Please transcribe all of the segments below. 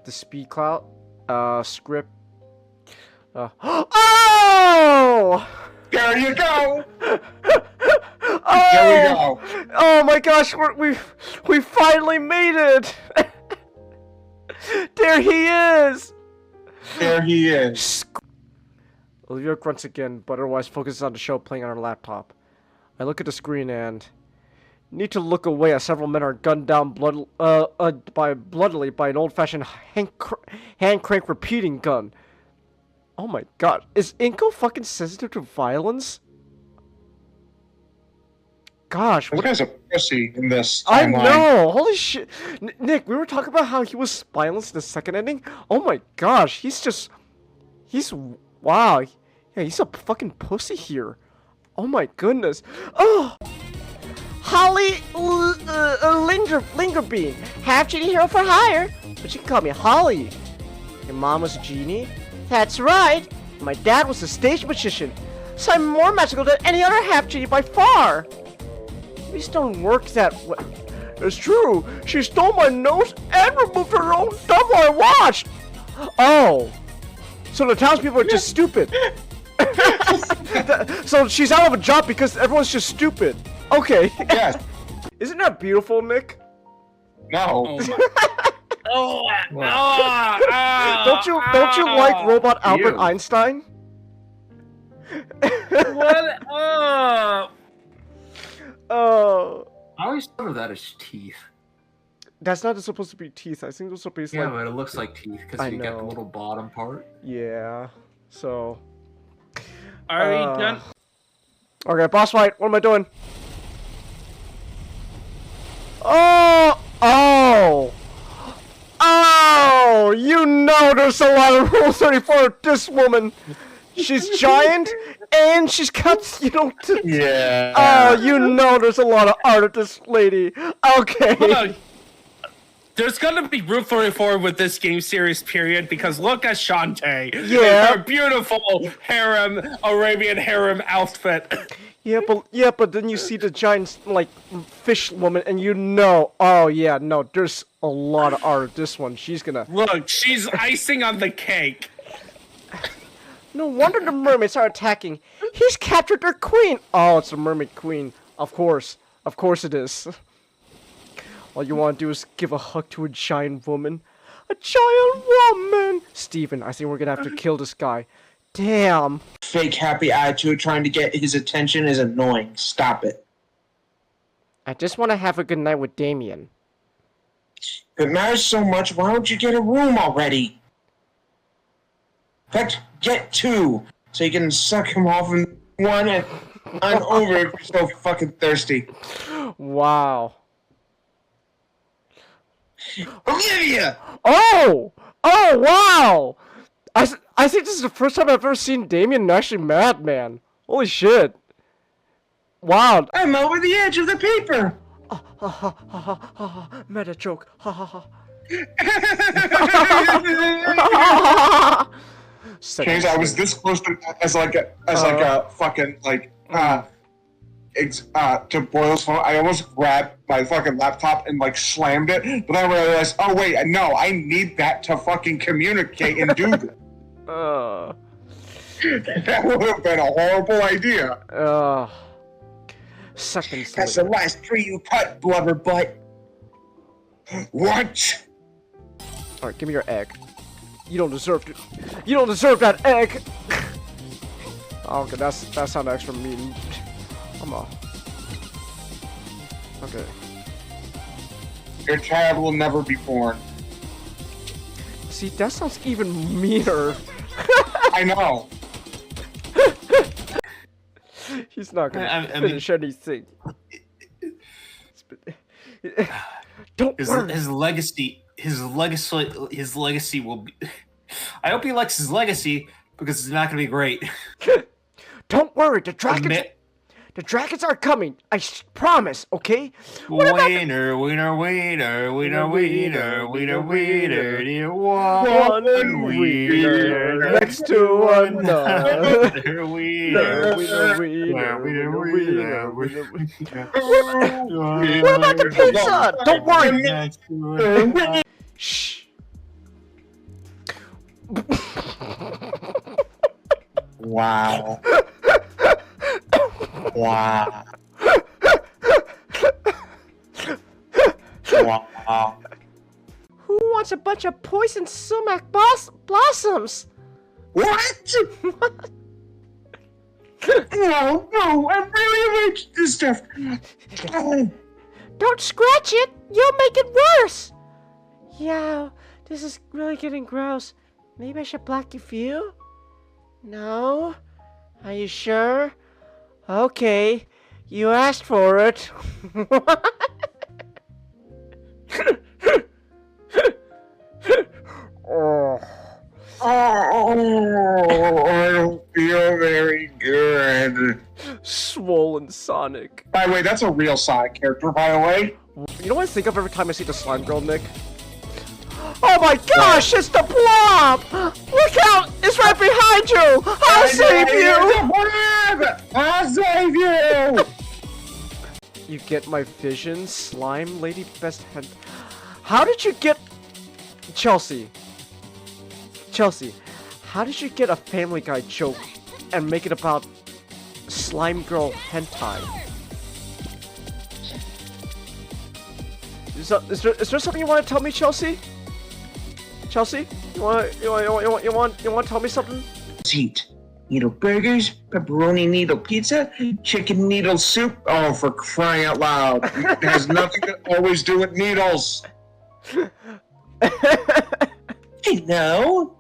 the speed cloud script. Oh! There you go. Oh! There we go. Oh my gosh, we finally made it! There he is! There he is. Olivia grunts again, but otherwise focuses on the show playing on her laptop. I look at the screen and need to look away as several men are gunned down bloodily by an old-fashioned hand crank repeating gun. Oh my god, is Inko fucking sensitive to violence? Gosh, What is a pussy in this I timeline? know! Holy shit! Nick, we were talking about how he was spineless in the second ending. Oh my gosh, he's wow. Yeah, he's a fucking pussy here. Oh my goodness. Oh! Holly Lingerbean, half genie hero for hire, but you can call me Holly. Your mom was a genie? That's right. My dad was a stage magician, so I'm more magical than any other half genie by far. These don't work that way. It's true. She stole my nose and removed her own thumb while I watched. Oh. So the townspeople are just stupid. So she's out of a job because everyone's just stupid. Okay. Yes. Isn't that beautiful, Nick? No. Don't you like robot Albert Einstein? What up? Oh. I always thought of that as teeth. That's not supposed to be teeth. I think those are supposed to be Yeah, like... but it looks like teeth because you got the little bottom part. Yeah. So. Are we done? Okay, boss fight. What am I doing? Oh! Oh! Oh! You know there's a lot of Rule 34 with this woman. She's giant, and she's got, you know... Yeah. Oh, you know there's a lot of art of this lady. Okay. Look, there's gonna be Rule 34 with this game series, period, because look at Shantae. Yeah. Her beautiful harem, Arabian harem outfit. Yeah, but then you see the giant, like, fish woman, and you know, oh yeah, no, there's a lot of art of this one. She's gonna... Look, she's icing on the cake. No wonder the mermaids are attacking. He's captured their queen. Oh, it's the mermaid queen. Of course it is. All you want to do is give a hug to a giant woman. A giant woman! Steven, I think we're gonna have to kill this guy. Damn. Fake happy attitude trying to get his attention is annoying. Stop it. I just want to have a good night with Damien. If it matters so much, why don't you get a room already? In fact, get two, so you can suck him off in one and I'm over if you're so fucking thirsty. Wow. Olivia! Oh! Oh, wow! I think this is the first time I've ever seen Damien actually mad, man. Holy shit. Wow. I'm over the edge of the paper! Ha ha ha ha ha. Meta joke. Ha ha ha. James, I was this close to as a fucking to Boyle's phone. I almost grabbed my fucking laptop and like slammed it, but then I realized, oh wait, no, I need that to fucking communicate and do this. That would have been a horrible idea. Seconds. That's the last tree you cut, blubber butt. What? All right, give me your egg. You don't deserve it. You don't deserve that egg. Okay, that sounded extra mean. Come on. Okay. Your child will never be born. See, that sounds even meaner. I know. He's not gonna finish anything. Don't worry. His legacy will be. I hope he likes his legacy because it's not gonna be great. Don't worry, the dragons are coming. I promise. Okay. Wiener, wiener, wiener, wiener, wiener, wiener, wiener. Do you want one wiener next to another? Wiener, Wiener, wiener, wiener, wiener, wiener. What about the pizza? Don't worry. Shh. Wow. Wow. Wow. Who wants a bunch of poison sumac blossoms? What? No, I'm really allergic to this stuff. Don't scratch it! You'll make it worse! Yeah, this is really getting gross. Maybe I should block your view? No? Are you sure? Okay, you asked for it. Oh. Oh, I don't feel very good. Swollen Sonic. By the way, that's a real Sonic character, by the way. You know what I think of every time I see the slime girl, Nick? Oh my gosh, it's the blob! Look out! It's right behind you! I'll save you! I'll save you! You get my vision, slime lady best friend. How did you get... Chelsea, how did you get a Family Guy joke and make it about slime girl hentai? Is there something you want to tell me, Chelsea? Chelsea, you want to tell me something? Eat needle burgers, pepperoni needle pizza, chicken needle soup. Oh, for crying out loud! It has nothing to always do with needles. You know.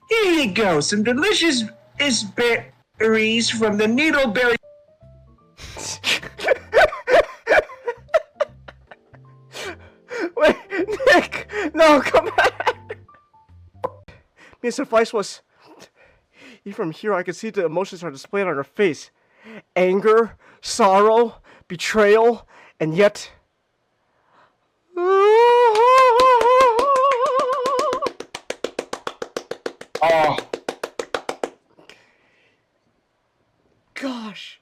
Here you go, some delicious berries from the needleberry. Wait, Nick! No, come back! Mia's advice was, even from here I could see the emotions are displayed on her face. Anger, sorrow, betrayal, and yet... Oh. Gosh.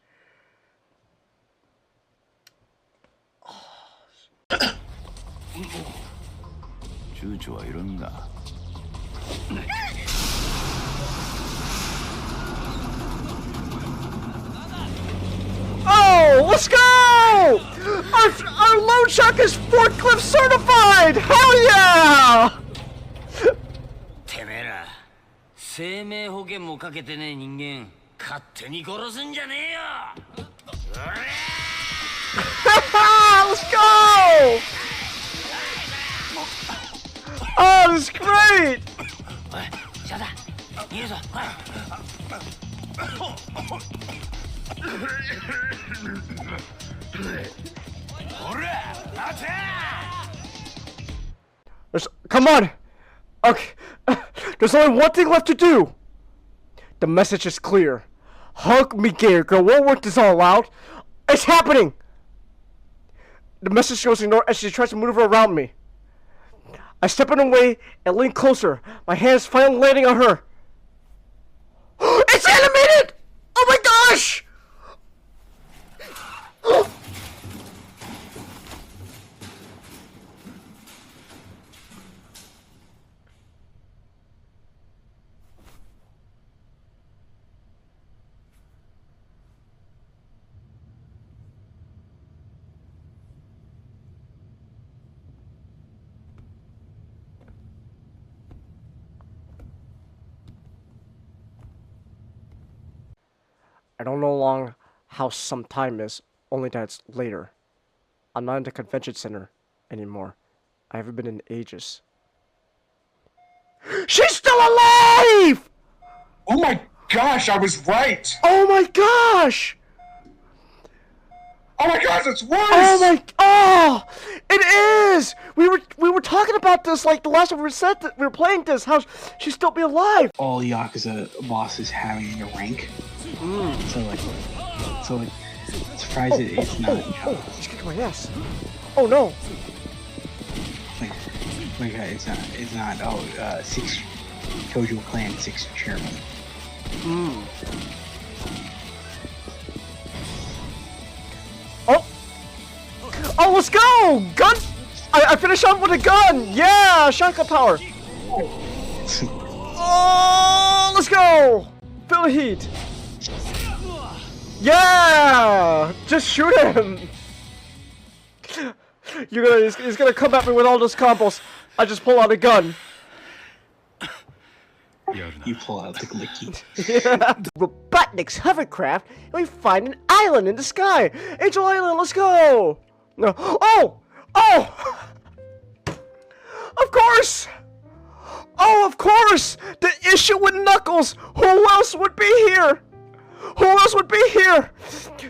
주주와 이런가. Oh, let's go! Our load shark is forklift certified! Hell yeah! てめえら生命保険もかけてねえ人間勝手に殺すんじゃねえよ Let's go! Oh, this is great! おいシャダ逃げるぞおい Come on! Okay, there's only one thing left to do! The message is clear. Hug me, Gator Girl, won't work this all out. It's happening! The message goes ignored as she tries to maneuver around me. I step in her way and lean closer, my hands finally landing on her. It's animated! Oh my gosh! I don't know long how some time is, only that it's later. I'm not in the convention center anymore. I haven't been in ages. She's still alive! Oh my gosh, I was right! Oh my gosh! Oh my gosh, it's worse! Oh, it is! We were talking about this like the last time we were playing this, how she'd still be alive! All Yakuza bosses having a rank. So like, surprised it's not. She's kicking my ass. Oh no! Like it's not. Oh, 6 Tojo Clan, 6 chairman. Oh, let's go! Gun! I finished off with a gun! Yeah! Shotgun power! Oh, let's go! Feel the heat. Yeah! Just shoot him! He's gonna come at me with all those combos. I just pull out a gun. You pull out the glicky. Yeah. Robotnik's hovercraft, and we find an island in the sky. Angel Island, let's go! No. Oh! Oh! Of course! Oh, of course! The issue with Knuckles! Who else would be here? Who else would be here?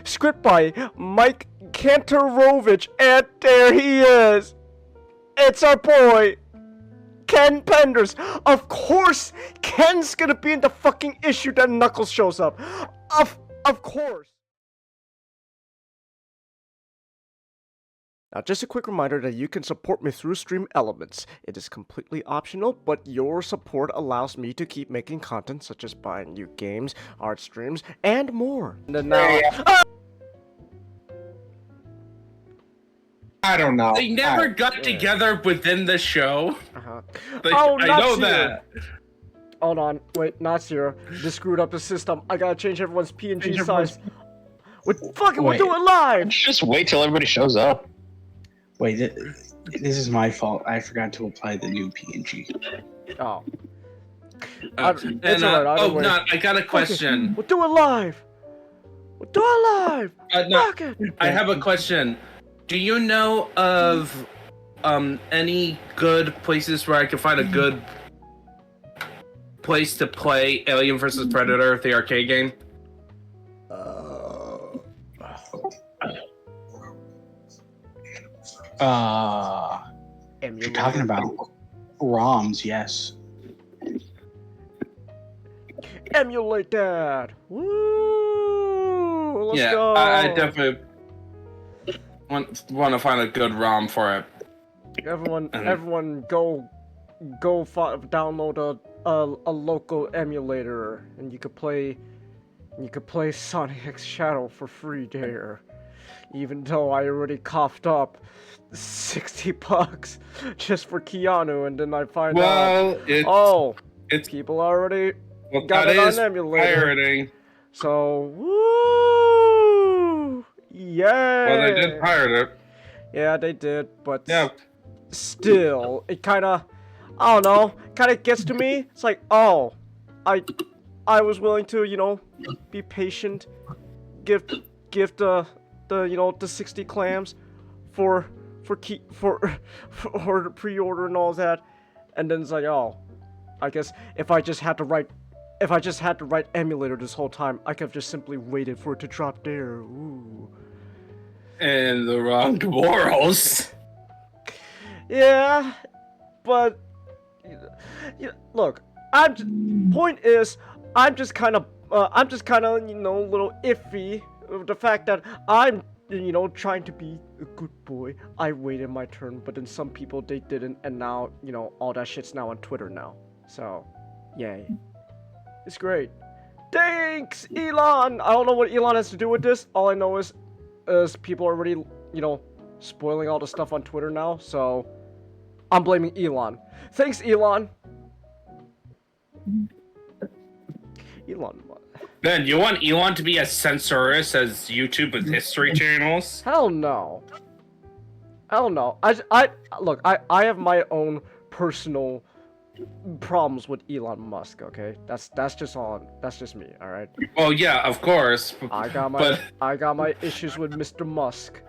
Script by Mike Kantarovich, and there he is! It's our boy, Ken Penders. Of course, Ken's gonna be in the fucking issue that Knuckles shows up. Of course. Now, just a quick reminder that you can support me through Stream Elements. It is completely optional, but your support allows me to keep making content such as buying new games, art streams, and more. And then now, I don't know. They never got together within the show. Oh, I know that. Hold on, wait, not Zero. Just screwed up the system. I gotta change everyone's PNG size. We're doing live! Just wait till everybody shows up. Wait, this is my fault. I forgot to apply the new PNG. Oh. It's alright, I got a question. Okay. We'll do it live! We'll do it live! Fuck it! I have a question. Do you know of any good places where I can find a good place to play Alien vs. Predator, the arcade game? If you're talking about ROMs, yes. Emulate that! Woo! Let's go! I definitely want to find a good ROM for it. Everyone, go download a local emulator, and you could play Sonic X Shadow for free there. Even though I already coughed up $60 just for Keanu, and then I find out, it's people already got it on emulator. Pirating. So, woo! Yeah. Well, they did pirate it. Yeah, they did, but yeah. Still, it kind of, I don't know, kind of gets to me. It's like, oh, I was willing to, be patient, give the 60 clams for the pre-order and all that, and then it's like, oh, I guess if I just had to write emulator this whole time, I could have just simply waited for it to drop there. Ooh. And the wrong morals. Yeah, but look, point is, I'm just kind of a little iffy with the fact that I'm trying to be a good boy. I waited my turn, but then some people, they didn't, and now all that shit's now on Twitter now. So, yay, it's great. Thanks, Elon. I don't know what Elon has to do with this. All I know is people are already spoiling all the stuff on Twitter now, so I'm blaming Elon. Thanks, Elon. Elon. Ben, you want Elon to be as censorious as YouTube with history channels? Hell no. Hell no. Look, I have my own personal problems with Elon Musk, okay? That's just me, alright? Well, yeah, of course. I got my issues with Mr. Musk.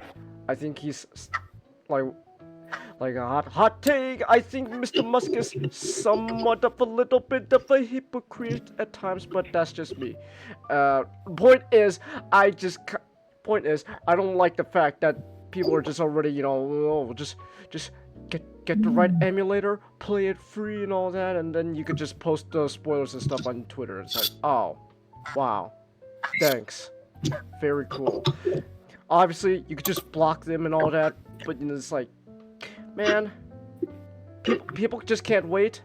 I think he's like a hot take. I think Mr. Musk is somewhat of a little bit of a hypocrite at times, but that's just me. Point is, I don't like the fact that people are just already, just get the right emulator, play it free and all that, and then you could just post the spoilers and stuff on Twitter. It's like, oh, wow, thanks, very cool. Obviously, you could just block them and all that, but it's like, man, people just can't wait.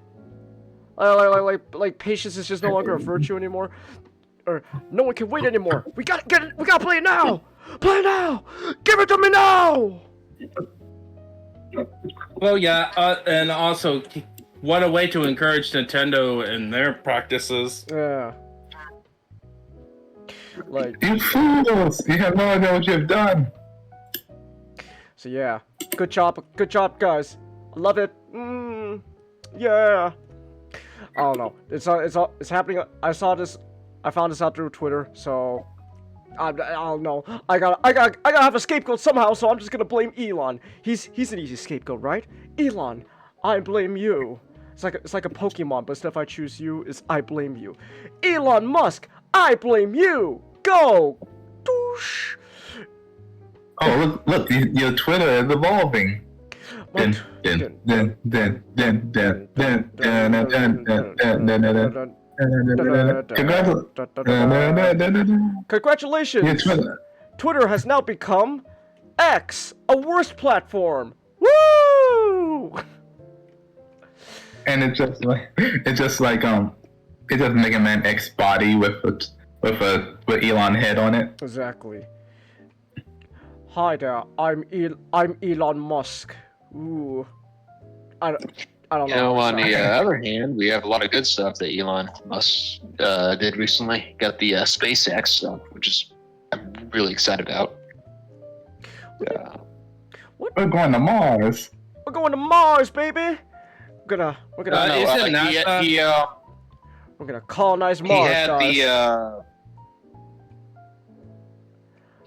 Like patience is just no longer a virtue anymore, or no one can wait anymore. We gotta get it. We gotta play it now. Play it now. Give it to me now. Well, yeah, and also, what a way to encourage Nintendo in their practices. Yeah. Like, You fools! You have no idea what you have done. so yeah. Good job, guys. I love it. Yeah. I don't know. It's happening. I found this out through Twitter, so I don't know. I gotta have a scapegoat somehow, so I'm just gonna blame Elon. He's an easy scapegoat, right? Elon, I blame you. It's like a Pokemon, but instead if I choose you, it's I blame you. Elon Musk, I blame you. Go. Doosh. Oh, look, your Twitter is evolving. Congratulations! Twitter has now become X, a worse platform. Woo! And it's just like Mega Man X body with Elon head on it. Exactly. Hi there, I'm Elon Musk. Ooh. I don't You know. know, on the other hand, we have a lot of good stuff that Elon Musk did recently. Got the SpaceX stuff, which I'm really excited about. We're going to Mars. We're going to Mars, baby. We're gonna Isn't NASA? we're gonna colonize He Mars, had guys.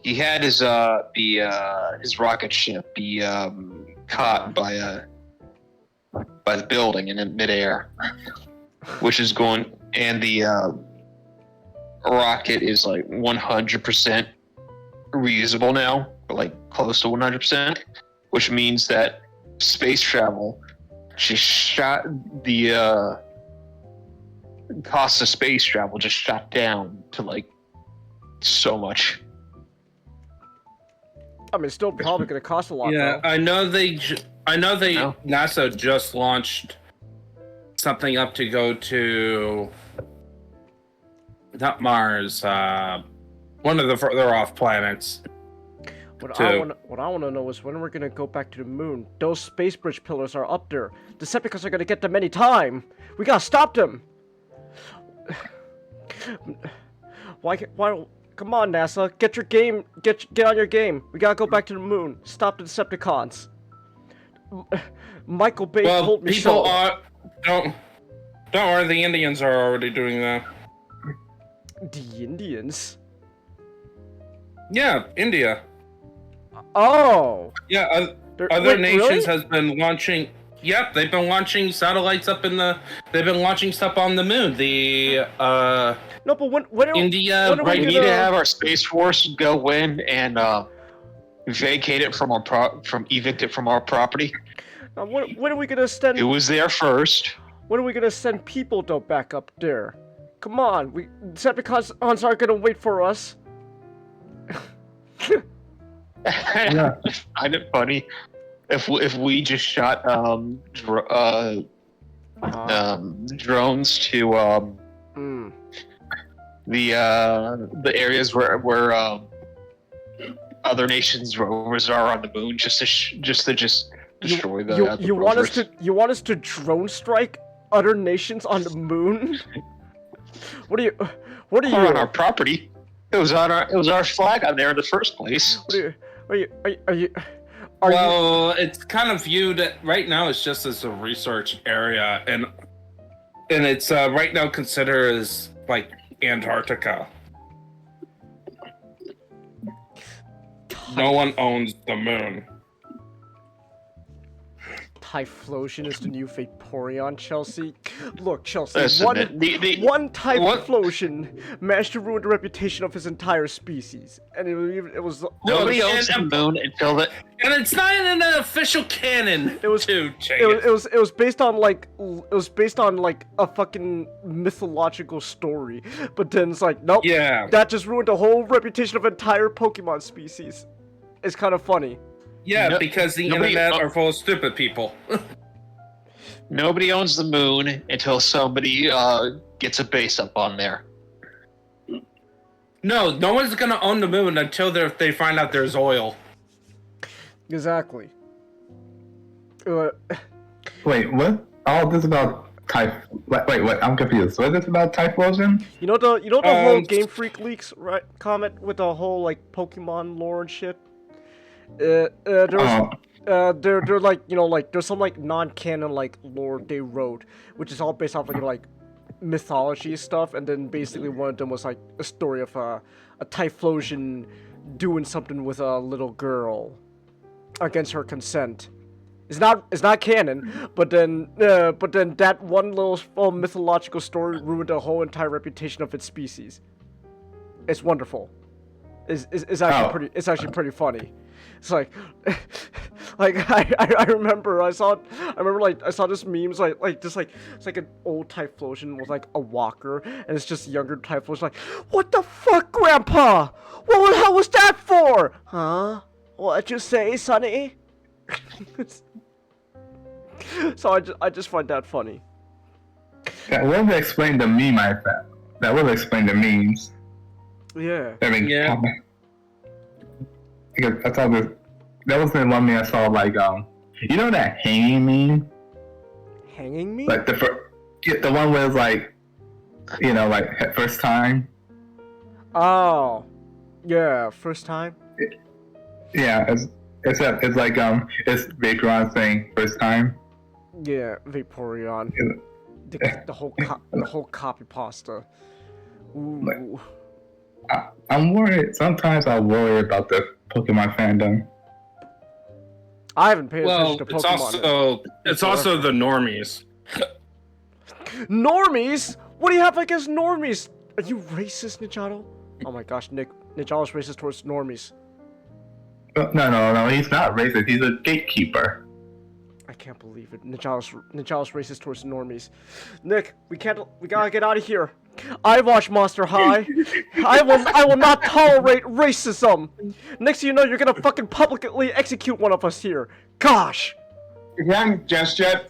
he had his rocket ship be caught by the building in midair, which is going, and the rocket is like 100% reusable now, or like close to 100%, which means that space travel just shot the cost of space travel just shot down to like so much. I mean, it's still probably gonna cost a lot. Yeah, though. I know No. NASA just launched something up to go to not Mars, one of the further off planets. What I want to know is when we're gonna go back to the moon. Those space bridge pillars are up there. Decepticons are gonna get them anytime. We gotta stop them. Why? Come on, NASA. Get your game. Get on your game. We gotta go back to the moon. Stop the Decepticons. Michael Bay Well, told me people so. don't worry. The Indians are already doing that. The Indians. Yeah, India. Oh. Yeah, other wait, nations really? has been launching. Yep, they've been launching satellites up in the. They've been launching stuff on the moon. The No, but when are India. when are Right, we we gonna- need to have our space force go in and vacate it from evict it from our property. when are we gonna send? It was there first. When are we gonna send people though back up there? Come on, Decepticons aren't gonna wait for us. Yeah. I find it funny if we just shot drones to the areas where other nations' rovers are on the moon, just to destroy the You want us rovers. to drone strike other nations on the moon? What are you? Or on our property. It was our flag on there in the first place. Are you? Well, it's kind of viewed right now. It's just as a research area, and it's right now considered as like Antarctica. No one owns the moon. Typhlosion is the new Vaporeon, Chelsea. Look, Chelsea, Listen, one What? Typhlosion managed to ruin the reputation of his entire species, and it was Nobody Well, owns the and- moon until the. And it's not in an official canon. It was- too, it was based on like a fucking mythological story, but then it's like nope, Yeah. that just ruined the whole reputation of entire Pokemon species. It's kind of funny. Yeah, No- because the nobody- internet are full of stupid people. Nobody owns the moon until somebody gets a base up on there. No one's gonna own the moon until they find out there's oil. Exactly. Wait, what? all this about Wait, what? I'm confused. What is this about Typhlosion? You know the whole Game Freak leaks, right? Comet with the whole like Pokemon lore and shit. They're like, you know, like there's some like non-canon like lore they wrote, which is all based off like mythology stuff, and then basically one of them was like a story of a Typhlosion doing something with a little girl against her consent. It's not canon, but then that one little mythological story ruined the whole entire reputation of its species. It's wonderful. It's actually pretty funny. It's like I remember I saw this memes it's like an old Typhlosion with like a walker, and it's just younger Typhlosion like, what the fuck, Grandpa? What the hell was that for? Huh? What'd you say, Sonny? So I just find that funny. That would explain the meme I found. That would explain the memes. Yeah. I mean, Yeah. Because I thought that was the one meme I saw, like, you know that hanging meme? Hanging me? Like the one where it's like, you know, like first time. Oh, yeah, first time. Yeah, it's like it's Vaporeon saying first time. Yeah, Vaporeon. The whole copy pasta. Ooh. I'm worried. Sometimes I worry about the Pokemon fandom. I haven't paid attention to it's Pokemon. it's also the normies. Normies? What do you have against normies? Are you racist, Nijato? Oh my gosh, Nijato's racist towards normies. No, he's not racist. He's a gatekeeper. I can't believe it. Nijato's racist towards normies. Nick, we gotta get out of here. I watch Monster High. I will not tolerate racism. Next thing you know, you're gonna fucking publicly execute one of us here. Gosh. If you haven't guessed yet,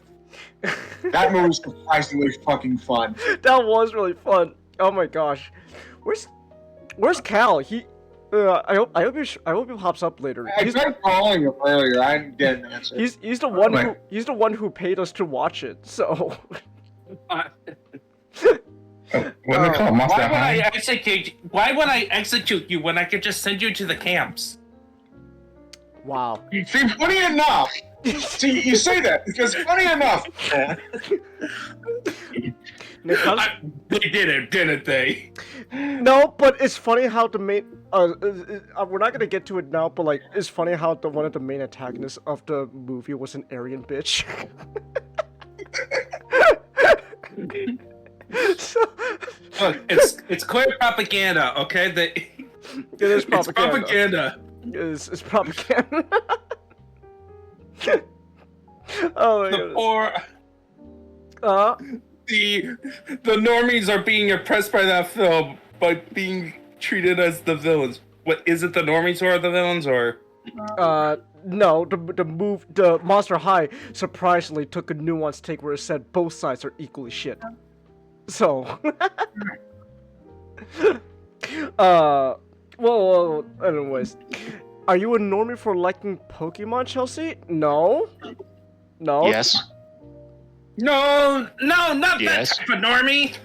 that movie was surprisingly fucking fun. That was really fun. Oh my gosh. Where's Cal? I hope he pops up later. I tried calling him earlier. I didn't get an answer. He's the one who paid us to watch it. So. What's it called? Monster High? Why would I execute you when I could just send you to the camps? Wow. See, funny enough. See, you say that because funny enough. Nick, They did it, didn't they? No, but it's funny how the main we're not gonna get to it now, but like it's funny how one of the main antagonists of the movie was an Aryan bitch. Look, it's clear propaganda, okay? It is propaganda. It's propaganda. It's propaganda. Oh my god. The normies are being oppressed by that film by being treated as the villains. What is it? The normies who are the villains, or? No. The Monster High surprisingly took a nuanced take where it said both sides are equally shit. So. Well, anyways, are you a normie for liking Pokemon, Chelsea? No. Yes. No, not Yes. that type of normie.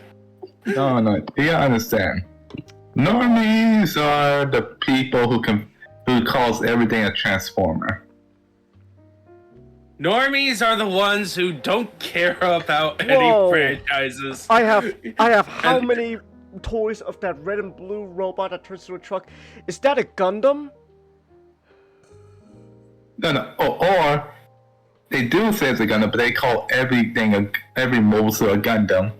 No, you gotta understand. Normies are the people who calls everything a transformer. Normies are the ones who don't care about Whoa. any franchises. I have how many toys of that red and blue robot that turns into a truck? Is that a Gundam? No. Or they do say it's a Gundam, but they call every mobile suit a Gundam.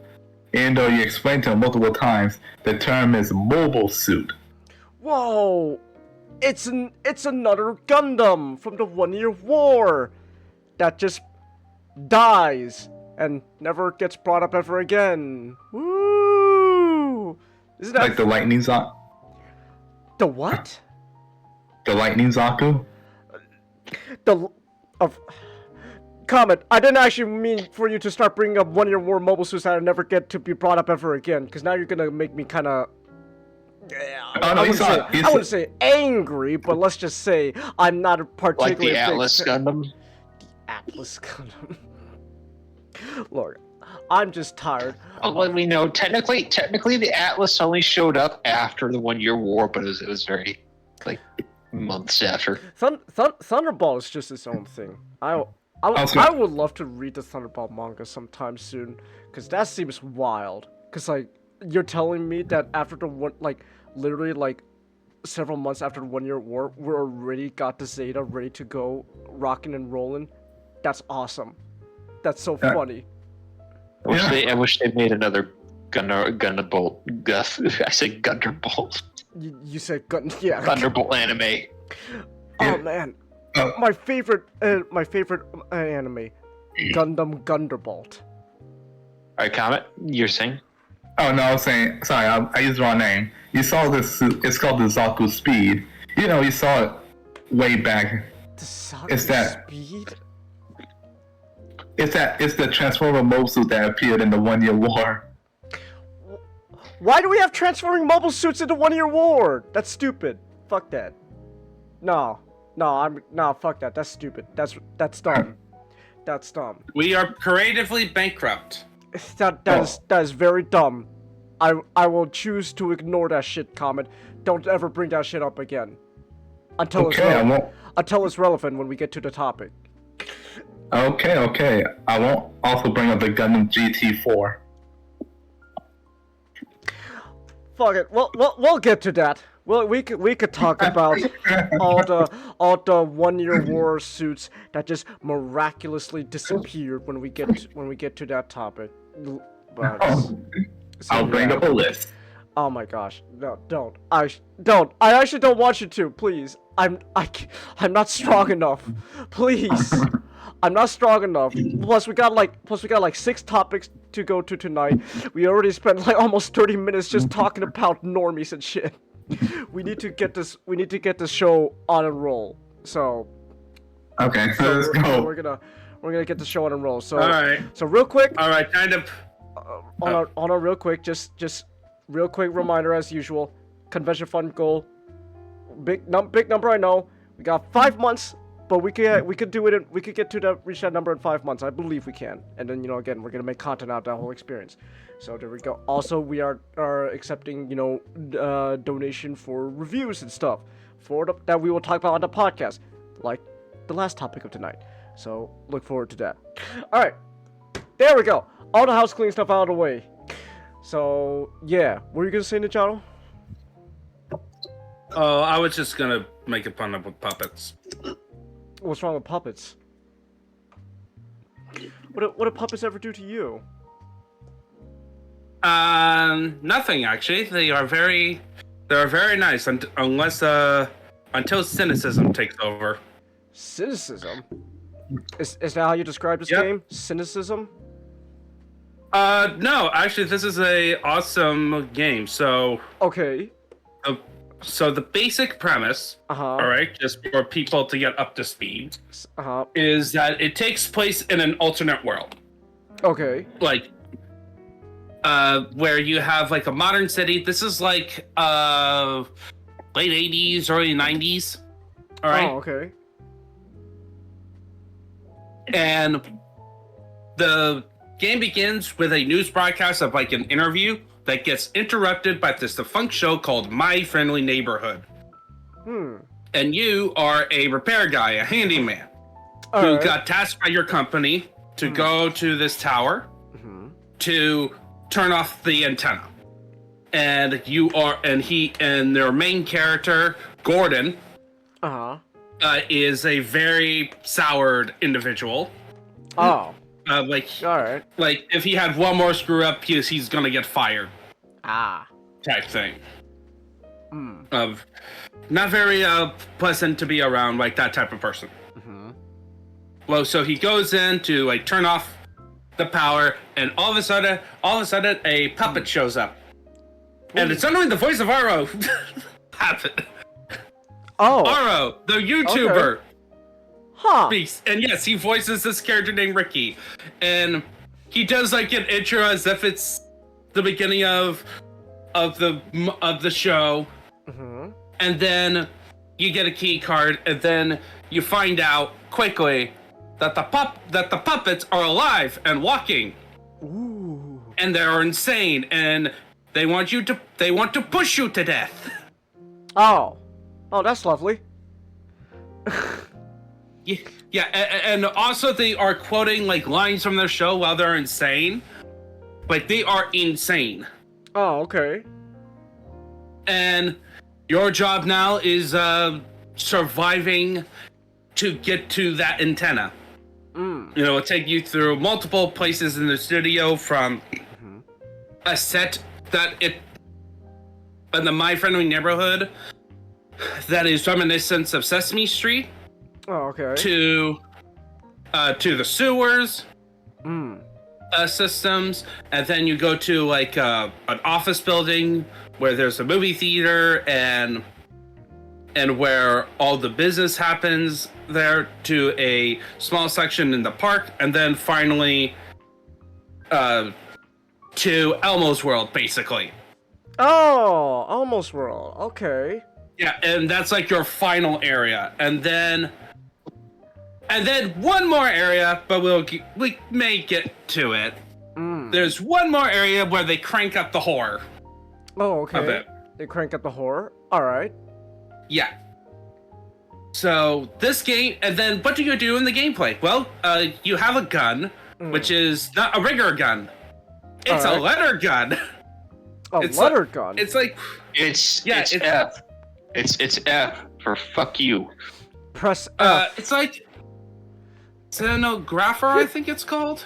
Even though you explain to them multiple times, the term is mobile suit. Whoa! It's another Gundam from the 1 Year War that just dies and never gets brought up ever again. Woo! Isn't that Like the Lightning Zaku? the what? The Lightning Zaku? Comet, I didn't actually mean for you to start bringing up 1 Year War mobile suits that never get to be brought up ever again, because now you're gonna make me kind of. I wouldn't say angry, but let's just say I'm not a particularly Like the Atlas Gundam? Atlas Gundam. Look, I'm just tired. Well, we know technically the Atlas only showed up after the 1 Year War, but it was very like months after. Thunderball is just its own thing. I would love to read the Thunderball manga sometime soon, cause that seems wild. Cause like you're telling me that after the one, like literally like several months after the 1 Year War, we're already got the Zeta ready to go, rocking and rolling. That's awesome. That's so funny. I wish they made another Gunderbolt. I said Gunderbolt. You said gun? Yeah. Thunderbolt anime. Oh man, my favorite anime, Gundam Gunderbolt. Alright, Comet, you're saying? Oh no, I was saying. Sorry, I used the wrong name. You saw this. It's called the Zaku Speed. You know, you saw it way back. The Zaku It's that- Speed? It's the Transformer mobile suit that appeared in the 1 Year War. Why do we have transforming mobile suits in the 1 Year War? That's stupid. Fuck that. No, fuck that. That's stupid. That's dumb. That's dumb. We are creatively bankrupt. That is very dumb. I will choose to ignore that shit comment. Don't ever bring that shit up again. Until it's relevant when we get to the topic. Okay. I won't also bring up the Gundam GT4. Fuck it. We'll get to that. Well, we could talk about all the 1 Year War suits that just miraculously disappeared when we get to that topic. But, I'll bring up a list. Oh my gosh, no, don't. I actually don't want you to. Please, I'm not strong enough. Please, I'm not strong enough. Plus we got like 6 topics to go to tonight. We already spent like almost 30 minutes just talking about normies and shit. We need to get this show on a roll. So. Okay, let's go. We're gonna get the show on a roll. So. All right. So real quick. All right, kind of. On a real quick, just real quick reminder as usual. Convention fund goal. Big number, I know. We got 5 months, but we could do it. We could get to reach that number in 5 months. I believe we can. And then again, we're gonna make content out of that whole experience. So there we go. Also, we are accepting donation for reviews and stuff that we will talk about on the podcast, like the last topic of tonight. So look forward to that. All right, there we go. All the house clean stuff out of the way. So yeah, what were you gonna say, Nichado? Oh, I was just gonna make a pun up with puppets. What's wrong with puppets? What do puppets ever do to you? Nothing actually. They are very nice until cynicism takes over. Cynicism? Is that how you describe this game? Cynicism? No, actually, this is a awesome game. So okay. So the basic premise, all right, just for people to get up to speed, is that it takes place in an alternate world. Okay. Like, where you have like a modern city. This is like late 80s, early 90s. All right. Oh, okay. And the game begins with a news broadcast of like an interview that gets interrupted by this defunct show called My Friendly Neighborhood. And you are a repair guy, a handyman, who got tasked by your company to go to this tower to turn off the antenna. And their main character, Gordon, is a very soured individual. Oh. All right. Like if he had one more screw up, he's gonna get fired. Type thing. Not very pleasant to be around, like that type of person. Well, so he goes in to like turn off the power, and all of a sudden, a puppet shows up, and it's suddenly the voice of Aro. Aro, the YouTuber. Speaks. And yes, he voices this character named Ricky, and he does like an intro as if it's the beginning of the show, and then you get a key card, and then you find out quickly that the puppets are alive and walking. Ooh. And they're insane, and they want to push you to death. Oh, that's lovely. Yeah, and also they are quoting like lines from their show while they're insane. Like they are insane. Oh, okay. And your job now is surviving to get to that antenna. You know, it'll take you through multiple places in the studio, from a set that in the My Friendly Neighborhood that is reminiscent of Sesame Street. Oh, okay. To the sewers systems, and then you go to like an office building where there's a movie theater and where all the business happens there, to a small section in the park, and then finally to Elmo's World, basically. Oh, almost world. Okay. Yeah, and that's like your final area, and then one more area, but we may get to it. There's one more area where they crank up the horror. Oh, okay. A bit. They crank up the horror. All right. Yeah. So this game, and then what do you do in the gameplay? Well, you have a gun, which is not a regular gun. It's a letter gun. It's letter gun. It's like It's F. It's F for fuck you. Press F. it's like Stenographer, I think it's called.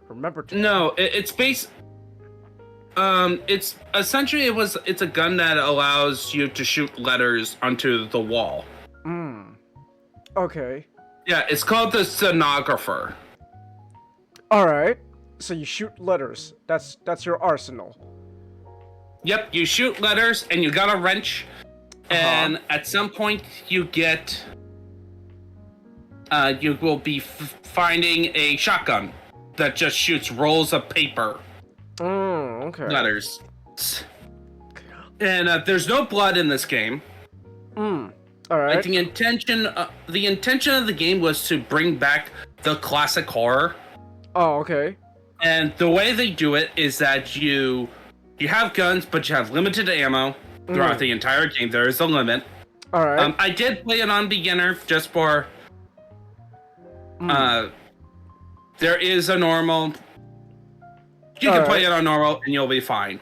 Remember to. No, it's based. It's essentially it's a gun that allows you to shoot letters onto the wall. Okay. Yeah, it's called the Stenographer. All right. So you shoot letters. That's your arsenal. Yep, you shoot letters, and you got a wrench, and at some point you get. You will be finding a shotgun that just shoots rolls of paper. Okay. Letters. And there's no blood in this game. All right. Like the intention of the game was to bring back the classic horror. Oh, okay. And the way they do it is that you have guns, but you have limited ammo throughout the entire game. There is a limit. All right. I did play it on beginner just for. There is a normal. You can play it on normal and you'll be fine.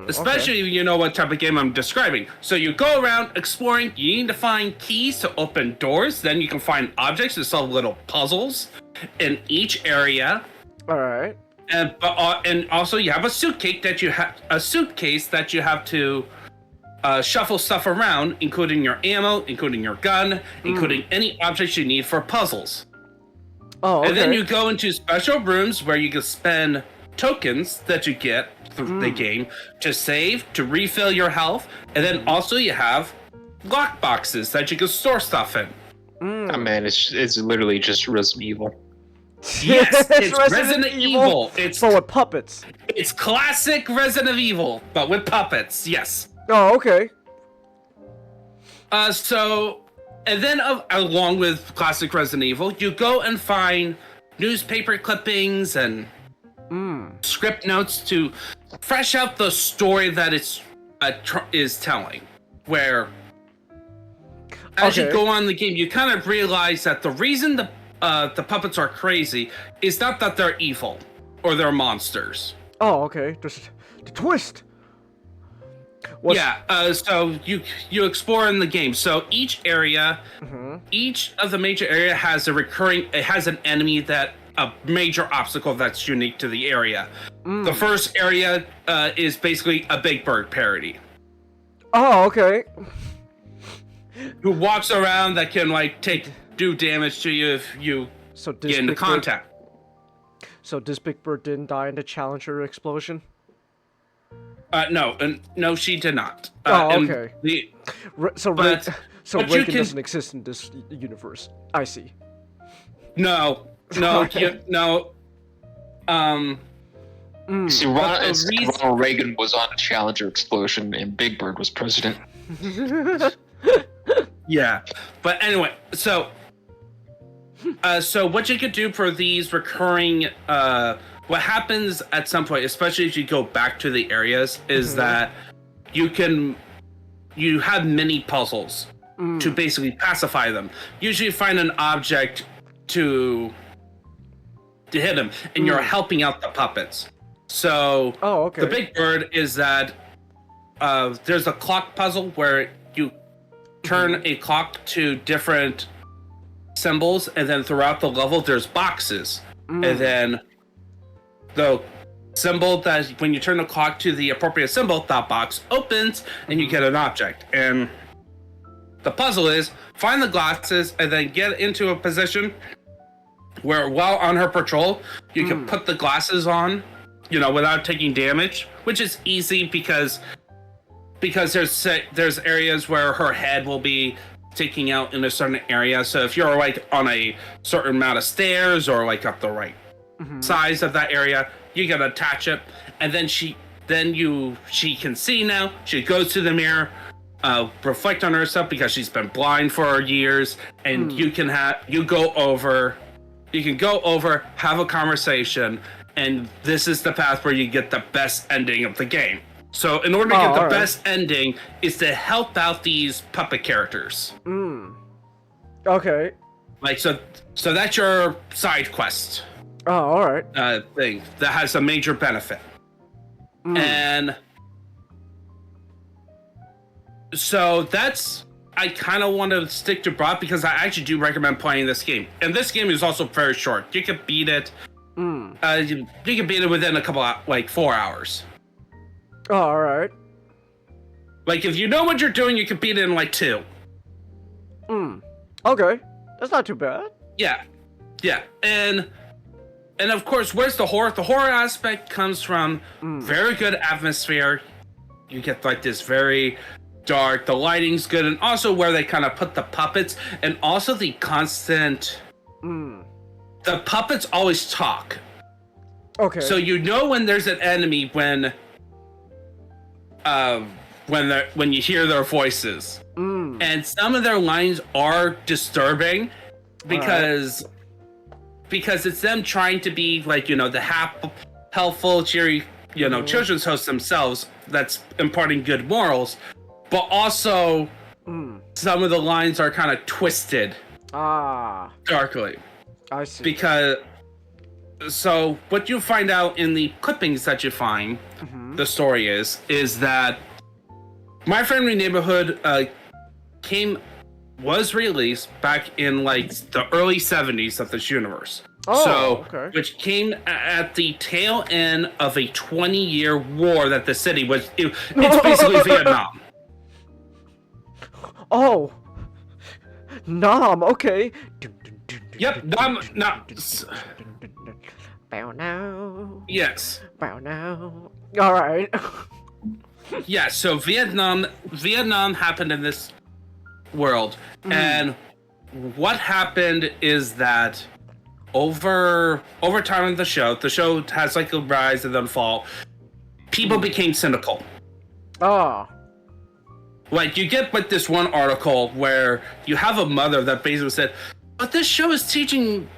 Especially if you know what type of game I'm describing. So you go around exploring, you need to find keys to open doors, then you can find objects to solve little puzzles in each area. All right. And also you have a suitcase that you have to shuffle stuff around, including your ammo, including your gun, including any objects you need for puzzles. Oh, okay. And then you go into special rooms where you can spend tokens that you get through the game to save, to refill your health, and then also you have lock boxes that you can store stuff in. Oh man, it's literally just Resident Evil. Yes, it's Resident Evil. It's with puppets. It's classic Resident Evil, but with puppets. Yes. Oh, okay. And then along with classic Resident Evil, you go and find newspaper clippings and script notes to fresh out the story that is telling. Where as you go on the game, you kind of realize that the reason the puppets are crazy is not that they're evil or they're monsters. Oh, okay. Just the twist. So you explore in the game. So each area, each of the major area has an enemy a major obstacle that's unique to the area. The first area is basically a Big Bird parody. Oh, okay. Who walks around that can do damage to you if you get into contact. So this Big Bird didn't die in the Challenger explosion? No, she did not. Okay. So Reagan can... doesn't exist in this universe. I see. No. See, Ronald Reagan was on a Challenger explosion, and Big Bird was president. Yeah, but anyway, so So what you could do for these recurring, what happens at some point, especially as you go back to the areas, is that you have mini puzzles to basically pacify them. Usually you find an object to hit them, and you're helping out the puppets. So the big bird is that there's a clock puzzle where you turn a clock to different symbols, and then throughout the level there's boxes, and then the symbol that when you turn the clock to the appropriate symbol, that box opens and you get an object. And the puzzle is find the glasses and then get into a position where while on her patrol you can put the glasses on, without taking damage, which is easy because there's areas where her head will be sticking out in a certain area. So if you're like on a certain amount of stairs or like up the right size of that area, you can attach it, and then she can see now. She goes to the mirror, reflect on herself because she's been blind for years, and you can go over, have a conversation, and this is the path where you get the best ending of the game. So in order to get the best ending is to help out these puppet characters. Okay. Like so that's your side quest. Oh, all right. Thing that has a major benefit. And so I kind of want to stick to broad because I actually do recommend playing this game. And this game is also very short. You can beat it. You can beat it within a couple 4 hours. Oh, all right. Like if you know what you're doing, you can beat it in 2. Okay, that's not too bad. Yeah. And of course, where's the horror? The horror aspect comes from very good atmosphere. You get this very dark, the lighting's good, and also where they kind of put the puppets, and also the constant... The puppets always talk. Okay. So when there's an enemy when you hear their voices. And some of their lines are disturbing because it's them trying to be the helpful, cheery, children's hosts themselves that's imparting good morals, but also some of the lines are kind of twisted darkly. I see. So what you find out in the clippings that you find, the story is that My Friendly Neighborhood was released back in the early 70s of this universe. Which came at the tail end of a 20-year war that the city was. It's basically Vietnam. Oh, Nam. Okay. Yep, Nam. Bow now. Yes. Bow now. All right. Yeah. So Vietnam happened in this world, and what happened is that over time in the show has a rise and then fall. People became cynical. You get this one article where you have a mother that basically said, but this show is teaching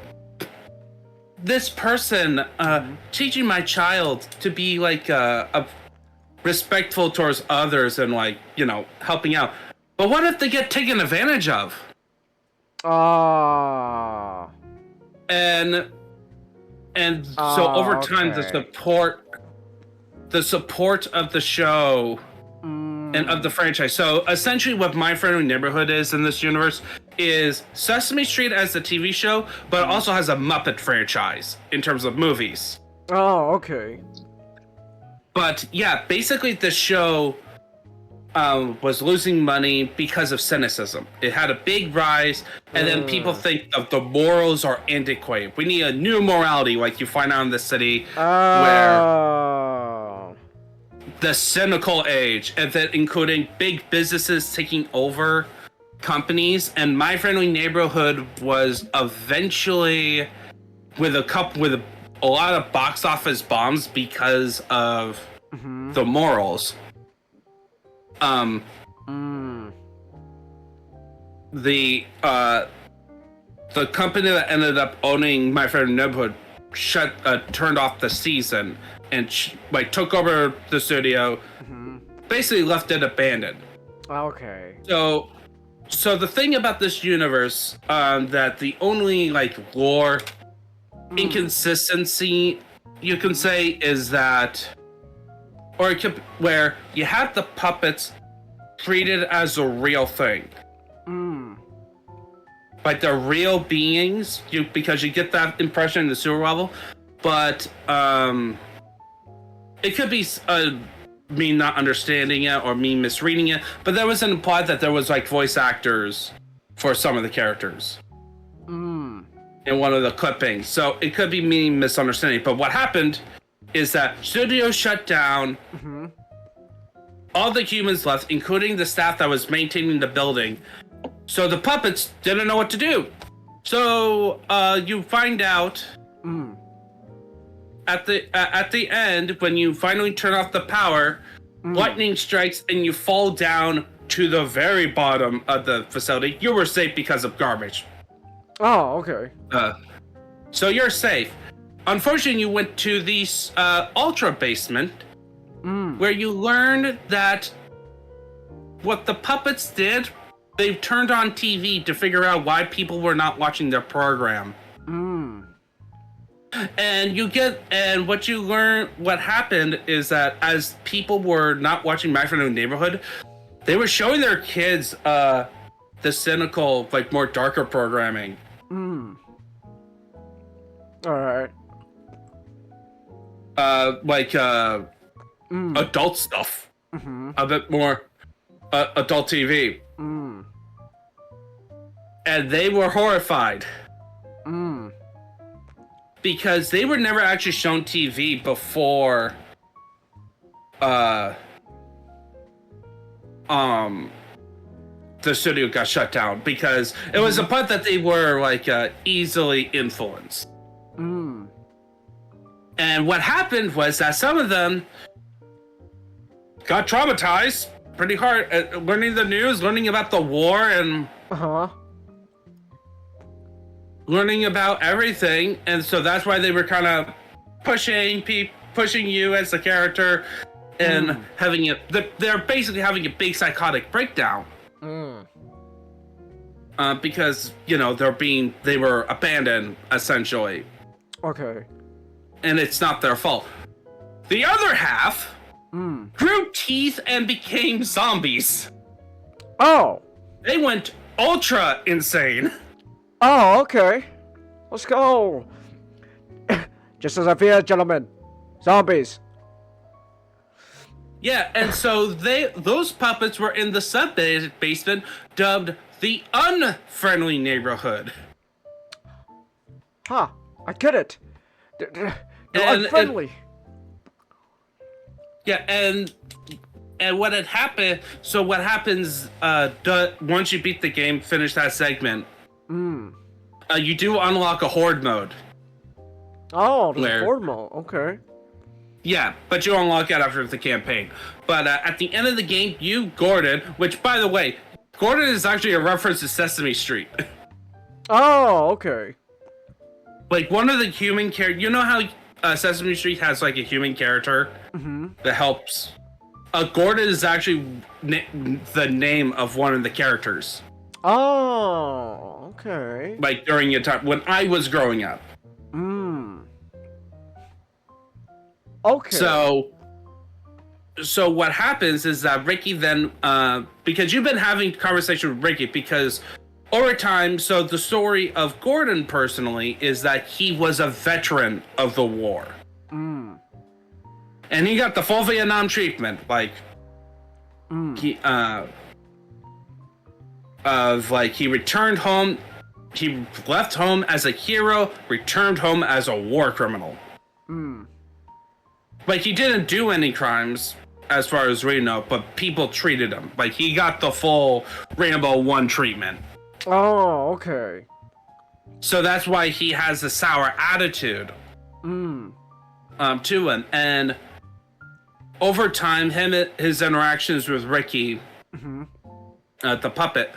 this person, teaching my child to be a respectful towards others and helping out. But what if they get taken advantage of? And so over time, the support of the show and of the franchise. So essentially what My Friendly Neighborhood is in this universe is Sesame Street as the TV show, but it also has a Muppet franchise in terms of movies. Oh, okay. But yeah, basically the show was losing money because of cynicism. It had a big rise, and then people think of the morals are antiquated. We need a new morality, like you find out in the city, where the cynical age, and then including big businesses taking over companies. And My Friendly Neighborhood was eventually with a lot of box office bombs because of the morals. the company that ended up owning My Friendly Neighborhood turned off the season and took over the studio, basically left it abandoned. Okay. So the thing about this universe, that the only lore inconsistency you can say is that, or it could, where you have the puppets treated as a real thing. Like they're real beings, because you get that impression in the sewer level, but it could be me not understanding it or me misreading it, but there was an implied that there was voice actors for some of the characters in one of the clippings, so it could be me misunderstanding. But what happened is that studio shut down, all the humans left, including the staff that was maintaining the building. So the puppets didn't know what to do. So you find out at the end, when you finally turn off the power, lightning strikes and you fall down to the very bottom of the facility. You were safe because of garbage. Oh, okay. So you're safe. Unfortunately, you went to the ultra basement, where you learned that what the puppets did, they turned on TV to figure out why people were not watching their program. And what you learn, what happened is that as people were not watching My Friendly Neighborhood, they were showing their kids the cynical, more darker programming. Alright. Adult stuff. A bit more adult TV. And they were horrified. Because they were never actually shown TV before the studio got shut down, because it was a part that they were easily influenced. And what happened was that some of them got traumatized pretty hard at learning the news, learning about the war, and learning about everything. And so that's why they were kind of pushing you as the character, and they're basically having a big psychotic breakdown. Because they were abandoned essentially. Okay. And it's not their fault. The other half grew teeth and became zombies. Oh. They went ultra insane. Oh, okay. Let's go. Just as I feared, gentlemen. Zombies. Yeah, and so those puppets were in the sub-basement, dubbed the Unfriendly Neighborhood. Huh. I get it. They're unfriendly. And what had happened, so what happens once you beat the game, finish that segment, you do unlock a horde mode. Oh, there's a horde mode. Okay. Yeah, but you unlock it after the campaign. But at the end of the game, Gordon, which, by the way, Gordon is actually a reference to Sesame Street. Oh, okay. One of the human characters, you know how Sesame Street has a human character that helps? Gordon is actually the name of one of the characters. Oh, okay. During a time when I was growing up. Okay. So what happens is that Ricky then, because you've been having conversation with Ricky, because over time, so the story of Gordon personally is that he was a veteran of the war. And he got the full Vietnam treatment, he returned home, he left home as a hero, returned home as a war criminal. He didn't do any crimes, as far as we know, but people treated him. He got the full Rambo 1 treatment. Oh, okay. So that's why he has a sour attitude to him. And over time, his interactions with Ricky, the puppet,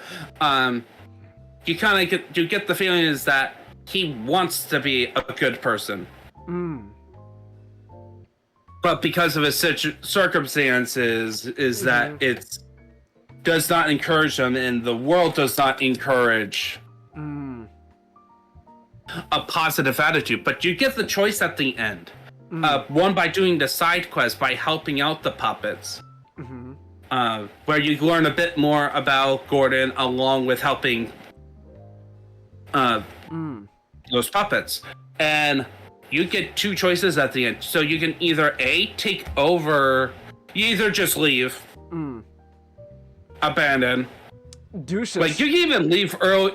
you get the feeling is that he wants to be a good person. But because of his circumstances, is that it does not encourage him, and the world does not encourage a positive attitude. But you get the choice at the end. One, by doing the side quest, by helping out the puppets, where you learn a bit more about Gordon, along with helping those puppets. And you get two choices at the end. So you can either take over, you either just leave, abandon. Deuces. Like, you can even leave early.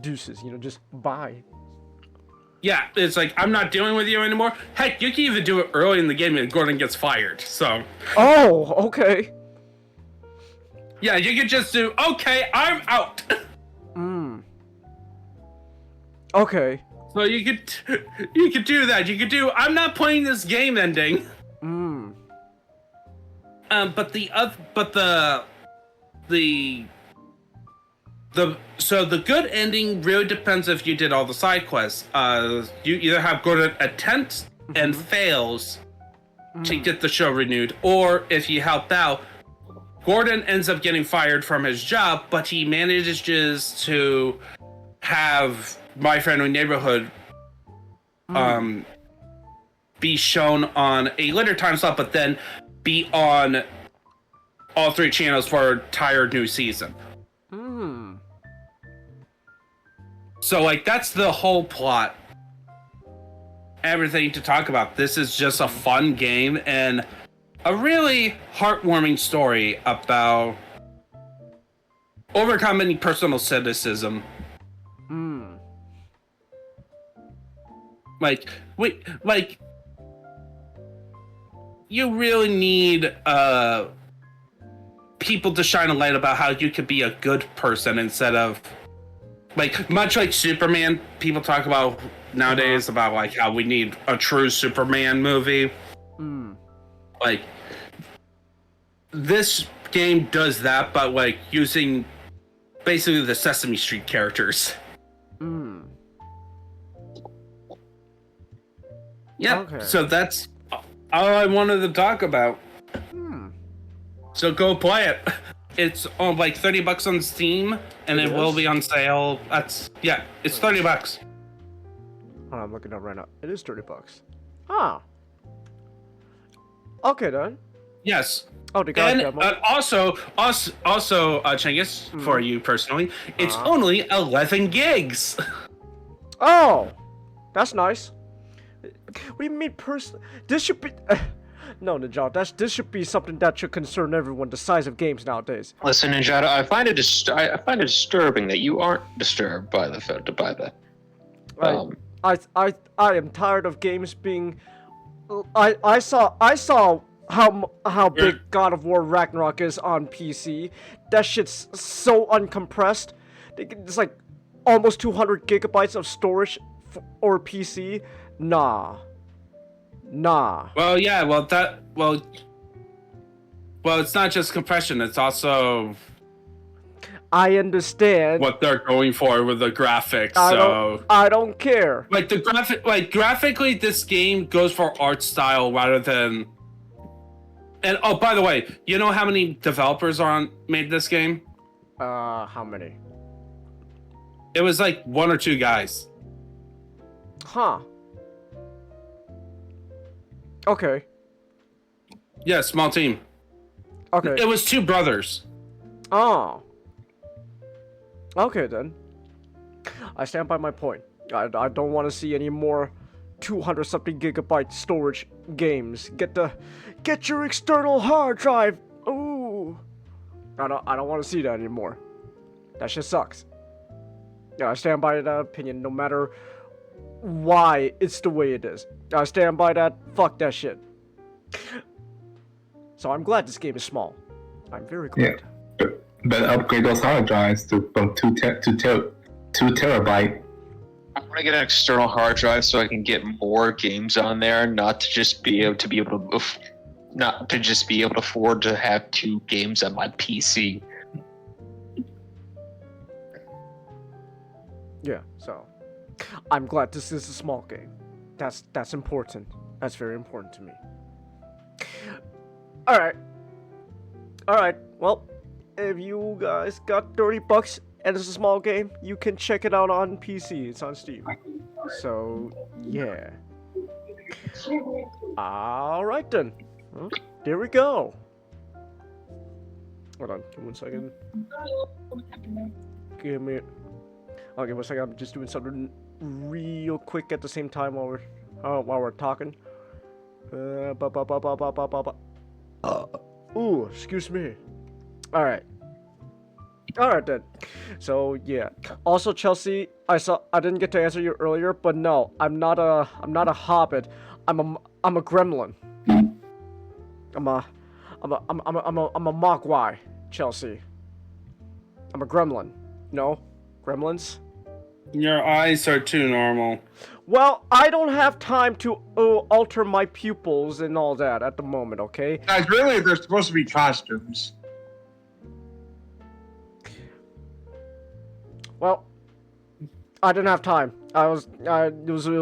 Deuces, just bye. Yeah, it's like, I'm not dealing with you anymore. Heck, you can even do it early in the game and Gordon gets fired, so. Oh, okay. Yeah, you can just do, okay, I'm out. Okay. So you could do that. You could do, I'm not playing this game ending. But the good ending really depends if you did all the side quests. You either have Gordon attempts and fails to get the show renewed, or if you helped out, Gordon ends up getting fired from his job, but he manages to have My Friendly Neighborhood be shown on a later time slot, but then be on all 3 channels for an entire new season. So, like, that's the whole plot. Everything to talk about. This is just a fun game and a really heartwarming story about overcoming personal cynicism. You really need people to shine a light about how you could be a good person instead of, like, much like Superman, people talk about nowadays about, like, how we need a true Superman movie. Like, this game does that, but, like, using basically the Sesame Street characters. Yeah, Okay. So that's all I wanted to talk about. So go play it. It's on like $30 on Steam, and it will be on sale. It's $30. Oh, I'm looking up right now. It is $30. Okay then. Yes. Oh, they got a demo. also, Chengiz, for you personally, it's only 11 gigs. Oh, that's nice. What do you mean This should be... No, Ninja, this should be something that should concern everyone, the size of games nowadays. Listen, Ninja, I find it disturbing that you aren't disturbed by the I am tired of games being... I saw how big God of War Ragnarok is on PC. That shit's so uncompressed. It's like almost 200 gigabytes of storage or PC. Nah. Well, yeah. Well, it's not just compression. It's also. I understand what they're going for with the graphics. I don't care. Like graphically, this game goes for art style rather than. And oh, by the way, you know how many developers made this game? How many? It was like 1 or 2 guys. Huh. Okay. Yeah, small team. Okay. It was 2 brothers. Oh. Okay then. I stand by my point. I don't want to see any more 200 something gigabyte storage games. Get your external hard drive. Ooh. I don't want to see that anymore. That shit sucks. Yeah, I stand by that opinion no matter why it's the way it is. I stand by that. Fuck that shit. So I'm glad this game is small. I'm very glad. Yeah, but upgrade those hard drives from 2 terabyte. I want to get an external hard drive so I can get more games on there, not to be able to afford to have 2 games on my PC. Yeah, so I'm glad this is a small game. That's important. That's very important to me. Alright. Alright, well, if you guys got $30 and it's a small game, you can check it out on PC. It's on Steam. So, yeah. Alright then. Well, there we go. Hold on, give me 1 second. Okay, 1 second. I'm just doing something real quick at the same time while we're talking. Ooh, excuse me. All right then. So yeah. Also, Chelsea, I didn't get to answer you earlier, but no, I'm not a hobbit. I'm a gremlin. I'm a mogwai, Chelsea. I'm a gremlin. No, gremlins. Your eyes are too normal. Well, I don't have time to alter my pupils and all that at the moment, okay? Guys, really, they're supposed to be costumes. Well, I didn't have time. It was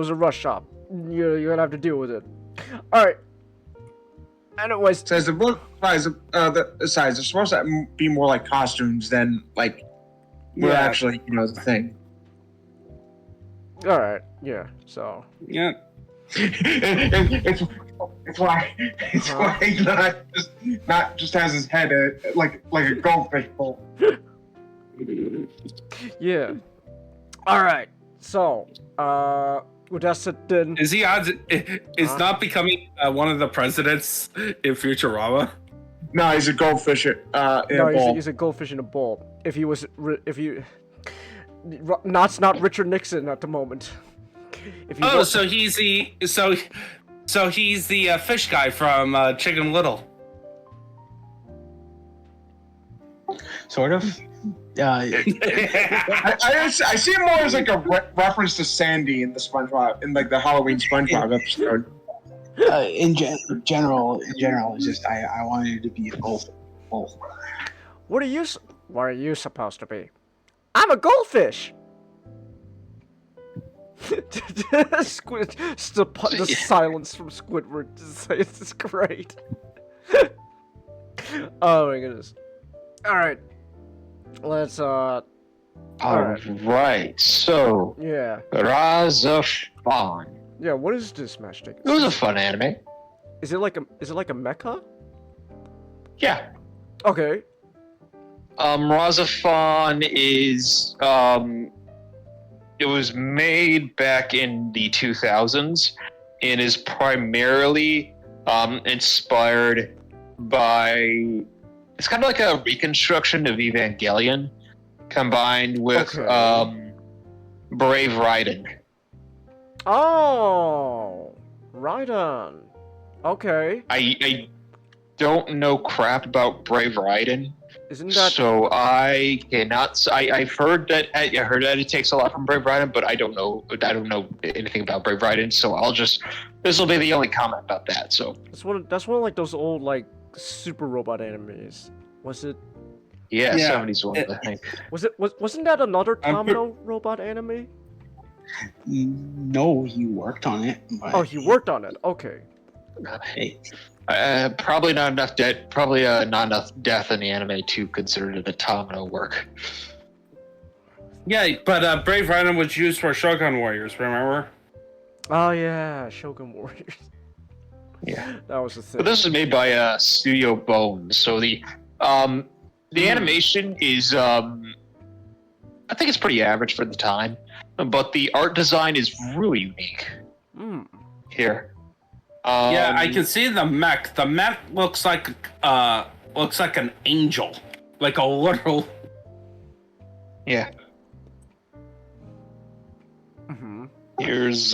a rush job. You're gonna have to deal with it. All right. Anyways, Says the book size, the size. They're supposed to be more like costumes than like we're actually, the thing. all right. Yeah. So. Yeah. it's why he not just has his head like a goldfish bowl. Yeah. All right. So, with that said, then. Is he not becoming one of the presidents in Futurama? No, he's a goldfish in a No, bowl. he's a goldfish in a bowl. That's not Richard Nixon at the moment. So he's the fish guy from Chicken Little. Sort of. I see it more as like a reference to Sandy in the SpongeBob, in like the Halloween SpongeBob episode. In general, it's just I wanted it to be a goldfish. What are you supposed to be? I'm a goldfish. Squid, the silence from Squidward. It's great. Oh my goodness. All right. Let's All right. So Yeah. RahXephon. Yeah. What is this matchstick? It was a fun anime. Is it like a mecha? Yeah. Okay. RahXephon is it was made back in the 2000s and is primarily inspired by, it's kind of like a reconstruction of Evangelion combined with Brave Raiden. Oh, right on. Okay. I don't know crap about Brave Raiden. Isn't that So I cannot. I've heard that. I heard that it takes a lot from Brave Raiden, but I don't know anything about Brave Raiden. So this will be the only comment about that. So that's one of like those old like super robot animes? Was it? yeah. 70s one, I think. Wasn't that another Tomino robot anime? No, he worked on it. But Oh, he worked on it. Okay. Hey, Probably not enough death. Probably not enough death in the anime to consider it a Tomino work. Yeah, but Brave Raiden was used for Shogun Warriors. Remember? Oh yeah, Shogun Warriors. Yeah. That was the thing. But this is made by Studio Bones, so the animation is I think it's pretty average for the time, but the art design is really unique. Here. Yeah, I can see the mech. The mech looks like an angel, like a literal. Yeah. Here's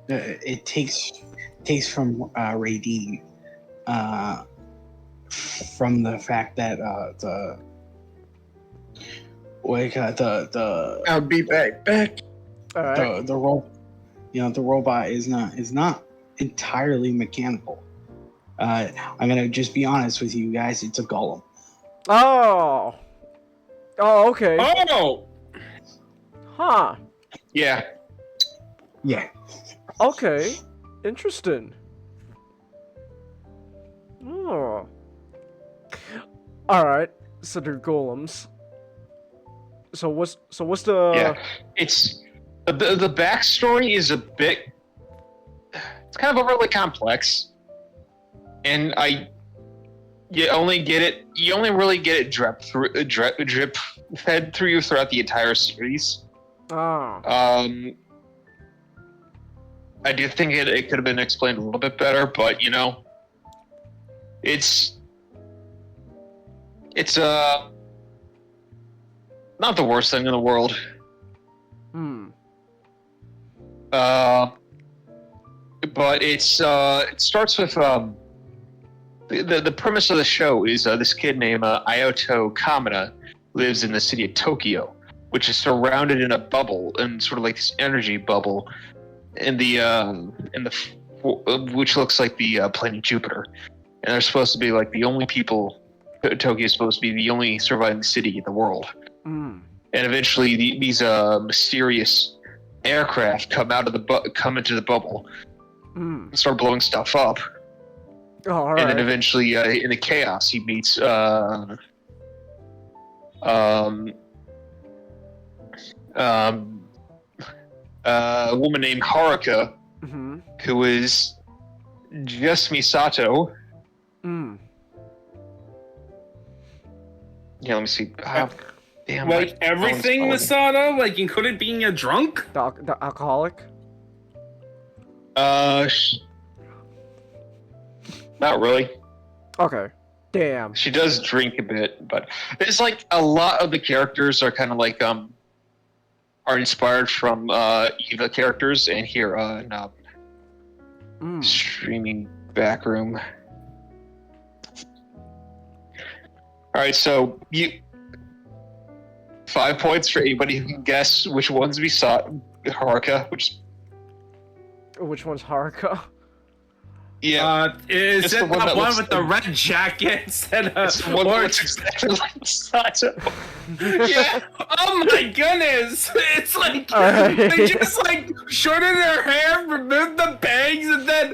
it takes from Raiden, from the fact that I'll be back. All right. the robot is not entirely mechanical. I'm gonna just be honest with you guys. It's a golem. Oh. Oh, okay. Oh. Huh. Yeah. Yeah. Okay. Interesting. Oh. Alright. So they're golems. So what's the Yeah. It's the backstory is a bit. It's kind of overly complex, and you only really get it drip fed through you throughout the entire series. Ah. I do think it could have been explained a little bit better, but it's not the worst thing in the world. But it starts with the premise of the show is this kid named Ioto Kamina lives in the city of Tokyo, which is surrounded in a bubble, and sort of like this energy bubble, in the which looks like the planet Jupiter, and they're supposed to be like the only people. Tokyo is supposed to be the only surviving city in the world, and eventually these mysterious aircraft come into the bubble, and start blowing stuff up. All right. And then eventually, in the chaos, he meets a woman named Haruka, who is just Misato. Yeah, let me see. Damn, Like everything, Masato? Like including being a drunk? The alcoholic? Not really. Okay. Damn. She does drink a bit, but it's like a lot of the characters are kind of like are inspired from Eva characters, and here in streaming backroom. All right, so 5 points for anybody who can guess which ones we saw. Haruka, Which one's Haruka? Yeah. Is It's it the one the that one looks with the red jackets and It's the one that looks exactly like Misato. yeah. Oh my goodness! It's like they just like shortened their hair, removed the bangs, and then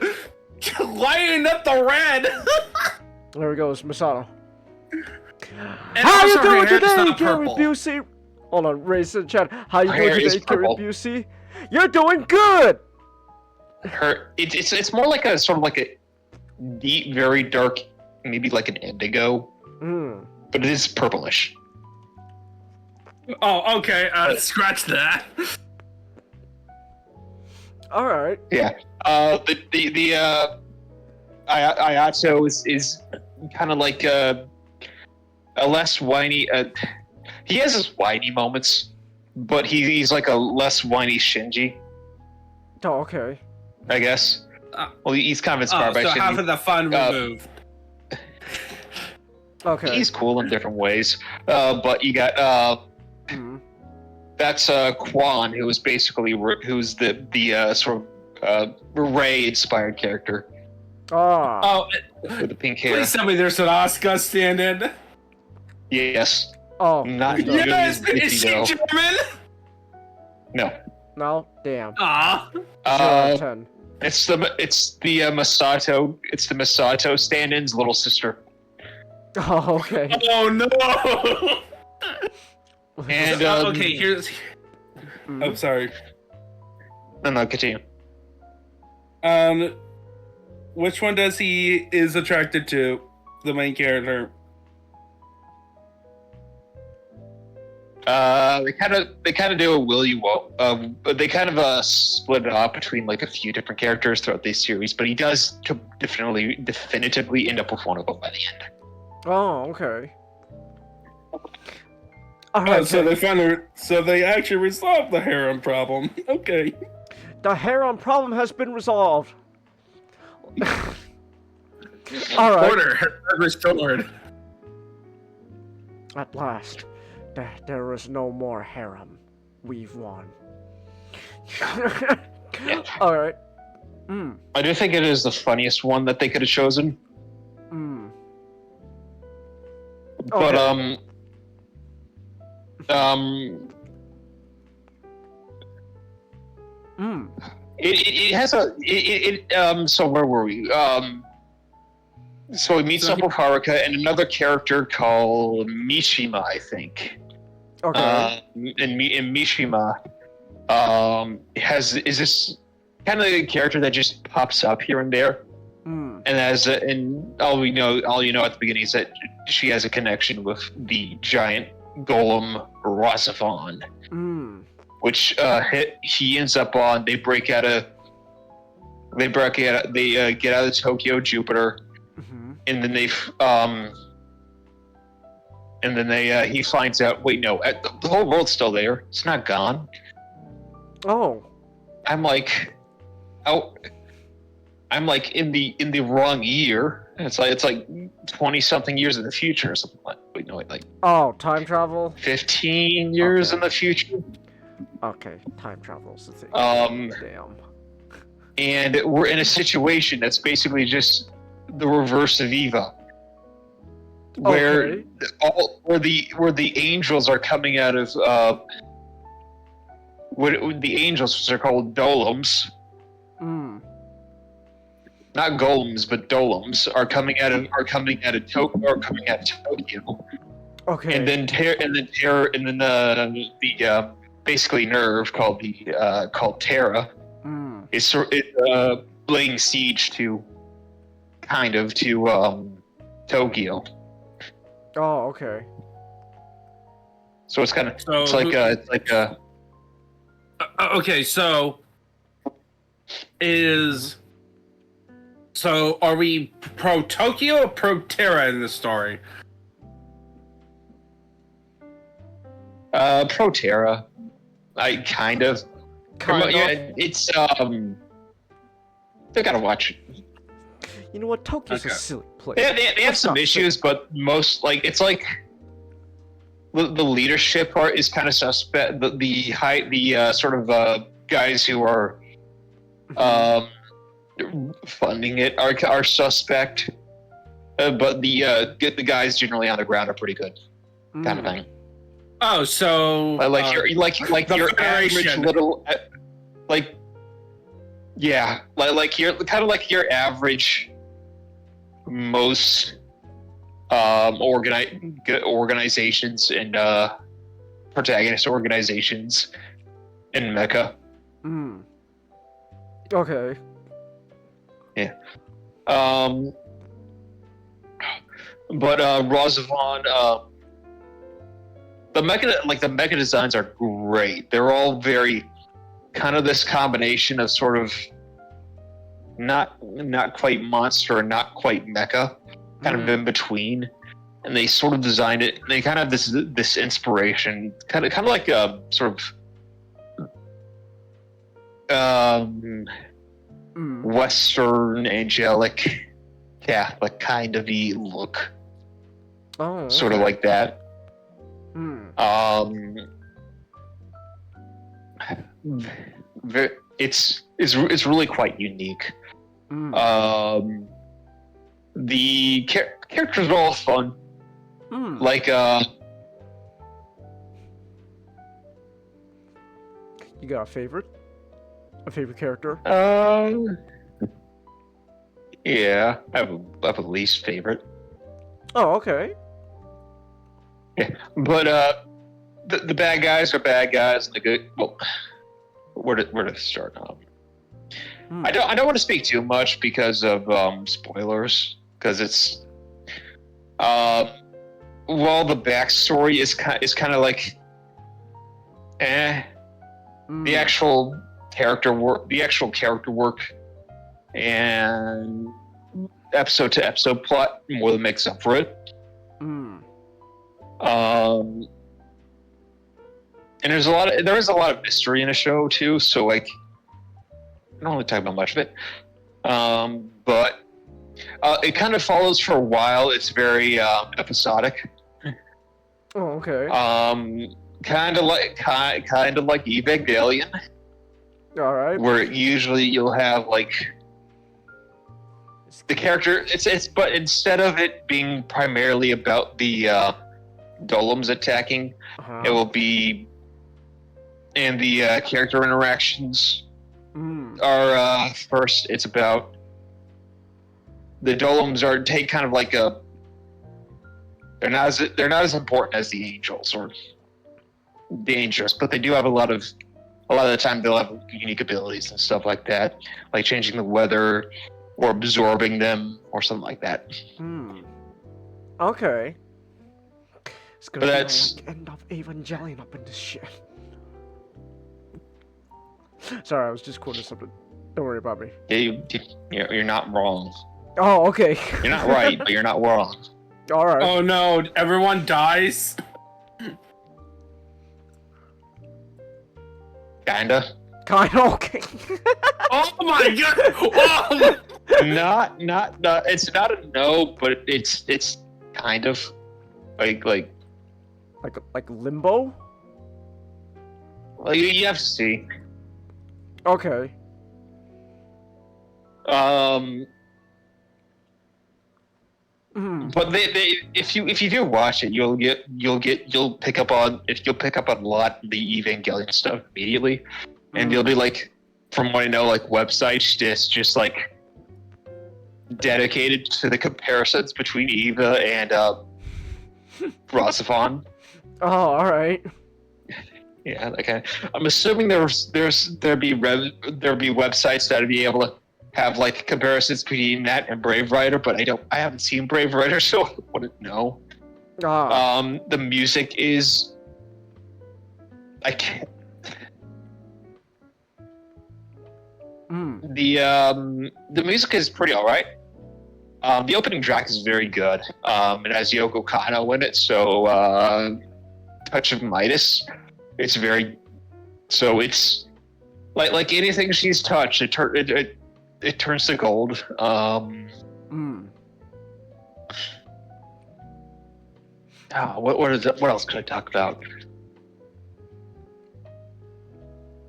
lightened up the red. There we go, it's Masato. And How you also her doing hair is today, not Gary purple. Busey? Hold on, raise in chat. How you Her doing hair is today, Gary purple. Busey? You're doing good! It's more like a sort of like a deep, very dark, maybe like an indigo, but it is purplish. Oh, okay. Scratch that. All right. Yeah. The Ayato is kind of like a less whiny. He has his whiny moments, but he's like a less whiny Shinji, Oh, okay. I guess. Well, he's kind of inspired by so Shinji. half of the fun removed. Okay. He's cool in different ways, but you got that's Quan, who is basically who's the sort of Ray inspired character Ah. Oh, with the pink hair. please tell me there's an Asuka stand-in. Yes. Oh. Not there's no- Yes, good is she though. German? No. No? Damn. Ah. 0 out of 10. It's the Masato stand-in's little sister. Oh, okay. Oh no. And okay, here's. I'm sorry. No, continue. Which one does he is attracted to? The main character. They kind of do a will you won't. But they kind of split it up between like a few different characters throughout this series. But he does definitively end up with one of them by the end. Oh, okay. All Oh, right. so they found her. So they actually resolved the harem problem. Okay. The harem problem has been resolved. All right. Order restored. At last, there is no more harem. We've won. All right. I do think it is the funniest one that they could have chosen. But It has a so where were we? So we meet up with Haruka and another character called Mishima, I think. Okay. And Mishima is this kind of a character that just pops up here and there. And all you know at the beginning is that she has a connection with the giant golem RahXephon, which he ends up on. They get out of Tokyo Jupiter, and then he finds out. Wait, no, the whole world's still there. It's not gone. Oh. I'm like in the wrong year. It's like 20 something years in the future or something like. Wait, no, like. Oh, time travel. 15 years in the future. Okay, time travel is the thing. Damn. And we're in a situation that's basically just the reverse of Eva, where the angels are coming out of the angels, which are called dolems. Not golems, but dolems are coming out of Tokyo. Okay. And then the basically nerve called Terra is laying siege to Tokyo. Oh, okay. So it's kind of okay. So are we pro Tokyo or pro Terra in this story? Pro Terra. I kind of. Yeah, it's they gotta watch it. You know what? Tokyo's a silly place. They have some issues, but most it's like the leadership part is kind of suspect. The sort of guys who are funding it are suspect, but the guys generally on the ground are pretty good, kind of thing. Oh, so your average little you're kind of like your average most organizations and protagonist organizations in Mecha. Okay. Yeah. But RahXephon, the mecha designs are great. They're all very kind of this combination of sort of not quite monster, not quite mecha, kind of in between. And they sort of designed it. They kind of have this inspiration, kind of like a sort of Western angelic, like kind of look. Oh. Okay. Sort of like that. It's really quite unique. The characters are all fun. Like you got a favorite character? Yeah, I have a least favorite. Oh, okay. Yeah, but the bad guys are bad guys, and the good. Well, where to start? I don't want to speak too much because of spoilers, because it's well, the backstory is kind of like the actual character work and episode to episode plot more than makes up for it. And there is a lot of mystery in the show too, so like I don't really talk about much of it. But it kind of follows for a while. It's very episodic. Oh, okay. Kind of like Evangelion. All right. Where usually you'll have like the character. But instead of it being primarily about the Dolems attacking, it will be and the character interactions are first. It's about the Dolems are take kind of like a. They're not as important as the Angels or the Angels, but they do have a lot of the time they'll have unique abilities and stuff like that, like changing the weather or absorbing them or something like that. Okay. It's gonna But be that's- like end of Evangelion up in this shit. Sorry, I was just quoting something. Don't worry about me. You're not wrong. Oh, okay. You're not right, but you're not wrong. All right. Oh no, everyone dies. Kinda. Kind of okay. Oh my god! Oh! Not. It's not a no, but it's kind of like like limbo. well, you have to see. Okay. But they if you do watch it, you'll pick up on a lot of the Evangelion stuff immediately, and you'll be like, from what I know, like websites just like dedicated to the comparisons between Eva and RahXephon. Oh, all right. Yeah, okay. I'm assuming there'd be websites that'd be able to have like comparisons between that and Brave Rider, but I haven't seen Brave Rider, so I wouldn't know. The music is I can't. The music is pretty alright. The opening track is very good. It has Yoko Kanno in it, so Touch of Midas. It's like anything she's touched, it turns to gold. What else could I talk about?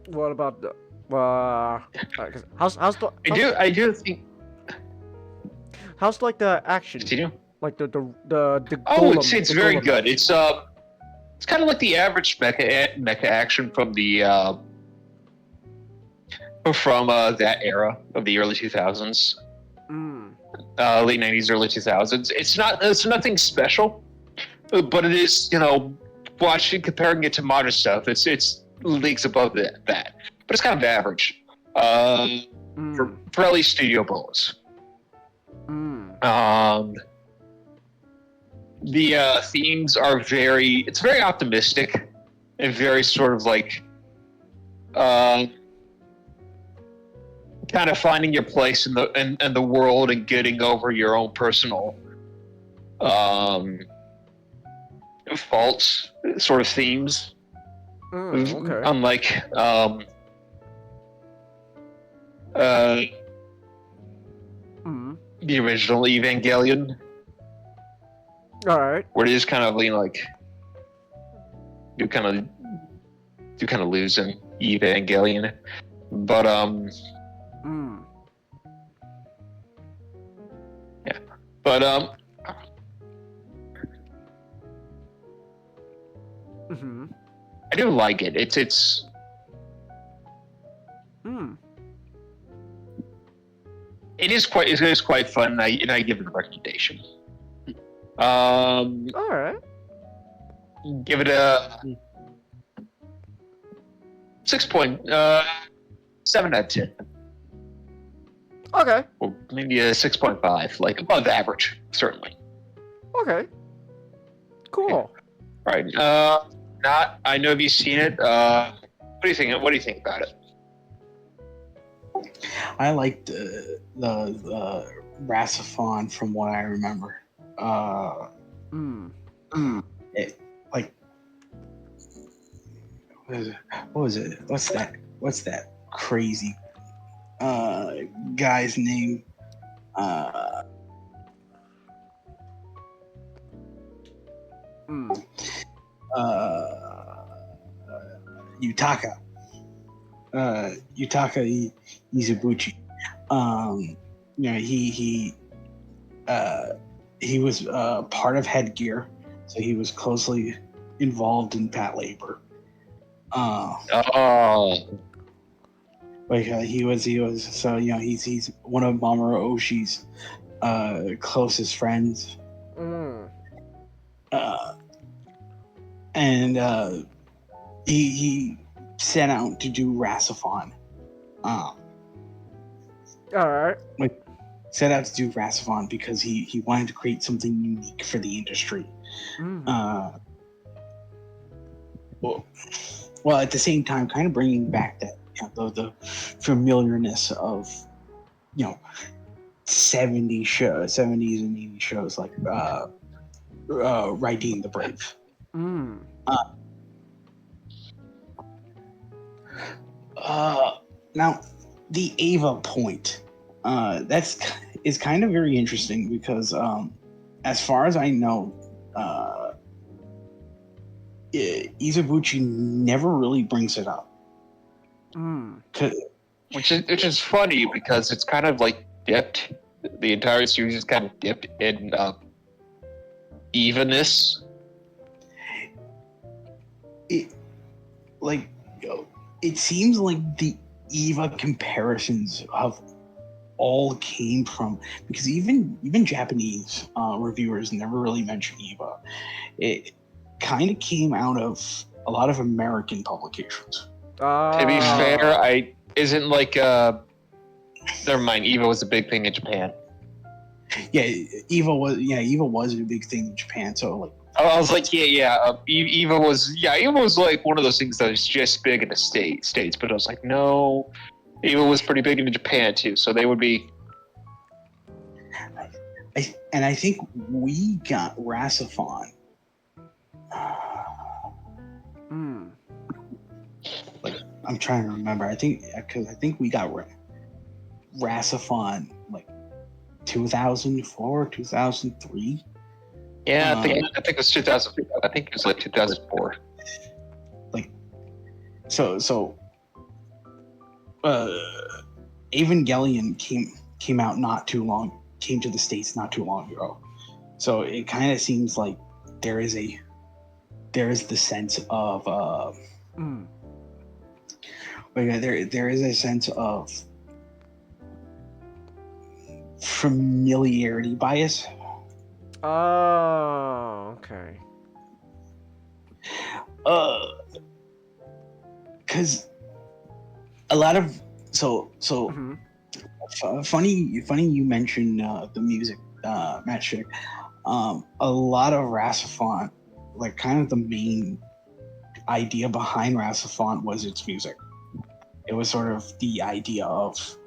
What about the how's the I do think. how's like the action? Continue. Like the Oh, golem, it's the very golem good. match. It's kind of like the average mecha action from the that era of the early 2000s, late 90s, early 2000s. It's nothing special, but it is, comparing it to modern stuff, it's leagues above that. But it's kind of average for at least Studio Bones. The themes are very optimistic and very sort of like kind of finding your place in the world and getting over your own personal faults sort of themes. Okay. Unlike the original Evangelion, All right. where it is kind of like you kind of lose in Evangelion, but yeah, but I do like it. It's it is quite fun, and I give it a recommendation. All right. Give it a 6.7 out of 10, Okay. or maybe a 6.5, like above average, certainly. Okay. Cool. All right. I know you've seen it. What do you think? What do you think about it? I liked the RahXephon from what I remember. It, like, what was it? What's that crazy guy's name? Yutaka Izubuchi. He was part of Headgear, so he was closely involved in Pat labor. Like he was so he's one of Mamoru Oshii's closest friends. And he set out to do RahXephon. All right. Set out to do RahXephon because he wanted to create something unique for the industry. Well, at the same time, kind of bringing back that the familiarness of 70s and 80s shows like Riding the Brave. Now, the Ava point, is kind of very interesting because, as far as I know, Izubuchi never really brings it up. Which is funny because it's kind of like dipped. The entire series is kind of dipped in evenness. It seems like the Eva comparisons have all came from, because even Japanese reviewers never really mentioned Eva. It kind of came out of a lot of American publications. To be fair, isn't like never mind. Eva was a big thing in Japan. Yeah, Eva was a big thing in Japan. So like, I was like, Eva was like one of those things that was just big in the states. But I was like, no, Eva was pretty big in Japan too. So they would be. I think we got RahXephon. Like, I'm trying to remember. I think we got RahXephon like 2004, 2003. Yeah, I think it was 2000. I think it was like 2004. Like, so Evangelion came out came to the States not too long ago. So it kind of seems like there is the sense of there is a sense of familiarity bias. Oh, okay. Because a lot of funny you mentioned the music, Matchstick. A lot of RahXephon, like kind of the main idea behind RahXephon was its music. It was sort of the idea of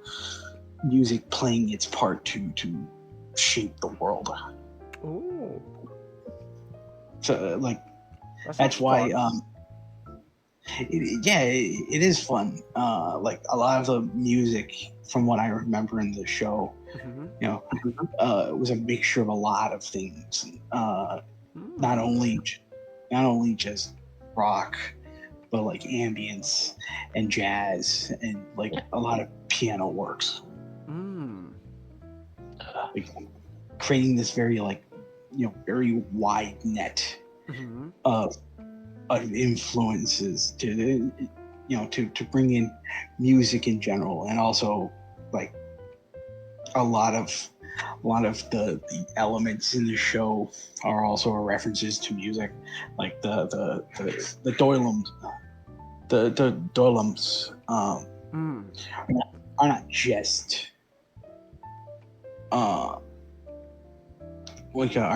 music playing its part to shape the world. Ooh. So like that's why it is fun. Like a lot of the music from what I remember in the show, it was a mixture of a lot of things. Not only just rock, but like ambience and jazz and like a lot of piano works. Like, creating this very very wide net of influences to bring in music in general, and also like a lot of the elements in the show are also references to music, like the doilums. The doilums are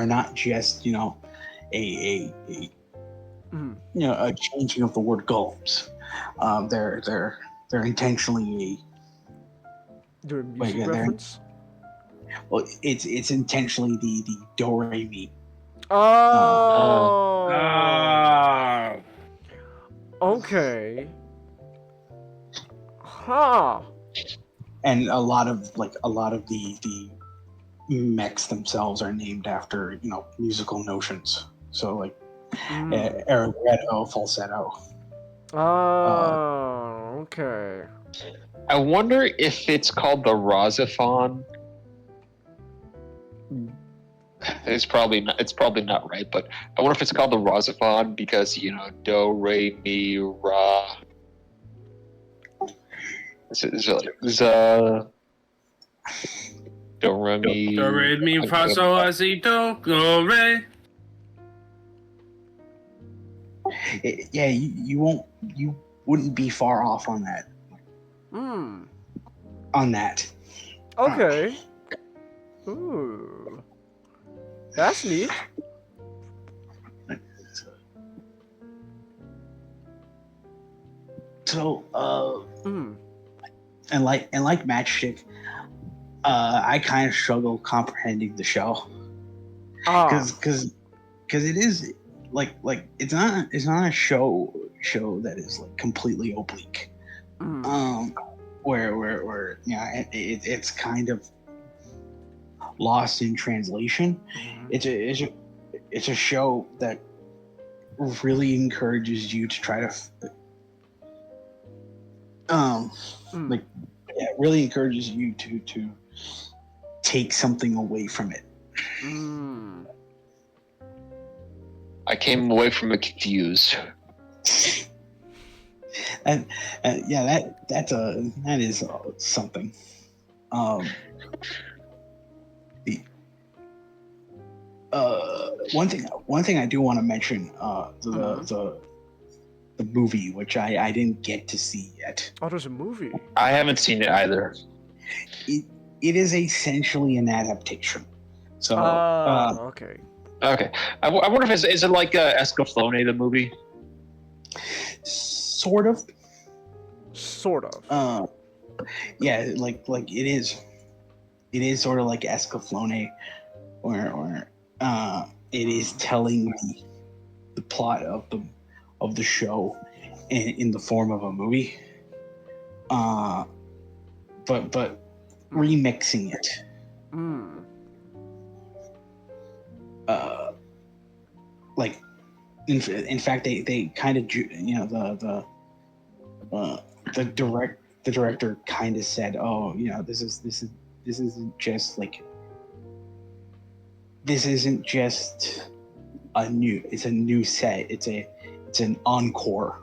not just a changing of the word golems. They're intentionally Doing music reference? Well, it's intentionally the do re mi. Okay. Huh. And a lot of the mechs themselves are named after musical notions. So like Allegretto, falsetto. Okay. I wonder if it's called the RahXephon. It's probably not right, but I wonder if it's called the RahXephon because do, re, mi, ra. Do re mi. Do re mi fa sol la si do go re. Yeah, you wouldn't be far off on that. Hmm. On that. Okay. Ooh. That's neat. So, Hmm. and like Matchstick, I kind of struggle comprehending the show Ah. because it is like it's not a show that is like completely oblique. Hmm. Where it's kind of lost in translation. Mhm. It's a show that really encourages you to try to Hmm. like it really encourages you to take something away from it. Hmm. I came away from it confused. And yeah, that is something. The one thing I do want to mention, the movie, which I didn't get to see yet. Oh, there's a movie. I haven't seen it either. It is essentially an adaptation. So okay. Okay, I wonder if is it like Escaflowne the movie? sort of. Sort of. Yeah, like it is. It is sort of like Escaflowne, or it is telling the plot of the show in the form of a movie. But remixing it. Hmm. Like in fact they kind of the director kind of said, oh, this isn't just like, this isn't just it's a new set, it's an encore,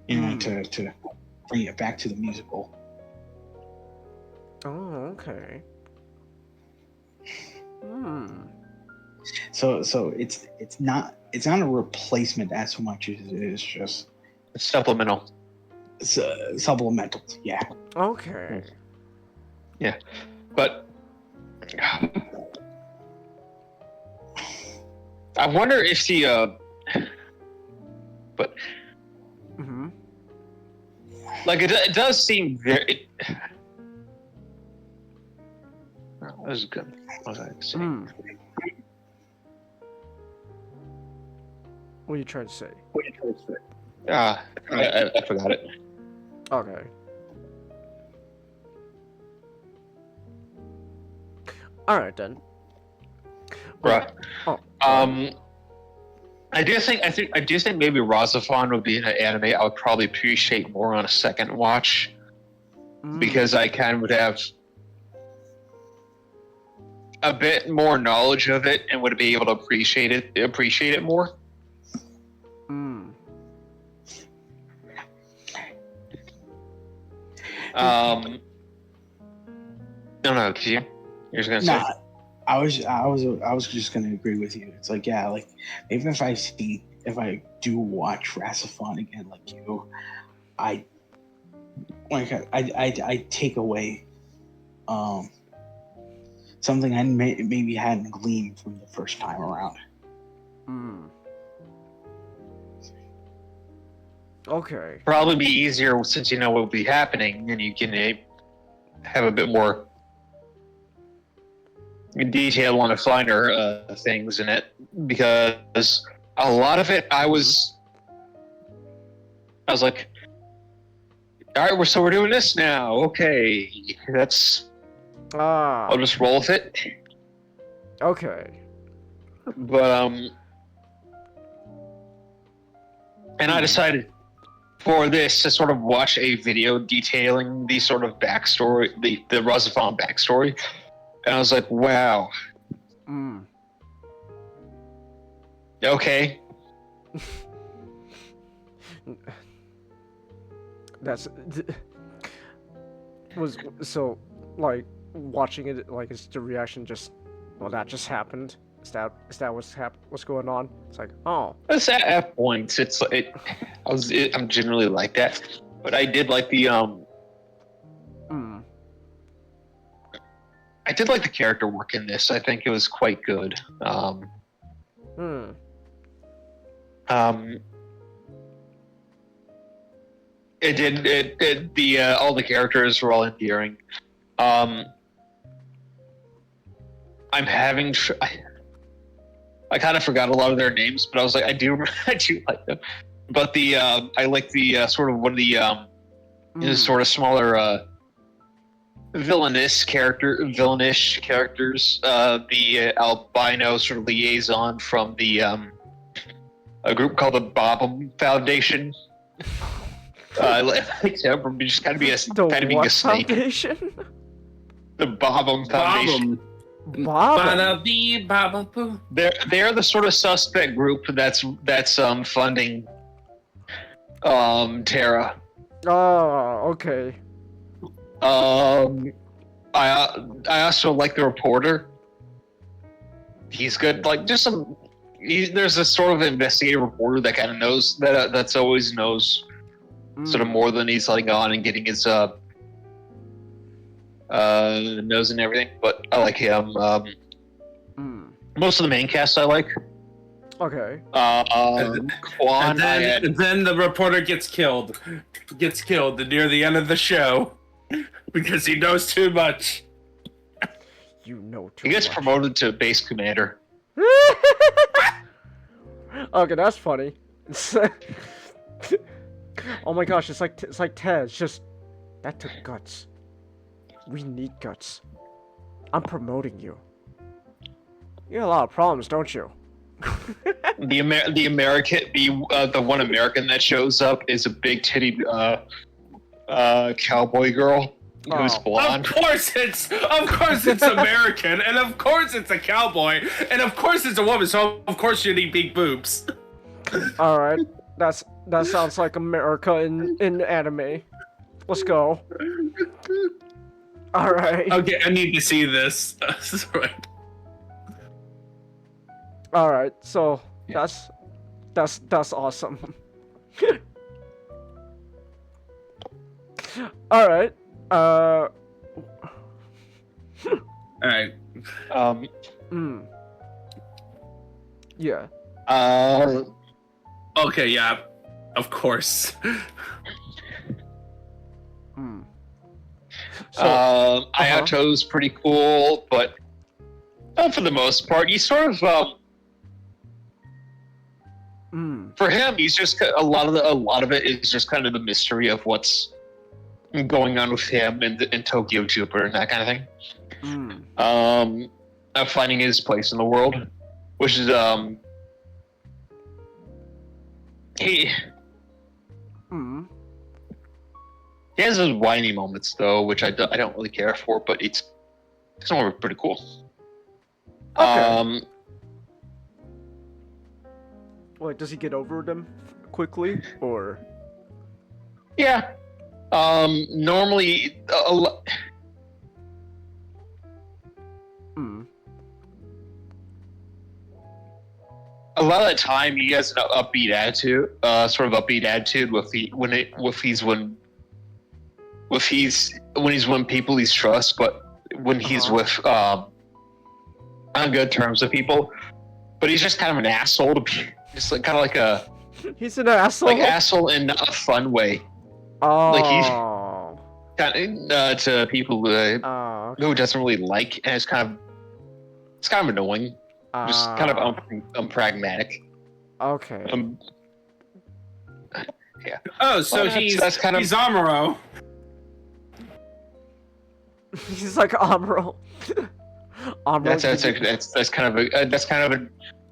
to bring it back to the musical. Oh, okay. Hmm. So it's not a replacement as much as it is just It's supplemental. supplemental. Yeah. Okay. Yeah, but I wonder if the but Mm-hmm. like it does seem very. Oh, that was good. What was I saying? What are you trying to say? I forgot it. Okay. All right then. Bruh. Oh. I do think maybe RahXephon would be an anime I would probably appreciate more on a second watch, because I kind of would have a bit more knowledge of it and would be able to appreciate it more. No, you're just gonna say. I was just gonna agree with you. It's like, yeah, like even if I do watch RahXephon again, like you, I take away something I maybe hadn't gleaned from the first time around. Okay. Probably be easier since you know what will be happening, and you can have a bit more detail on the finer things in it, because a lot of it I was like, all right, we're doing this now. Okay, I'll just roll with it. Okay. But and I decided for this to sort of watch a video detailing the sort of backstory, the RahXephon backstory, and I was like, wow. Okay. was so like watching it, like is the reaction just, well, that just happened? Is that what's going on? It's like, oh. It's at points. I'm generally like that, but I did like the I did like the character work in this. I think it was quite good. It did. All the characters were all endearing. I'm having. I kind of forgot a lot of their names, but I was like, I do like them. But I like the sort of one of the sort of smaller villainish characters. The albino sort of liaison from the a group called the Bobbum Foundation. I like him from just kind of being a snake. Foundation? The Bobbum Foundation. They're the sort of suspect group that's funding Terra. Oh, okay. I also like the reporter. He's good. Like there's a sort of investigative reporter that kind of knows that's always knows sort of more than he's letting on and getting his nose and everything. But I like him. Most of the main cast I like. Okay. Quan, and then the reporter gets killed near the end of the show because he knows too much. You know too much. He gets promoted to base commander. Okay, that's funny. Oh my gosh, it's like Ted. It's just that took guts. We need guts. I'm promoting you. You have a lot of problems, don't you? The one American that shows up is a big titty cowboy girl who's blonde. Of course it's American, and of course it's a cowboy, and of course it's a woman. So of course you need big boobs. All right, that sounds like America in anime. Let's go. All right. Okay, I need to see this. All right, so that's awesome. All right. All right. Yeah. Okay. Yeah. Of course. So, Ayato's pretty cool, but for the most part, he's sort of for him, he's just a lot of it is just kind of the mystery of what's going on with him and Tokyo Jupiter and that kind of thing. Of finding his place in the world, which is he has those whiny moments though, which I don't really care for, but it's all pretty cool. Okay. Wait, does he get over them quickly, or? Yeah. Normally, a lot of the time he has an upbeat attitude, sort of upbeat attitude when he's people he's trust, but when he's with on good terms with people, but he's just kind of an asshole to be. Just like kind of like a. He's an asshole. Like asshole in not a fun way. Oh. Like he's kind of to people who doesn't really like, and it's kind of annoying. Just kind of unpragmatic. Okay. Yeah. Oh, so he's Amuro. He's like Amuro. Amuro. That's kind of a.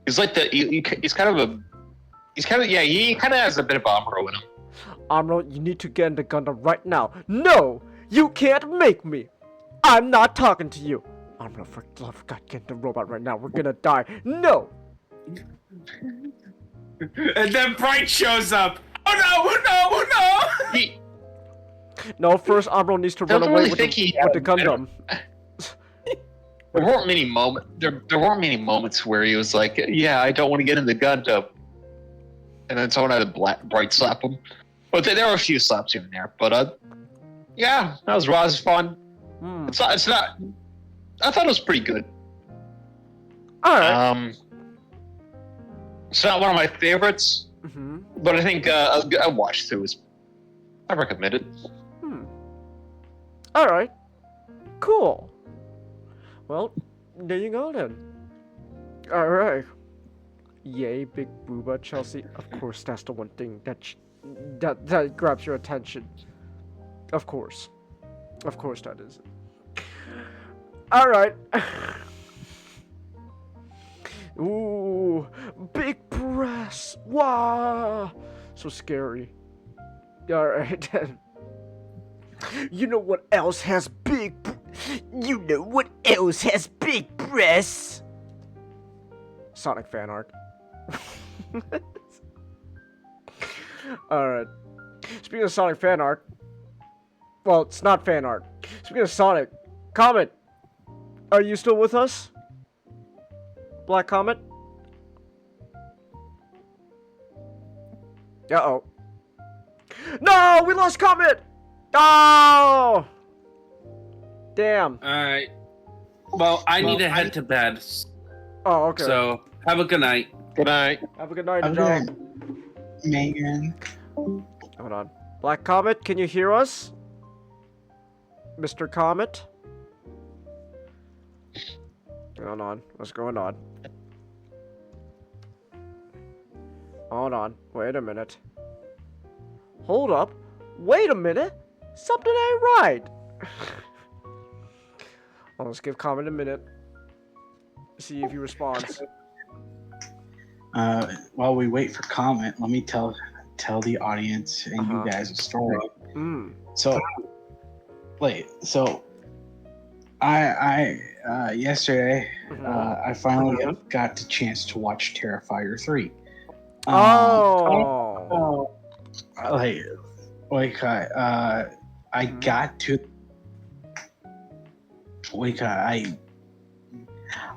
He's like he kind of has a bit of Amuro in him. Amuro, you need to get in the Gundam right now. No, you can't make me. I'm not talking to you. Amuro, for the love of God, get in the robot right now. We're gonna die. No. And then Bright shows up. Oh no! No, first Amuro needs to run Don't away really with think the, he with the had- I Gundam. There weren't many moments. There weren't many moments where he was like, "Yeah, I don't want to get in the Gundam," and then someone had to bright slap him. But there were a few slaps here and there. But yeah, that was RahXephon. Hmm. It's not. I thought it was pretty good. Alright. It's not one of my favorites, Mm-hmm. but I think I watched through. I recommend it. Alright. Cool. Well, there you go then. Alright. Yay, big booba, Chelsea. Of course, that's the one thing that grabs your attention. Of course. Of course that is. Alright. Ooh, big breasts. Wow. So scary. Alright then. You know what else has big breasts? Sonic fan art. Alright. Speaking of Sonic fan art. Well, it's not fan art. Speaking of Sonic, Comet, are you still with us? Black Comet? Uh-oh. No! We lost Comet! Oh! Damn. Alright. Well, I need to head to bed. Oh, okay. So, have a good night. Good night. Have a good night, Okay. John. Megan. Hold on. Black Comet, can you hear us? Mr. Comet? Hold on. What's going on? Hold on. Wait a minute. Hold up. Wait a minute. Something ain't right. Well, let's give Comet a minute. See if he responds. While we wait for comment, let me tell the audience and you guys a story. So, I yesterday I finally got the chance to watch Terrifier 3. I got to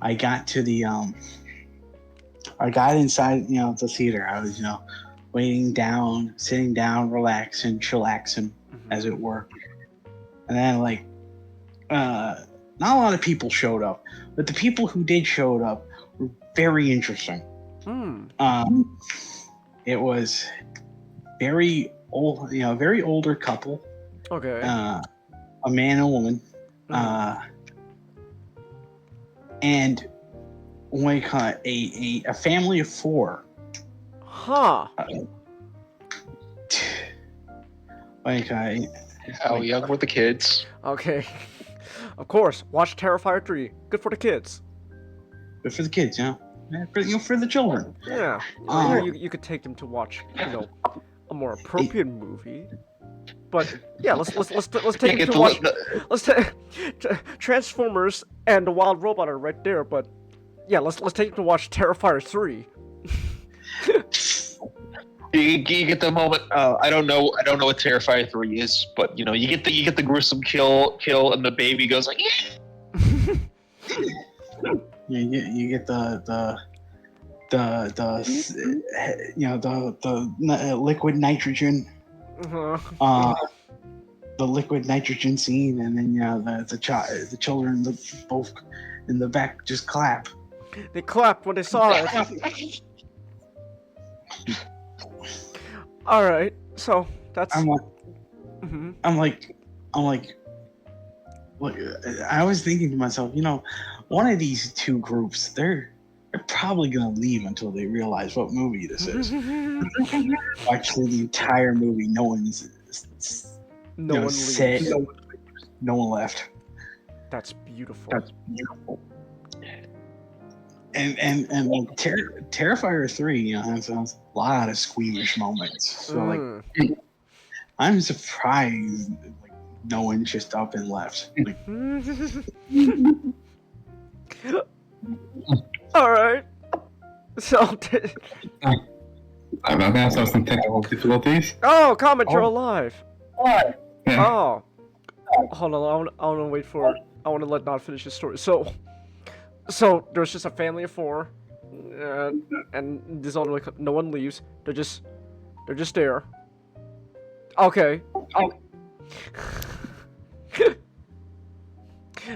I got to the I got inside, the theater. I was, sitting down, relaxing, chillaxing, as it were. And then, not a lot of people showed up, but the people who did showed up were very interesting. It was very old, very older couple. Okay. A man and a woman. And a family of 4. Huh. How young were the kids? Okay. Of course. Watch Terrifier 3. Good for the kids. Good for the kids, for the children. Yeah. You could take them to watch, a more appropriate movie. But yeah, let's take them to watch. Let's take Transformers and the Wild Robot are right there. But yeah, let's take them to watch Terrifier 3. You get the moment. I don't know what Terrifier 3 is, but you get the gruesome kill, and the baby goes like. You get the liquid nitrogen. The liquid nitrogen scene, and then the children both in the back just clap. They clapped when they saw it. All right, so that's. I'm like, look, I was thinking to myself, one of these two groups, they're probably gonna leave until they realize what movie this is. Actually, the entire movie, no one left. That's beautiful. And Terrifier 3, has a lot of squeamish moments. So I'm surprised no one just up and left. All right. So. I'm gonna have some technical difficulties. Oh, Comet, you're alive. Yeah. Oh, hold on. I want to wait for. I want to let Nod finish his story. So there's just a family of four, and this all like no one leaves. They're just there. Okay. Oh.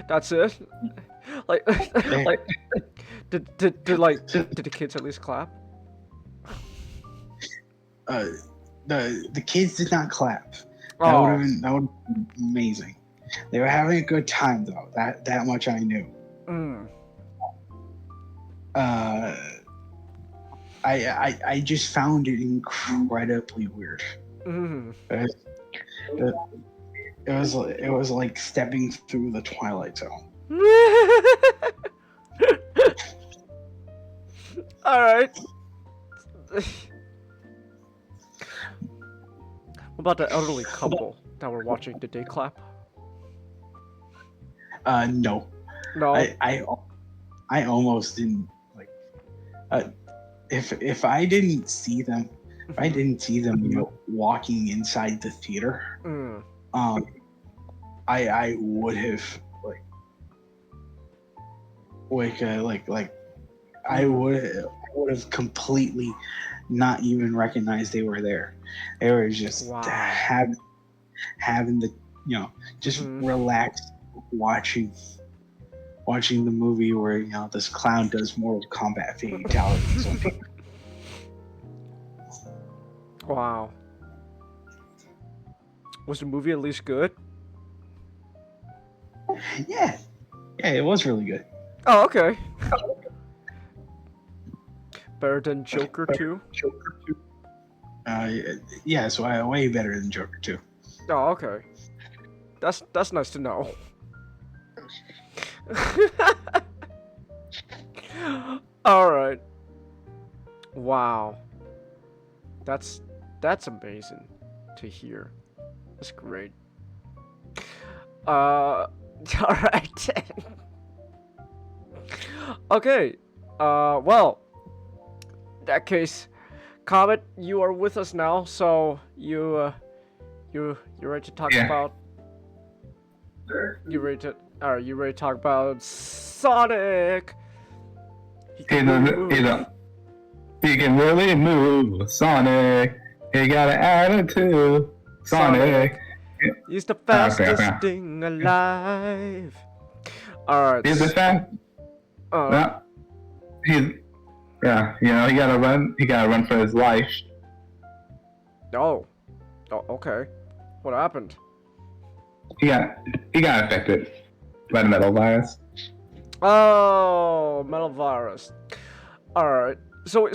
That's it. Like did the kids at least clap? The kids did not clap. That Oh. would have been amazing. They were having a good time though. That much I knew. Mm. I just found it incredibly weird. Mm. It was like stepping through the Twilight Zone. All right. What about the elderly couple that were watching? Did they clap? No. No. I almost didn't like. If I didn't see them, walking inside the theater, Mm. I would have I would have completely not even recognized they were there. They were just Wow. having the just relaxed watching the movie where this clown does Mortal Kombat fatalities on people. Wow. Was the movie at least good? Yeah, it was really good. Oh, okay. Better than Joker 2? Yeah, so way better than Joker 2. Oh, okay. That's nice to know. All right. Wow. That's amazing to hear. That's great. All right. Okay. Well, in that case, Comet, you are with us now, so you're ready to talk Yeah. about. You ready to talk about Sonic? He can move. He can really move. Sonic. He got an attitude. Sonic. He's the Okay, fastest okay. thing alive. Alright. He's the fact. Yeah. He gotta run. He gotta run for his life. Oh, okay. What happened? He got affected by the metal virus. Oh, metal virus. Alright. So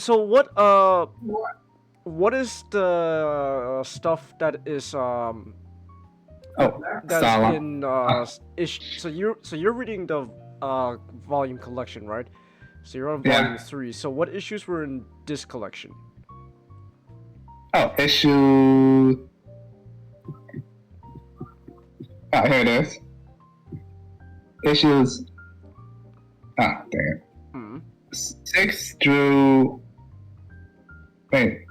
what is the stuff that is that's Sala. in so you're reading the volume collection, right? So you're on volume 3. So what issues were in this collection? Oh, issue. Oh, here it is. Issues. Ah, dang it. 6 through. Wait,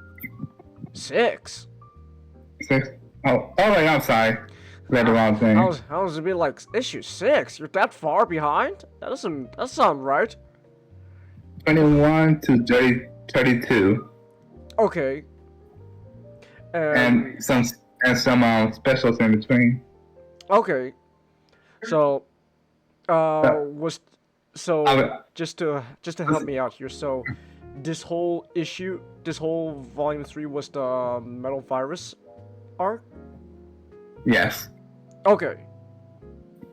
6. 6. Oh, wait, I'm sorry. Read the wrong thing. How was it be like issue 6? You're that far behind? That doesn't sound right. 21 to 32. Okay. And some specials in between. Okay. So just to help me out here. So this whole volume 3 was the metal virus arc? Yes. Okay.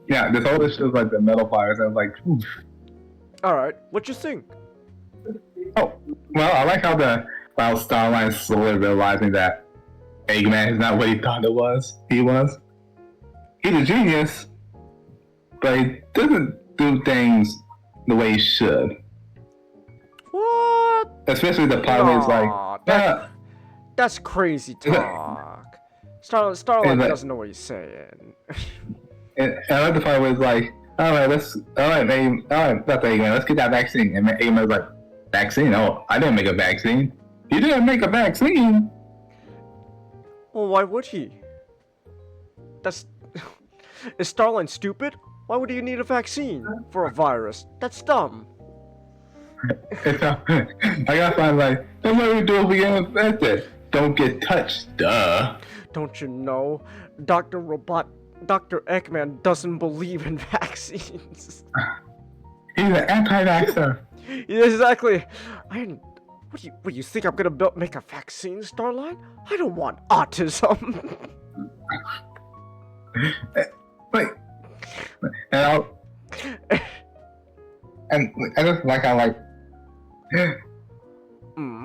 Yeah, this whole issue is like the metal virus. I was like, oof. Alright, what you think? Oh, well, I like how Starline's slowly realizing that Eggman is not what he thought it was. He's a genius, but he doesn't do things the way he should. What? Especially the part where he's like, that's crazy talk. Starlight doesn't know what he's saying. and I like the part where he's like, that's Eggman, let's get that vaccine. And Eggman's like, vaccine? Oh, I didn't make a vaccine. You didn't make a vaccine? Well, why would he? That's... Is Starline stupid? Why would you need a vaccine for a virus? That's dumb. I gotta find like, then what do we do if we get infected? Don't get touched, duh. Don't you know? Dr. Eggman doesn't believe in vaccines. He's an anti-vaxxer. Yeah, exactly. What do you think I'm gonna make a vaccine, Starline? I don't want autism. Wait. And I just like how like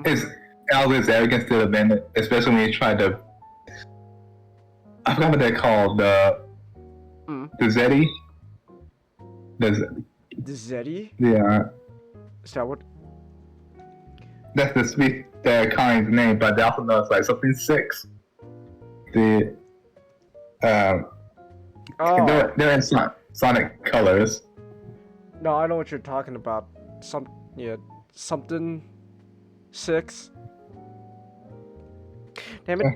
his all this arrogance to the bandit, especially when he tried to. I forgot what they're called. The Zeti. The Zeti? Yeah. Is that what? That's the Connie's name, but they also know it's like something 6. The they're in Sonic colors. No, I know what you're talking about. Something 6. Damn it!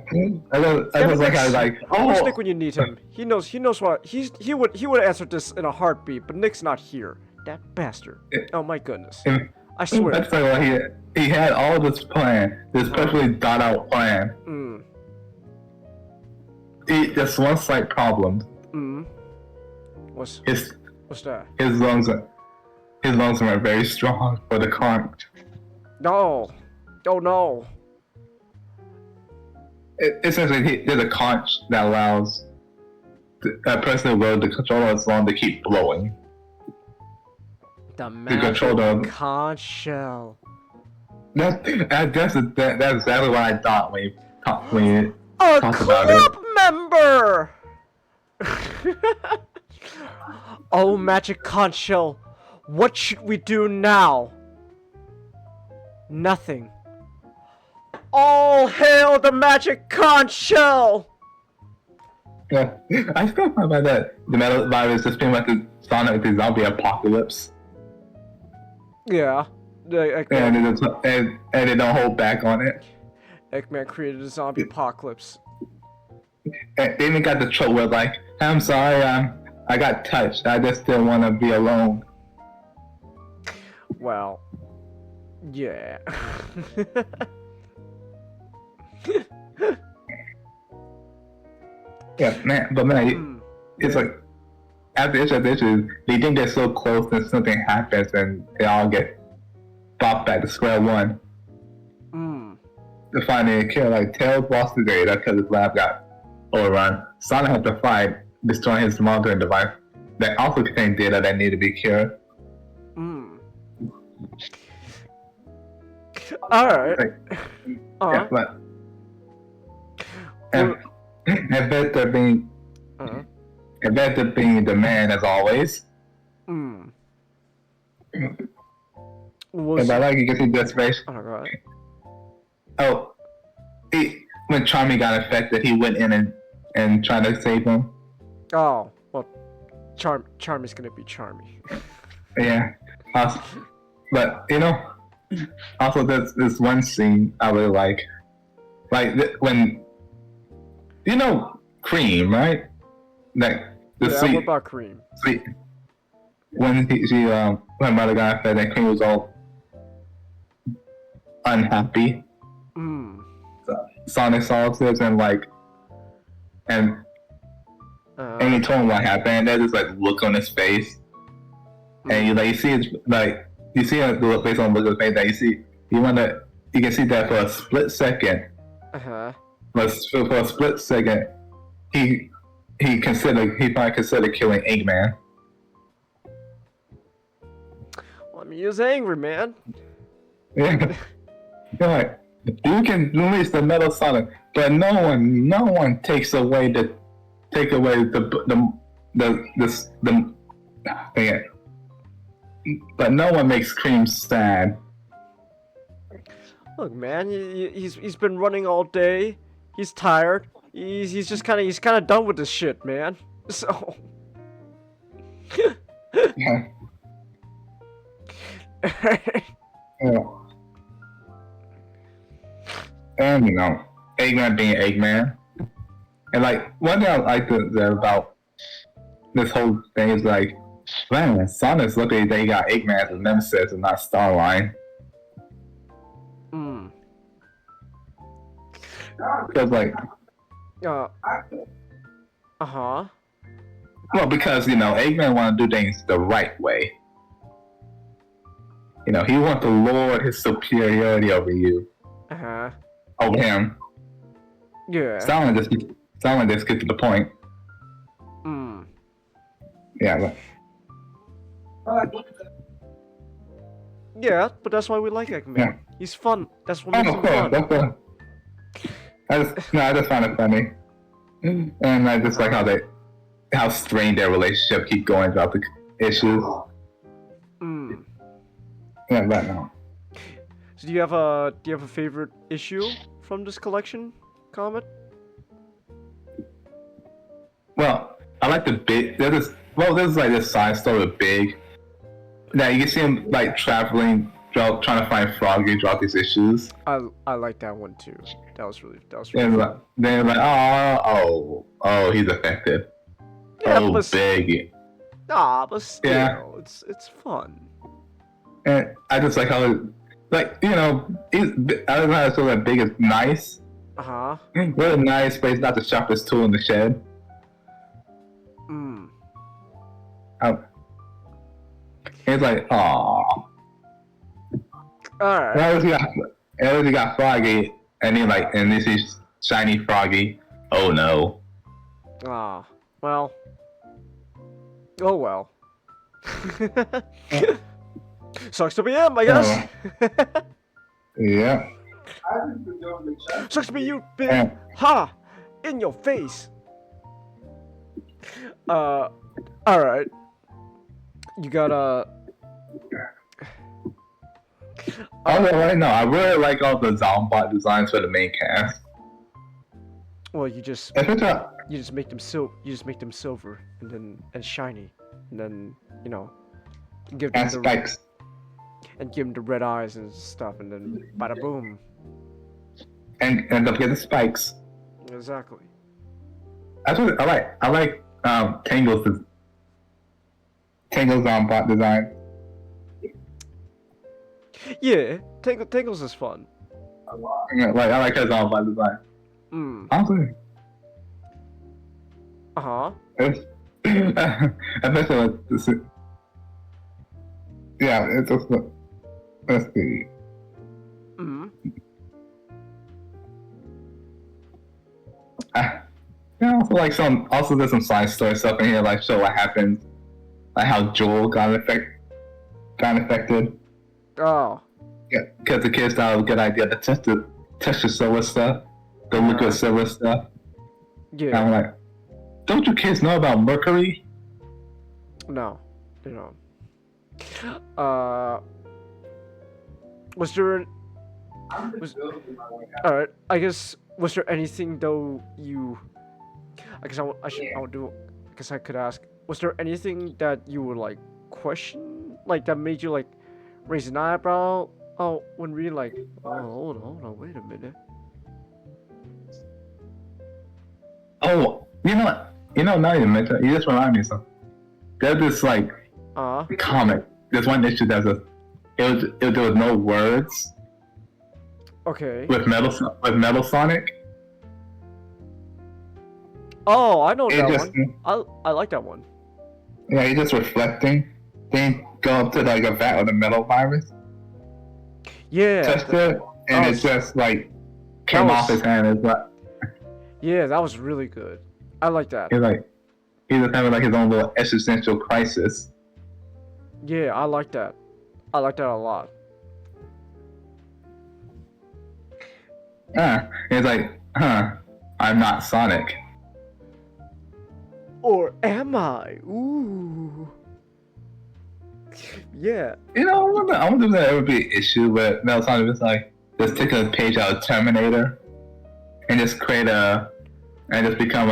I was like, Where's Nick when you need him? He knows what he would answer this in a heartbeat, but Nick's not here. That bastard! Oh my goodness! I swear. That's like he had all this plan, this perfectly thought out plan. Just one slight problem. What's that? His lungs are very strong for the current. No. Oh no. Essentially, there's a conch that allows a person who rode the controller as long to keep blowing. The magic conch shell. That's exactly what I thought when you talked about it. A club member! Oh, magic conch shell. What should we do now? Nothing. All hail the magic conch shell! Yeah, I still find by that the metal virus is pretty much the Sonic the zombie apocalypse. Yeah. And they don't hold back on it. Eggman created a zombie apocalypse. And they even got the trope where like, I'm sorry, I got touched. I just didn't want to be alone. Well, yeah. Yeah, man, it's like after each of the issues, they didn't get so close and something happens and they all get bopped back to square one. To find a killer like Tails lost the day because his lab got overrun. Sonic had to fight, destroying his monitoring device that also contained data that needed to be cured. Alright. Yeah, but and I bet they're being the man as always. And by like you can see this face. Alright. Oh, when Charmy got affected, he went in and tried to save him. Oh, well, Charmy's gonna be Charmy. Yeah, but you know, also there's this one scene I really like when you know Cream, right? Like the sweet. What about Cream? Sweet. When when mother got affected, Cream was all unhappy. Sonic saw this and and he told him what happened. There's this like look on his face, and you see it's like you see the look based on the look of his face that you can see that for a split second. But for a split second, he probably considered killing Eggman. Well, I mean, he was angry, man. Yeah. You're like, you can release the Metal Sonic, but no one takes away the but no one makes Cream sad. Look, man, he's been running all day. He's tired. He's just kind of done with this shit, man. So. Yeah. Yeah. And you know, Eggman being Eggman, And like one thing I like about this whole thing is like, man, Sonic's lucky they got Eggman as a nemesis and not Starline. Hmm. Because like, Uh-huh. well, because Eggman want to do things the right way. He wants to lord his superiority over you, Uh-huh. over him. Yeah. Starline just get to the point. Hmm. Yeah. Yeah, but that's why we like Eggman. Yeah. He's fun. That's what Oh, makes of him course. fun. I just find it funny, and I just like how strained their relationship keep going throughout the issues. Hmm. Yeah, but no. So do you have a favorite issue from this collection, Comet? Well, I like the big. There's like this side story with Big. Now you can see him like traveling, trying to find Froggy throughout these issues. I like that one too. That was really And fun. then like, oh, he's affected. Yeah, Oh, but Big. but still, Yeah. it's fun. And I just like how, like I don't know how to feel that Big is nice. Uh-huh. Really nice, but he's not the sharpest tool in the shed. Hmm. He's like, aw. Alright. At least he got Froggy, and this is shiny Froggy. Oh no. Ah. Well. Oh well. Sucks to be him, I guess. Yeah. Sucks to be you, Big. Yeah. Ha! In your face. Alright. You got Although right now, I really like all the Zombot designs for the main cast. well, you just Especially, make them silver and shiny, and then give them and Spikes. give them the red eyes and stuff, and then bada boom. And don't forget the Spikes. Exactly. That's what I like. I like Tangle's Zombot design. Yeah, Tangles is fun. I like her Zombot design. Mm. Honestly. Uh-huh. Especially with this. Yeah, it's just let's see. Mm-hmm. Yeah, also there's some side story stuff in here, like show what happens, like how Joel got infected. Oh. Yeah, because the kids thought it was a good idea to test the silver stuff, the liquid silver stuff. And Yeah. I'm like, don't you kids know about mercury? No. They don't. Was there? Alright. I guess was there anything though you? I guess I guess I could ask. Was there anything that you were like question, like that made you like raise an eyebrow? Oh, when reading like, oh, hold on, wait a minute. Oh, you know what? Now you mention it, you just remind me of something. There's this like comic. There's one issue there was no words Okay. with Metal Sonic. Oh, I know It that just one. I like that one. yeah, he's just reflecting. Then go up to like a vat of the metal virus, Yeah. touched it, and that it was- just like came was- off his hand. It's like Yeah, that was really good. I like that. he's just having like his own little existential crisis. Yeah, I like that. I like that a lot. And it's like, I'm not Sonic. Or am I? Ooh. Yeah. I wonder if there ever be an issue where Metal Sonic is like, just take a page out of Terminator and just just become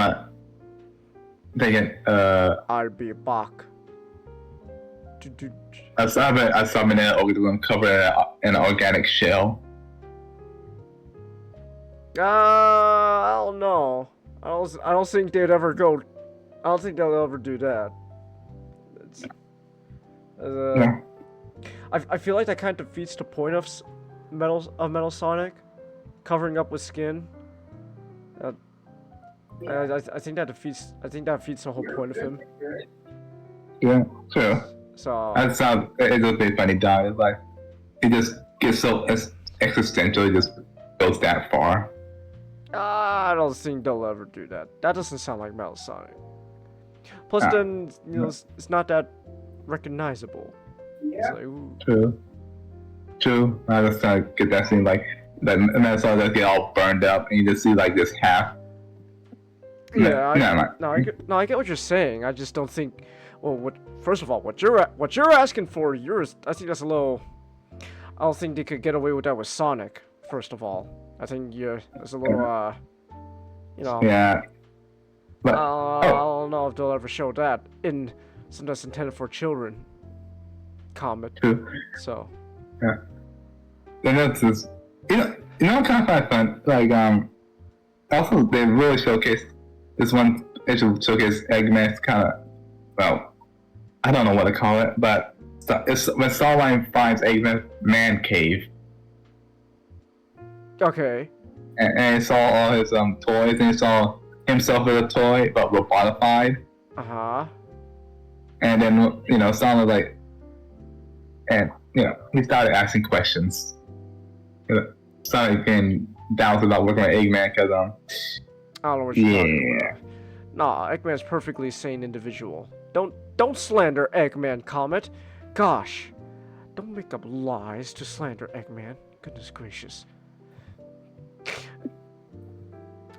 I'll be back. a summoner organism covered in an organic shell. I don't know. I don't think they'd ever go. I don't think they'll ever do that. It's, Yeah. I feel like that kind of defeats the point of Metal Sonic, covering up with skin. I think that defeats the whole point of him. Yeah, true. So It does be funny, die. Like, he just gets so existential, he just goes that far. I don't think they'll ever do that. That doesn't sound like Metal Sonic. Plus, then it's not that recognizable. It's like, ooh. True. I just get that scene like that Metal Sonic just get all burned up, and you just see like this half. Yeah, I get what you're saying. I just don't think. Well, first of all, what you're asking for, I think that's a little. I don't think they could get away with that with Sonic. First of all, I think there's a little, Yeah. But I don't know if they'll ever show that in something that's intended for children. Comet. True. So. Yeah. And that's just, kind of fun. Like, also they really showcase this one issue showcase Eggman's kind of, well, I don't know what to call it, but it's when Starline finds Eggman's man cave. Okay. And he saw all his toys, and he saw himself as a toy, but robotified. Uh-huh. And then, Starline was like, and, he started asking questions. Started getting doubts about working with Eggman, because, I don't know what you're talking about. Nah, Eggman's perfectly sane individual. Don't slander Eggman, Comet. Gosh, don't make up lies to slander Eggman. Goodness gracious.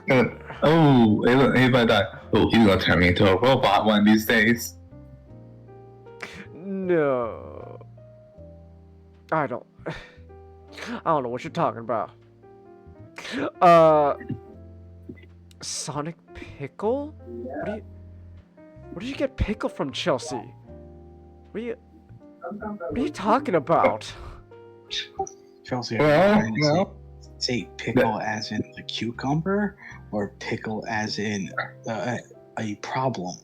Everybody thought, he's gonna turn me into a robot one of these days. No. I don't know what you're talking about. Sonic Pickle? Where did you get Pickle from, Chelsea? What are you talking about? Chelsea, Well, say pickle as in the cucumber, or pickle as in a problem?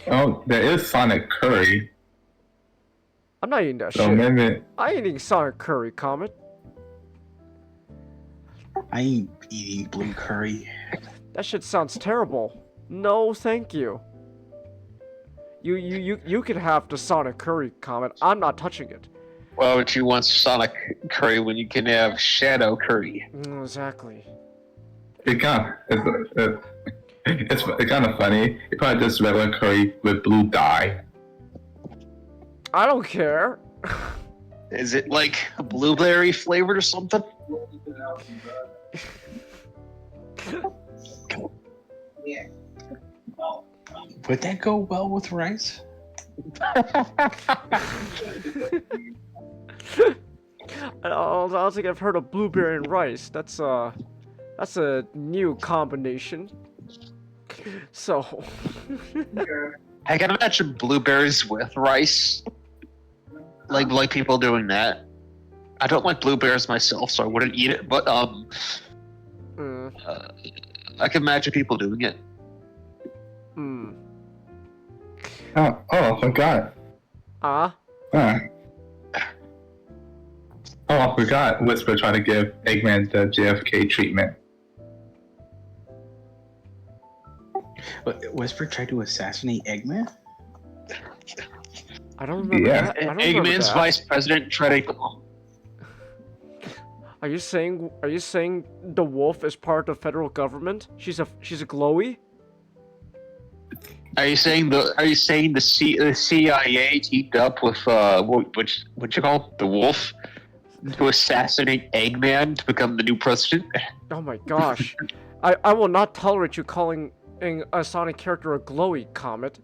oh, there is Sonic Curry. I'm not eating that So shit. maybe, I ain't eating Sonic Curry, Comet. I ain't eating blue curry. That shit sounds terrible. No, thank you. You can have the Sonic Curry, Comet. I'm not touching it. Why would you want Sonic curry when you can have Shadow curry? Exactly. it's kind of funny. It's probably just regular curry with blue dye. I don't care. Is it like blueberry flavored or something? Would that go well with rice? I don't think I've heard of blueberry and rice. That's a new combination. So. I can imagine blueberries with rice. Like people doing that. I don't like blueberries myself, so I wouldn't eat it. But I can imagine people doing it. Oh, I forgot. Oh, I forgot. Whisper trying to give Eggman the JFK treatment. But Whisper tried to assassinate Eggman? I don't remember that. I don't remember Eggman's that. vice president tried to. Are you saying the wolf is part of the federal government? She's a glowy? Are you saying the CIA teamed up with what you call the wolf to assassinate Eggman to become the new president? Oh my gosh. I will not tolerate you calling a Sonic character a glowy, Comet.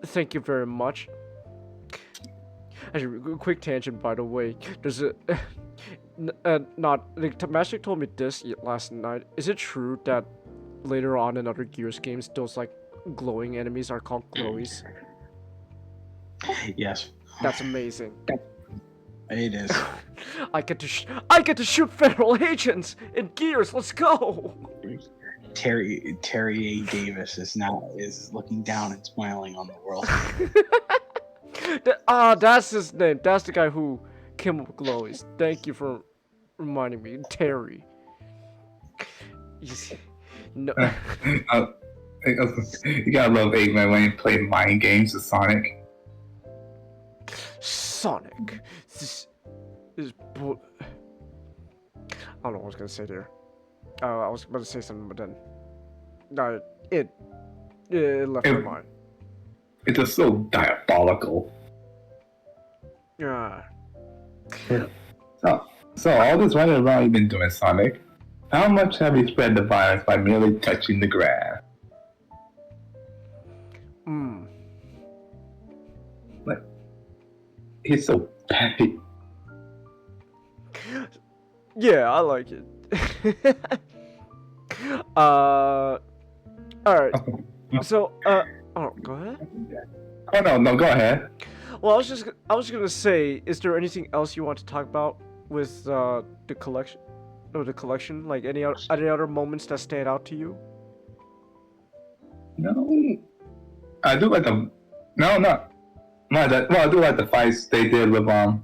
Thank you very much. Actually, quick tangent, by the way. There's a... the Magic told me this last night. Is it true that later on in other Gears games, those, like, glowing enemies are called glowies? Yes. That's amazing. It is. I get to shoot federal agents in Gears. Let's go. Terry A. Davis is looking down and smiling on the world. That's his name. That's the guy who came up with Glowies. Thank you for reminding me, Terry. No. You gotta love Eggman when he played mind games with Sonic. Sonic. This is bull. I don't know what I was gonna say there. I was about to say something, but then it left my mind. It's just so diabolical. Yeah. So all this running around you've been doing, Sonic, how much have you spread the virus by merely touching the grass? Like, he's so petty. Yeah, I like it. Alright. So, oh, go ahead. Oh no, go ahead. Well, I was gonna say, is there anything else you want to talk about with the collection? Or the collection? Like any other moments that stand out to you? No. I do like the I do like the fights they did with when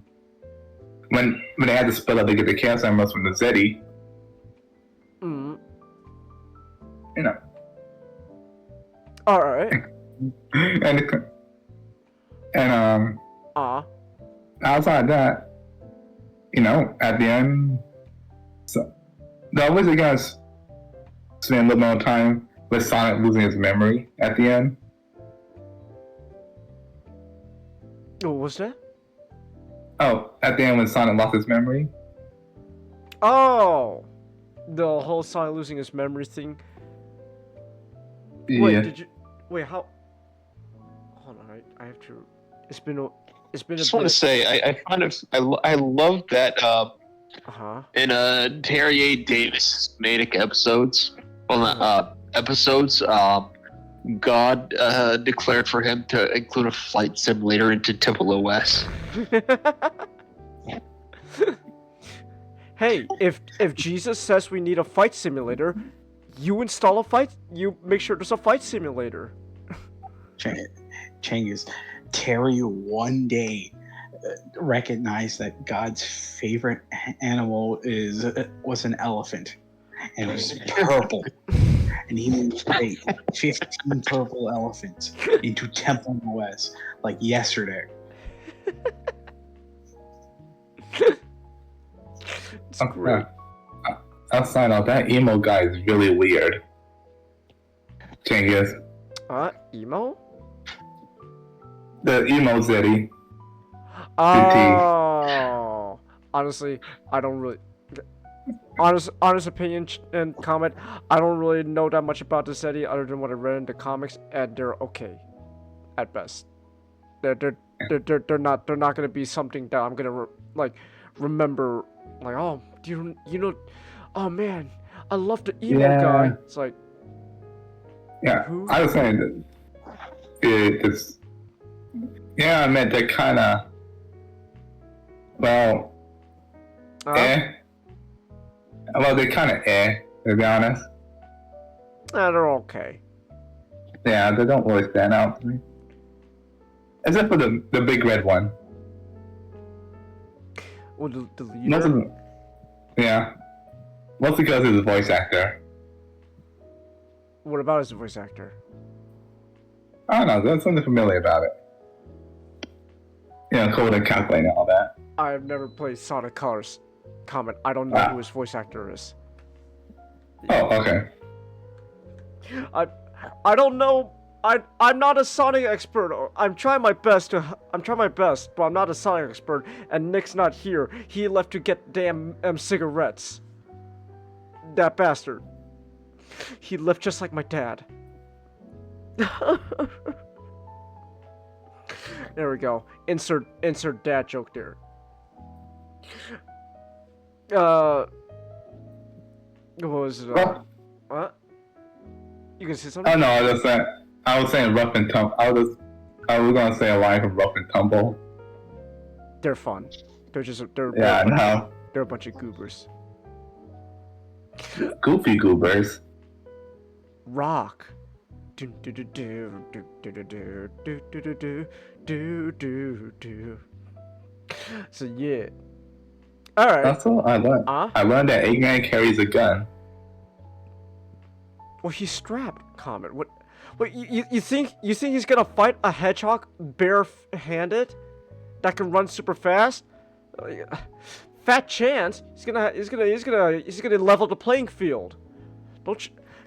they had to split up to get the Chaos Emeralds from the Zeddy. Mm. You know. Alright. and outside that, you know, at the end, so the Wizard guys spend a little more time with Sonic losing his memory at the end. What was that? Oh, at the end when Sonic lost his memory. Oh, the whole Sonic losing his memory thing. Yeah. Wait, how? Hold on, I have to. It's been a. I just want to say, I love that in Terry A. Davis Manic episodes, God declared for him to include a flight simulator into Temple OS. Hey, if Jesus says we need a fight simulator, you install a fight. You make sure there's a fight simulator. Changus, Terry one day recognized that God's favorite animal was an elephant, and it was purple. And he moved 15 purple elephants into Temple OS like yesterday. It's great. Outside of that, emo guy is really weird. Changus. Emo? The emo Zeddy. Oh, honestly, I don't really. Honest opinion and comment. I don't really know that much about the Zeddy other than what I read in the comics, and they're okay, at best. They're not gonna be something that I'm gonna remember. Like, oh, you know, oh man, I love the emo guy. It's like, yeah, who? I was saying that it's. Yeah, I meant they're kind of. Well, Well, they're kind of to be honest. They're okay. Yeah, they don't really stand out to me. Except for the big red one. Well, the leader? Most of them, yeah. Mostly because he's a voice actor. What about his voice actor? I don't know, there's something familiar about it. You know, code and calculate and all that. I've never played Sonic Colors. Comment. I don't know who his voice actor is. Oh, okay. I don't know. I'm not a Sonic expert. I'm trying my best, but I'm not a Sonic expert. And Nick's not here. He left to get damn cigarettes. That bastard. He left just like my dad. There we go. Insert dad joke there. What was it? What? You can say something? Oh no, I was saying rough and tumble. I was gonna say a line from Rough and Tumble. They're fun. Yeah, no. They're a bunch of goobers. Goofy goobers. Rock. Do do do do do do do do do do do do do do. So yeah. All right. Also, I learned that Eggman carries a gun. Well, he's strapped. Comet. What? You think he's gonna fight a hedgehog bare-handed that can run super fast? Fat chance. He's gonna level the playing field.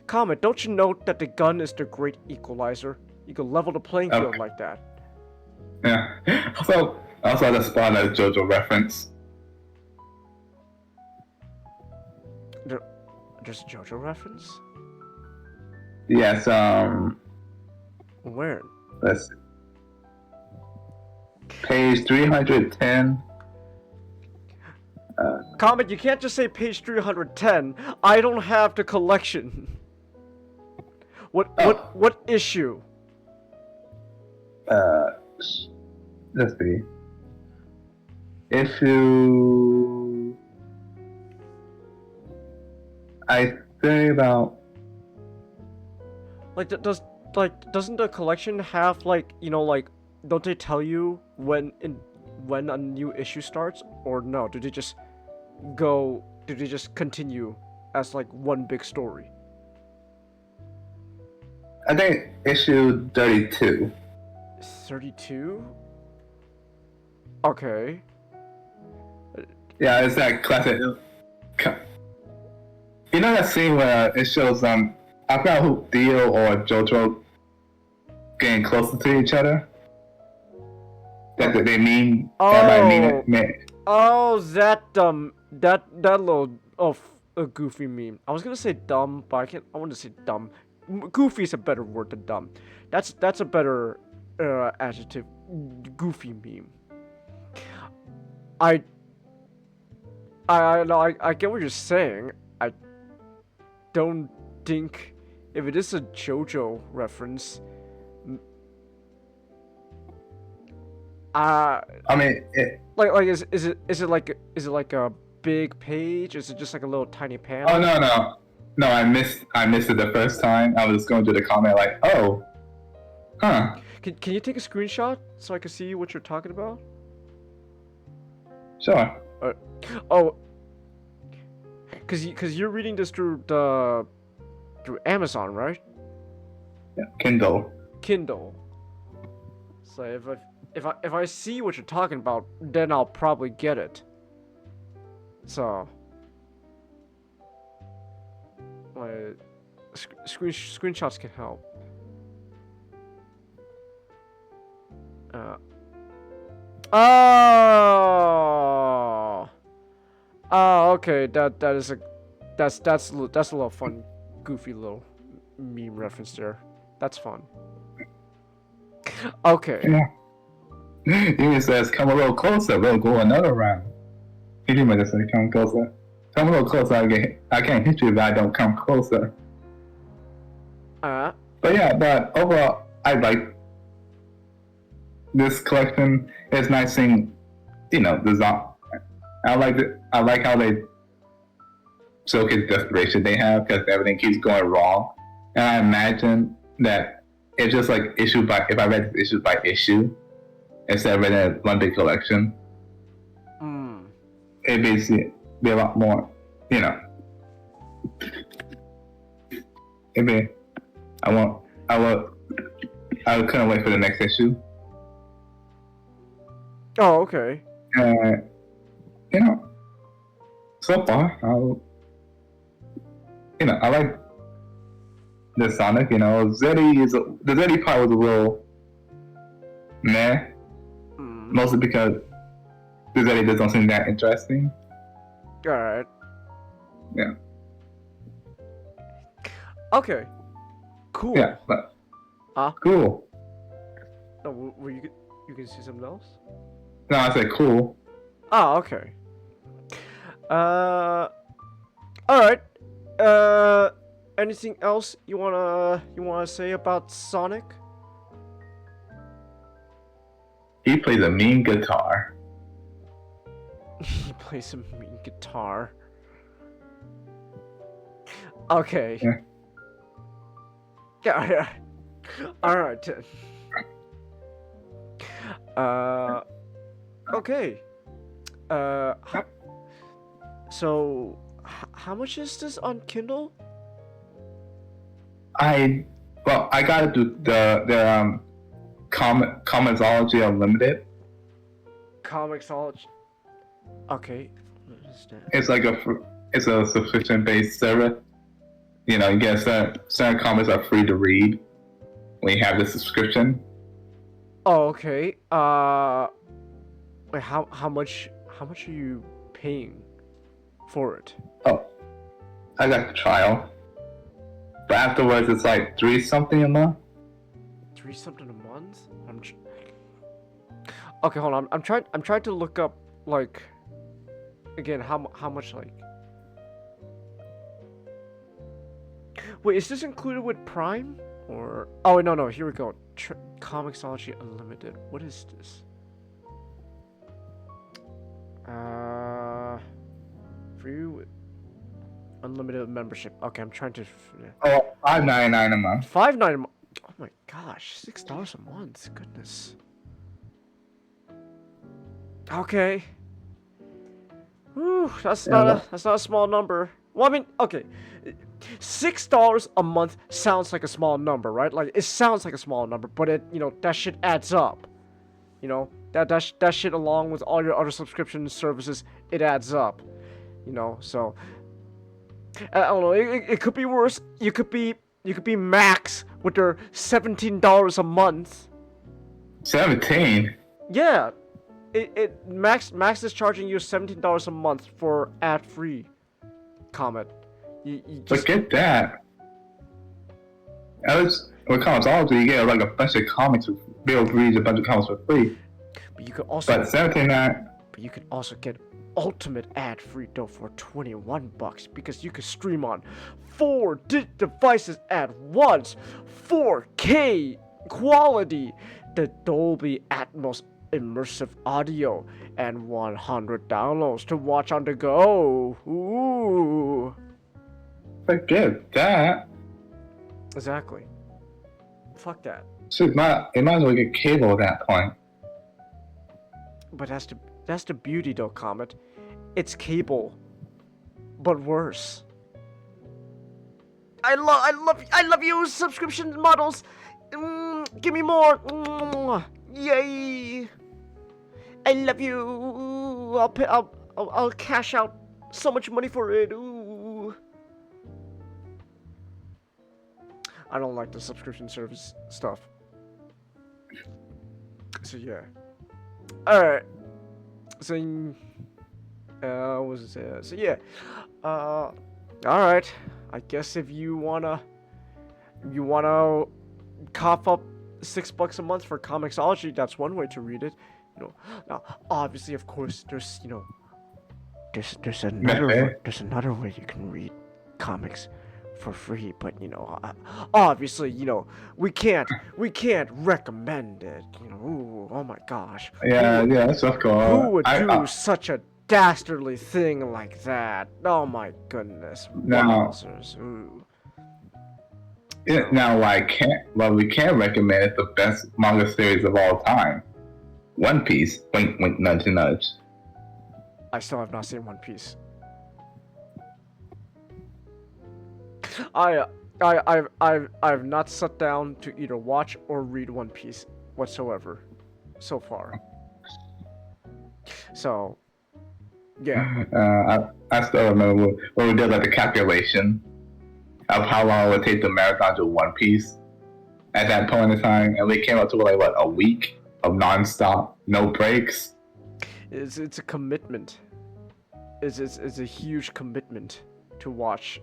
Comet, don't you know that the gun is the great equalizer? You can level the playing field like that. Yeah. Also, I just spotted a JoJo reference. There's a JoJo reference? Yes, Where? let's see. Page 310. Comet, you can't just say page 310. I don't have the collection. What issue? Let's see. Issue. I say about. Doesn't the collection have don't they tell you when a new issue starts, or no? Do they just continue as one big story? I think issue 32. 32? Okay. Yeah, it's that classic. You know that scene where it shows I forgot who, Theo or JoJo getting closer to each other? That they mean. Everybody mean it. Oh, that little a goofy meme. I was gonna say dumb, but I want to say dumb. Goofy is a better word than dumb. That's a better adjective. Goofy meme. I get what you're saying. I don't think if it is a JoJo reference. I mean, is it like a big page? Is it just like a little tiny panel? Oh no! I missed it the first time. I was going through the comment like, oh, huh. Can you take a screenshot so I can see what you're talking about? Sure. Cause you're reading this through Amazon, right? Yeah, Kindle. So if I see what you're talking about, then I'll probably get it. So, screenshots can help. Okay. That's a little fun, goofy little meme reference there. That's fun. Okay. Yeah. He says, "Come a little closer. We'll go another round." He didn't just say, "Come closer. Come a little closer. I can't hit you if I don't come closer." But overall, I like this collection. It's nice seeing, design. I like it. I like how they showcase the desperation they have because everything keeps going wrong. And I imagine that it's just like issue by. If I read this issue by issue instead of reading it one big collection, it'd be a lot more. It'd be. I couldn't wait for the next issue. Oh, okay. So far, I like the Sonic. The Zeddy part was a little meh, mostly because the Zeddy just don't seem that interesting. All right. Yeah. Okay. Cool. Yeah, but cool. Oh, were you can see something else? No, I said cool. Oh, okay. All right. Anything else you wanna say about Sonic? He plays a mean guitar. He plays some mean guitar. Okay. Yeah. Alright then. Okay. So, how much is this on Kindle? I got to do the Comixology Unlimited. Comixology. Okay. What is that? It's like it's a subscription-based service. You know, you get certain comics are free to read when you have the subscription. Oh, okay. Wait, how much are you paying for it? Oh, I got the trial, but afterwards it's like $3 something a month. $3 something a month? Okay, hold on. I'm trying to look up like again how much like. Wait, is this included with Prime or? Oh no, here we go. Comixology Unlimited. What is this? Free with unlimited membership. Okay, I'm trying to. Oh, $5.99 a month. $5.99 a month. Oh my gosh, $6 a month. Goodness. Okay. Whew, that's not a small number. Well, I mean, okay, $6 a month sounds like a small number, right? Like it sounds like a small number, but it, that shit adds up. That shit along with all your other subscription services, it adds up. So I don't know. It could be worse. You could be Max with their $17 a month. 17. Yeah. Max is charging you $17 a month for ad-free Comet. You just... Forget that. At least with Comixology, you get like a bunch of comics, be able to read a bunch of comics for free. But you could also. But $17. But you could also get ultimate ad-free though for $21 because you could stream on 4 devices at once, 4K quality, the Dolby Atmos immersive audio, and 100 downloads to watch on the go. Ooh. Forget that. Exactly. Fuck that. Shoot, it might as well get cable at that point. But that's the beauty though, Comet. It's cable, but worse. I love you, subscription models. Give me more. Yay! I love you. I'll cash out so much money for it. Ooh. I don't like the subscription service stuff. So yeah. Alright. So what was it? So yeah. Alright. I guess if you wanna cough up $6 a month for Comixology, that's one way to read it. Now obviously, of course, there's there's another way you can read comics for free, but obviously, we can't recommend it. Ooh, oh my gosh. Yeah, that's of course. Who would do such a dastardly thing like that? Oh my goodness. Wowzers. Ooh. Yeah, now, we can't recommend it the best manga series of all time. One Piece. Wink, wink, nudge, nudge. I still have not seen One Piece. I've not sat down to either watch or read One Piece whatsoever, so far. So, yeah. I still remember when we did like the calculation of how long it would take to marathon to One Piece at that point in time, and we came up to like a week of non-stop, no breaks. It's a commitment. It's a huge commitment to watch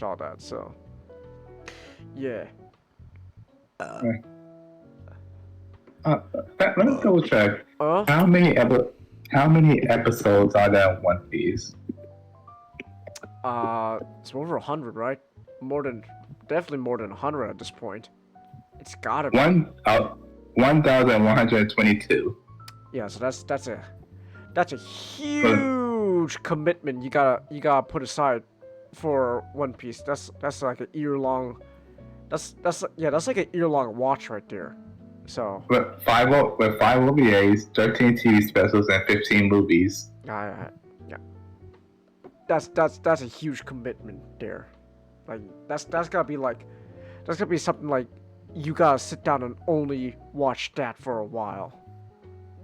all that. So yeah. Let me double check. How many episodes are there in One Piece? It's over 100, right? Definitely more than 100 at this point. It's gotta be 1,122. Yeah, so that's That's a huge commitment you gotta put aside for One Piece. That's like an year-long. That's like an year-long watch right there. So. With five OVAs, 13 TV specials, and 15 movies. Yeah. That's a huge commitment there. Like that's gotta be something like you gotta sit down and only watch that for a while.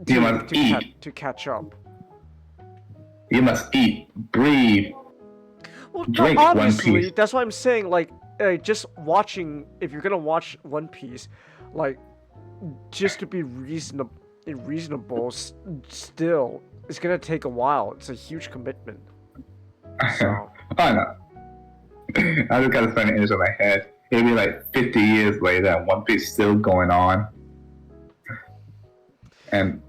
You must eat. To catch up. You must eat, breathe, Well, drink obviously, One Piece. that's why I'm saying like just watching. If you're gonna watch One Piece, like just to be reasonable, still, it's gonna take a while. It's a huge commitment. So. I know. I just gotta find the image in my head. It'll be like 50 years later and One Piece still going on. And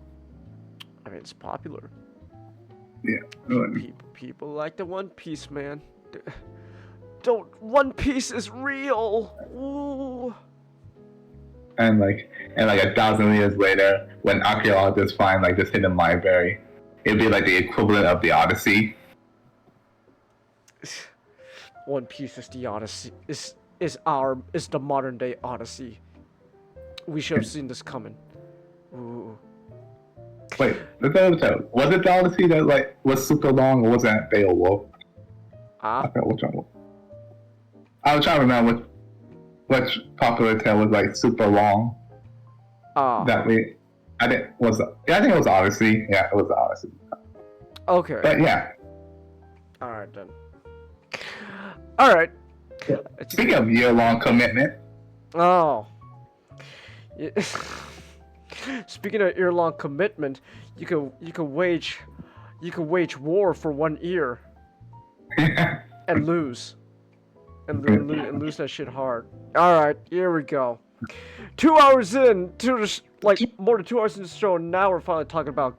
I mean, it's popular. yeah. People like the One Piece, man. One Piece is real. Ooh. And like 1,000 years later, when archaeologists find like this hidden library, it'd be like the equivalent of the Odyssey. One Piece is the Odyssey. Is the modern day Odyssey. We should have seen this coming. Ooh. Wait, was it the Odyssey that like was super long, or was that Beowulf? I forgot which one. I was trying to remember which popular tale was like super long. I think it was Odyssey. Yeah, it was Odyssey. Okay. But yeah. All right then. All right. Speaking of year-long commitment. Oh. Yeah. Speaking of year-long commitment, you can wage war for 1 year and lose. And lose that shit hard. All right, here we go. 2 hours in to this, like more than 2 hours in the show, and now we're finally talking about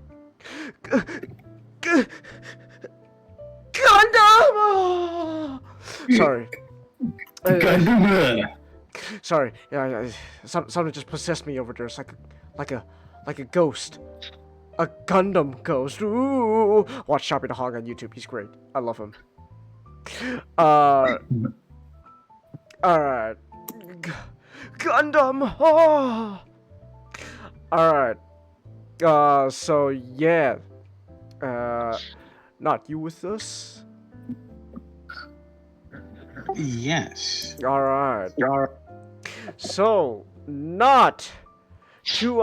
Gundam. Sorry. Gundam. Sorry. Yeah. Something just possessed me over there. It's like a ghost. A Gundam ghost. Ooh. Watch Shoppy the Hog on YouTube. He's great. I love him. Alright. Gundam! Oh! Alright. So yeah. Not you with us? Yes. Alright. So, not 2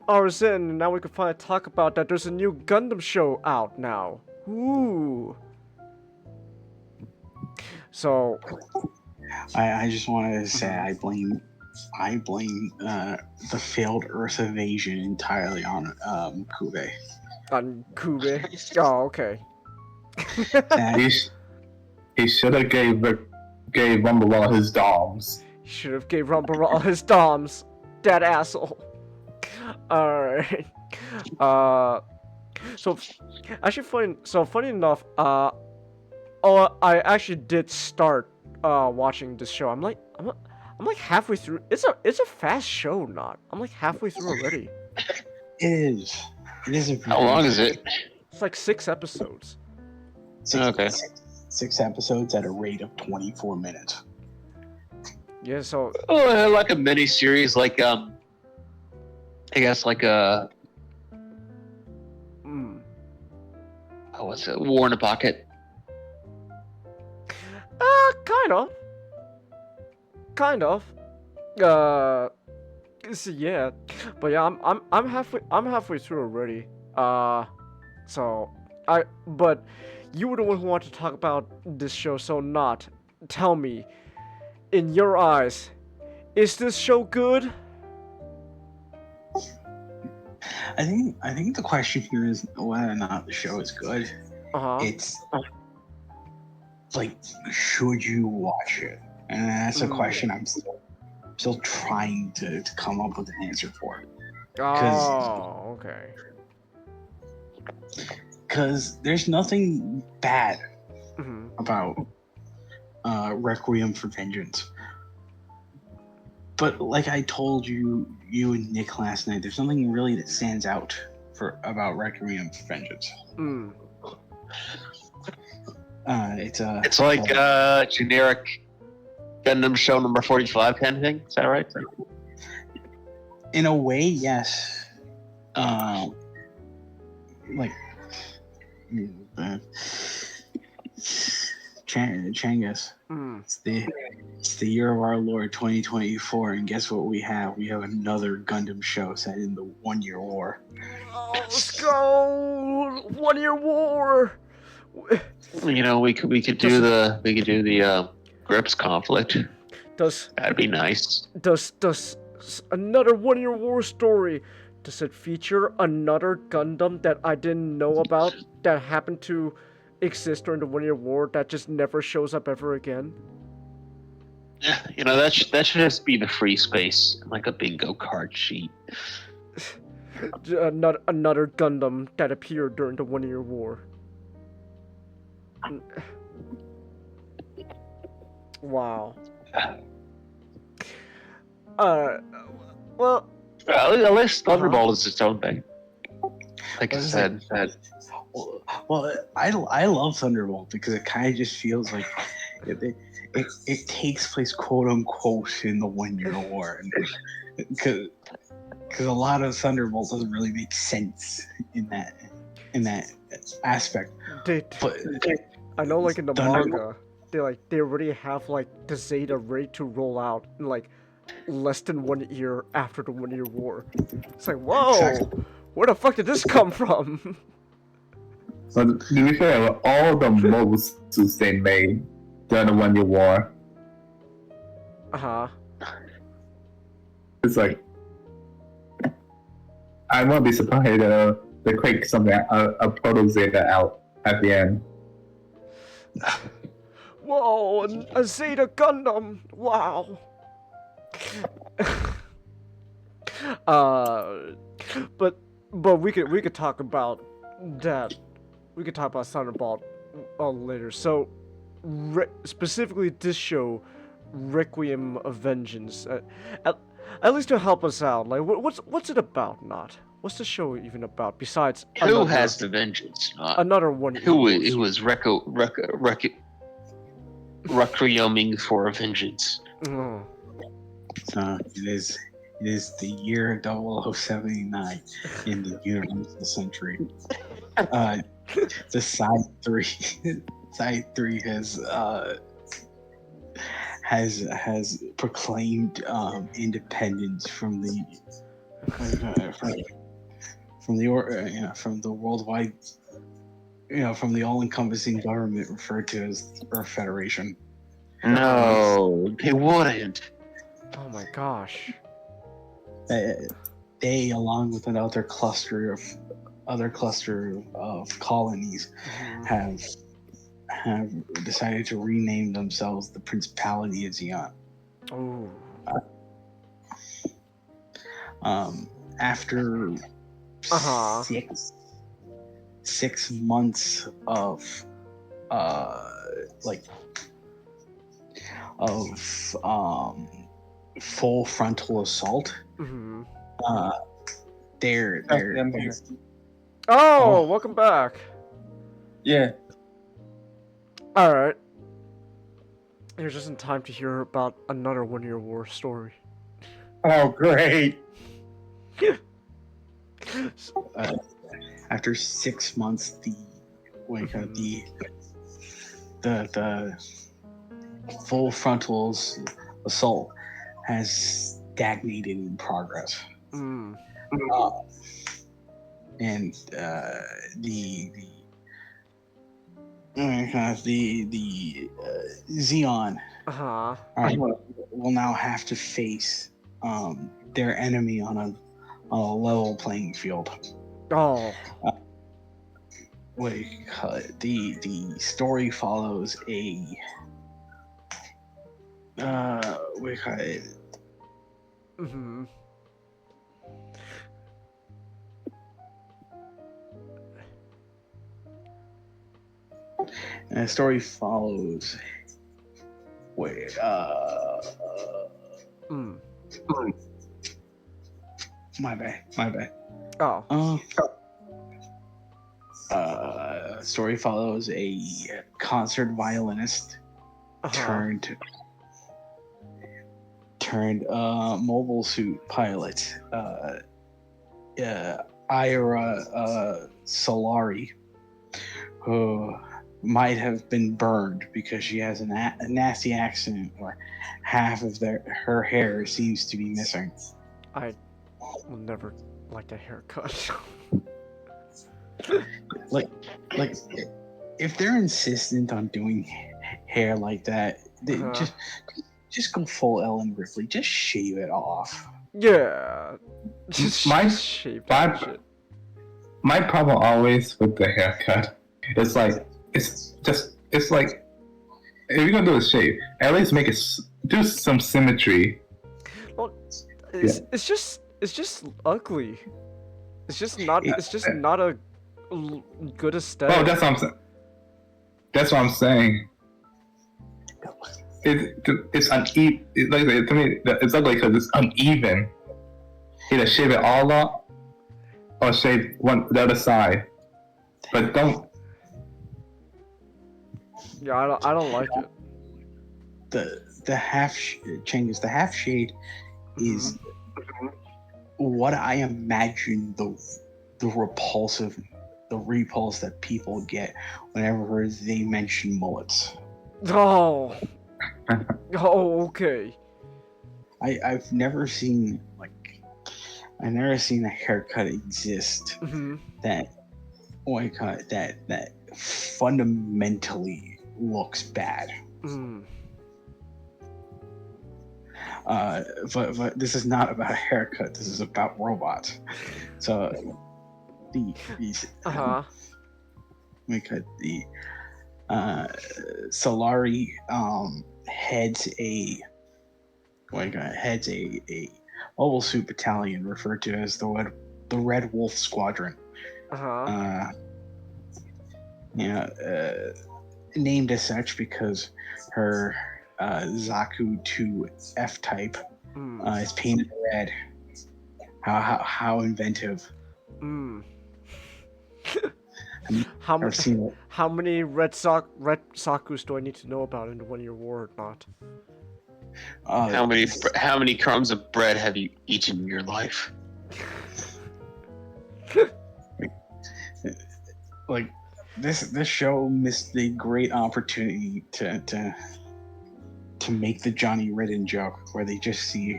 hours in, and now we can finally talk about that there's a new Gundam show out now. Ooh. So, I just wanted to say I blame the failed Earth invasion entirely on Kube. on Kube. Oh, okay. He should have gave Rumble all his DOMs. He should have gave Rumble all his DOMs. That asshole. Alright. So actually funny enough, I actually did start watching this show. I'm like halfway through. It's a fast show, not. I'm like halfway through already. It is. It is a. How long is it? It's like 6 episodes. Okay. Six episodes at a rate of 24 minutes. Yeah, so Oh, like a mini series, like I guess like a what's it? War in a Pocket. kind of. So yeah, but yeah, I'm halfway through already. But you were the one who wanted to talk about this show, so not. Tell me, in your eyes, is this show good? I think the question here is whether or not the show is good. It's like, should you watch it? And that's a question I'm still trying to come up with an answer for. Oh, okay. Because there's nothing bad about Requiem for Vengeance. But like I told you and Nick last night, there's nothing really that stands out about Requiem for Vengeance. Mm. It's like generic Gundam show number 45 kind of thing. Is that right? in a way, yes. Like Changus. Mm. It's the year of our Lord 2024, and guess what we have? We have another Gundam show set in the 1 year war. Oh, let's go! 1 year war. You know, we could do the Grips conflict. Does That'd be nice. another 1 year war story? Does it feature another Gundam that I didn't know about that happened to exist during the 1 year war that just never shows up ever again? You know, that should just be the free space, like a bingo card sheet. Another Gundam that appeared during the 1 year war. Wow. Well. At least Thunderbolt is its own thing. Like I said. Well, I love Thunderbolt because it kind of just feels like it takes place quote unquote in the 1 year war, because a lot of Thunderbolt doesn't really make sense in that aspect. I know, like in the manga, they already have like the Zeta ready to roll out in like less than 1 year after the 1 year war. It's like, whoa, exactly. Where the fuck did this come from? So to be fair, all the moves they made during the 1 year war. It's like, I won't be surprised that they create something a proto Zeta out at the end. Whoa, a Zeta Gundam! Wow. But we could talk about that. We could talk about Thunderbolt later. So, specifically this show, Requiem of Vengeance. At least to help us out, like what's it about? Not what's the show even about? Besides, who has the vengeance? Not another one. Who was requieming for a vengeance? Oh. It is the year 0079 in the universal century. The side three has proclaimed independence from the worldwide, from the all-encompassing government referred to as the Earth Federation. No, they wouldn't. Oh my gosh. They, along with another cluster of colonies, have decided to rename themselves the Principality of Zeon. Oh. After 6 months of full frontal assault, they're Oh, welcome back. Yeah. All right. You're just in time to hear about another 1 year war story. Oh, great. After 6 months, the full frontal assault has stagnated in progress. And the Zeon will now have to face their enemy on a level playing field. Oh. The story follows a and the story follows. My bad. Oh. Story follows a concert violinist turned mobile suit pilot, Ira Solari, who might have been burned because she has a nasty accident where half of her hair seems to be missing. I will never like a haircut. like if they're insistent on doing hair like that, they just go full Ellen Ripley. Just shave it off. Yeah. Just shave that shit. My problem always with the haircut is like it's like if you're gonna do a shave, at least make it do some symmetry. Well, it's just ugly. It's just not a good aesthetic. Oh, that's what I'm saying. It's uneven. Like to me, it's ugly because it's uneven. Either shave it all off or shave the other side, but don't. Yeah, I don't like it. The half changes. The half shade is what I imagine the repulse that people get whenever they mention mullets. Oh. Oh, okay. I've never seen a haircut exist that fundamentally looks bad. But this is not about a haircut. This is about robots. So Solari heads a mobile suit battalion referred to as the Red Wolf Squadron. Named as such because her Zaku 2 F-type is painted red. How inventive. How many red Sakus do I need to know about in the 1-year war or not? How many crumbs of bread have you eaten in your life? Like this show missed the great opportunity to make the Johnny Ridden joke where they just see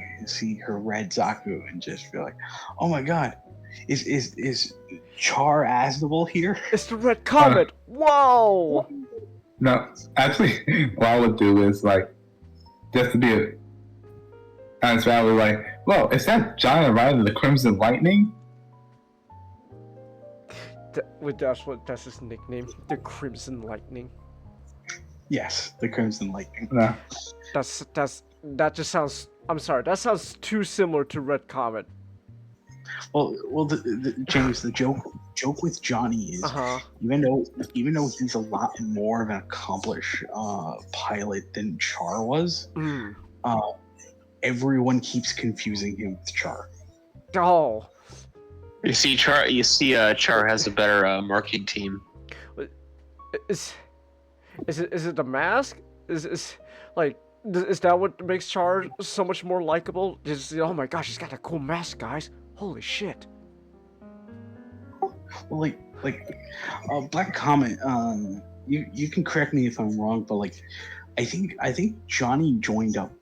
her red Zaku and just feel like, oh my god, is Char Aznable here? It's the Red Comet. Whoa! No, actually, what I would do is like just to be honest, I would like, well, is that giant riding the Crimson Lightning? That's his nickname, the Crimson Lightning. Yes, the Crimson Lightning. No. That just sounds. I'm sorry. That sounds too similar to Red Comet. Well, James, the joke with Johnny is even though he's a lot more of an accomplished pilot than Char was, everyone keeps confusing him with Char. Oh. You see, Char has a better marketing team. Is it the mask? Is that what makes Char so much more likable? Oh my gosh, he's got a cool mask, guys. Holy shit. Well, Black Comet. You can correct me if I'm wrong, but I think Johnny joined up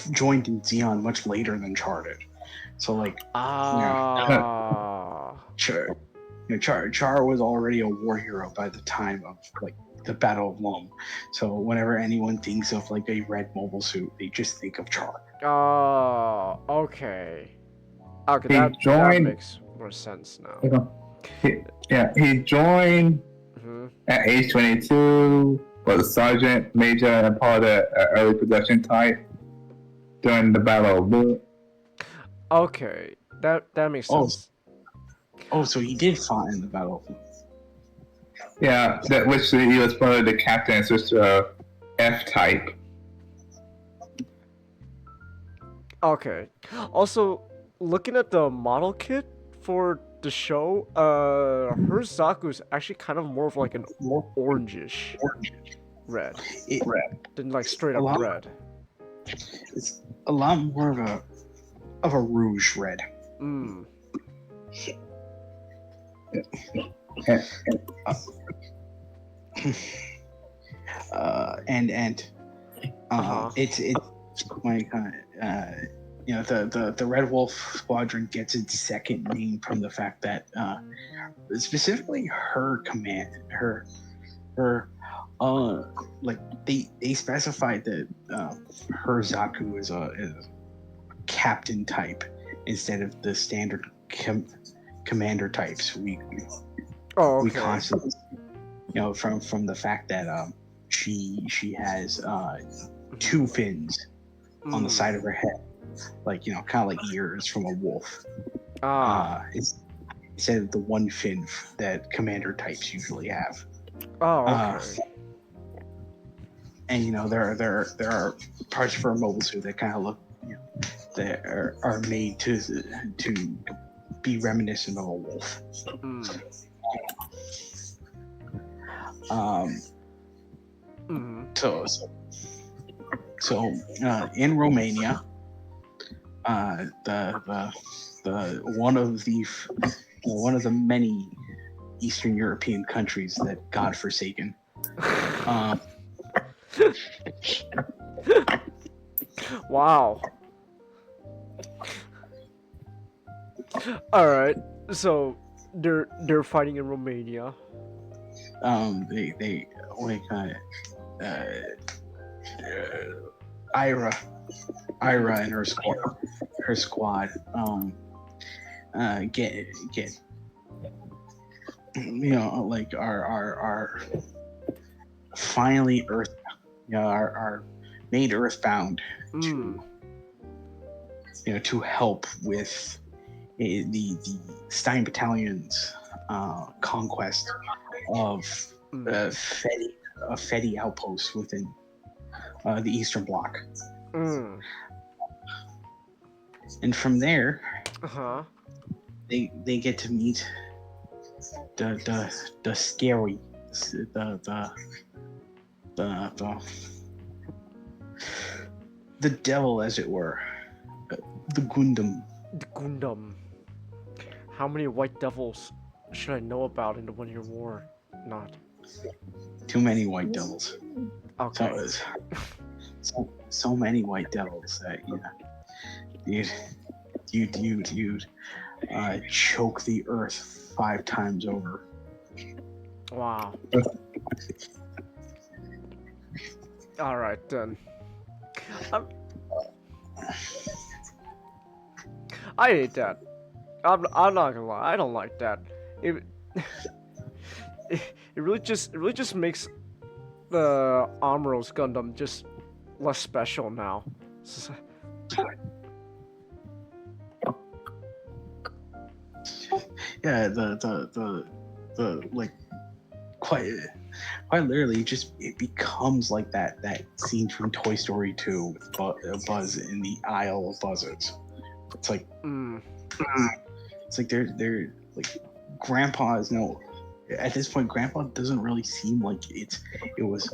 joined in Xeon much later than Char did. So Char was already a war hero by the time of the Battle of Loam. So whenever anyone thinks of a red mobile suit, they just think of Char. Oh, okay. Okay, that makes more sense now. He joined at age 22, was a sergeant major and part of the early production type during the Battle of Loam. Okay, that makes sense. Oh, so he did fight in the Battle of Loam. Yeah, which he was part of the Captain and Sister F-type. Okay. Also, looking at the model kit for the show, her Zaku is actually kind of more of like an orangish red than like straight A up lot- red. It's a lot more of a rouge red. Mm. And it's like the Red Wolf Squadron gets its second name from the fact that specifically her command, her like they specified that her Zaku is a captain type instead of the standard commander types we constantly, from the fact that she has two fins on the side of her head, like kind of like ears from a wolf. Instead of the one fin that commander types usually have. Okay. And there are parts of her mobile suit that kind of look, that are made to be reminiscent of a wolf. So in Romania, the one of the many Eastern European countries that God forsaken. Wow. All right. So they're fighting in Romania. They Ira and her squad get like are finally are made earthbound to help with the Stein Battalion's conquest of a Fedi outpost within the Eastern Bloc. And from there, they get to meet the scary, the devil, as it were, the Gundam. The Gundam. How many white devils should I know about in the 1 Year War? Not Too many white devils. okay. So many white devils that you'd choke the earth 5 times over. Wow. All right then. I hate that. I'm not gonna lie. I don't like that. It really just makes the Amro's Gundam just less special now. Yeah, the like quite literally it becomes like that scene from Toy Story 2 with Buzz in the Isle of Buzzards. It's like it's like they're like Grandpa is at this point Grandpa doesn't really seem like it was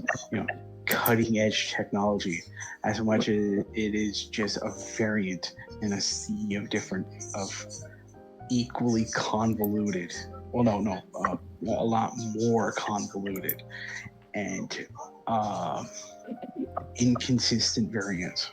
cutting edge technology as much as it is just a variant in a sea of equally convoluted, a lot more convoluted and inconsistent variants.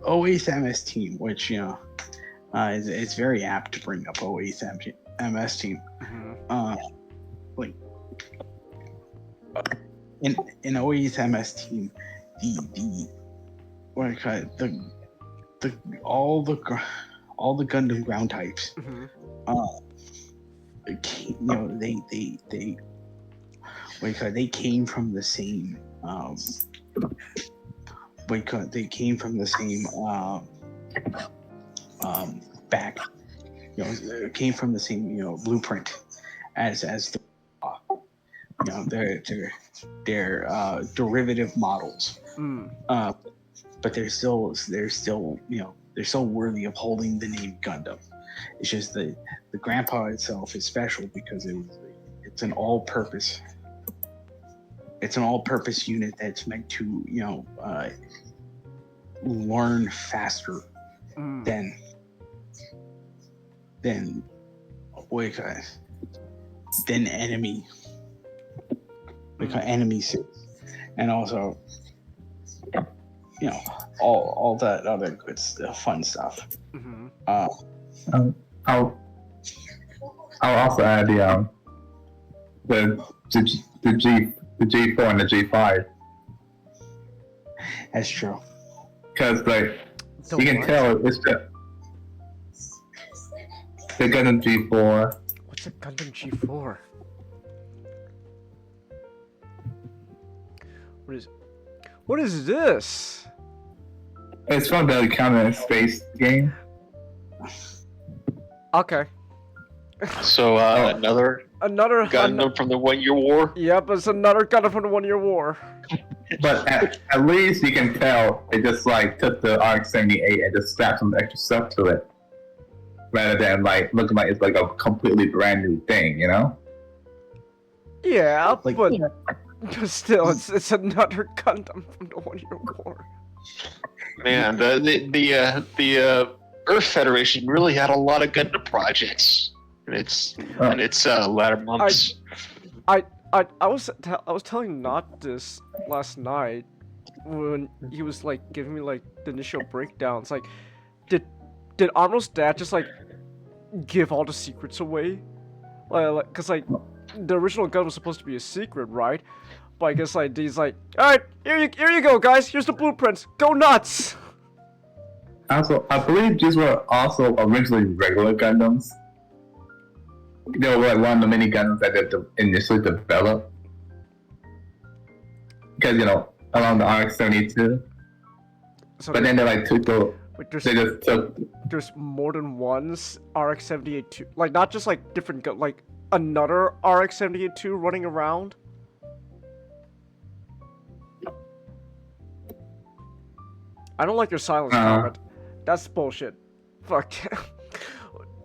O8th MS Team, which it's very apt to bring up O8th MS Team. In O8th MS Team, all the Gundam ground types, they came from the same came from the same blueprint as you know, they're derivative models. But they're still you know, they're still worthy of holding the name Gundam. It's just the grandpa itself is special because it's an all-purpose unit that's meant to, you know, learn faster than enemy suits, and also, you know, all that other good fun stuff. I'll also add the G4 and the G5. That's true. Because you can tell it's the Gundam G4. What's a Gundam G4? What is this? It's from the Comet space game. Okay. So another Gundam from the 1 Year War. Yep, it's another Gundam from the 1 Year War. But at least you can tell they just took the RX-78 and just strapped some extra stuff to it, rather than looking like it's a completely brand new thing, you know? Yeah, but still, it's another Gundam from the 1 Year War. Man, the Earth Federation really had a lot of Gundam projects in its latter months. I was telling Not this last night when he was giving me the initial breakdowns. Did Arnold's dad just give all the secrets away? Cause the original gun was supposed to be a secret, right? But I guess he's all right, here you go, guys. Here's the blueprints. Go nuts. Also, I believe these were also originally regular Gundams. They were one of the many Gundams that they initially developed. Because, you know, along the RX-72. So but then they took the... They just took... There's more than one RX-78 2. Not just different gun, another RX-78 2 running around. I don't like your silence, Comet. That's bullshit. Fuck.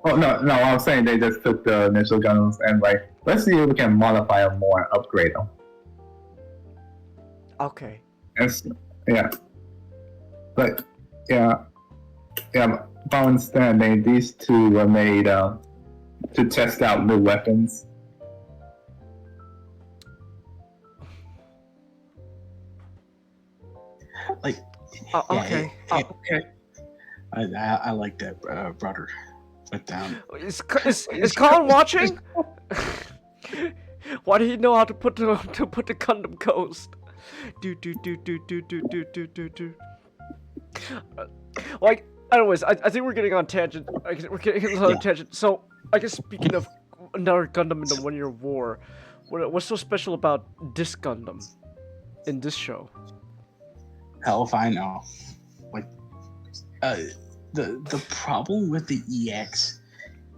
Oh, no, I'm saying they just took the initial Gundams and let's see if we can modify them more and upgrade them. Okay. Yeah. But, yeah, if I understand, these two were made to test out new weapons. Okay. Okay. I like that, brother. Put down. Is Colin watching? Why do he know how to put the Gundam Ghost? Do. Anyways, I think we're getting on tangent. We're getting on tangent. So I guess speaking of another Gundam in the 1 Year War, what's so special about this Gundam in this show? Hell if I know. The problem with the EX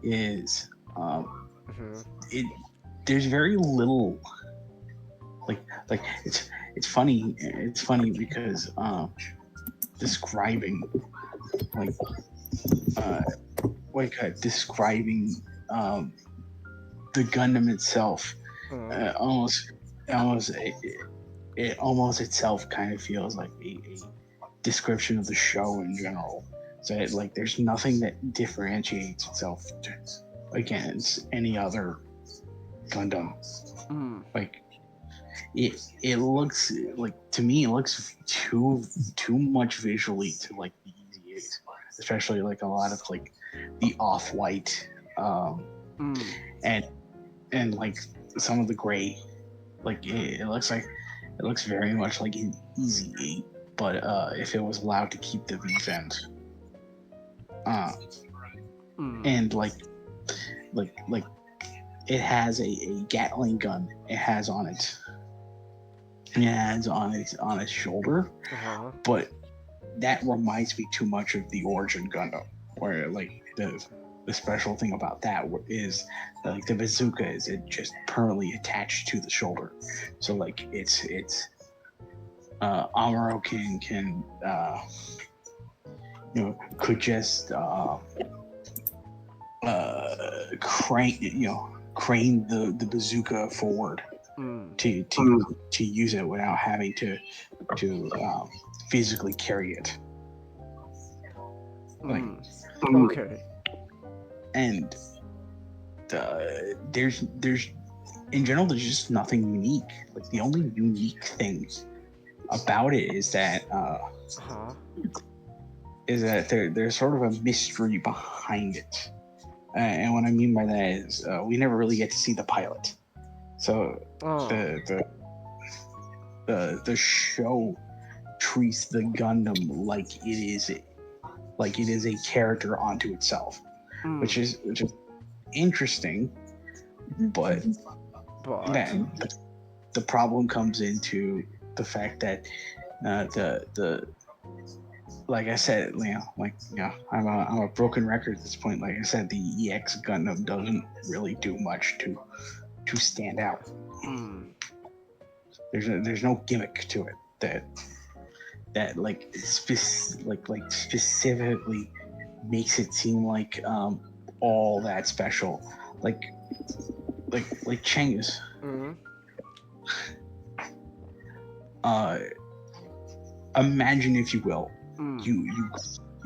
is there's very little it's funny because describing describing the Gundam itself almost itself kind of feels like a description of the show in general. So there's nothing that differentiates itself against any other Gundam. It looks to me it looks too much visually to the Easy-8, especially a lot of the off-white and some of the gray. It looks very much like an Easy-8, but if it was allowed to keep the V-Vent. And it has a Gatling gun. It has on it. And it has on its shoulder. But that reminds me too much of the Origin Gundam, where special thing about that is like the bazooka is it just permanently attached to the shoulder, so like it's Amuro can could just crane the bazooka forward to use it without having to physically carry it. Like, Okay. and there's in general there's just nothing unique. Like the only unique thing about it is that there's sort of a mystery behind it. And what I mean by that is we never really get to see the pilot. So the show treats the Gundam like it is a character onto itself, which is interesting, but then the problem comes into the fact that the like I said, I'm a broken record at this point. Like I said, the EX Gundam doesn't really do much to stand out. There's no gimmick to it that specifically makes it seem like all that special, like Chang's. Imagine, if you will, you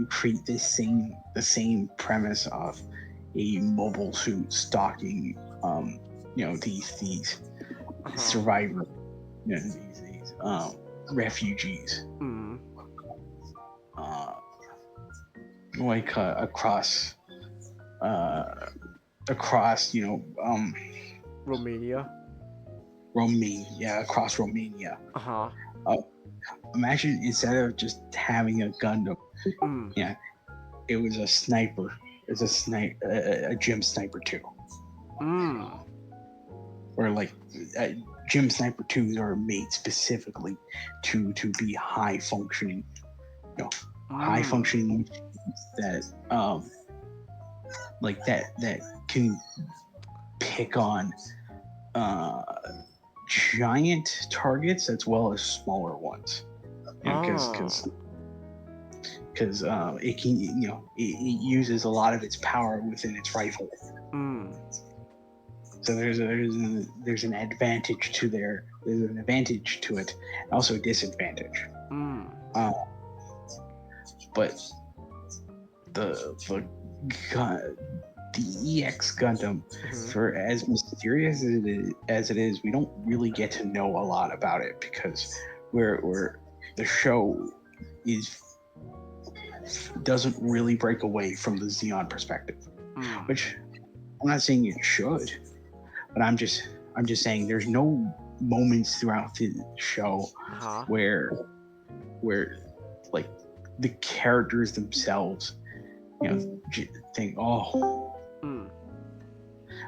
create the same premise of a mobile suit stalking these survivors, these refugees, across across Romania. Imagine instead of just having a Gundam, it was a sniper. It's a gym sniper 2. Or like gym sniper 2s are made specifically to be high functioning, high functioning that that can pick on giant targets as well as smaller ones. Because it can, it uses a lot of its power within its rifle. So there's an advantage to there's an advantage to it, and also a disadvantage. But the EX Gundam, for as mysterious as it is, we don't really get to know a lot about it because the show doesn't really break away from the Zeon perspective, which I'm not saying it should, but I'm just saying there's no moments throughout the show where like the characters themselves, think,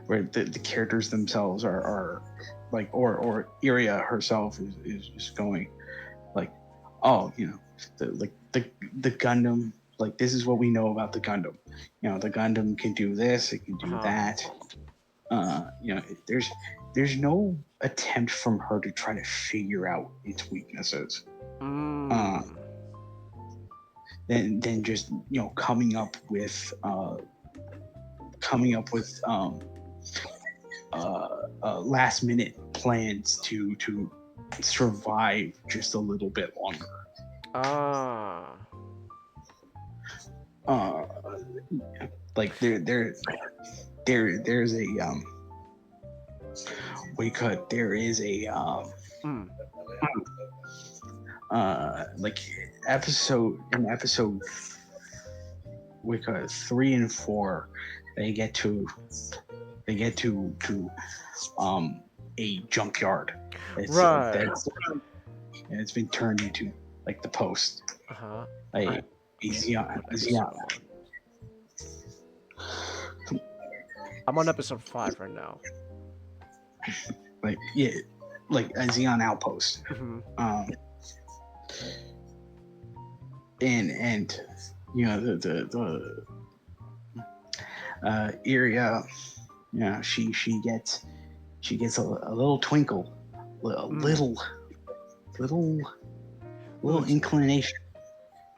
where the characters themselves are like, or Iria herself is just going like, the Gundam, like, this is what we know about the Gundam. The Gundam can do this, it can do that. There's no attempt from her to try to figure out its weaknesses. Then just coming up with last minute plans to survive just a little bit longer. Like there's a like episode 3 and 4, they get to a junkyard. It's been turned into like the post. A Zeon. I'm on episode 5 right now. Like a Zeon outpost. And Iria, she gets a little twinkle, a little inclination.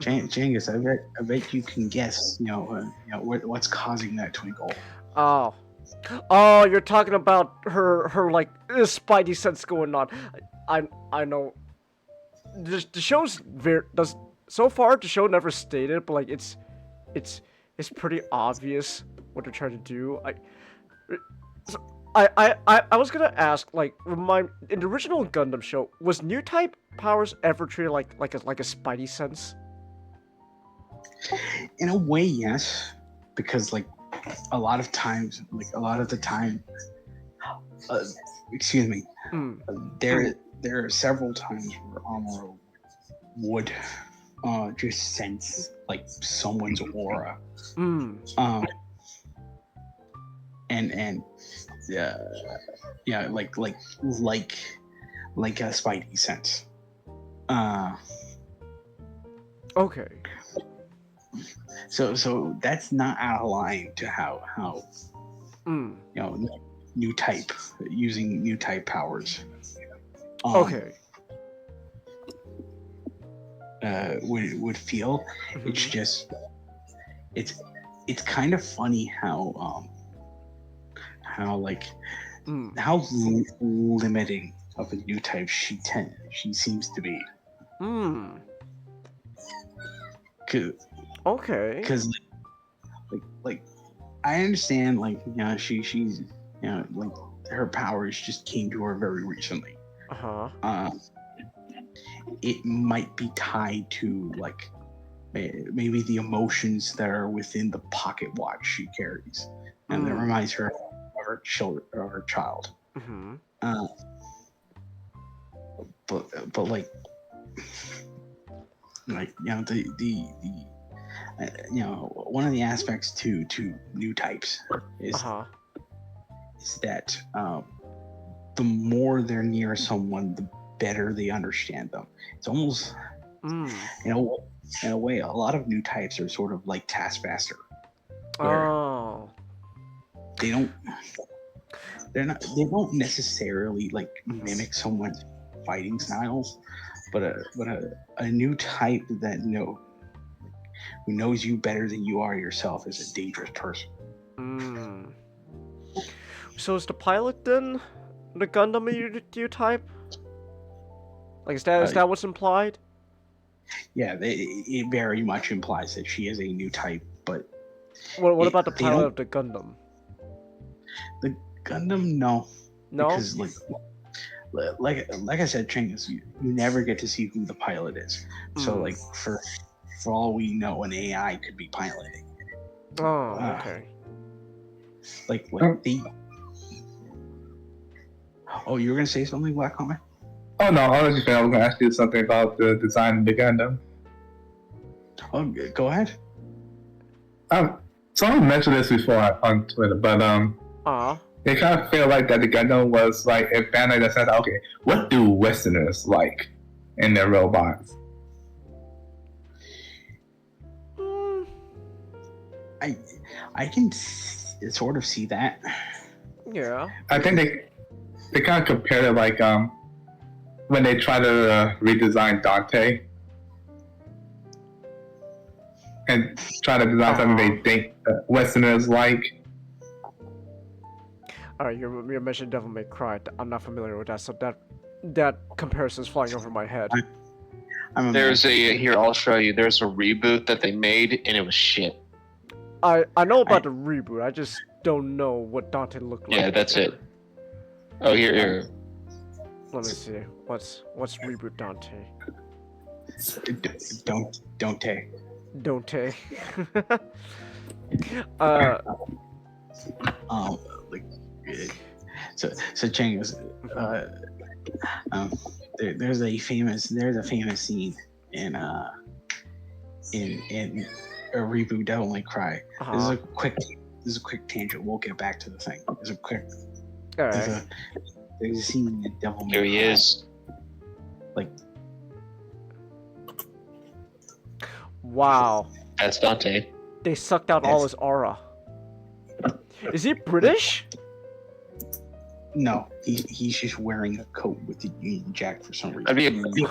Genghis, I bet you can guess, what's causing that twinkle. Oh, you're talking about her like spidey sense going on. I know. The show's so far the show never stated, but like it's pretty obvious what they're trying to do. I was gonna ask, like, in the original Gundam show, was new type powers ever treated like a spidey sense? In a way, yes, because like a lot of the time, excuse me, there are several times where Amuro would just sense like someone's aura, and like a spidey sense. Okay. So that's not out of line to how new type using new type powers. Okay. Would feel. It's just it's kind of funny how limiting of a new type she seems to be. Okay. Because like I understand, like, she's like her powers just came to her very recently. It might be tied to like maybe the emotions that are within the pocket watch she carries, and that reminds her of her child. But like one of the aspects to new types is that the more they're near someone, the better they understand them. It's almost in a way, a lot of new types are sort of like Taskmaster. They don't necessarily like mimic someone's fighting styles, but a new type that who knows you better than you are yourself is a dangerous person. So is the pilot then the Gundam new type? Like, is that what's implied? Yeah, it very much implies that she is a new type, but what about the pilot of the Gundam? The Gundam, no. No? Because like I said, Chingus, you never get to see who the pilot is. So like for all we know, an AI could be piloting. Oh, okay. Like the. Oh, you were gonna say something, Black Comet? Oh no, I was gonna ask you something about the design of the Gundam. Oh, go ahead. Someone mentioned this before on Twitter, but they kind of feel like that the Gundam was like a banner that said, okay, what do Westerners like in their robots? I can sort of see that. Yeah. I think they kind of compared it like when they try to redesign Dante and try to design something they think Westerners like. Alright, you mentioned Devil May Cry. I'm not familiar with that, so that comparison's flying over my head. I'll show you. There's a reboot that they made, and it was shit. I know about the reboot. I just don't know what Dante looked like. Yeah, that's it. Oh, here. Let me see. What's reboot Dante? Dante. So Chang was there's a famous scene in a reboot Devil May Cry. This is a quick tangent. We'll get back to the thing. There's a scene in Devil May Cry. Here he is. Like, wow. That's Dante. They sucked out all his aura. Is he British? No, he's just wearing a coat with the Union Jack for some reason. That'd be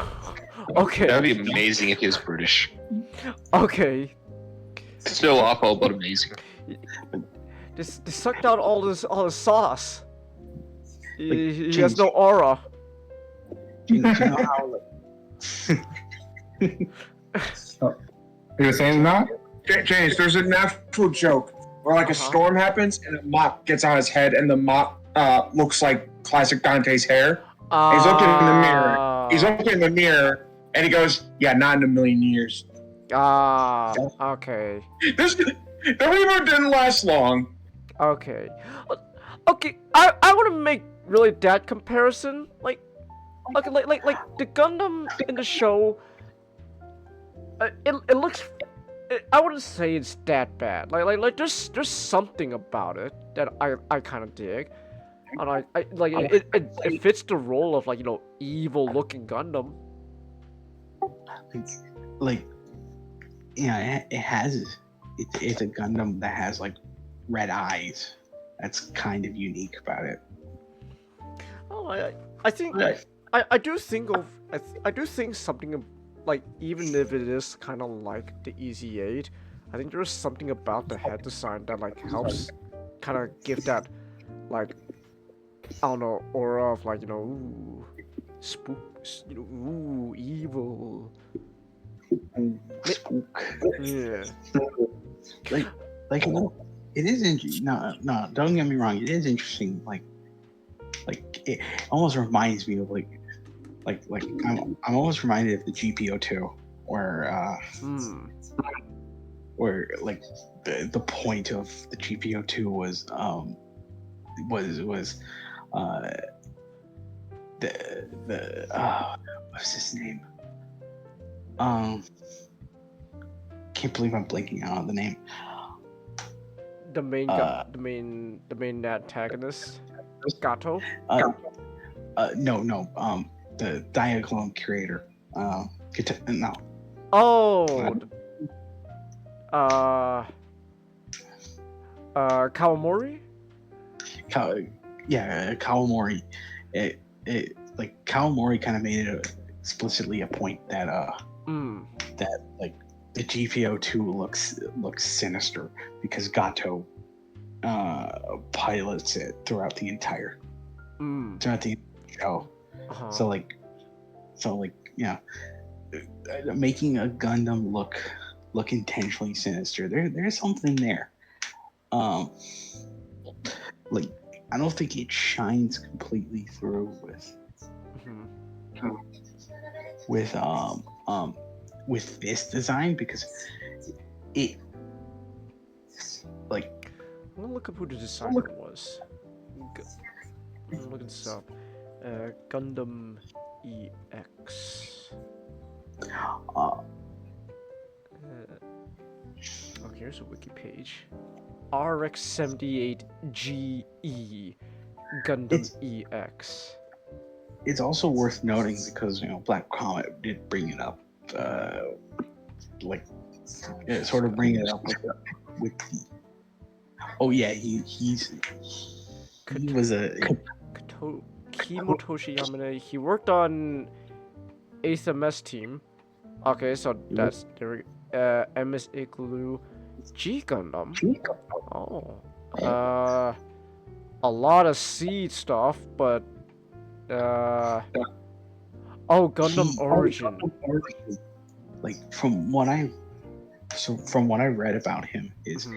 Okay. amazing if he was British. Okay. Still awful, but amazing. They sucked out all this sauce. He has James. no aura. You know how, You were saying not? James, there's a natural joke where like a storm happens and a mop gets on his head and the mop looks like classic Dante's hair. He's looking in the mirror. He's looking in the mirror and he goes, "Yeah, not in a million years." Okay. The reverb didn't last long. Okay. Okay, I want to make really that comparison. Like the Gundam in the show. It looks. I wouldn't say it's that bad. Like there's something about it that I kind of dig, and I like it fits the role of, like, you know, evil looking Gundam. like, yeah, it has. It's a Gundam that has like red eyes. That's kind of unique about it. Oh, I think I do think of I do think something like, even if it is kind of like the EZ8, I think there's something about the head design that like helps kind of give that, like, I don't know, aura of, like, you know, ooh, spooks, you know, ooh, evil. Spook. Yeah. Like, no, it is interesting. No, don't get me wrong. It is interesting. Like it almost reminds me of like I'm almost reminded of the GPO2, where like the point of the GPO2 was the what's his name? Can't believe I'm blanking out on the name. The main the main antagonist, Gato. No. The Diaclone creator. No. Oh. Kawamori. Kawamori. It like Kawamori kind of made it explicitly a point that that like the GPO2 looks sinister because Gato pilots it throughout the entire show. So like yeah, making a Gundam look intentionally sinister. There's something there. Like, I don't think it shines completely through with this design, because it, like, I'm gonna look up who the designer was. I'm looking this up. Gundam EX. Okay, here's a wiki page. RX-78GE Gundam EX. It's also worth noting because, you know, Black Comet did bring it up, sort of bring it up with the. Oh yeah, he was a. Kimotoshi Yamane. He worked on 8th MS team. Okay, so that's there. MS Igloo G Gundam. Oh. A lot of seed stuff, but Gundam Origin. Like from what I read about him is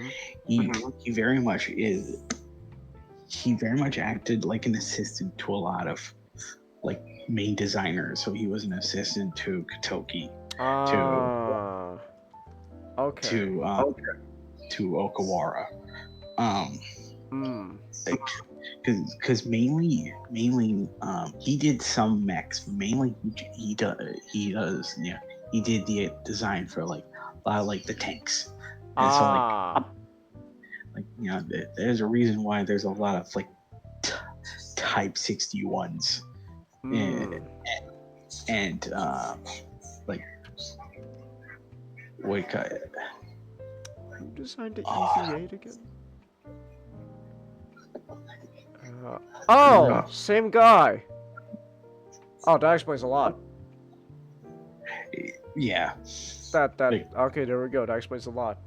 he very much acted like an assistant to a lot of like main designers. So he was an assistant to Katoki, to Okawara, because mainly he did some mechs, but mainly he did the design for like a lot of like the tanks. And so like you know, there's a reason why there's a lot of like Type 61s and like who designed the EZ8 again? Oh, same guy. Oh, that explains a lot. Yeah. Okay, there we go. That explains a lot.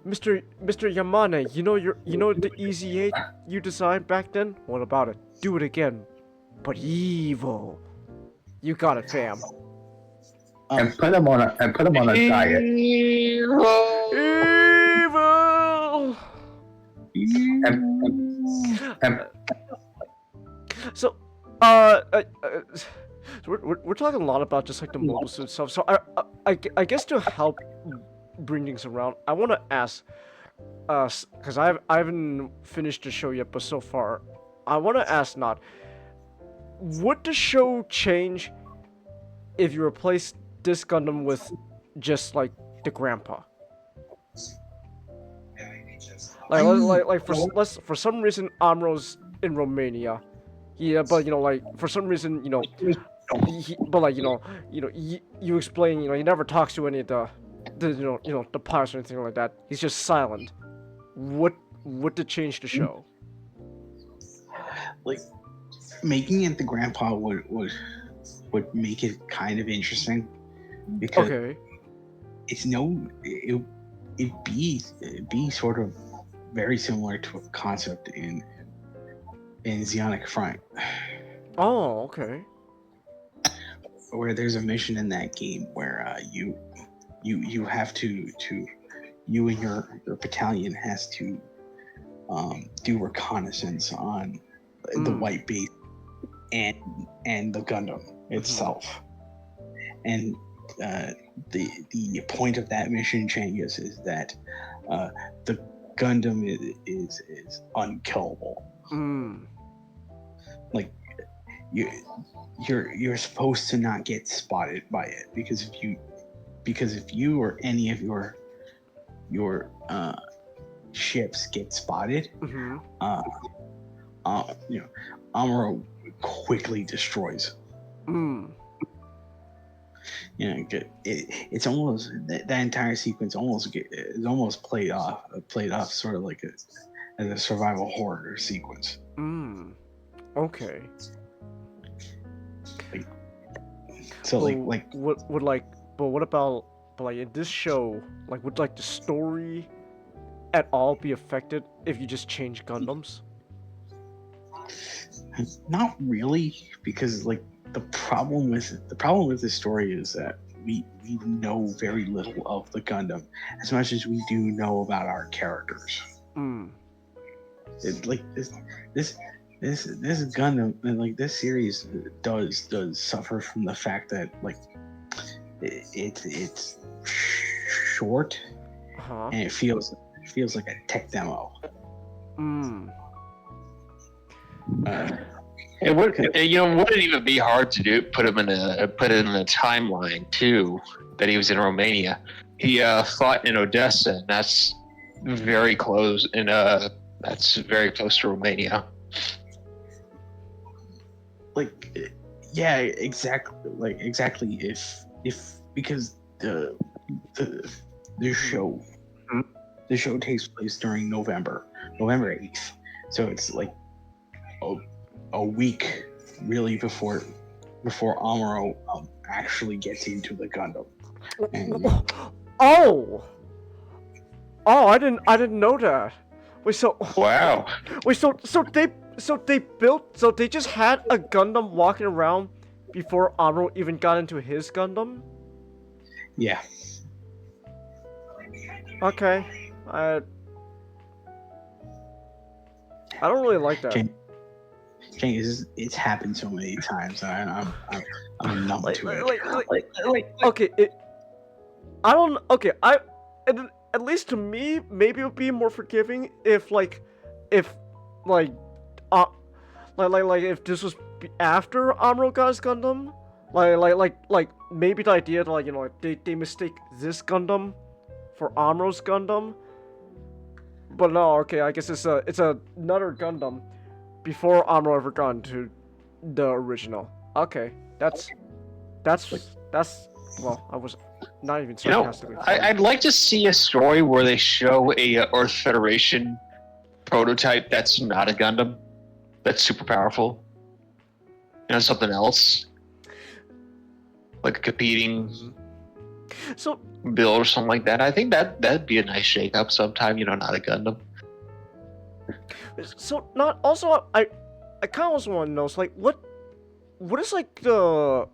Mr. Yamane, you know the Easy 8 you designed back then? What about it? Do it again, but evil. You got it, fam. And put him on a diet. Evil. And So, we're talking a lot about just like the mobile suit stuff. So I guess to help bring things around, I want to ask, because I haven't finished the show yet, but so far, I want to ask Not, would the show change if you replace this Gundam with just like the grandpa? Like for some reason Amuro's in Romania. Yeah, but like for some reason, you explain, he never talks to any of the pilots or anything like that. He's just silent. What to change the show? Like making it the grandpa would make it kind of interesting because it'd be sort of very similar to a concept in Zionic Front. Oh, okay. Where there's a mission in that game where you have to you and your battalion has to do reconnaissance on the white base and the Gundam itself. And the point of that mission, Changus, is that the Gundam is unkillable. Like you're supposed to not get spotted by it because if you or any of your ships get spotted, Amuro quickly destroys. It's almost that entire sequence is almost played off sort of like as a survival horror sequence. Okay. What about in this show, like would like the story at all be affected if you just change Gundams? Not really, because like the problem with the story is that we know very little of the Gundam as much as we do know about our characters. This Gundam and like this series does suffer from the fact that like it's short and it feels like a tech demo. It wouldn't even be hard to do. Put it in a timeline too. That he was in Romania. He fought in Odessa, and that's very close. That's very close to Romania. Like, yeah, exactly. If because the show takes place during November 8th, so it's like a week really before Amuro actually gets into the Gundam. And, I didn't know that. Wait, so wow. Wait, so they just had a Gundam walking around before Amuro even got into his Gundam? Yeah. Okay. I don't really like that. It's happened so many times, and I'm numb to it. Okay, at least to me, maybe it would be more forgiving if if this was after Amuro got his Gundam, like maybe the idea that they mistake this Gundam for Amuro's Gundam, but no, okay, I guess it's another Gundam before Amuro ever got into the original. Okay, that's well, I was not even sarcastically. I'd like to see a story where they show a Earth Federation prototype that's not a Gundam, that's super powerful. Something else, like a competing So build or something like that. I think that'd be a nice shake-up sometime. Not a Gundam. not also I kind of also want to know, so like what is like the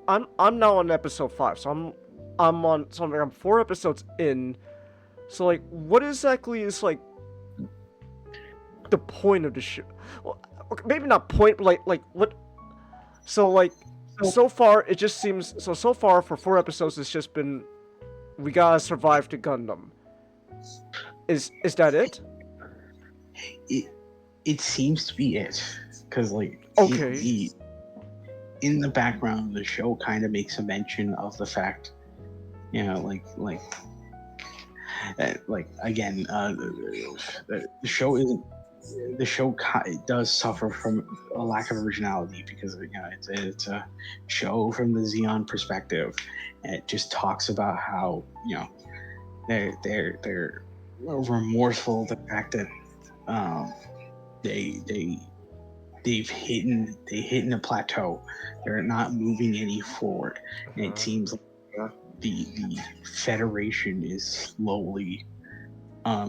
I'm now on episode 5, so I'm on something. I'm 4 episodes in. So like, what exactly is like the point of the show? Well, okay, maybe not point, but like what? So like, so far it just seems so far for 4 episodes it's just been we gotta survive the Gundam. Is that it? It seems to be it, because like Okay. in the background of the show kind of makes a mention of the fact, again, the show isn't. The show does suffer from a lack of originality because it's a show from the Xeon perspective, and it just talks about how they're remorseful of the fact that they've hit a plateau. They're not moving any forward, and it seems like the Federation is slowly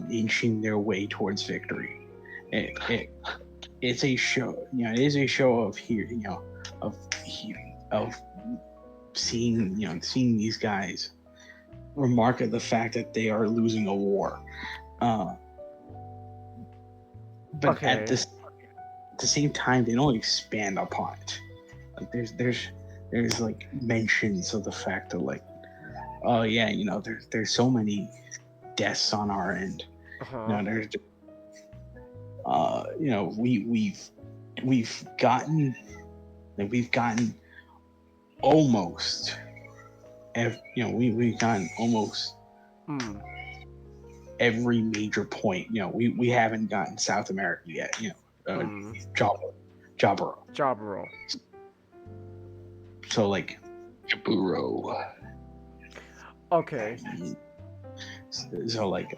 inching their way towards victory. It's a show. It is a show of of seeing these guys remark at the fact that they are losing a war. But Okay. at the same time, they don't expand upon it. Like there's like mentions of the fact that like, oh yeah, there's so many deaths on our end. There's we've gotten almost we've gotten almost every major point. We haven't gotten South America yet. Jaburo. So like Jaburo. Okay. So like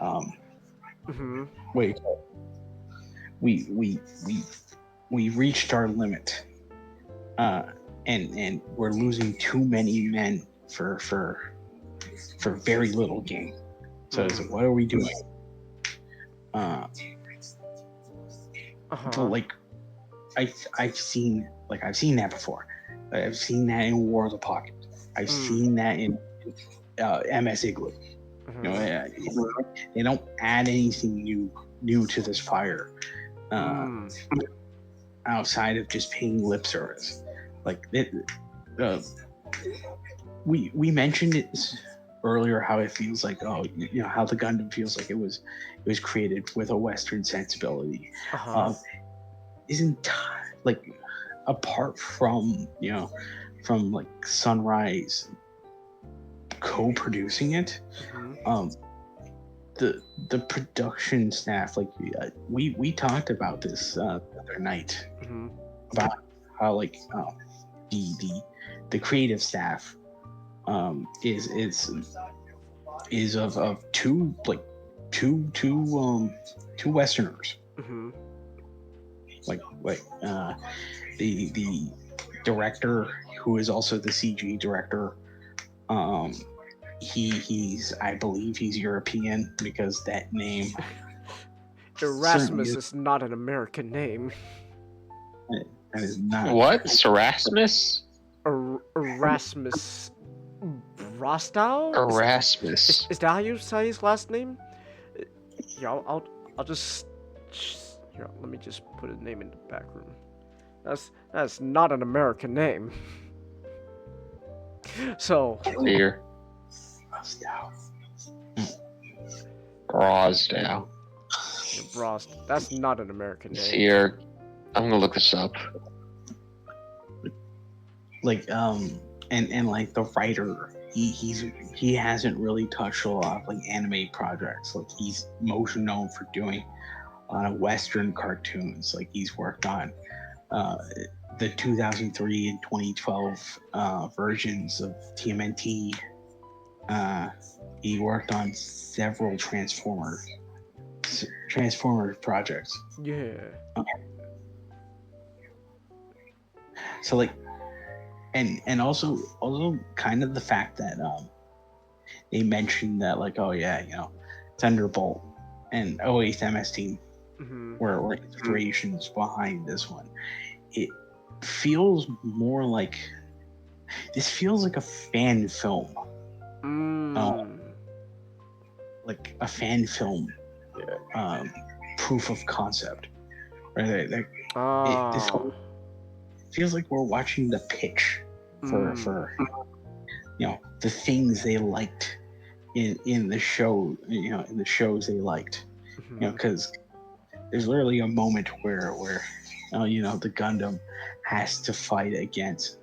wait, we reached our limit, and we're losing too many men for very little gain. So it's like, what are we doing? But like I've seen that before. I've seen that in War of the Pocket. I've seen that in MS Igloo. They don't add anything new to this fire outside of just paying lip service. Like we mentioned it earlier, how it feels like how the Gundam feels like it was created with a Western sensibility. Isn't like apart from like Sunrise co-producing it, the production staff, like we talked about this the other night, about how like the creative staff is of two Westerners. Like the director, who is also the CG director, he's I believe he's European, because that name Erasmus is not an American name. That is not What? Erasmus? Erasmus Rostow? Erasmus. Is that how you say his last name? Yeah, I'll just here. Let me just put a name in the back room. That's not an American name. So Here. Rosdow. Brost. That's not an American name. Here. I'm gonna look this up. Like and like the writer, he hasn't really touched a lot of like anime projects. Like he's most known for doing a lot of Western cartoons. Like he's worked on the 2003 and 2012 versions of TMNT. He worked on several Transformers Transformers projects. Yeah. So like, and also kind of the fact that they mentioned that like, oh yeah, Thunderbolt and 08th MS Team were inspirations behind this one. It feels more like this feels like a fan film. Like a fan film proof of concept. Right? This feels like we're watching the pitch for the things they liked in the show, in the shows they liked. Because there's literally a moment where the Gundam has to fight against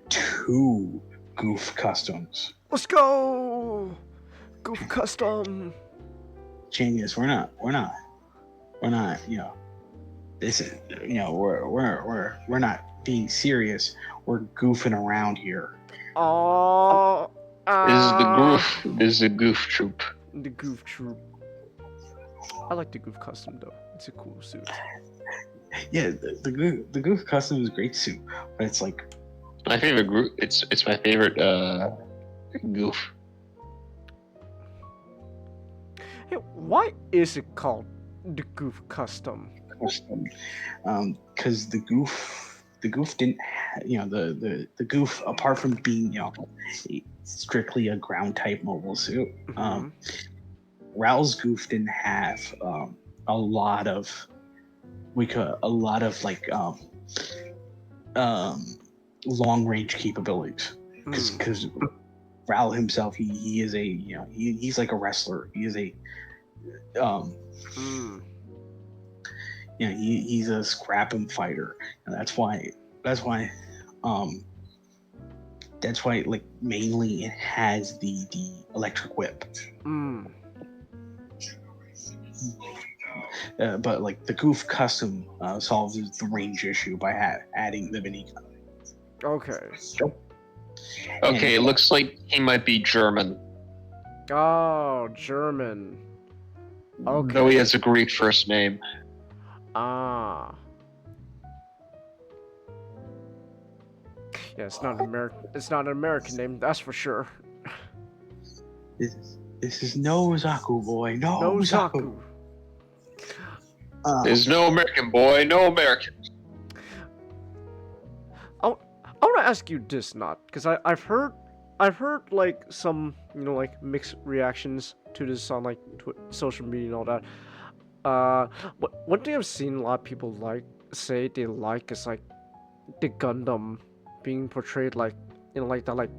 2 Goof customs. Let's go! Goof custom. Genius. We're not. This is. We're not being serious. We're goofing around here. Oh. This is the goof. This is a goof troop. The goof troop. I like the goof custom though. It's a cool suit. Yeah, the goof custom is a great suit, but it's like My favorite group. It's my favorite goof. Hey, why is it called the goof custom? because the goof didn't the goof, apart from being strictly a ground type mobile suit, Raoul's goof didn't have a lot of long range capabilities, because Raoul himself, he is he's like a wrestler. He is a he's a scrap-em fighter, and that's why like mainly it has the electric whip. But like the goof custom solves the range issue by adding the mini gun. Okay. Okay, it looks like he might be German. Oh, German. Okay. Though he has a Greek first name. Ah. Yeah, it's not an American name, that's for sure. This is no Zaku, boy. No Zaku. There's no American boy, no American. I want to ask you this, not because I've heard like some like mixed reactions to this on like social media and all that. One thing I've seen a lot of people say they like is like the Gundam being portrayed like like that like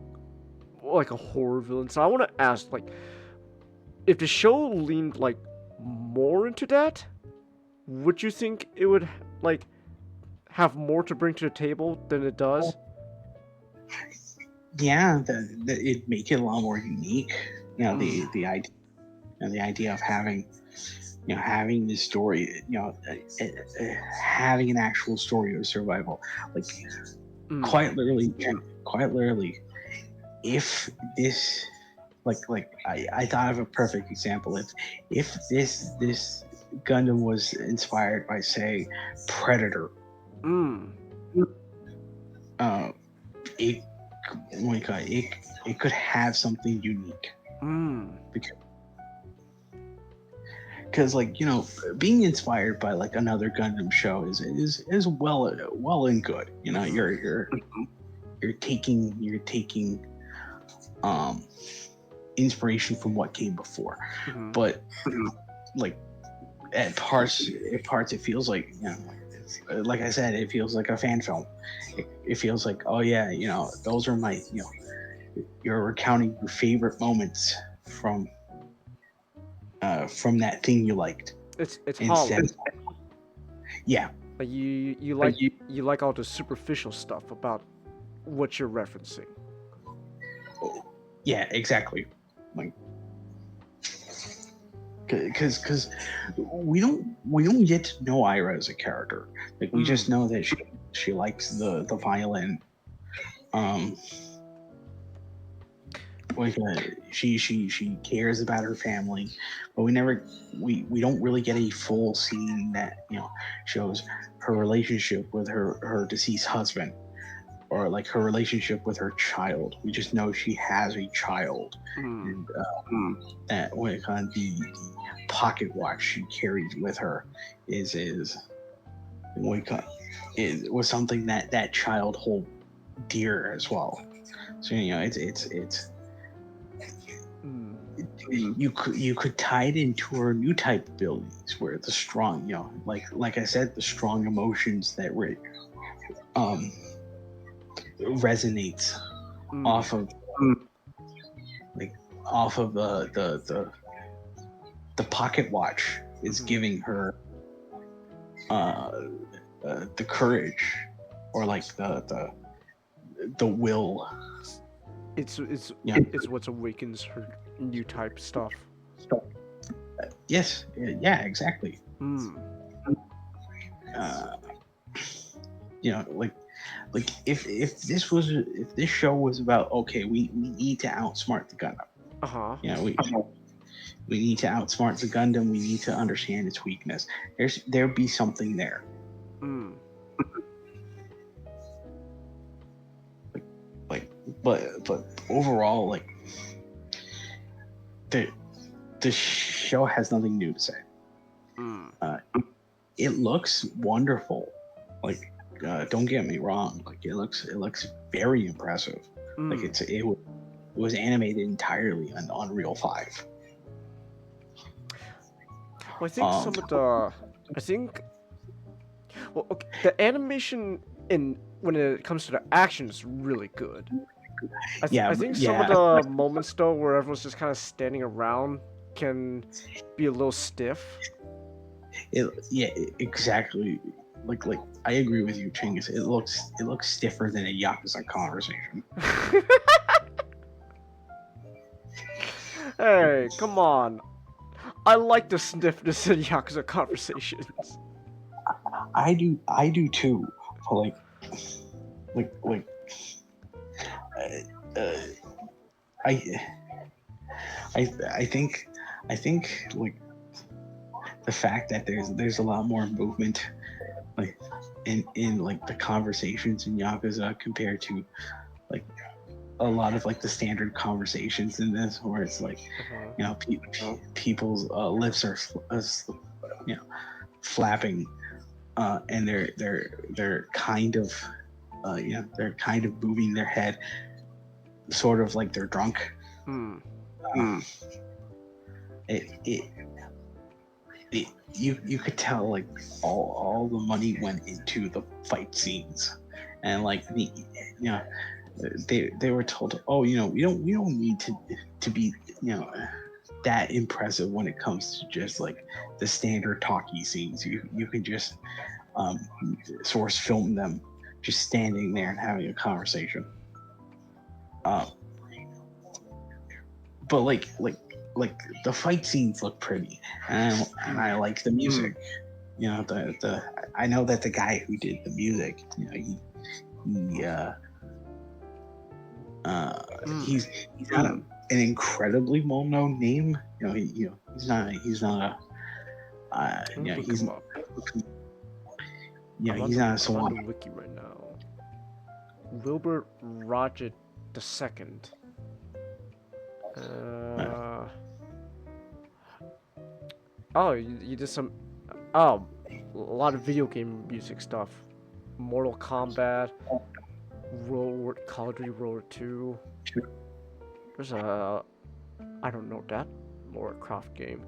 a horror villain. So I want to ask, like, if the show leaned like more into that, would you think it would like have more to bring to the table than it does? Yeah, it'd make it a lot more unique. The idea of having this story, having an actual story of survival, like quite literally, if this, like I thought of a perfect example. If this Gundam was inspired by, say, Predator, it could have something unique. Because being inspired by like another Gundam show is well and good. You're taking inspiration from what came before, but like at parts it feels like like I said, it feels like a fan film. It feels like, oh yeah, those are my you're recounting your favorite moments from that thing you liked. It's hollow. Yeah. Like you like all the superficial stuff about what you're referencing. Yeah, exactly. Like, because we don't get to know Ira as a character. Like, we just know that she likes the violin. she cares about her family, but we don't really get a full scene that shows her relationship with her deceased husband, or like her relationship with her child. We just know she has a child, and that the pocket watch she carries with her was something that child hold dear as well. So you could tie it into her new type abilities, where the strong, like I said, the strong emotions that resonates off of the pocket watch is giving her the courage, or like the will. It's what awakens her new type stuff. Yes, yeah, exactly. Like if this show was about, okay, we need to outsmart the Gundam. We need to outsmart the Gundam. We need to understand its weakness. There'd be something there. But overall, like the show has nothing new to say. It looks wonderful. Like, don't get me wrong. Like, it looks very impressive. Like it was animated entirely on Unreal 5. Well, I think the animation when it comes to the action is really good. I think some of the moments though where everyone's just kind of standing around can be a little stiff. Exactly. Like I agree with you, Chinggis. It looks stiffer than a Yakuza conversation. Hey, come on. I like the stiffness in Yakuza conversations. I do too. But I think like the fact that there's a lot more movement like in like the conversations in Yakuza compared to like a lot of like the standard conversations in this, where it's like people's lips are flapping, and they're kind of they're kind of moving their head, sort of like they're drunk. You could tell like all the money went into the fight scenes, and like they were told, oh, we don't need to be that impressive when it comes to just like the standard talkie scenes. You can just source film them just standing there and having a conversation. But like the fight scenes look pretty, and I like the music. I know that the guy who did the music, he's not an incredibly well-known name. He's not he's not a I'm on the wiki right now. Wilbur Roger II. Oh, you did some. Oh, a lot of video game music stuff. Mortal Kombat, Call of Duty World War 2. There's I don't know that Warcraft game.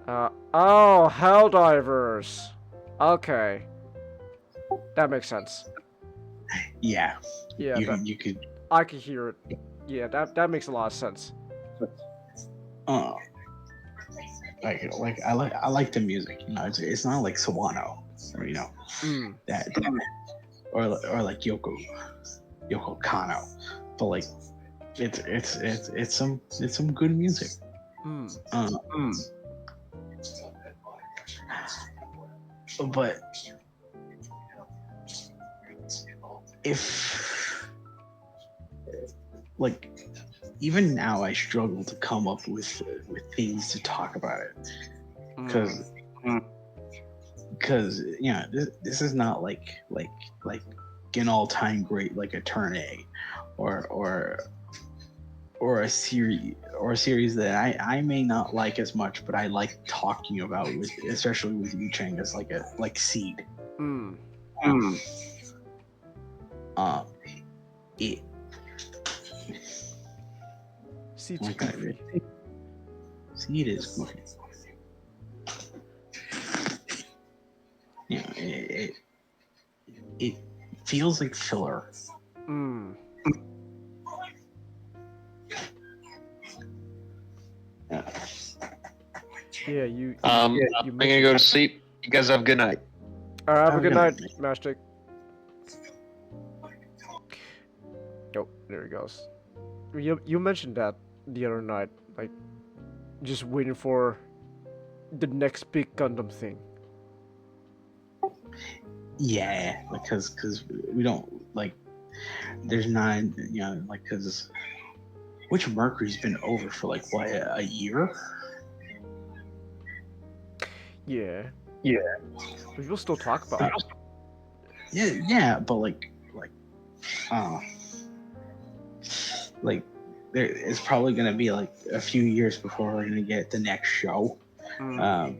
Oh, Helldivers. Okay, that makes sense. Yeah. Yeah, you could. I could hear it. Yeah, that makes a lot of sense. Like I like the music. It's not like Sawano, or that or like Yoko Kano, but like it's some good music. But if like even now I struggle to come up with things to talk about it because this is not like an all-time great like a Turn A or a series that I may not like as much, but I like talking about with, especially with you, Chang, as like Seed. It Seed's Okay. goofy. Seed is goofy. It feels like filler. Yeah, you I'm gonna go to sleep. You guys have a good night. All right, have a good night, Master. Oh, there he goes. You mentioned that the other night, like just waiting for the next big Gundam thing. Yeah, because we don't like. There's not, because Witch Mercury's been over for like what, a year. Yeah. But people still talk about it. Yeah, but there it's probably gonna be like a few years before we're gonna get the next show. The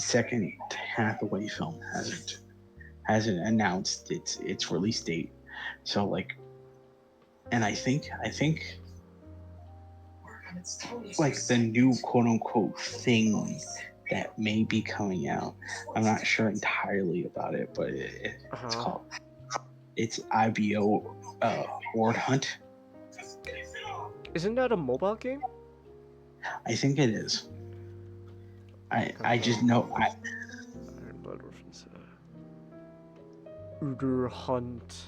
second Hathaway film hasn't announced its release date, so and I think like the new quote unquote thing that may be coming out. I'm not sure entirely about it, but it's IBO Horde Hunt. Isn't that a mobile game? I think it is. I just know Iron Blood reference. Uder Hunt.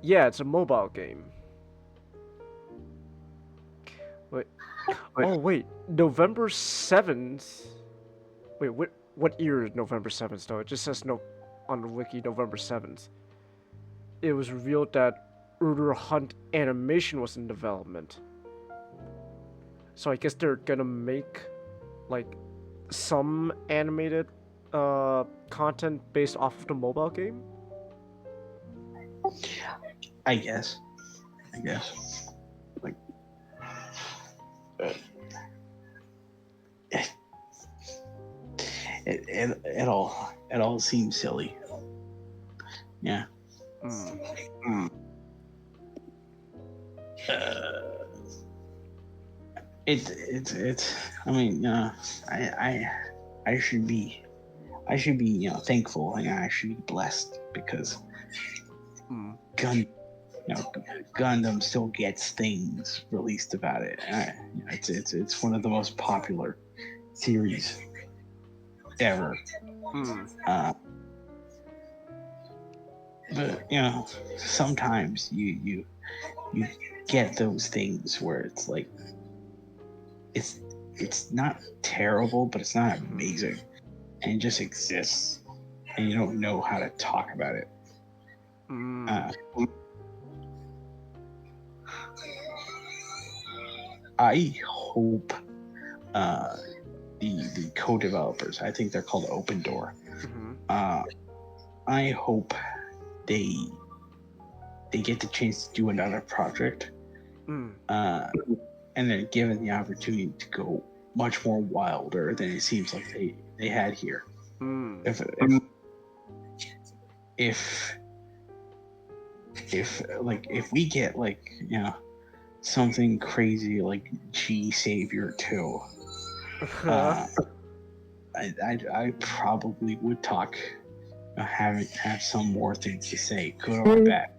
Yeah, it's a mobile game. Wait. Oh wait, November 7th. Wait, what year is November 7th though? It just says on the wiki November 7th. It was revealed that Uder Hunt animation was in development. So I guess they're gonna make like some animated content based off of the mobile game. I guess. Like, it all seems silly. Yeah. It's. I mean, I should be thankful. I should be blessed because Gundam still gets things released about it. It's one of the most popular series ever. But sometimes you get those things where it's like it's not terrible, but it's not amazing, and it just exists, and you don't know how to talk about it. I hope the co-developers, I think they're called Open Door. I hope they get the chance to do another project, and they're given the opportunity to go much more wilder than it seems like they had here. If we get something crazy like G Savior 2, I probably would talk, have some more things to say, good or bad.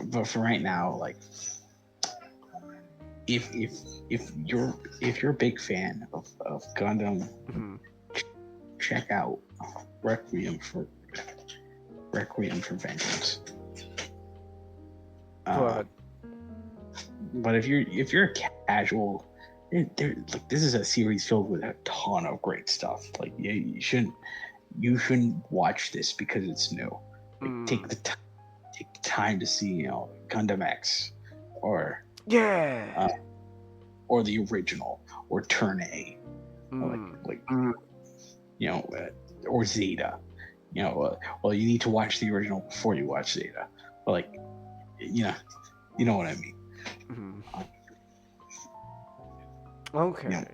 But for right now, if you're a big fan of Gundam, check out Requiem for Vengeance. But if you're a casual, this is a series filled with a ton of great stuff. You shouldn't watch this because it's new. Take the time to see, Gundam X, or Yeah. or the original, or Turn A, or Zeta. Well, you need to watch the original before you watch Zeta. But you know what I mean. Okay.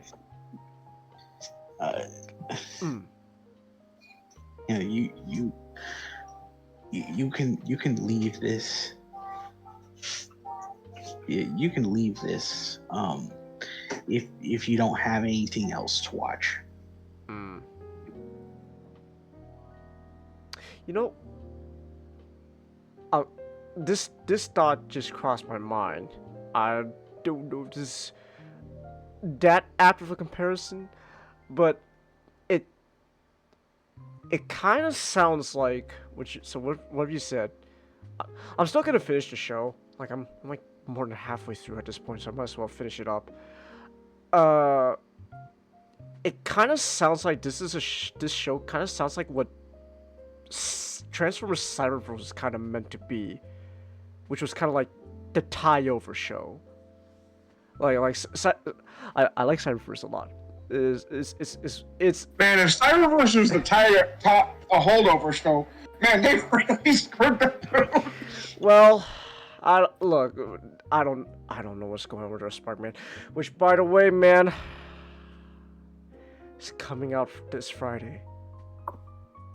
You can leave this. You can leave this if you don't have anything else to watch. This thought just crossed my mind. I don't know if this is that apt of a comparison, but it kind of sounds like what have you said? I'm still gonna finish the show. I'm like more than halfway through at this point, so I might as well finish it up. It kind of sounds like this show kind of sounds like what Transformers Cyberverse was kind of meant to be, which was kind of like the tie-over show. I like Cyberverse a lot. It's Man, if Cyberverse was a holdover show, man, they really screwed the Well, I don't know what's going on with our Sparkman, which, by the way, man, is coming out this Friday.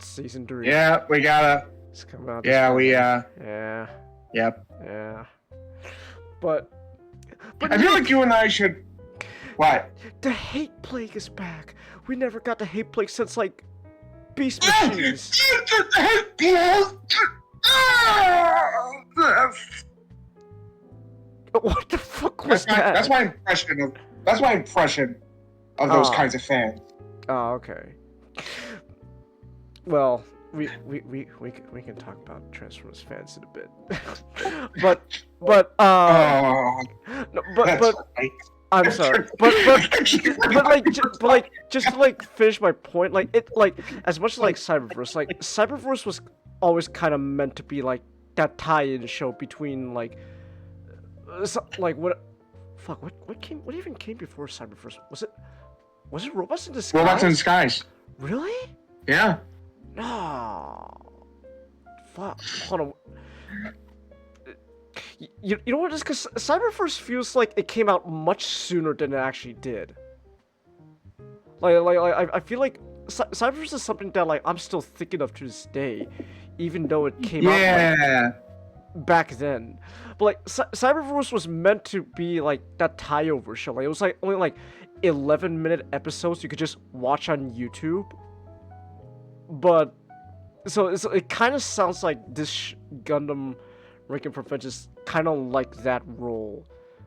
Season 3. Yeah, we gotta. It's coming out. Yeah, we Yeah. Yep. Yeah. But I feel like you and I should. What? The hate plague is back. We never got the hate plague since Beast Machines. What the fuck was that? That's my impression of those kinds of fans. Oh, okay. Well, we can talk about Transformers fans in a bit. but Right. I'm sorry, but just to finish my point, as much as Cyberverse was always kind of meant to be that tie-in show between what even came before Cyberverse? Was it Robots in Disguise? Robots in Disguise. Really? Yeah. No. Fuck. Hold on. You know what? It's because Cyberverse feels like it came out much sooner than it actually did. I feel like Cyberverse is something that I'm still thinking of to this day, even though it came out back then. But Cyberverse was meant to be that tie-over show. It was only 11-minute episodes you could just watch on YouTube. But so it kind of sounds like this Gundam Requiem is kind of like that role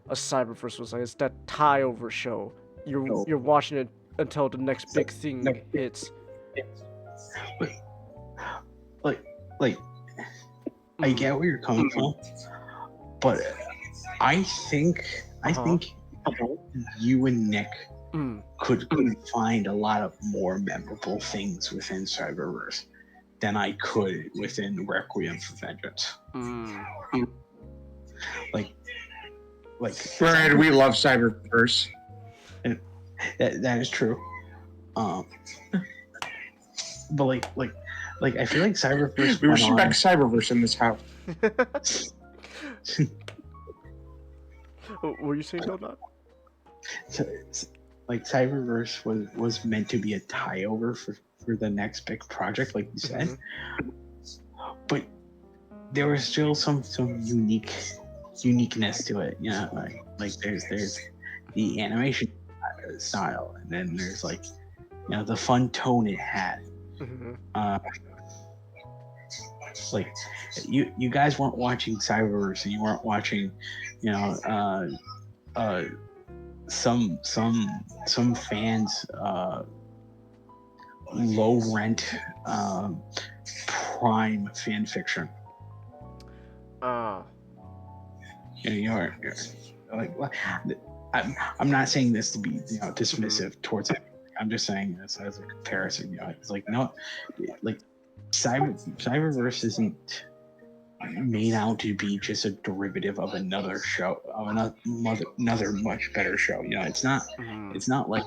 a Cyberverse was. It's that tie-over show. You're watching it until the next big thing hits. I get where you're coming from, but I think you and Nick could find a lot of more memorable things within Cyberverse than I could within Requiem for Vengeance. Brad, we love Cyberverse. And that is true. But I feel like Cyberverse. We respect Cyberverse in this house. What were you saying, Donut? Cyberverse was meant to be a tie-over for the next big project, like you said. But there was still some uniqueness to it, there's the animation style, and then there's the fun tone it had. You guys weren't watching Cyberverse, and you weren't watching some fans low rent prime fan fiction. I'm not saying this to be dismissive towards it. I'm just saying this as a comparison. It's Cyberverse isn't made out to be just a derivative of another show, of another much better show. You know, it's not. It's not like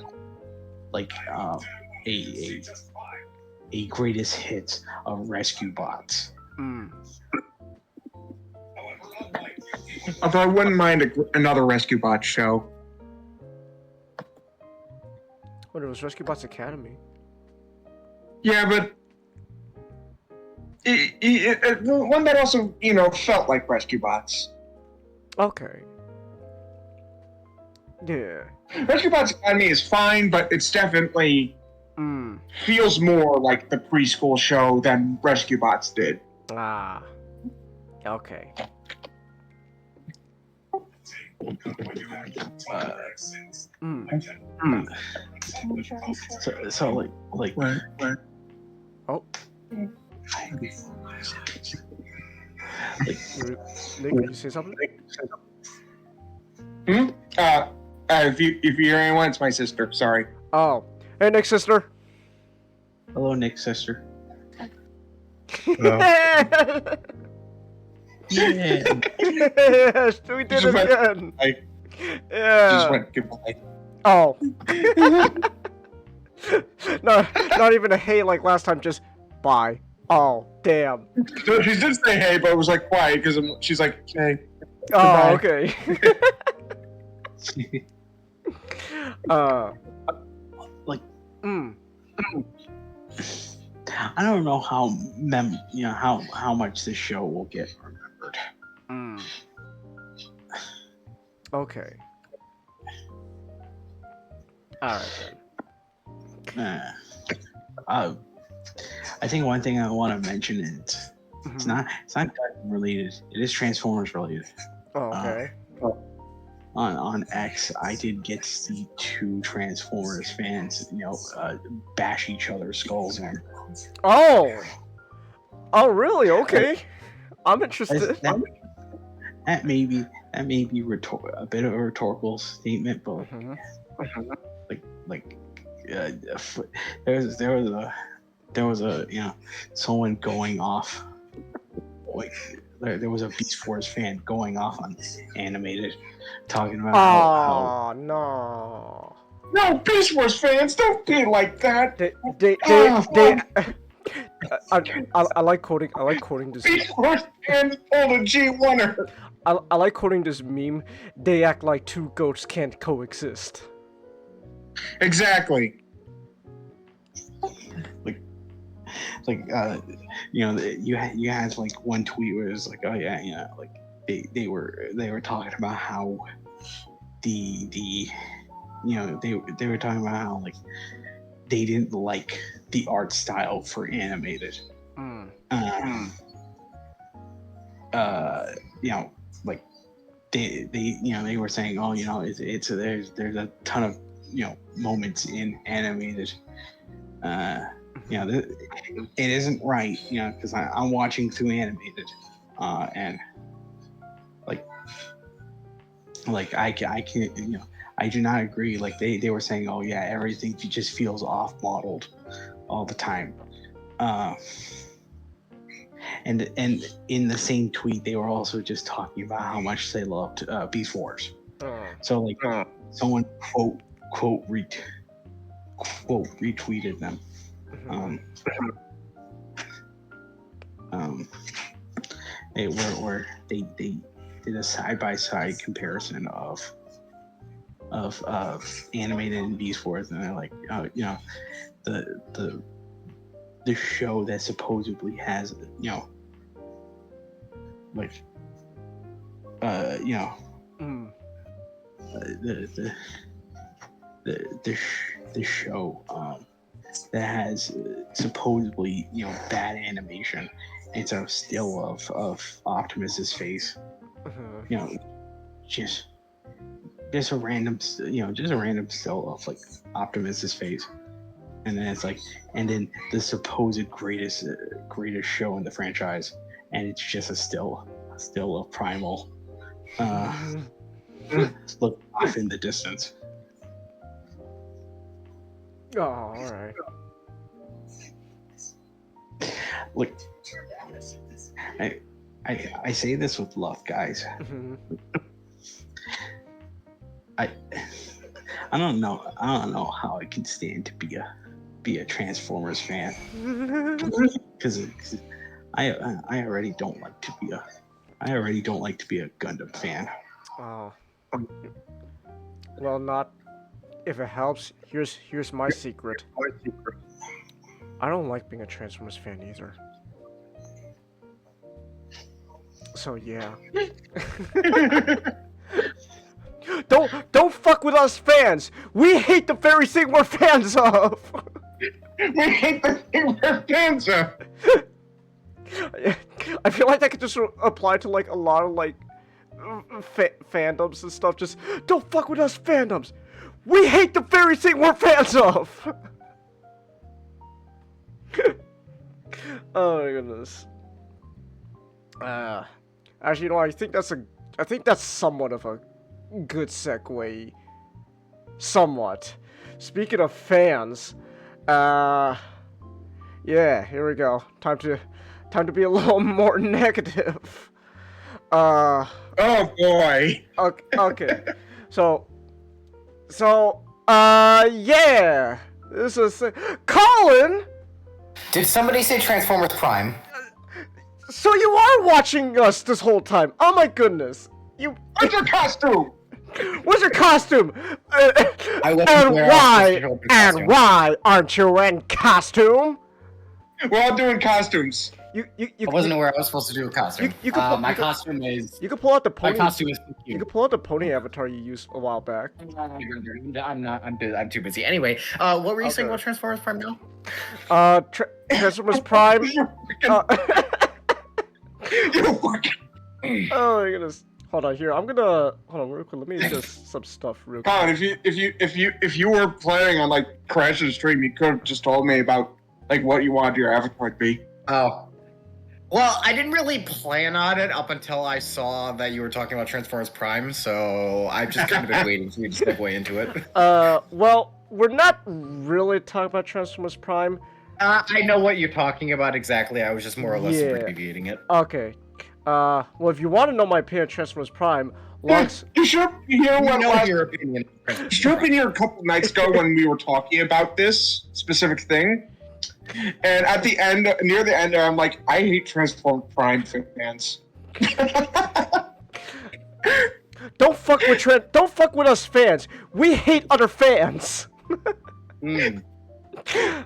a greatest hits of Rescue Bots. Although I wouldn't mind another Rescue Bot show. When it was Rescue Bots Academy. Yeah, but one that also, you know, felt like Rescue Bots. Okay. Yeah. Rescue Bots Academy is fine, but it's definitely feels more like the preschool show than Rescue Bots did. Ah. Okay. So like. Oh. Nick, did you say something? If you hear anyone, it's my sister. Sorry. Oh. Hey, Nick's sister. Hello, Nick's sister. Yeah. Yes, we did it again. Yeah. Just went goodbye. Oh. No, not even a hey like last time, just bye. Oh, damn. So she did say hey, but it was like quiet because she's like, hey. Oh, Goodbye. okay. Like, I don't know how how much this show will get remembered. Okay. Alright then. I think one thing I want to mention is it's not Gundam related. It is Transformers related. Oh, okay. On X, I did get to see two Transformers fans, bash each other's skulls in. Oh. Oh, really? Okay. I'm interested. That may be a bit of a rhetorical statement, but there was a someone going off, like there was a Beast Force fan going off on animated, talking about how No, Beast Force fans, don't be like that. I like quoting this. Beast Force fans pulled a G1er. I like quoting this meme. They act like two goats can't coexist. Exactly. You had like one tweet where it was like, oh yeah, like they were talking about how they were talking about how like they didn't like the art style for animated. Like they were saying, oh, it's there's a ton of moments in animated. It isn't right, because I'm watching through animated, and like I can't, I do not agree. Like they were saying, oh yeah, everything just feels off modeled all the time. And in the same tweet, they were also just talking about how much they loved Beast Wars. So like someone quote retweeted them. They did a side-by-side comparison of animated and Beast Wars, and they're like, the show that supposedly has the show that has supposedly bad animation. It's a still of Optimus's face. Just a random still of like Optimus's face, and then it's like, and then the supposed greatest show in the franchise, and it's just a still of Primal. Look off in the distance. Oh, all right. look, I say this with love, guys. Mhm. I don't know how I can stand to be a Transformers fan because I already don't like to be a Gundam fan. Oh. Well, not if it helps. Here's my secret. I don't like being a Transformers fan either. So yeah. Don't fuck with us fans. We hate the very thing we're fans of. We hate the thing we're fans of. I feel like that could just apply to like a lot of like fandoms and stuff. Just don't fuck with us fandoms. We hate the very thing we're fans of. Oh my goodness. Actually, you know, I think that's somewhat of a good segue. Somewhat. Speaking of fans, yeah, here we go. Time to be a little more negative. Oh boy. Okay. So, yeah. This is Colin. Did somebody say Transformers Prime? So you are watching us this whole time. Oh my goodness. What's your costume? What's your costume? I wasn't And aware I was supposed to go in costume. why aren't you in costume? We're all doing costumes. You I wasn't aware I was supposed to do a costume. My costume is. You can pull out the My pony. costume is You cute. can pull out the pony avatar you used a while back. I'm too busy. Anyway, what were you saying about Transformers Prime now? Transformers Prime. You fucking- Oh my goodness. Hold on here. Hold on real quick. Let me just some stuff real quick. Colin, if you were planning on like crashing the stream, you could have just told me about like what you wanted your avatar to be. Oh. Well, I didn't really plan on it up until I saw that you were talking about Transformers Prime, so I've just kind of been waiting for you to segue into it. Well, we're not really talking about Transformers Prime. I know what you're talking about exactly. I was just more or less abbreviating it. Okay. Well, if you want to know my opinion on Transformers Prime, You should hear what last. Your opinion. Should have been here a couple nights ago when we were talking about this specific thing. And at the end, near the end, I'm like, I hate Transformers Prime fans. don't fuck with us fans. We hate other fans.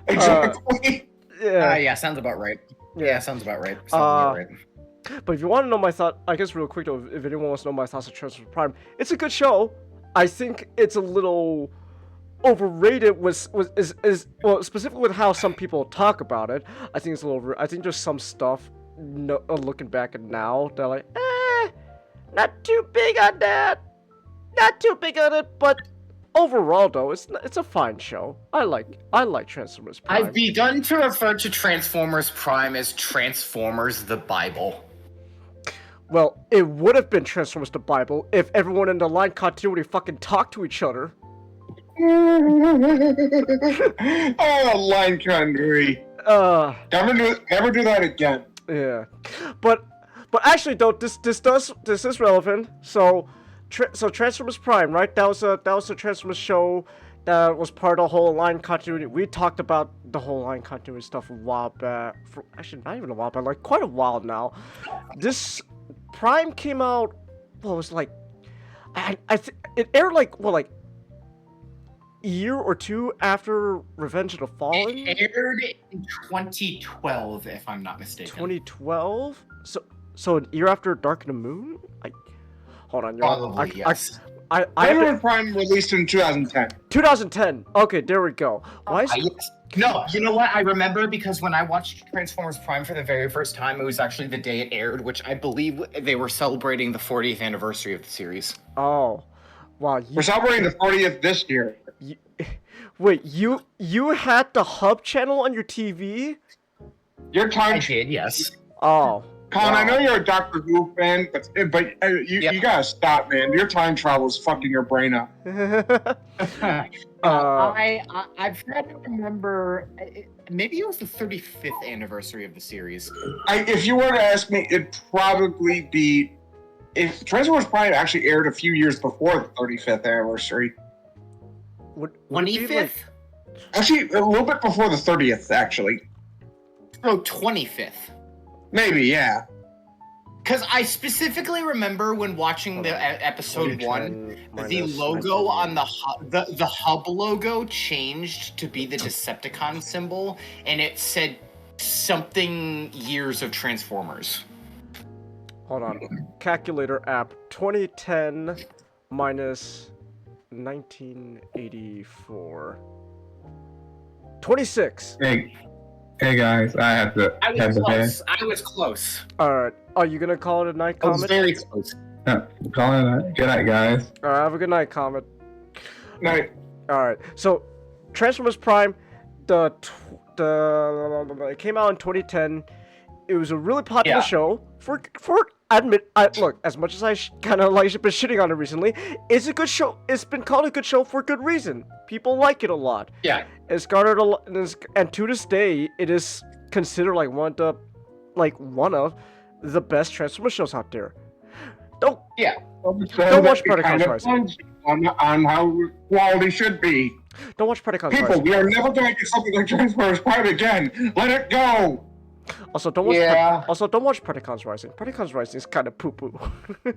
Exactly. Yeah. Sounds about right. Yeah. Sounds about right. But if you want to know my thought, I guess real quick though, if anyone wants to know my thoughts on Transformers Prime, it's a good show. I think it's a little overrated. Well, specifically with how some people talk about it. I think it's a little. I think there's some stuff. Looking back at now, they're like, not too big on that. Not too big on it, but overall though, it's a fine show. I like Transformers Prime. I've begun to refer to Transformers Prime as Transformers the Bible. Well, it would have been Transformers the Bible if everyone in the line continuity fucking talked to each other. Oh, line continuity. Never do that again. Yeah, but actually though, this is relevant. So Transformers Prime, right? That was a Transformers show that was part of the whole line continuity. We talked about the whole line continuity stuff a while back. Actually, not even a while back, like quite a while now. This Prime came out. What was like? It aired like year or two after Revenge of the Fallen. It aired in 2012, if I'm not mistaken. 2012. So an year after Dark of the Moon. Hold on, Probably, yes. Transformers Prime released in 2010. 2010. Okay, there we go. Why is No, you know what? I remember because when I watched Transformers Prime for the very first time, it was actually the day it aired, which I believe they were celebrating the 40th anniversary of the series. Oh, wow. We're celebrating the 40th this year. Wait, you had the Hub channel on your TV? Your time. I did, yes. Oh, Colin, I Wow. know you're a Doctor Who fan, but you gotta stop, man. Your time travel is fucking your brain up. I'm trying to remember. Maybe it was the 35th anniversary of the series. If you were to ask me, it'd probably be if Transformers Prime actually aired a few years before the 35th anniversary. would it be, like, 25th? Actually, a little bit before the 30th, actually. Oh, 25th. Maybe, yeah. Because I specifically remember when watching the episode 1, 2010 the minus logo on 1980. the hub logo changed to be the Decepticon symbol, and it said something years of Transformers. Hold on. Calculator app. 2010 minus 1984. 26. Hey guys, I have to I head was to bed. close. I was close. Alright. Are you gonna call it a night, I was Comet? very close. Calling it. Good night, guys. Alright, have a good night, Comet. Night. Alright. So, Transformers Prime, it came out in 2010. It was a really popular Yeah. show. Look, as much as I kind of like been shitting on it recently, it's a good show. It's been called a good show for a good reason. People like it a lot. Yeah. It's garnered a lot, and to this day, it is considered like one of the best Transformers shows out there. Don't watch Predacons Rising. On how quality should be. Don't watch Predacons People, Rising. we are never going to get something like Transformers Prime again. Let it go. Also, don't watch. Yeah. Don't watch Predacons Rising. Predacons Rising is kind of poo poo. I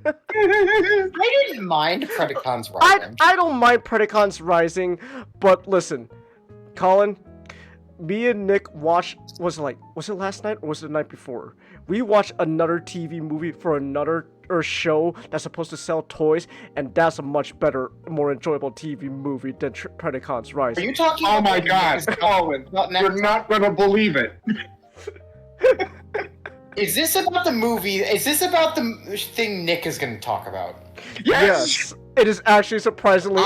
didn't mind Predacons Rising. I don't mind Predacons Rising, but listen, Colin, me and Nick watched. Was it last night or was it the night before? We watched another TV movie for another show that's supposed to sell toys, and that's a much better, more enjoyable TV movie than Predacons Are Rising. you talking Oh about my the God, Nick is Colin, not next- you're not going to believe it. Is this about the movie? Is this about the thing Nick is going to talk about? Yes, it is actually surprisingly.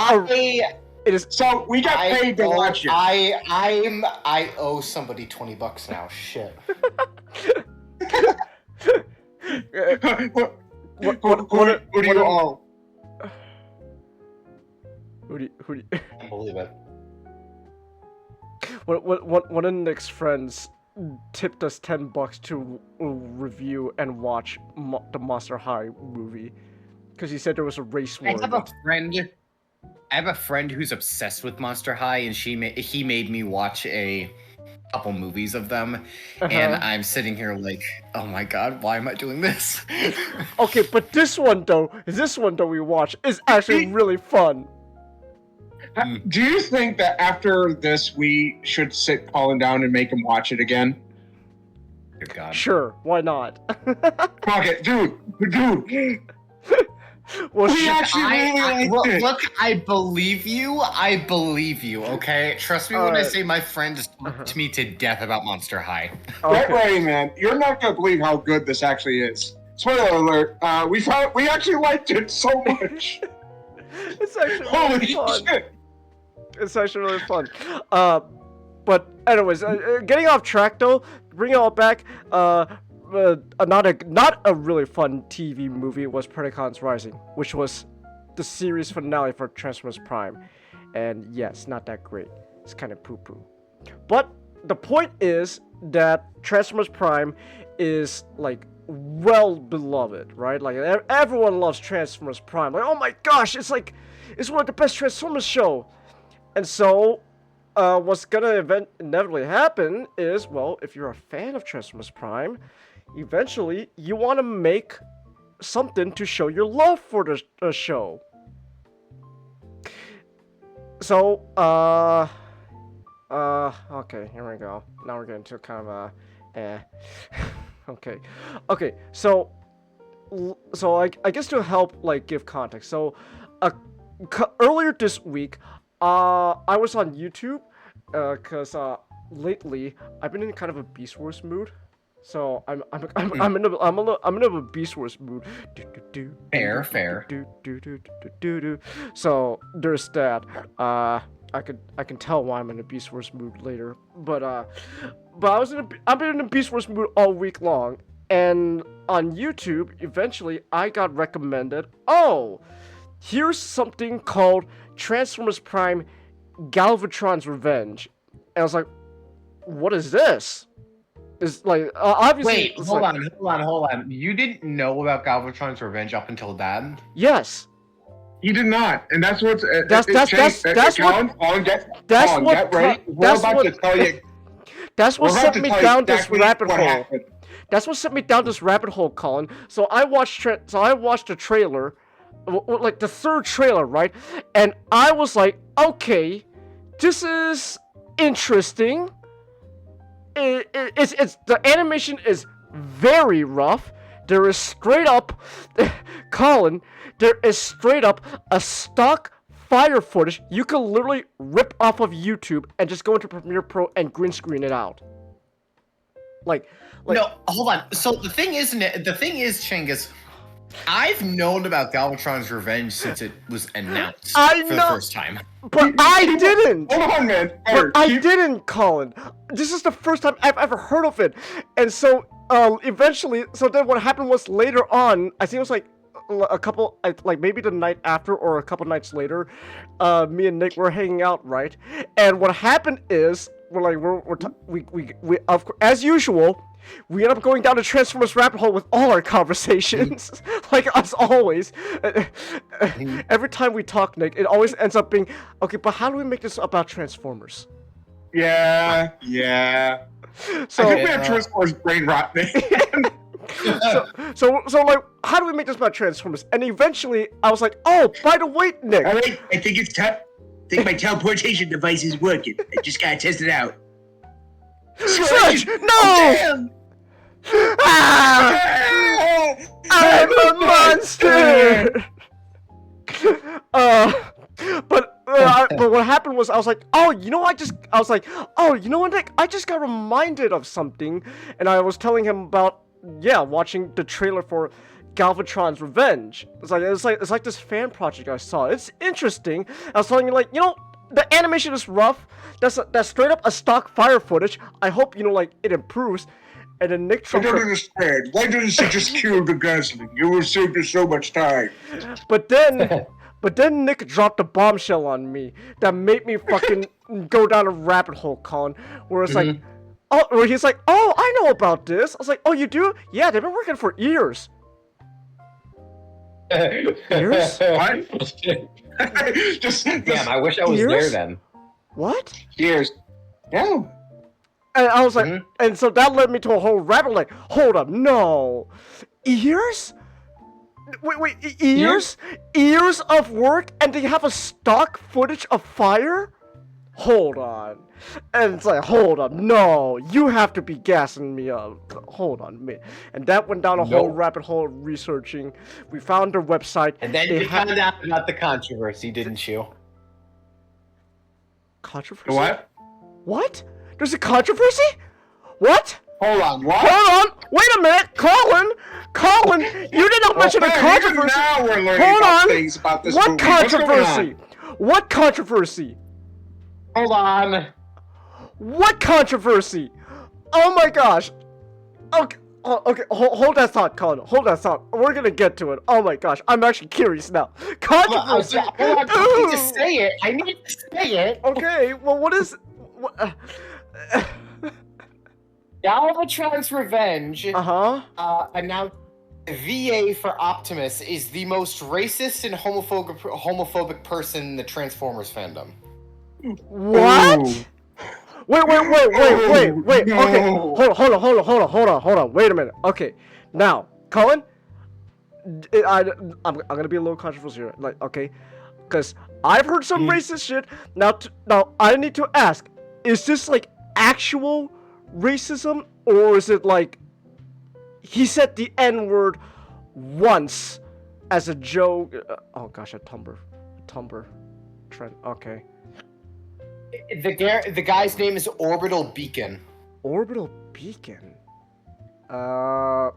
It is. So we got paid to watch it. I owe somebody $20 now. Shit. Who do you owe? Who do you? I can't believe it. One of Nick's friends tipped us $10 to review and watch the Monster High movie because he said there was a race war. I have a friend who's obsessed with Monster High, and he made me watch a couple movies of them, and I'm sitting here like, oh my god, why am I doing this? Okay, but this one though we watched is actually really fun. Do you think that after this we should sit Colin down and make him watch it again? Dear God. Sure, why not? Fuck it, dude. Well, We actually really liked it. Look, I believe you. Okay, trust me when I Alright. say my friend has talked to me to death about Monster High. Get ready, man. You're not gonna believe how good this actually is. Spoiler alert. We actually liked it so much. It's actually Holy really fun. shit. It's actually really fun. But anyways, getting off track though, bring it all back. Not a really fun TV movie was Predacons Rising, which was the series finale for Transformers Prime, and yes, not that great. It's kind of poo poo. But the point is that Transformers Prime is like well beloved, right? Like everyone loves Transformers Prime. Like, oh my gosh, it's one of the best Transformers show. And so, what's gonna inevitably happen is, well, if you're a fan of Transformers Prime, eventually you want to make something to show your love for the show. So, okay, here we go. Now we're getting to kind of okay. So I guess to help like give context. So, earlier this week, I was on YouTube, cause lately I've been in kind of a Beast Wars mood. So I'm in a Beast Wars mood. Fair. So there's that. I can tell why I'm in a Beast Wars mood later. But I've been in a Beast Wars mood all week long, And on YouTube, eventually, I got recommended, oh, here's something called Transformers Prime Galvatron's Revenge. And I was like, what is this? It's like, obviously... Wait, hold on. You didn't know about Galvatron's Revenge up until that? Yes. He did not, and that's what's That's what sent me down this rabbit hole. That's what sent me down this rabbit hole, Colin. So I watched the trailer, like the third trailer, right? And I was like, okay, this is interesting. It's the animation is very rough. There is straight up, Colin. There is straight up a stock fire footage you can literally rip off of YouTube and just go into Premiere Pro and green screen it out. Like no, hold on. So the thing is, Chingus, I've known about Galvatron's Revenge since it was announced for the first time. But I didn't. Hold on, man. I didn't, Colin. This is the first time I've ever heard of it. And so, eventually, so then what happened was later on, I think it was like a couple, like maybe the night after or a couple nights later, me and Nick were hanging out, right? And what happened is, we as usual, we end up going down the Transformers rabbit hole with all our conversations, like as always. Every time we talk, Nick, it always ends up being, okay, but how do we make this about Transformers? Yeah. So I think we have Transformers brain rot, man. so like, how do we make this about Transformers? And eventually, I was like, oh, by the way, Nick. All right, I think it's time. I think my teleportation device is working. I just gotta test it out. Sludge! No! Ah! I'm a monster! But what happened was, I was like, oh, you know, Nick, I just got reminded of something, and I was telling him about, watching the trailer for Galvatron's Revenge. It's like this fan project I saw. It's interesting. I was telling you, like, you know, the animation is rough. That's straight up a stock fire footage. I hope, you know, like, it improves. And then Nick Trump... I don't understand. Why didn't she just kill the Gosling? You would save us so much time. But then Nick dropped a bombshell on me that made me fucking go down a rabbit hole, Colin. Where it's like, where he's like, oh, I know about this. I was like, oh, you do? Yeah, they've been working for years. Years? What? Damn, I wish I was there then. What? Years. Yeah. And I was like, and so that led me to a whole rabbit, like, hold up, no. Years? Wait, years? Years of work, and they have a stock footage of fire? Hold on. And it's like, hold up, no, you have to be gassing me up. Hold on, man. And that went down a whole rabbit hole researching. We found their website. And then you found out about the controversy, didn't you? Controversy? What? What? There's a controversy? What? Hold on, what? Hold on! Wait a minute! Colin, you did not mention a controversy! Now we're learning Hold about on! things about this What movie. controversy? What controversy? Hold on. What controversy? Oh my gosh! Okay, hold that thought, Colin. Hold that thought. We're gonna get to it. Oh my gosh, I'm actually curious now. Controversy! I need to say it. I need to say it. Okay, well, what is... Galvatron's Revenge announced VA for Optimus is the most racist and homophobic person in the Transformers fandom. What? Ooh. Wait. No. Okay, hold on. Wait a minute. Okay, now, Colin, I'm gonna be a little controversial here. Like, okay, because I've heard some racist shit. Now I need to ask: is this like actual racism, or is it like he said the N-word once as a joke? Oh gosh, a Tumblr trend. Okay. The guy's name is Orbital Beacon. Orbital Beacon. Oh,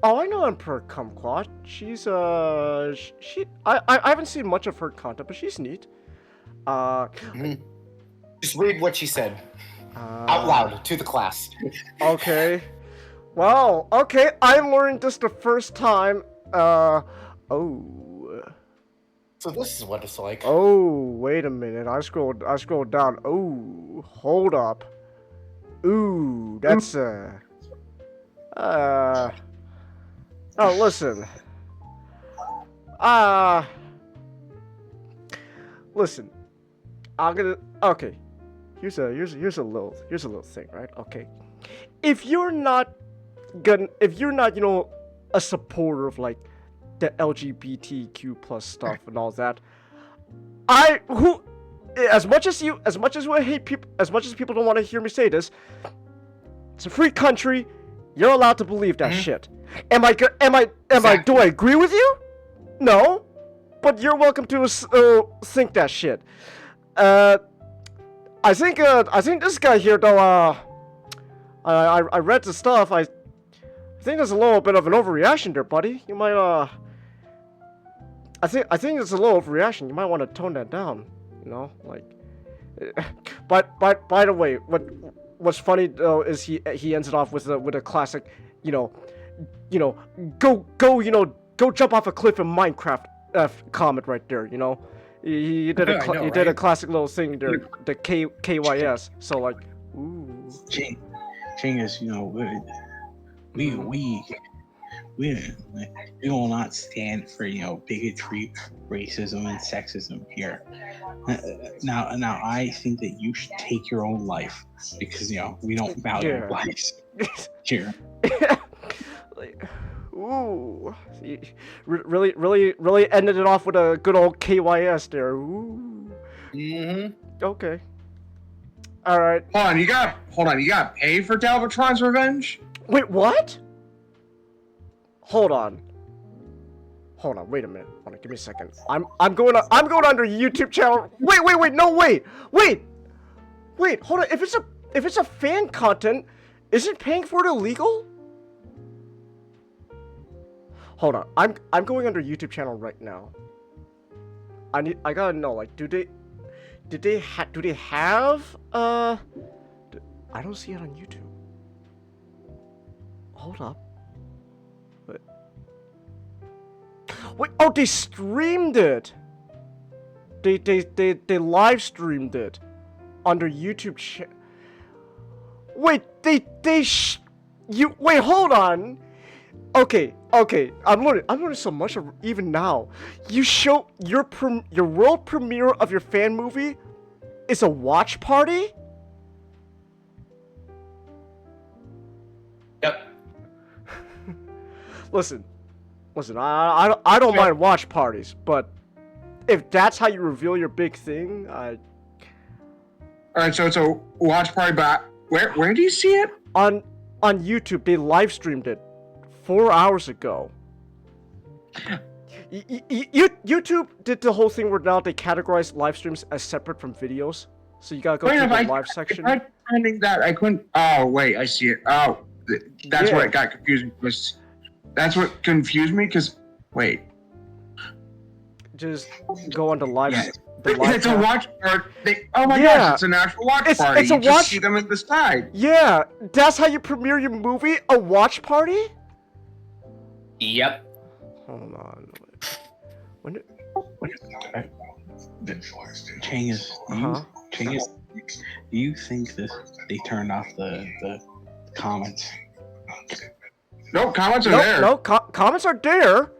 I know Emperor Kumquat. She's I haven't seen much of her content, but she's neat. Just read what she said. Out loud to the class. Okay. Wow. Okay, I'm learning this the first time. Oh. So this is what it's like. Oh, wait a minute. I scrolled down. Oh, hold up. Ooh, that's oh, listen. Listen. Okay. Here's a little thing, right? Okay. If you're not, a supporter of like the LGBTQ plus stuff and all that, as much as we hate people, as much as people don't want to hear me say this, it's a free country. You're allowed to believe that shit. Do I agree with you? No, but you're welcome to think that shit. I think this guy here though. I read the stuff. I think there's a little bit of an overreaction there, buddy. You might I think it's a little overreaction. You might want to tone that down. Like. But by the way, what's funny though is he ends it off with a classic, go jump off a cliff in Minecraft comment right there. He did a classic little thing there, the KYS. So like, ooh. Chingus, we will not stand for bigotry, racism, and sexism here. Now I think that you should take your own life because we don't value lives here. Ooh, really ended it off with a good old KYS there. Ooh. Okay. All right. Hold on, you got to pay for Galvatron's revenge? Wait, what? Hold on, wait a minute. Hold on, give me a second. I'm going under YouTube channel. Wait, hold on. If it's a fan content, isn't paying for it illegal? Hold on. I'm going under YouTube channel right now. I gotta know, like, do they have I don't see it on YouTube. Hold up. Wait, oh, they streamed it. They live streamed it under YouTube Wait, wait, hold on. Okay, I'm learning so much even now. You show your world premiere of your fan movie is a watch party? Yep. Listen, I don't mind watch parties, but if that's how you reveal your big thing, All right, so it's a watch party, but where do you see it? On YouTube, they live streamed it 4 hours ago. YouTube did the whole thing where now they categorize live streams as separate from videos, so you gotta go to the live section. I tried finding that. I couldn't. Oh wait, I see it. Oh, that's what it got confused. That's what confused me. Cause wait, just go on the live. Yeah. The live it's a watch party. Oh my gosh, it's an actual watch party. It's a you just see them at the side. Yeah, that's how you premiere your movie? A watch party? Yep. Hold on. Changes. Do you think that they turned off the comments? No, comments are there. No, comments are there.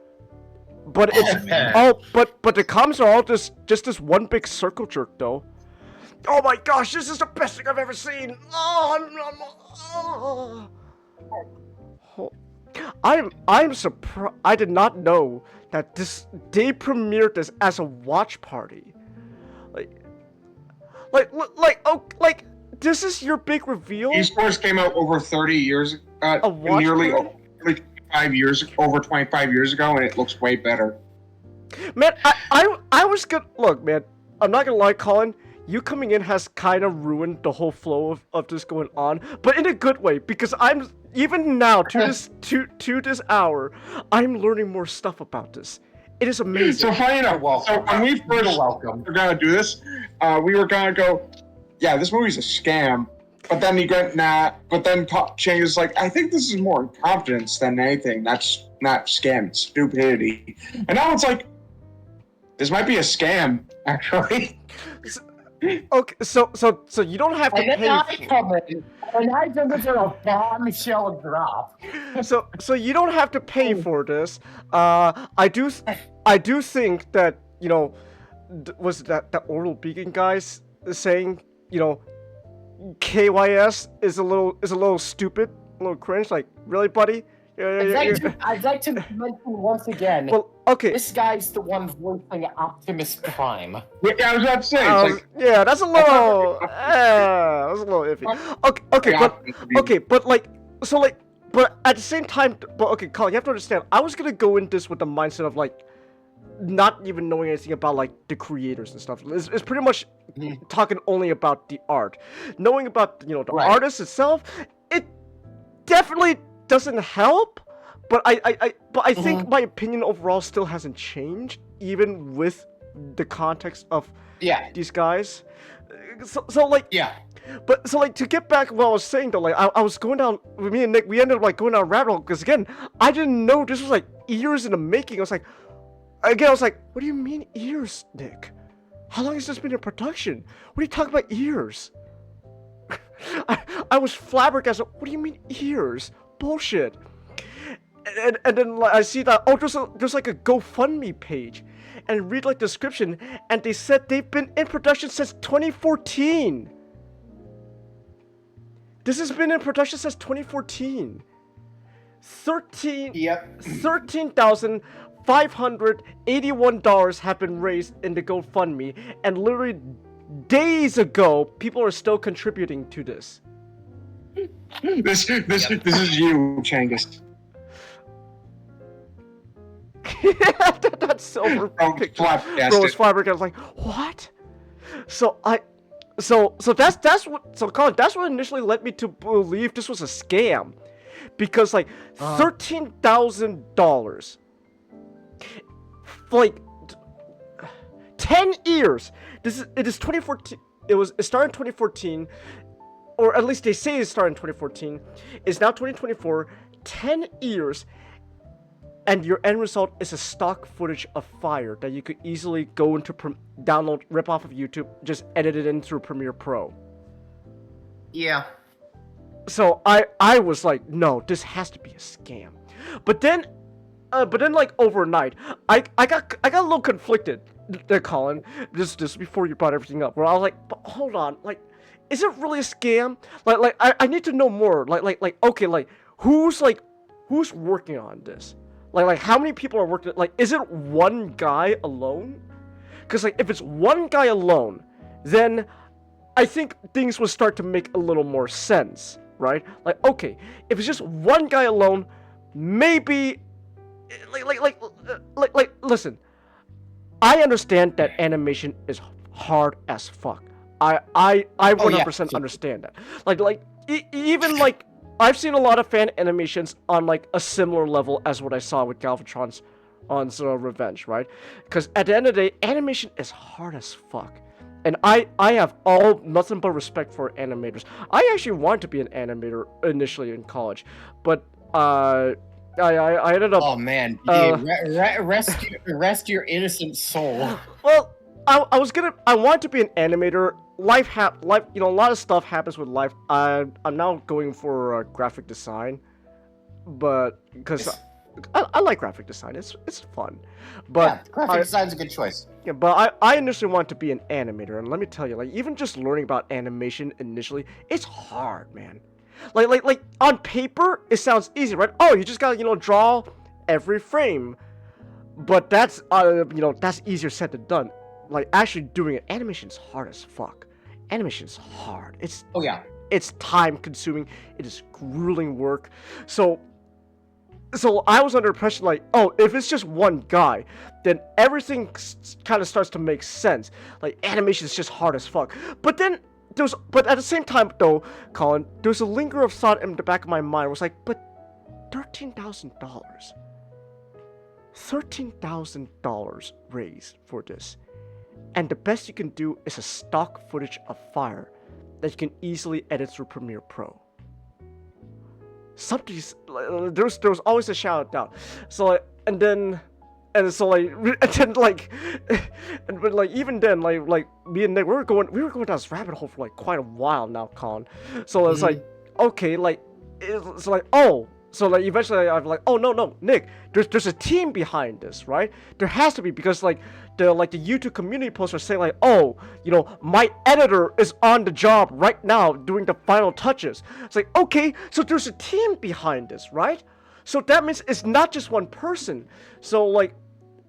But it's but the comments are all just this one big circle jerk though. Oh my gosh, this is the best thing I've ever seen. I'm surprised. I did not know that they premiered this as a watch party. Like this is your big reveal. Esports came out over 30 years, nearly like 5 years, over 25 years ago, and it looks way better. Man, I was good. Look, man, I'm not gonna lie, Colin. You coming in has kind of ruined the whole flow of this going on, but in a good way, because I'm even now to this hour, I'm learning more stuff about this. It is amazing. So funny enough, so when we first were gonna do this, we were gonna go, yeah, this movie's a scam. But then you get but then Chang is like, I think this is more confidence than anything. That's not scam, it's stupidity. And now it's like, this might be a scam, actually. Okay, so you don't have to And then pay. I come in, and I think it's a bombshell drop. So you don't have to pay for this. I do think that was that Oral Beacon guys saying KYS is a little stupid, a little cringe. Like, really, buddy? I'd like to mention once again. Well, okay. This guy's the one voicing Optimus Prime. Yeah, I was about to say. Yeah, that's a little iffy. But at the same time, okay, Colin, you have to understand. I was gonna go in this with the mindset of like, not even knowing anything about like the creators and stuff. It's pretty much talking only about the art. Knowing about the artist itself, it definitely doesn't help. But I think my opinion overall still hasn't changed, even with the context of these guys. So like But so like to get back what I was saying though, like I was going down with me and Nick, we ended up like going down a rabbit hole because again, I didn't know this was like years in the making. I was like, what do you mean years, Nick? How long has this been in production? What are you talking about years? I was flabbergasted. What do you mean years? Bullshit. And then like, I see that there's like a GoFundMe page, and read like the description, and they said they've been in production since 2014. This has been in production since 2014. $13,581 have been raised in the GoFundMe, and literally days ago, people are still contributing to this. This is you, Changus. That silver picture. Bro was flabbergasted. I was like, what? So that's what Colin, that's what initially led me to believe this was a scam, because like $13,000, like 10 years. It is 2014. It started in 2014, or at least they say it started in 2014. It's now 2024. 10 years. And your end result is a stock footage of fire that you could easily go into download, rip off of YouTube, just edit it in through Premiere Pro. Yeah. So I was like, no, this has to be a scam. But then like overnight, I got a little conflicted there, Colin. This before you brought everything up, where I was like, but hold on, like, is it really a scam? Like I need to know more. Like okay, like who's working on this? Like how many people are working? Like, is it one guy alone? Because like if it's one guy alone, then I think things will start to make a little more sense, right? Like, okay, if it's just one guy alone, maybe like listen, I understand that animation is hard as fuck. I 100% understand that. Like even like I've seen a lot of fan animations on like a similar level as what I saw with Galvatron's on Revenge, right? Because at the end of the day, animation is hard as fuck. And I have nothing but respect for animators. I actually wanted to be an animator initially in college, but I ended up. Oh man, rest your innocent soul. Well, I wanted to be an animator. Life, a lot of stuff happens with life. I'm now going for graphic design, but because I like graphic design, it's fun. But graphic design's a good choice. Yeah, but I initially wanted to be an animator, and let me tell you, like even just learning about animation initially, it's hard, man. Like on paper, it sounds easy, right? Oh, you just gotta draw every frame, but that's that's easier said than done. Like actually doing it, animation's hard as fuck. Animation's hard. It's time consuming. It is grueling work. So I was under impression like, oh, if it's just one guy, then everything kind of starts to make sense. Like animation is just hard as fuck. But then but at the same time though, Colin, there's a linger of thought in the back of my mind. It was like, but $13,000, $13,000 raised for this. And the best you can do is a stock footage of fire. that you can easily edit through Premiere Pro. Something's there was always a shout out. So like, and then and but like even then like me and Nick we were going down this rabbit hole for like quite a while now, Colin. So it's like okay, like it's like oh. So like eventually I'm like, oh no, Nick, there's a team behind this, right? There has to be, because like the YouTube community posts are saying like, oh, you know, my editor is on the job right now doing the final touches. It's like, okay, so there's a team behind this, right? So that means it's not just one person. So like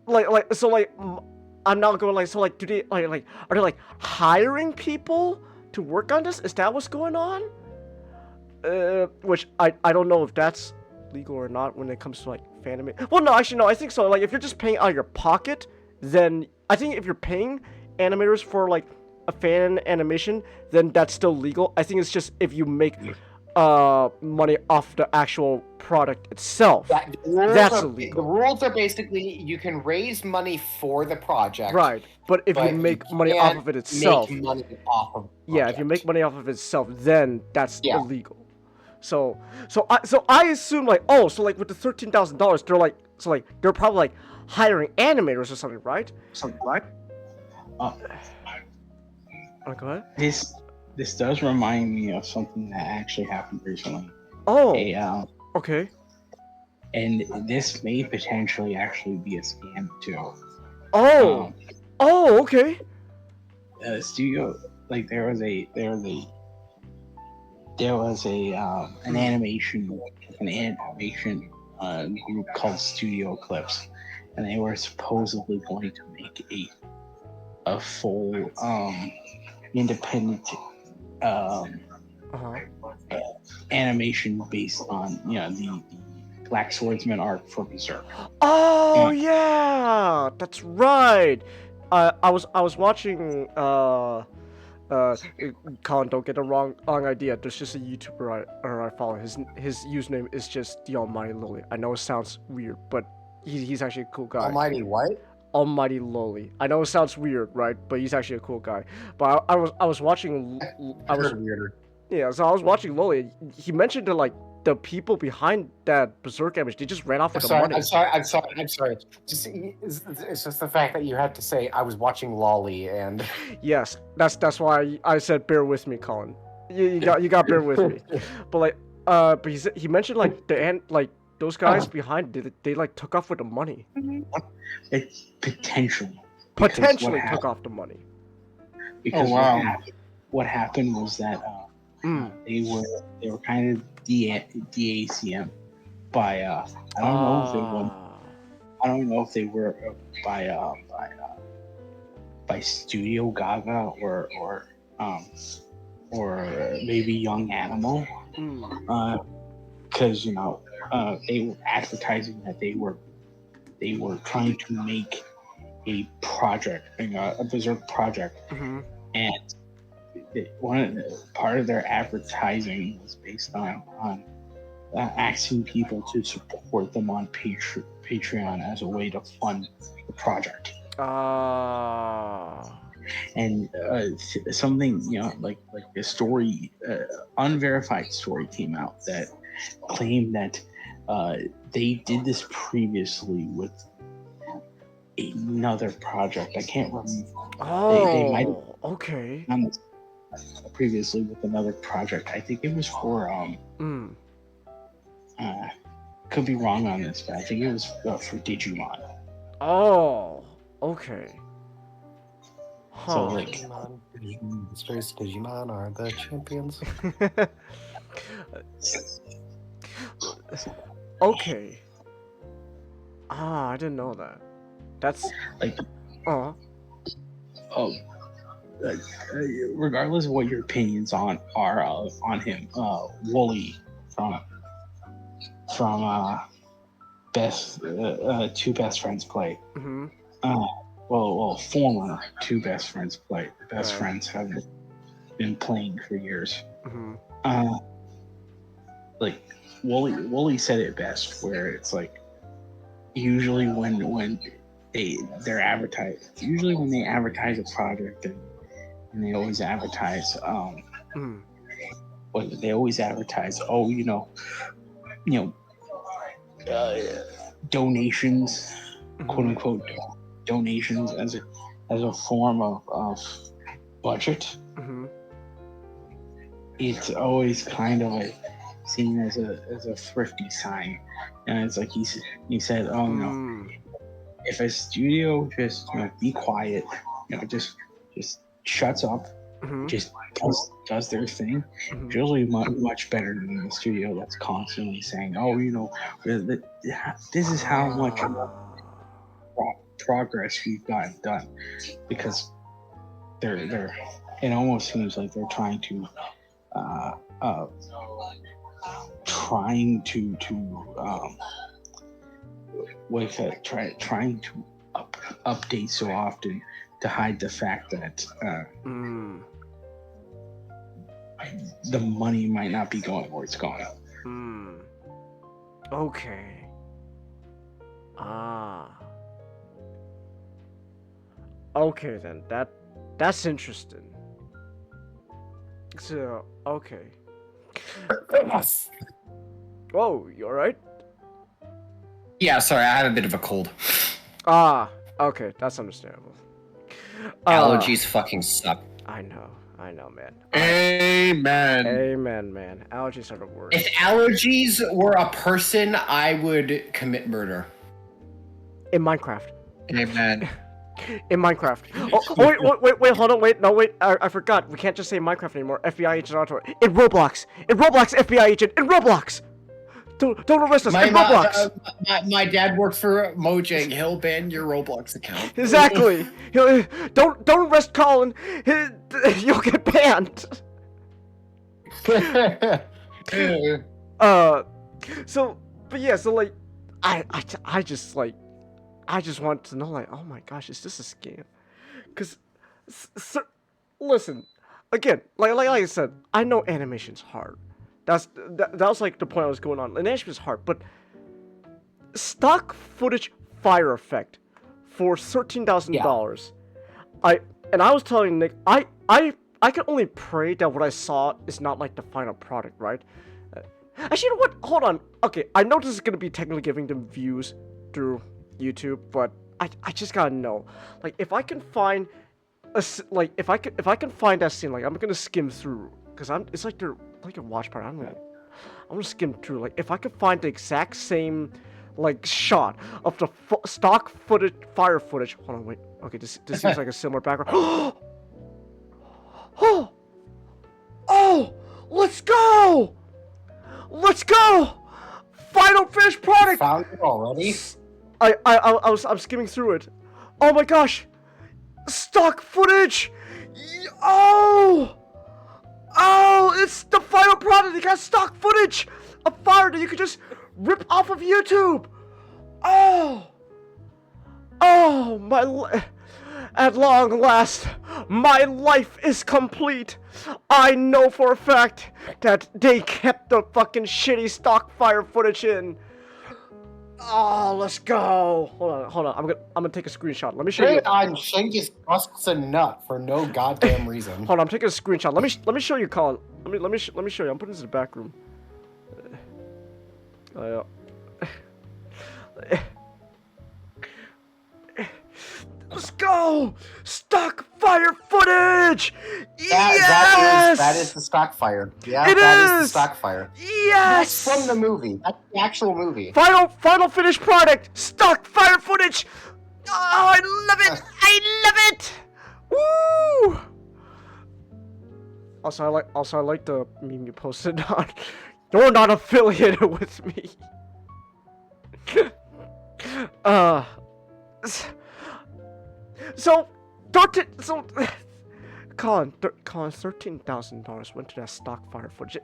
I'm not going like, so like do they like are they like hiring people to work on this? Is that what's going on? Which I don't know if that's legal or not when it comes to like fan animation. Well, no, actually no, I think so. Like if you're just paying out of your pocket, then I think if you're paying animators for like a fan animation, then that's still legal. I think it's just if you make money off the actual product itself. That's illegal. The rules are basically you can raise money for the project. Right, but if you make money off of it itself. Make money off of the yeah, if you make money off of it itself, then that's illegal. So I assume like, oh, so like with the $13,000, they're like, so like they're probably like hiring animators or something, right? Something like. Oh, go ahead. This does remind me of something that actually happened recently. Oh. Okay. And this may potentially actually be a scam too. Oh. Okay. Studio, like there was an animation group called Studio Eclipse, and they were supposedly going to make a full independent animation based on the Black Swordsman arc for Berserk. Oh yeah, that's right. I was watching Colin, don't get the wrong idea. There's just a YouTuber I follow. His username is just the Almighty Lowly. I know it sounds weird, but he's actually a cool guy. Almighty what? Almighty Lowly. I know it sounds weird, right? But he's actually a cool guy. But I was watching. I was weirder. Yeah, so I was watching Lowly. He mentioned that like the people behind that Berserk image, they just ran off with the money. I'm sorry. It's just the fact that you had to say I was watching Lolly and. Yes, that's why I said bear with me, Colin. You got bear with me. But like but he mentioned like those guys behind they like took off with the money. It potentially took off the money. Because what happened was that they were kind of DACM by I don't know if they were by Studio Gaga or maybe Young Animal, because they were advertising that they were trying to make a project, a Berserk project, and part of their advertising was based on asking people to support them on Patreon as a way to fund the project. And something like a story, unverified story came out that claimed that they did this previously with another project. I can't remember. They might have okay. Previously with another project. I think it was for could be wrong on this, but I think it was for Digimon. Oh, okay. So like Space Digimon are the champions. Okay. I didn't know that. That's like regardless of what your opinions are on him, Wooly from best Two Best Friends Play. Former Two Best Friends Play. The best friends have been playing for years. Like Wooly said it best, where it's like usually when they advertise a project and they always advertise Mm. But they always advertise, oh, donations, quote unquote, donations as a form of budget. Mm-hmm. It's always kind of like seen as a thrifty sign, and it's like he said, oh no, if a studio just be quiet, just shuts up, just does their thing, it's usually much better than the studio that's constantly saying, oh, this is how much progress we've gotten done, because they're it almost seems like they're trying to trying to update so often to hide the fact that the money might not be going where it's going. Okay. Okay then. That's interesting. So okay. Whoa, you alright? Yeah, sorry, I have a bit of a cold. Okay, that's understandable. Allergies fucking suck. I know, man. Amen. Amen, man. Allergies are the worst. If allergies were a person, I would commit murder. In Minecraft. Amen. In Minecraft. Wait, hold on, wait, I forgot. We can't just say Minecraft anymore. FBI agent auto. In Roblox, FBI agent. In Roblox. Don't arrest us. In Roblox. My dad works for Mojang. He'll ban your Roblox account. Exactly. Don't arrest Colin. You'll get banned. So like, I just want to know, like, oh my gosh, is this a scam? Because, listen, again, like I said, I know animation's hard. That was like the point I was going on. Animation is hard, but stock footage fire effect for $13,000. I was telling Nick, I can only pray that what I saw is not like the final product, right? Actually, you know what? Hold on. Okay, I know this is gonna be technically giving them views through YouTube, but I just gotta know, like, if I can find if I can find that scene, like, I'm gonna skim through, because it's like they're like a watch party. I don't know. I'm gonna skim through, like, if I can find the exact same like shot of the stock footage, fire footage. Hold on, wait. Okay, this seems like a similar background. Oh, let's go! Final finished product. Found it already? I'm skimming through it. Oh my gosh! Stock footage! Oh, it's the final product. They got stock footage of fire that you could just rip off of YouTube. At long last, my life is complete. I know for a fact that they kept the fucking shitty stock fire footage in. Oh, let's go. Hold on. I'm gonna take a screenshot. Let me show you. On Shangus busts a nut for no goddamn reason. Hold on, I'm taking a screenshot. Let me show you, Colin. Let me show you. I'm putting this in the back room. Let's go! Stock fire footage! Yes! That is the stock fire. Yeah, It that is! is the stock fire. Yes! That's from the movie. That's the actual movie. Final finished product! Stock fire footage! Oh, I love it! I love it! Woo! Also, I like the meme you posted on. You're not affiliated with me. Colin, $13,000 went to that stock fire footage.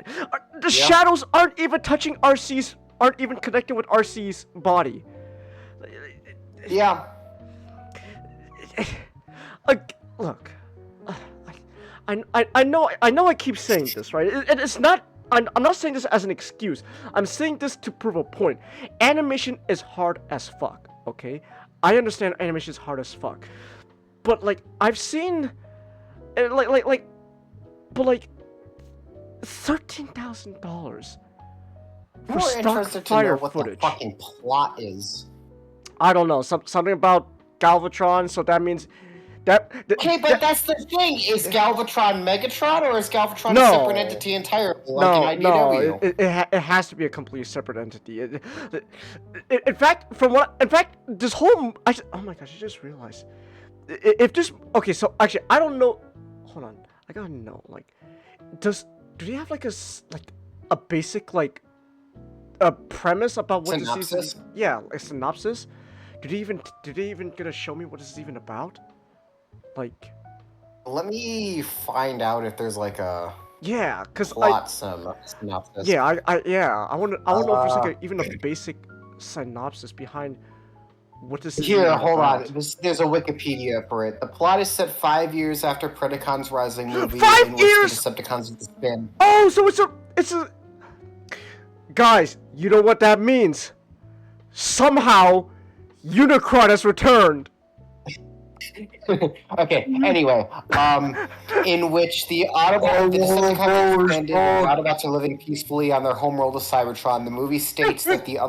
The shadows aren't even touching RC's, aren't even connected with RC's body. Yeah. Look, I know I keep saying this, right? It's not. I'm not saying this as an excuse. I'm saying this to prove a point. Animation is hard as fuck. Okay, I understand animation is hard as fuck, but like I've seen, but like $13,000 for More stock interested to know fire what footage. the fucking plot is. I don't know. Something about Galvatron. So that means that. Okay, but that's the thing. Is Galvatron Megatron, or is Galvatron No. a separate entity entirely, like in IDW? It has to be a completely separate entity. In fact, this whole. Oh my gosh! I just realized. If this. Okay, so actually, I don't know. Hold on. I gotta know. Like, do they have like a basic like a premise about what Synopsis? this season? Yeah, a synopsis. Did they even gonna show me what this is even about? Like, Let me find out if there's like a yeah, cause plot synopsis. yeah, I want to know if there's like even a basic synopsis behind what this is. Here, even hold about. on. There's a Wikipedia for it. The plot is set 5 years after Predacons Rising movie. 5 in years? Which the Decepticons disband. Oh, so it's a. Guys, you know what that means? Somehow, Unicron has returned. Okay, anyway, in which the Autobots, the Decepticons disbanded, the Autobots are living peacefully on their homeworld of Cybertron. The movie states that there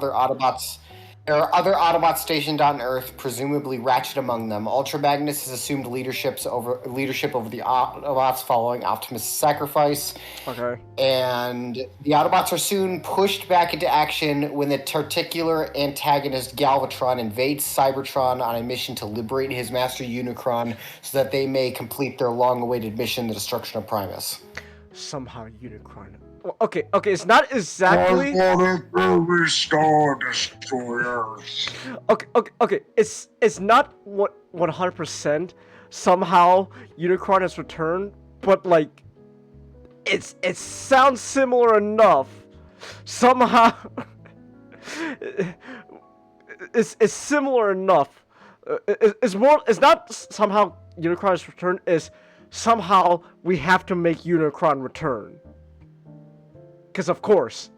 are other Autobots stationed on Earth, presumably Ratchet among them. Ultra Magnus has assumed leadership over the Autobots following Optimus' sacrifice. Okay. And the Autobots are soon pushed back into action when the titular antagonist Galvatron invades Cybertron on a mission to liberate his master Unicron so that they may complete their long-awaited mission, the destruction of Primus. Somehow Unicron. Well, okay, it's not exactly. Star Destroyers. Okay. It's not 100%. Somehow Unicron has returned, but like, it sounds similar enough. Somehow, it's similar enough. It's more. It's not somehow Unicron has returned. Is somehow we have to make Unicron return. Because of course.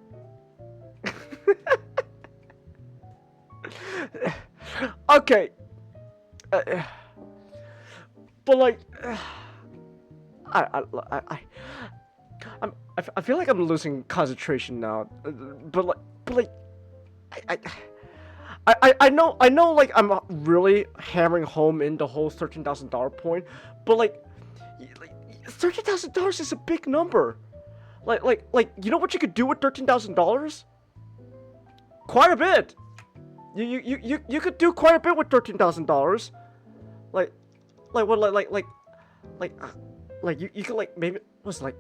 Okay. But like, I feel like I'm losing concentration now. But like, I know like I'm really hammering home in the whole $13,000 point. But like $13,000 is a big number. Like, you know what you could do with $13,000? Quite a bit. You could do quite a bit with $13,000. Like you could like maybe what's like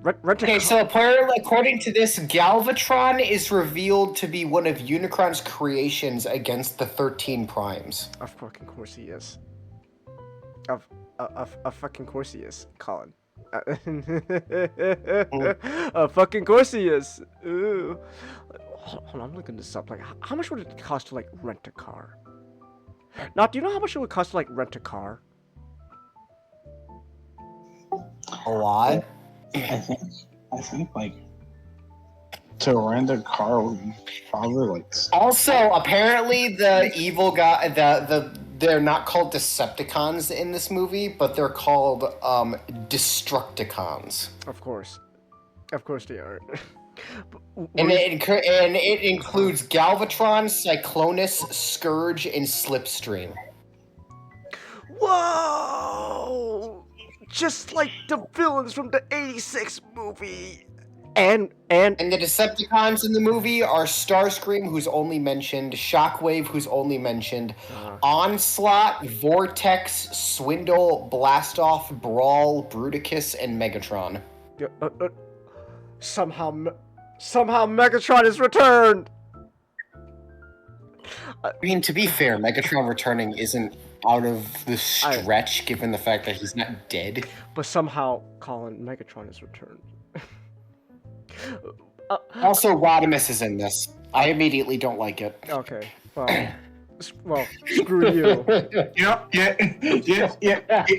rent a Okay, car. so apparently, according to this, Galvatron is revealed to be one of Unicron's creations against the 13 Primes. Of fucking course he is. Of fucking course he is, Colin. Fucking course he is. Ooh. Hold on, I'm looking this up. Like, how much would it cost to like rent a car? Now, do you know how much it would cost to like rent a car? A lot. I think like to rent a car would be probably like. Also, apparently, the evil guy, they're not called Decepticons in this movie, but they're called Destructicons. Of course they are. And it includes Galvatron, Cyclonus, Scourge, and Slipstream. Whoa! Just like the villains from the '86 movie. And the Decepticons in the movie are Starscream, who's only mentioned, Shockwave, who's only mentioned, Onslaught, Vortex, Swindle, Blastoff, Brawl, Bruticus, and Megatron. Somehow Megatron is returned. I mean, to be fair, Megatron returning isn't out of the stretch, given the fact that he's not dead. But somehow, Colin, Megatron is returned. Also, Rodimus is in this. I immediately don't like it. Okay, well, screw you. Yeah.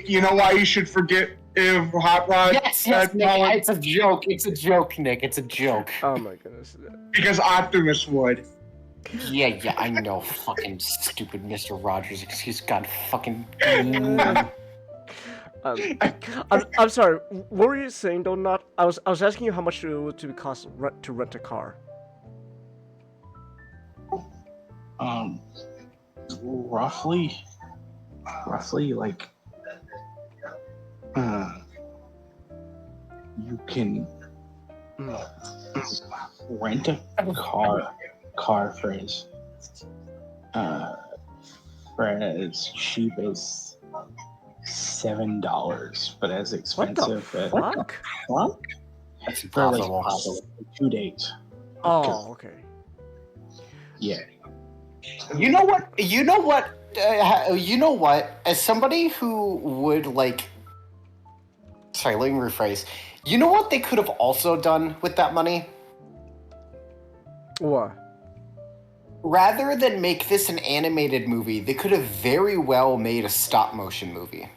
You know why you should forget if Hot Rod? Yes, Nick, it's a joke. It's a joke, Nick. It's a joke. Oh my goodness. Because Optimus would. Yeah, I know. Fucking stupid Mr. Rogers. Excuse God, fucking. I'm sorry. What were you saying, though? Not. I was asking you how much it would cost to rent a car. Roughly like you can rent a car for as cheap as $7, but as expensive as fuck? That's for like impossible. 2 days. Oh, okay. Yeah. You know what? You know what? As somebody who would like, sorry, let me rephrase. You know what they could have also done with that money? What? Rather than make this an animated movie, they could have very well made a stop motion movie.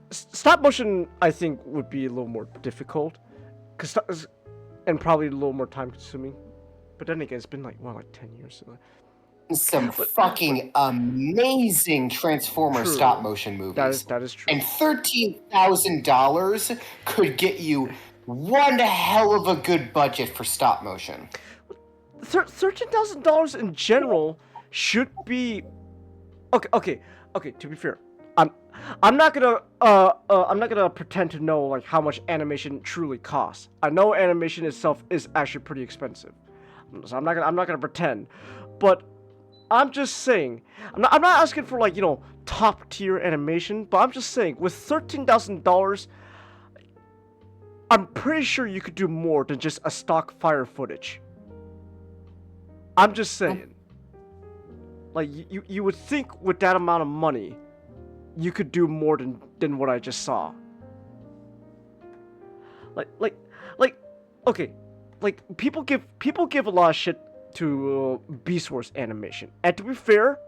Stop motion, I think, would be a little more difficult, and probably a little more time consuming. But then again, it's been like 10 years. Some fucking amazing Transformer True. stop motion movies. That is true. And $13,000 could get you one hell of a good budget for stop motion. $13,000 in general should be okay. To be fair, I'm not gonna pretend to know like how much animation truly costs. I know animation itself is actually pretty expensive, so I'm not gonna pretend. But I'm just saying, I'm not asking for like top tier animation, but I'm just saying with $13,000, I'm pretty sure you could do more than just a stock fire footage. I'm just saying. Like, you would think with that amount of money, you could do more than what I just saw. Okay. Like, people give a lot of shit to Beast Wars animation. And to be fair,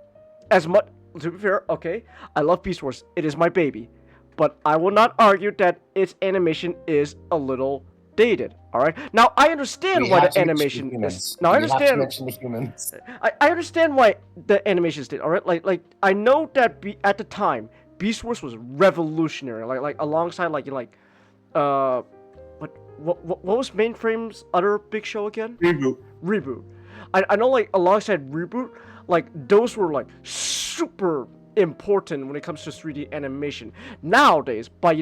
okay, I love Beast Wars. It is my baby. But I will not argue that its animation is a little dated. All right. Now I understand why the animation is. Now I understand. mention the humans. I understand why the animation is dated. All right. Like I know that at the time, Beast Wars was revolutionary. Like alongside what was Mainframe's other big show again? Reboot. I know like alongside Reboot, like those were like super important when it comes to 3D animation. Nowadays, by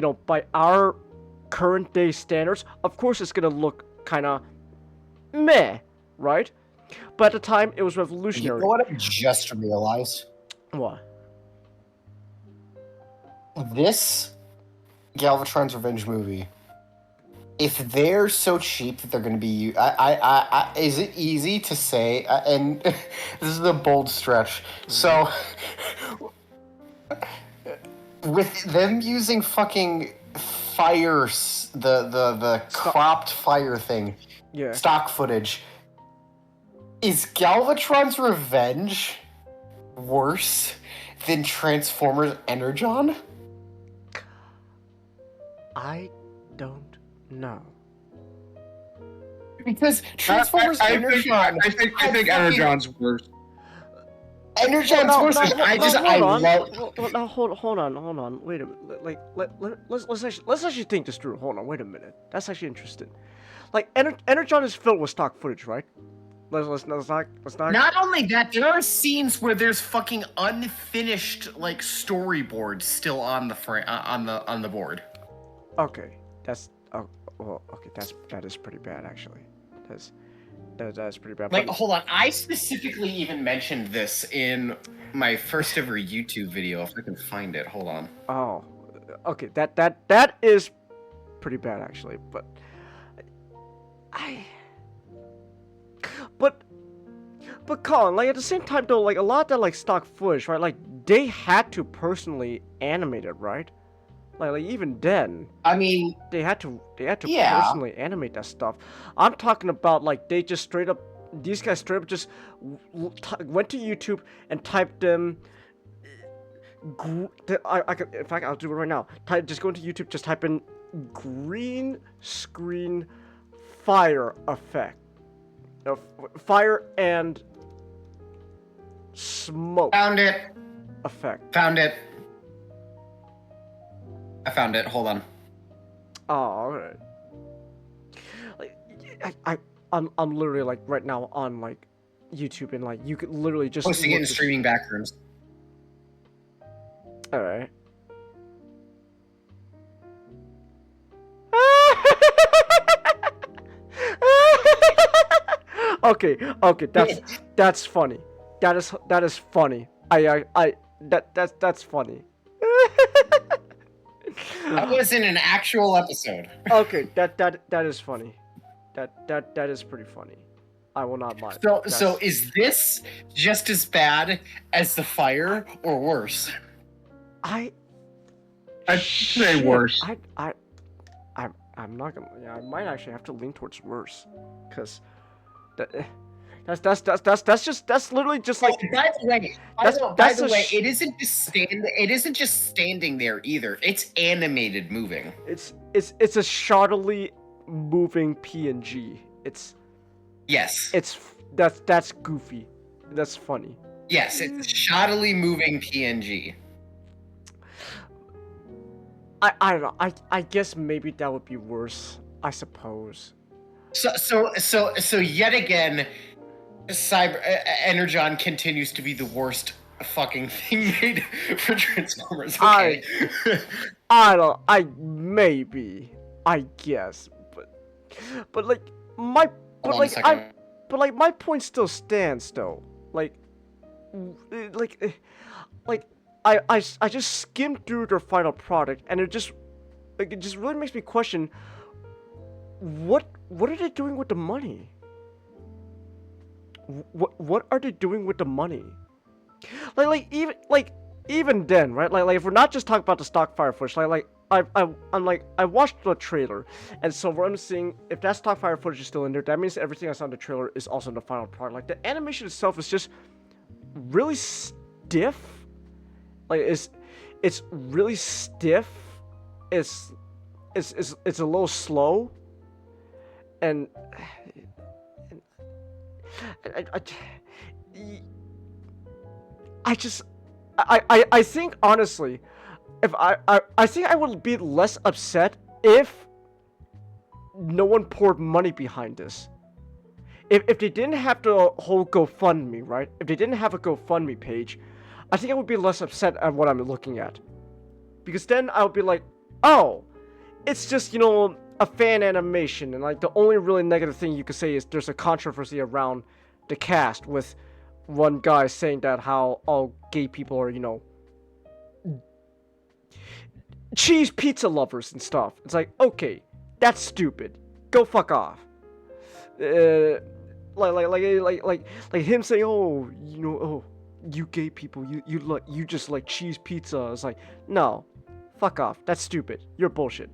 our current day standards, of course it's gonna look kind of meh, right? But at the time, it was revolutionary. You know what I just realized? What? This Galvatron's Revenge movie, if they're so cheap that they're going to be, is it easy to say? And this is a bold stretch. So, with them using fucking fires, the cropped fire thing, Yeah. stock footage, is Galvatron's Revenge worse than Transformers Energon? I don't know. Because Transformers Energon, I think Energon's worse. Energon's worse. Hold on. Wait a minute. Like, let's actually think this through. Hold on. Wait a minute. That's actually interesting. Like, Energon is filled with stock footage, right? Let's not. Not only that, there are scenes where there's fucking unfinished like storyboards still on the on the board. Okay, that's okay. That is pretty bad actually. That's pretty bad. Like, But- hold on. I specifically even mentioned this in my first ever YouTube video. If I can find it, hold on. Oh, okay. That is pretty bad actually. But Colin, like at the same time though, like a lot of that like stock footage, right? Like they had to personally animate it, right? Like even then, I mean, they had to Yeah. personally animate that stuff. I'm talking about like they just straight up, these guys straight up just went to YouTube and typed them. In fact, I'll do it right now. Just go into YouTube, just type in green screen fire effect, fire and smoke Found it. effect. Found it. I found it. Hold on. Oh, alright. Like, I'm literally like right now on like YouTube and like you could literally just Posting it in look this- streaming backrooms. Alright. Okay, that's funny. That is funny. That's funny. That was in an actual episode. Okay, that is funny. That is pretty funny. I will not mind. So is this just as bad as the fire or worse? I'd say worse. I'm not gonna. Yeah, I might actually have to lean towards worse, because that's literally just like. By the way, it isn't just standing there either. It's animated moving. It's a shoddily moving PNG. Yes. That's goofy. That's funny. Yes, it's shoddily moving PNG. I don't know. I guess maybe that would be worse. I suppose. So yet again, Cyber Energon continues to be the worst fucking thing made for Transformers. Okay. I maybe. I guess, but like my. But like my point still stands though. I just skimmed through their final product and it just really makes me question what are they doing with the money? What are they doing with the money? Even then, right? Like if we're not just talking about the stock fire footage, I watched the trailer, and so what I'm seeing, if that stock fire footage is still in there, that means everything I saw in the trailer is also in the final product. Like the animation itself is just really stiff. Like it's really stiff. It's a little slow, and I think honestly, if I think I would be less upset if no one poured money behind this. If they didn't have the whole GoFundMe, right? If they didn't have a GoFundMe page, I think I would be less upset at what I'm looking at. Because then I would be like, oh, it's just, a fan animation, and like the only really negative thing you could say is there's a controversy around the cast with one guy saying that how all gay people are, cheese pizza lovers and stuff. It's like, okay, that's stupid. Go fuck off. Like him saying, oh, oh, you gay people, you just like cheese pizza. It's like, no, fuck off. That's stupid. You're bullshit.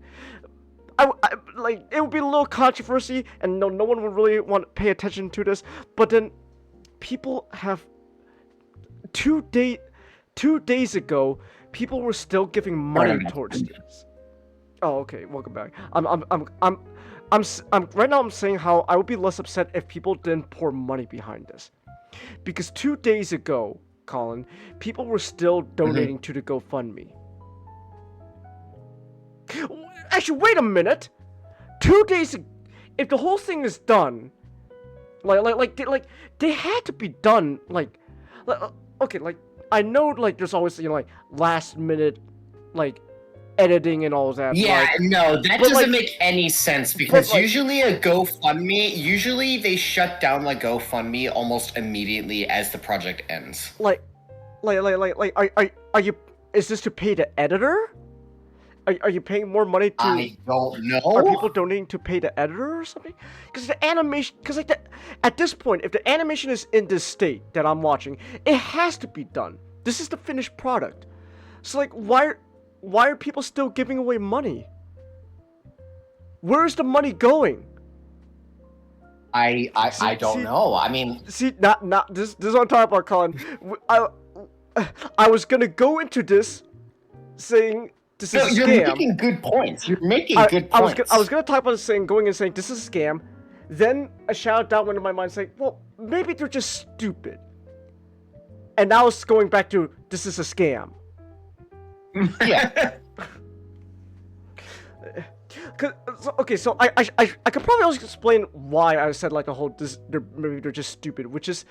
I like it would be a little controversy, and no one would really want to pay attention to this. But then people have 2 days ago, people were still giving money towards this. Oh, okay. Welcome back. I'm right now. I'm saying how I would be less upset if people didn't pour money behind this, because 2 days ago, Colin, people were still donating to the GoFundMe. Actually, wait a minute. 2 days. If the whole thing is done, they had to be done. Okay, like I know, like there's always like last minute, like editing and all of that. Yeah, no, that doesn't like, make any sense because like, usually usually they shut down like GoFundMe almost immediately as the project ends. Are you? Is this to pay the editor? Are you paying more money to? I don't know. Are people donating to pay the editor or something? Because the animation, at this point, if the animation is in this state that I'm watching, it has to be done. This is the finished product. So like, why are people still giving away money? Where's the money going? I don't know. I mean, see, not this is what I'm talking about, Colin. I was gonna go into this saying. You're making good points. You're making good points. I was gonna talk about this going and saying this is a scam. Then a shout out went in my mind saying, well, maybe they're just stupid. And now it's going back to this is a scam. Yeah. So I could probably also explain why I said like the whole maybe they're just stupid, which is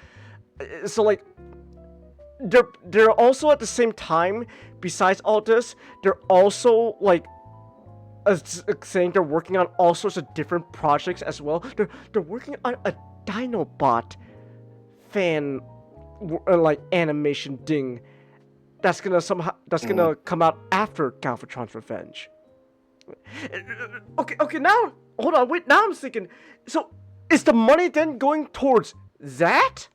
so like they're also at the same time, besides all this, they're also like saying they're working on all sorts of different projects as well. They're working on a Dinobot fan like animation thing that's gonna come out after Galvatron's Revenge. Okay, now hold on, wait. Now I'm thinking. So, is the money then going towards that?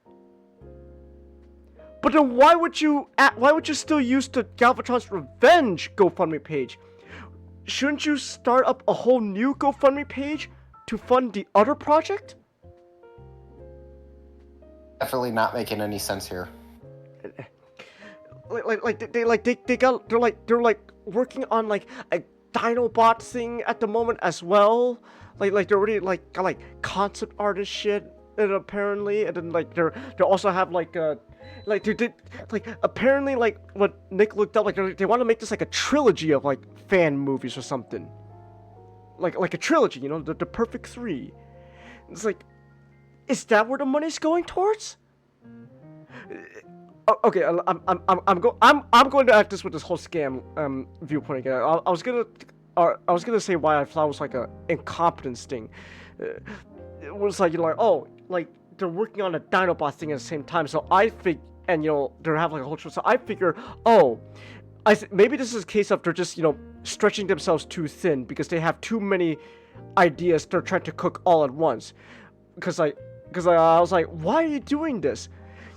But then why would you still use the Galvatron's Revenge GoFundMe page? Shouldn't you start up a whole new GoFundMe page to fund the other project? Definitely not making any sense here. They're working on like a Dinobot thing at the moment as well. Like they're already got like concept art and shit, and apparently, and then like they also have like apparently like what Nick looked up, like they want to make this like a trilogy of like fan movies or something. Like a trilogy, you know, the perfect three. It's like, is that where the money's going towards? Okay, I'm going to act this with this whole scam viewpoint again. I was gonna say why I thought it was like a incompetence thing. It was like, you know, like, oh, like they're working on a Dinobot thing at the same time. So I think, and you know, they have like a whole show. So I figure, oh, maybe this is a case of they're just, you know, stretching themselves too thin because they have too many ideas they're trying to cook all at once. Because I was like, why are you doing this?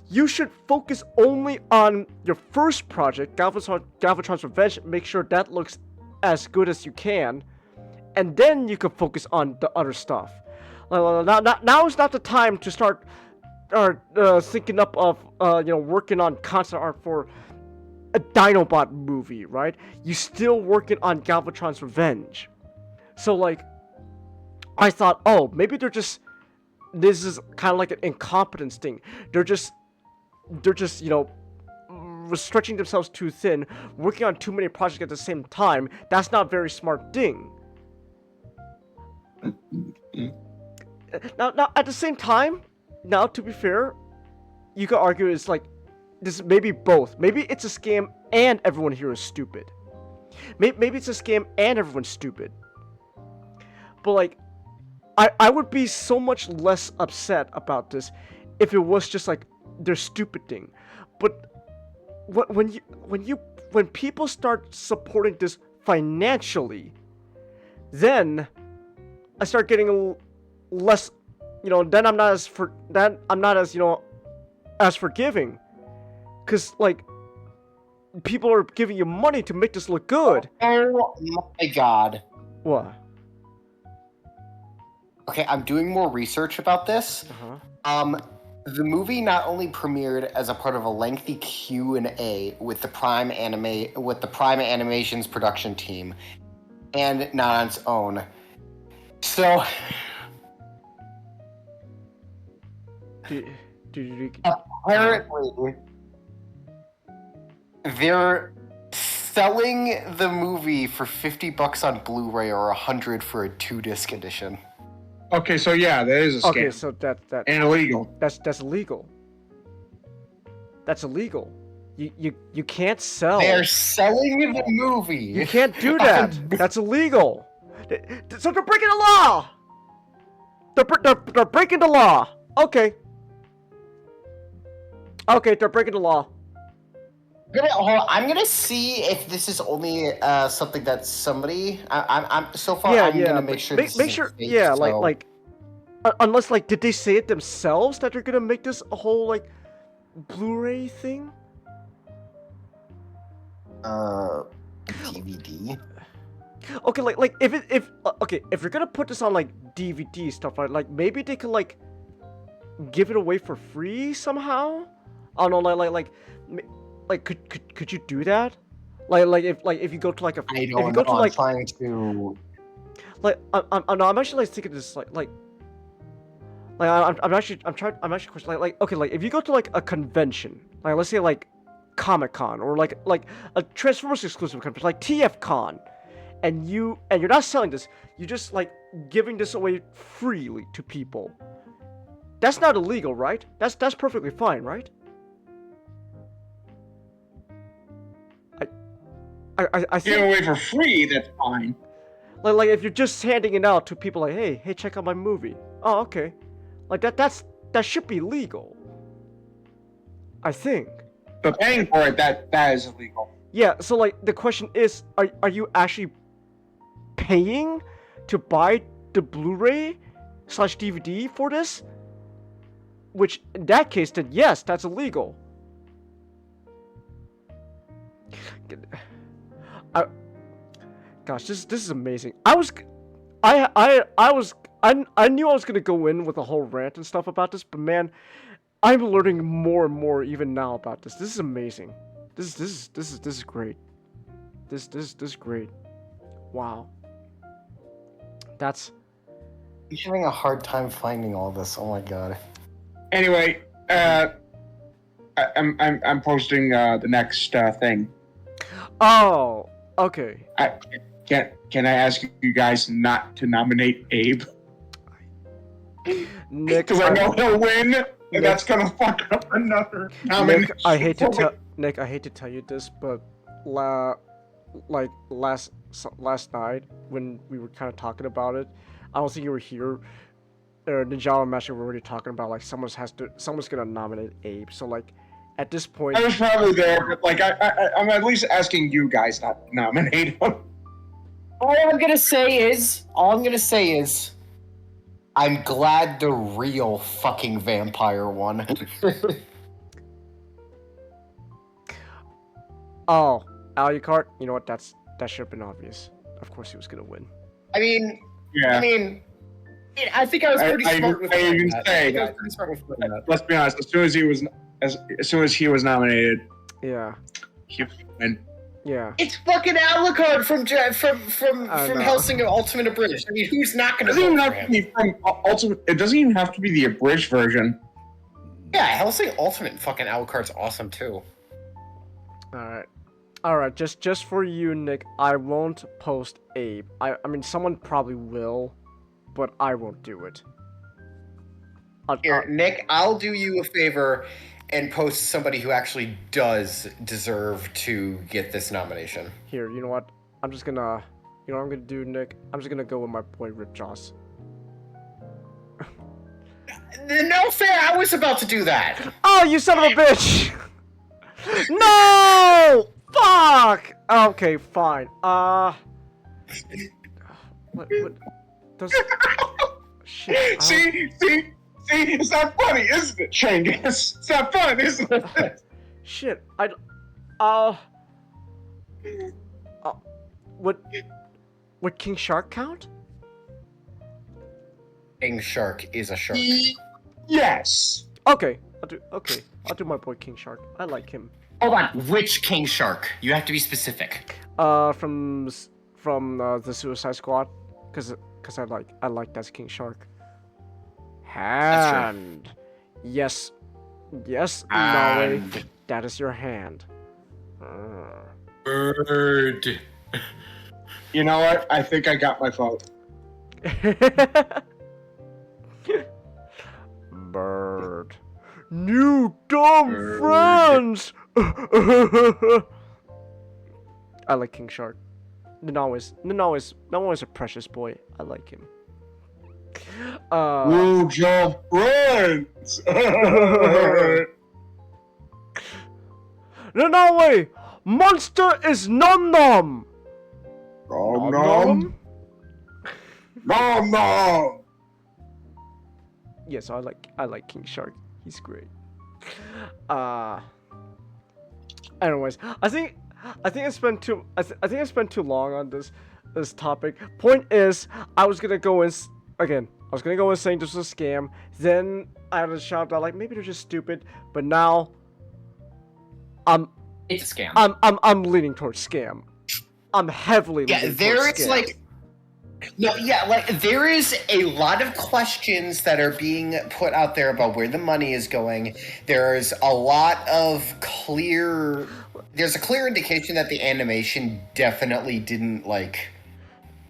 You should focus only on your first project, Galvatron's Revenge. Make sure that looks as good as you can, and then you can focus on the other stuff. Now is not the time to start thinking up of you know, working on concept art for a Dinobot movie, right? You still working on Galvatron's Revenge. So like, I thought, oh, maybe this is kind of like an incompetence thing. They're just, you know, stretching themselves too thin, working on too many projects at the same time. That's not a very smart thing. Now, at the same time, now to be fair, you could argue it's like, this maybe both. Maybe it's a scam and everyone here is stupid. Maybe it's a scam and everyone's stupid. But like, I would be so much less upset about this if it was just like their stupid thing. But when people start supporting this financially, then I start getting less, you know, then I'm not as you know, as forgiving, because like people are giving you money to make this look good. Oh my god. What? Okay, I'm doing more research about this. The movie not only premiered as a part of a lengthy Q&A with the Prime Animations production team, and not on its own. So, apparently, they're selling the movie for $50 on Blu-ray or $100 for a 2-disc edition. Okay, so yeah, that is a scam. Okay, so that and illegal. That's illegal. That's illegal. You can't sell. They're selling the movie. You can't do that. That's illegal. So they're breaking the law. They're breaking the law. Okay. Okay, they're breaking the law. I'm gonna see if this is only something that somebody. I'm so far. I'm gonna make sure. Make sure. Yeah, so. like, unless like, did they say it themselves that they're gonna make this a whole like Blu-ray thing? DVD. Okay, like if you're gonna put this on like DVD stuff, right? Like maybe they could like give it away for free somehow. I don't know, like could you do that? Like if you go to like a I don't know. I'm trying to. Like I'm actually like thinking this I'm actually questioning like okay, like if you go to like a convention, like let's say like Comic-Con or like a Transformers exclusive convention like TFCon, and you're not selling this. You're just like giving this away freely to people. That's not illegal, right? That's perfectly fine, right? I think, Give away for free, that's fine. like if you're just handing it out to people, like, hey, check out my movie. Oh, okay. Like that should be legal. I think. But paying for it, that is illegal. Yeah. So like the question is, are you actually paying to buy the Blu-ray/DVD for this? Which in that case, then yes, that's illegal. Gosh, this is amazing. I knew I was gonna go in with a whole rant and stuff about this, but man, I'm learning more and more even now about this. This is amazing. This is great. This is great. Wow. That's. I'm having a hard time finding all this. Oh my god. Anyway, I'm posting the next thing. Oh, okay. Can I ask you guys not to nominate Abe? Nick, Because I know he'll win, and that's gonna fuck up another nomination. Nick, I hate to tell you this, but last night when we were kind of talking about it, I don't think you were here. Ninjala and Master were already talking about like someone's gonna nominate Abe. So like, at this point, I was probably there, but like I'm at least asking you guys not to nominate him. All I'm gonna say is, I'm glad the real fucking vampire won. Oh, Alucard, you know what? That should have been obvious. Of course he was gonna win. I mean, Yeah. I think I was pretty smart with that. Let's be honest. As soon as he was nominated, Yeah. he would win. Yeah. It's fucking Alucard from I know. Hellsing Ultimate Abridged. I mean, who's not It gonna doesn't even vote have for to him? be from Ultimate. It doesn't even have to be the abridged version. Yeah, Hellsing Ultimate fucking Alucard's awesome too. All right. Just for you, Nick, I won't post Abe. I mean, someone probably will, but I won't do it. Here, Nick, I'll do you a favor and post somebody who actually does deserve to get this nomination. Here, you know what? I'm just gonna. You know what I'm gonna do, Nick? I'm just gonna go with my boy Ripjaws. No fair, I was about to do that. Oh, you son of a bitch! No! Fuck! Okay, fine. What does... Shit. I don't- See, it's not funny, isn't it, Changus? It's not fun, isn't it? Shit, would King Shark count? King Shark is a shark. Yes. Okay, I'll do my boy King Shark. I like him. Hold on, which King Shark? You have to be specific. From the Suicide Squad, cause I like that King Shark. Hand. Yes, Nawe, that is your hand. Bird. You know what? I think I got my vote. Bird. New dumb friends. I like King Shark. Nanawa's a precious boy. I like him. New job friends. Nanawe, monster is Nom Nom. Nom nom. Nom nom. Yes, I like King Shark. He's great. Anyways, I think I spent too long on this topic. Point is, I was gonna go in saying this was a scam. Then I had a shout out like maybe they're just stupid. But now, It's a scam. I'm leaning towards scam. I'm heavily leaning towards scam. There is a lot of questions that are being put out there about where the money is going. There's a clear indication that the animation definitely didn't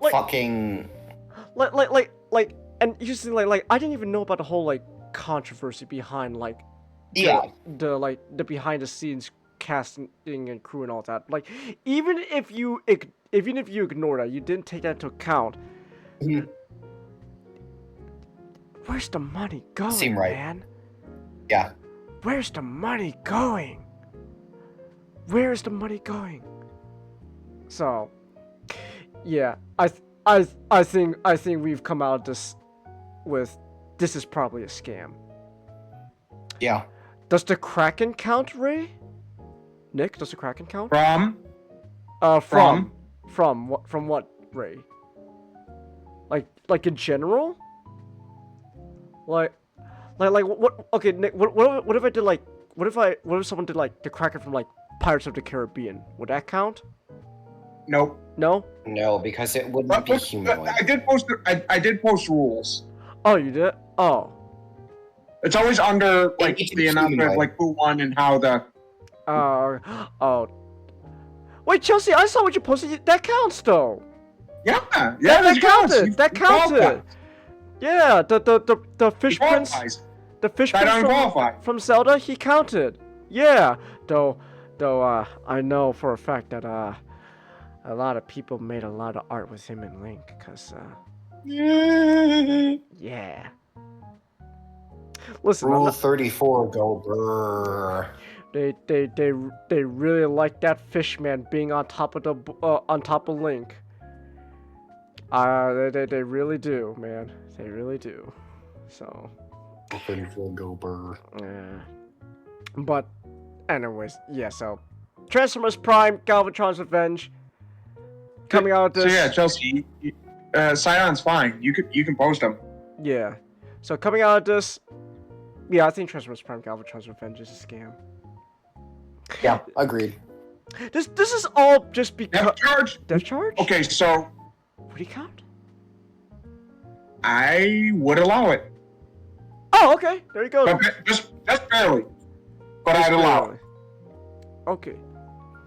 fucking. And you see, like, I didn't even know about the whole like controversy behind like, Yeah. the behind the scenes casting and crew and all that. Like, even if you ignore that, you didn't take that into account. Mhm. Where's the money going, Seem right. man? Yeah. Where's the money going? Where's the money going? So, yeah, I think we've come out of this with this is probably a scam. Yeah. Does the Kraken count, Ray? Nick, does the Kraken count? From From what, Ray? Like in general? Like what? Okay, Nick. What if I did like? What if someone did like the Kraken from like Pirates of the Caribbean? Would that count? Nope. No. No, because it wouldn't be humanoid. I did post rules. Oh, you did? Oh. It's always under like It's the announcement of like who won and how the. Oh. Wait, Chelsea, I saw what you posted. That counts though. Yeah, That counts. counted. That counted. Yeah, the fish prince. The fish prince from Zelda, he counted. Yeah, though I know for a fact that a lot of people made a lot of art with him and Link, cause yeah. Listen, Rule 34, go brrr. They really like that fishman being on top of Link. They really do, man. They really do. So. Rule 34, go brrr. Yeah. But, anyways, yeah. So, Transformers Prime, Galvatron's Revenge, coming out this. So yeah, Chelsea, Scion's fine. You can post them. Yeah. So coming out of this, yeah, I think Transformers Prime, Galvatron's Revenge is a scam. Yeah, agreed. This is all just because Depth charge. Depth charge? Okay, so Would he count? I would allow it. Oh, okay. There you go. But just barely. But I'd allow it. Okay.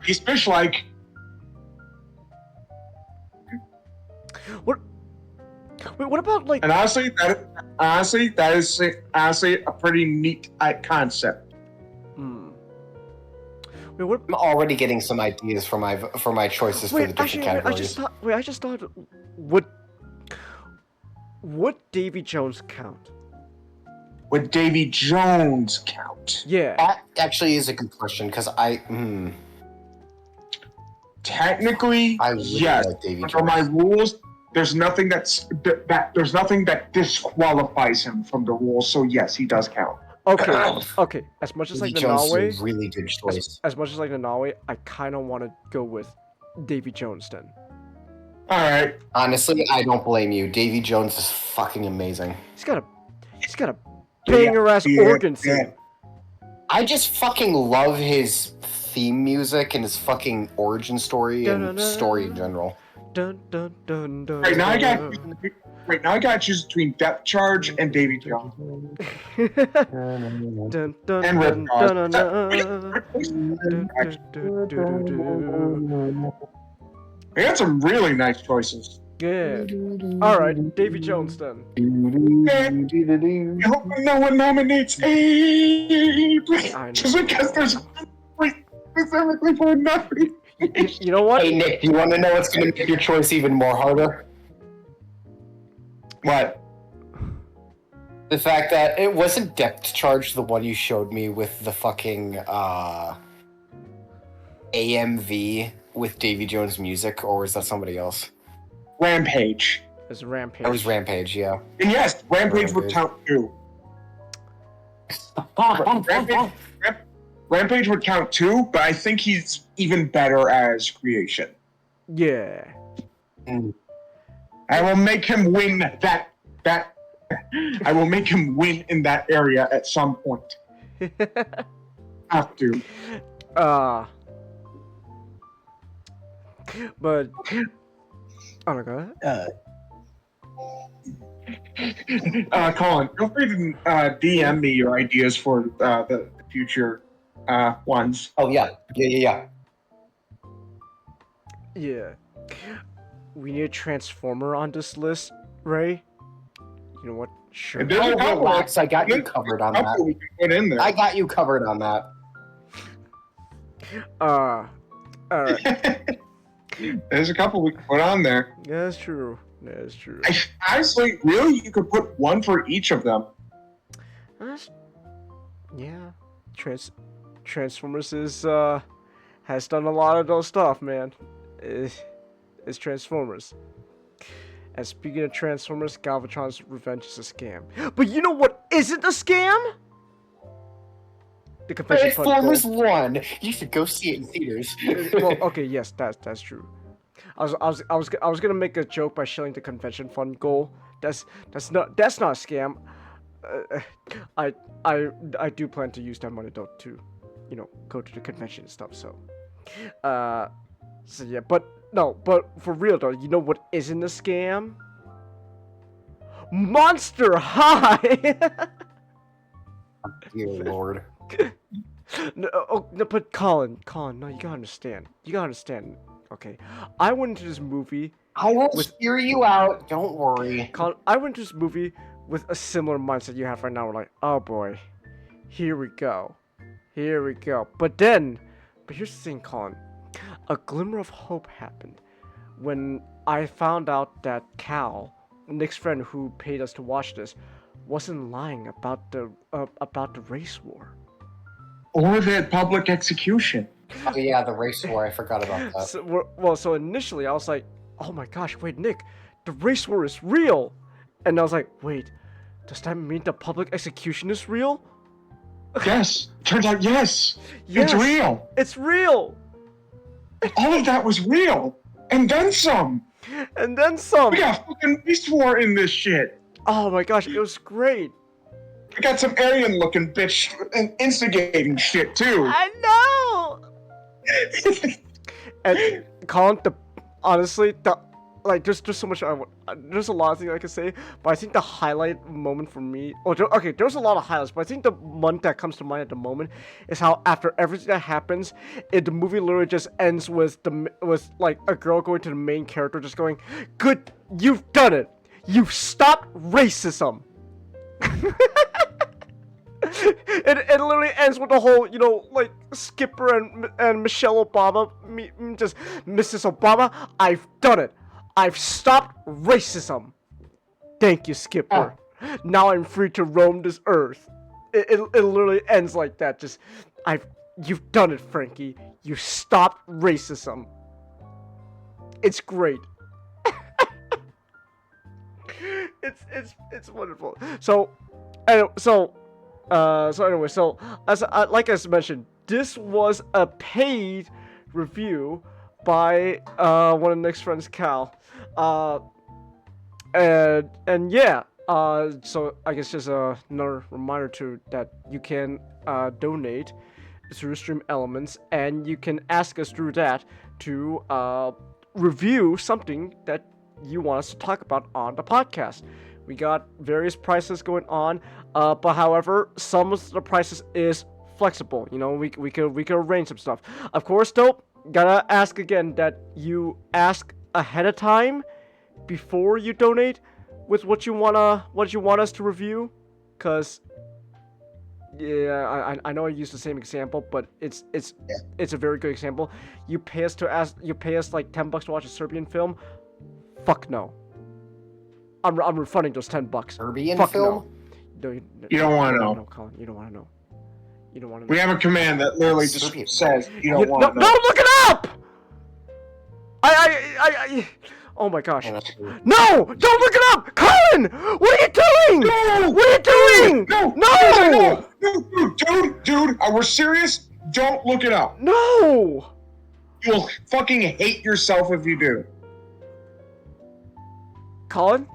He's fish-like. What? Wait, what about like? And honestly, that is a pretty neat concept. Wait, what? I'm already getting some ideas for my choices for the different categories. I just thought, would Davy Jones count? Would Davy Jones count? Yeah. That actually is a good question because Technically, I really yes. like Davy For my Jones. rules, there's nothing there's nothing that disqualifies him from the rules. So yes, he does count. Okay. As much as Davy like the Jones Norway, is a really good choice. as much as like the Norway, I kind of want to go with Davy Jones then. All right. Honestly, I don't blame you. Davy Jones is fucking amazing. He's got a banger ass organ theme. Yeah. I just fucking love his theme music and his fucking origin story and story in general. Dun, dun, dun, dun, Right now, I dun, got to choose between Depth Charge and Davy Jones. dun, dun, And Red dun, Cross. dun, dun, dun, dun, dun, dun. I got some really nice choices. Good. All right, Davy Jones then. I hope no one nominates Abe. I know. Just because there's specifically for nothing. You know what? Hey Nick, do you want to know what's going to make your choice even more harder? What? The fact that it wasn't Depth Charge, the one you showed me with the fucking AMV with Davy Jones music, or is that somebody else? Rampage. It's Rampage. That was Rampage, yeah. And yes, Rampage would count too. Rampage would count too, but I think he's even better as Creation. Yeah. I will make him win that. I will make him win in that area at some point. Have to. But oh my god. Colin, feel free to DM me your ideas for the future ones. Oh yeah. Yeah. we need a Transformer on this list, Ray. You know what? Sure. And there's a couple relax, I got you covered on that. we can put in there. I got you covered on that. Alright. There's a couple we can put on there. Yeah, that's true. That's true. Honestly, really, you could put one for each of them. Yeah. Transformers has done a lot of those stuff, man. It's Transformers. And speaking of Transformers, Galvatron's Revenge is a scam. But you know what isn't a scam? The convention fund Transformers goal. 1. You should go see it in theaters. Well, okay, yes, that's true. I was gonna make a joke by shilling the convention fund goal. That's not a scam. I do plan to use that money though to, go to the convention and stuff. So yeah, but for real though, you know what isn't a scam? Monster High. Dear Lord. No, but Colin, no, you gotta understand. Okay, I went into this movie. I will hear you out. Don't worry. Colin, I went to this movie with a similar mindset you have right now. We're like, oh boy, here we go. But here's the thing, Colin. A glimmer of hope happened when I found out that Cal, Nick's friend who paid us to watch this, wasn't lying about the race war. Or that public execution. Oh yeah, the race war. I forgot about that. So initially I was like, oh my gosh, wait, Nick, the race war is real. And I was like, wait, does that mean the public execution is real? Yes. Turns out, yes. Yes, it's real. It's real. All of that was real. And then some. And then some. We got fucking race war in this shit. Oh my gosh, it was great. We got some Aryan-looking bitch instigating shit, too. I know! And Colin, honestly, there's so much. There's a lot of things I can say, but I think the highlight moment for me. There's a lot of highlights, but I think the one that comes to mind at the moment is how after everything that happens, the movie literally just ends with like a girl going to the main character, just going, "Good, you've done it. You've stopped racism." It literally ends with the whole, like Skipper and Michelle Obama, just Mrs. Obama. I've done it. I've stopped racism. Thank you, Skipper. Now I'm free to roam this earth. It literally ends like that. Just, you've done it, Frankie. You stopped racism. It's great. It's wonderful. So anyway, like I mentioned, this was a paid review by one of Nick's friends, Cal, and yeah. So I guess just another reminder too that you can donate through Stream Elements, and you can ask us through that to review something that you want us to talk about on the podcast. We got various prices going on, but however, some of the prices is flexible. We could arrange some stuff. Of course, though, gotta ask again that you ask ahead of time before you donate with what you want us to review, cause yeah, I know I used the same example, but it's a very good example. You pay us like $10 to watch a Serbian film. Fuck no. I'm refunding those $10. Serbian Fuck film? No. You don't want to know. No, Colin, you don't want to know. You don't want to know. We have a command that literally just says you don't want to know. No, look it up! Oh my gosh. No! Don't look it up! Colin! What are you doing? No! What are you doing? No! Dude, we're serious? Don't look it up. No! You'll fucking hate yourself if you do. Colin?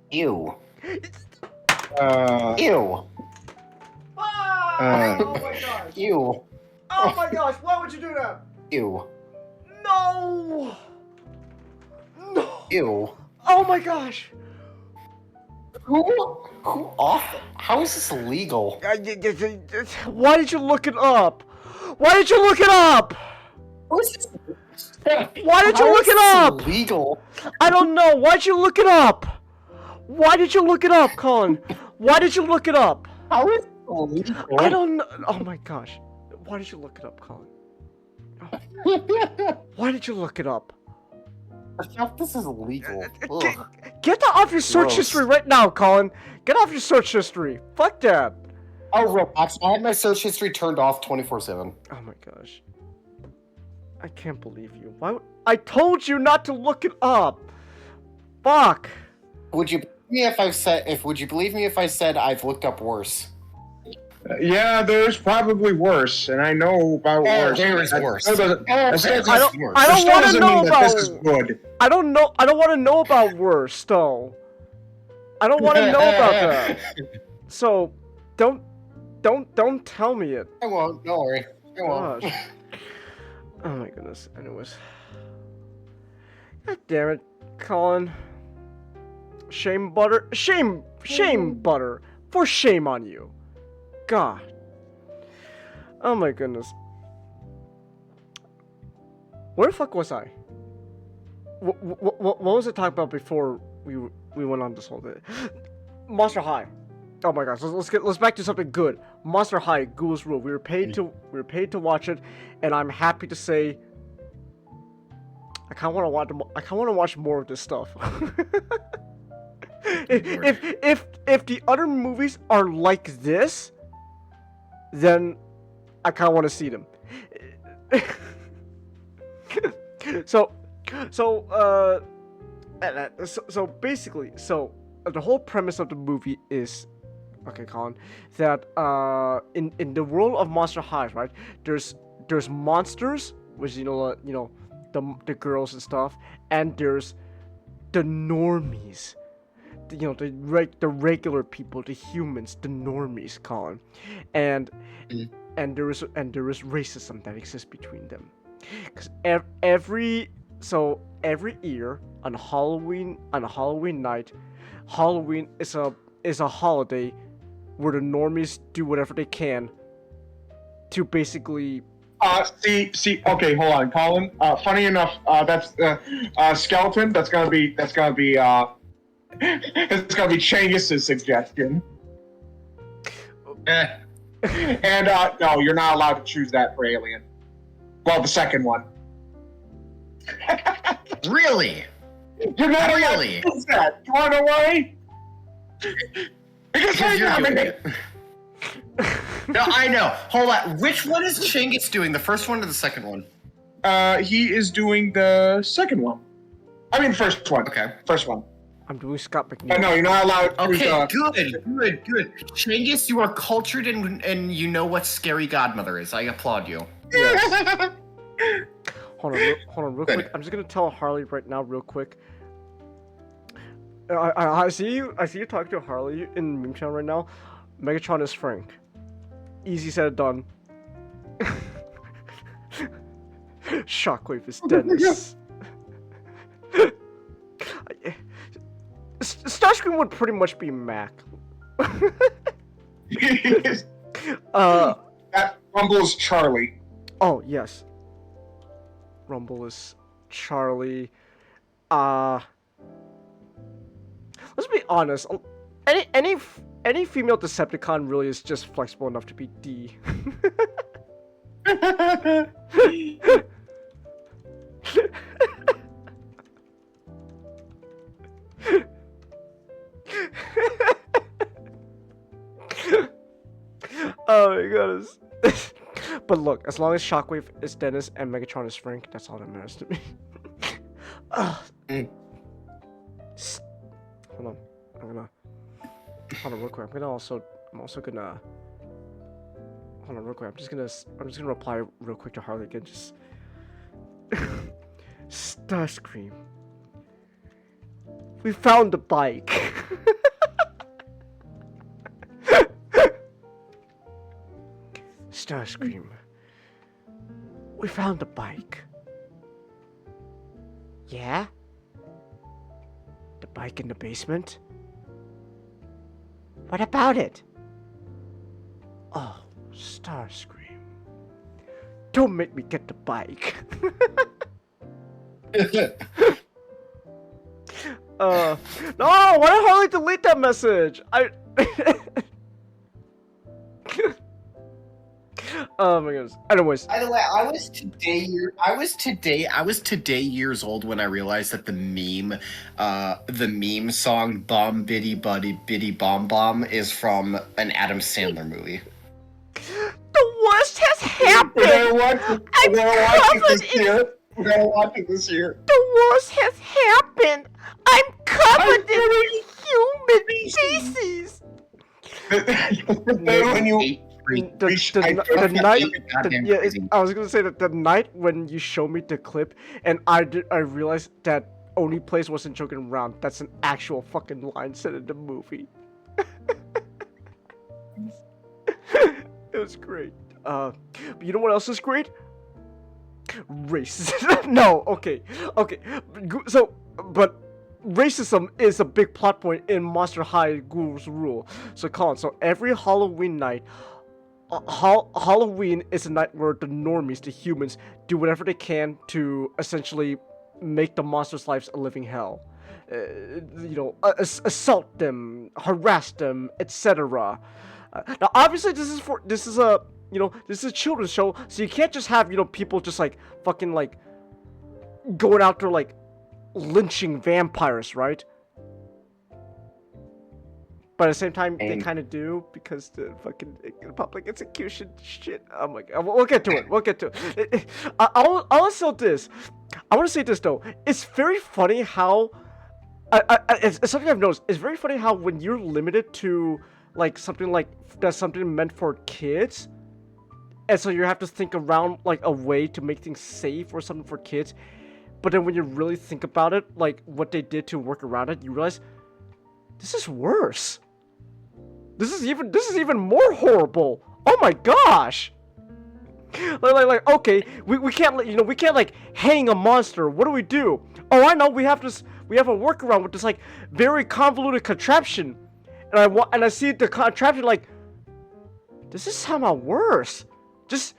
Ew. Ew. Oh my gosh. Ew. Oh my gosh, why would you do that? Ew. No! Ew. Oh my gosh! Who off? How is this legal? Why did you look it up? Why did you look it up? Who is this? Why did you How look is it this up? illegal? I don't know. Why'd you look it up? Why did you look it up, Colin? Why did you look it up? How is this illegal? I don't know. Oh my gosh. Why did you look it up, Colin? Why did you look it up? I thought this is illegal. Ugh. Get that off your search Gross. history right now, Colin. Get off your search history. Fuck that. Oh, relax. I had my search history turned off 24/7. Oh my gosh. I can't believe you. Why? I told you not to look it up. Fuck. Would you believe me if I said? Would you believe me if I said I've looked up worse? Yeah, there's probably worse, and I know about worse. There is That worse. still doesn't- that still I doesn't- don't that still want to doesn't know mean that about. this is good. I don't know. I don't want to know about worse, though. I don't want to know about that. So, don't tell me it. I won't. Don't worry. I won't. Gosh. Oh my goodness. Anyways. God damn it, Colin. Shame butter. Shame butter. For shame on you. God. Oh my goodness. Where the fuck was I? What was I talking about before we went on this whole thing? Monster High. Oh my gosh, let's back to something good. Monster High, Ghouls Rule. We were paid to watch it, and I'm happy to say I kind of want to watch more of this stuff. if the other movies are like this, then I kind of want to see them. So basically, the whole premise of the movie is, okay, Colin, that in the world of Monster High, right? There's monsters, which the girls and stuff, and there's the normies, the regular people, the humans, the normies, Colin, and there is racism that exists between them, because every year on Halloween night, Halloween is a holiday where the normies do whatever they can to basically. See. Okay, hold on, Colin. Funny enough, that's skeleton. That's gonna be it's gonna be Changus's suggestion. And no, you're not allowed to choose that for Alien. Well, the second one. Really? You're not allowed Really? to choose that. You wanna know why? Because right You're now, doing it. No, I know. Hold on. Which one is Chingus doing? The first one or the second one? he is doing the second one. I mean, first one. Okay. First one. I'm doing Scott McNeil. No, you're not allowed to Okay, good. Chingus, you are cultured and you know what scary godmother is. I applaud you. Yes. Hold on, real Good. quick. I'm just gonna tell Harley right now, real quick. I see you talking to Harley in Meme Channel right now. Megatron is Frank. Easy said, done. Shockwave is Dennis. Starscream would pretty much be Mac. That Rumble is Charlie. Oh yes. Rumble is Charlie. Let's be honest. Any female Decepticon really is just flexible enough to be D. Oh my goodness. But look, as long as Shockwave is Dennis and Megatron is Frank, that's all that matters to me. Hold on. Hold on real quick. I'm also gonna hold on real quick. I'm just gonna reply real quick to Harley again. Just Starscream. We found the bike. Starscream. We found the bike. Yeah? The bike in the basement? What about it? Oh, Starscream. Don't make me get the bike. No, why did Harley delete that message? Oh my goodness. Anyways. By the way, I was today years old when I realized that the meme song "Bomb Biddy Buddy Biddy Bomb Bomb" is from an Adam Sandler movie. The worst has happened. We're gonna watch it this year. The worst has happened. I'm covered in human feces. Then when you The night, I was gonna say that the night when you showed me the clip and I realized that only place wasn't joking around. That's an actual fucking line said in the movie. It was great. But you know what else is great? Racism. No, okay. So, but racism is a big plot point in Monster High Ghouls Rule. So, Colin, so every Halloween night, Halloween is a night where the normies, the humans, do whatever they can to essentially make the monsters' lives a living hell. Assault them, harass them, etc. Now, obviously, this is a children's show, so you can't just have people just like fucking like going out there like lynching vampires, right? But at the same time, they kind of do because the fucking public execution shit. Oh my god, we'll get to it. I'll also this. I want to say this though. It's very funny how. It's something I've noticed. It's very funny how when you're limited to like something like that's something meant for kids, and so you have to think around like a way to make things safe or something for kids. But then when you really think about it, like what they did to work around it, you realize this is worse. This is even more horrible. Oh my gosh. Like okay, we can't we can't like hang a monster. What do? Oh, I know. We have a workaround with this like very convoluted contraption. And I see the contraption like this is somehow worse. Just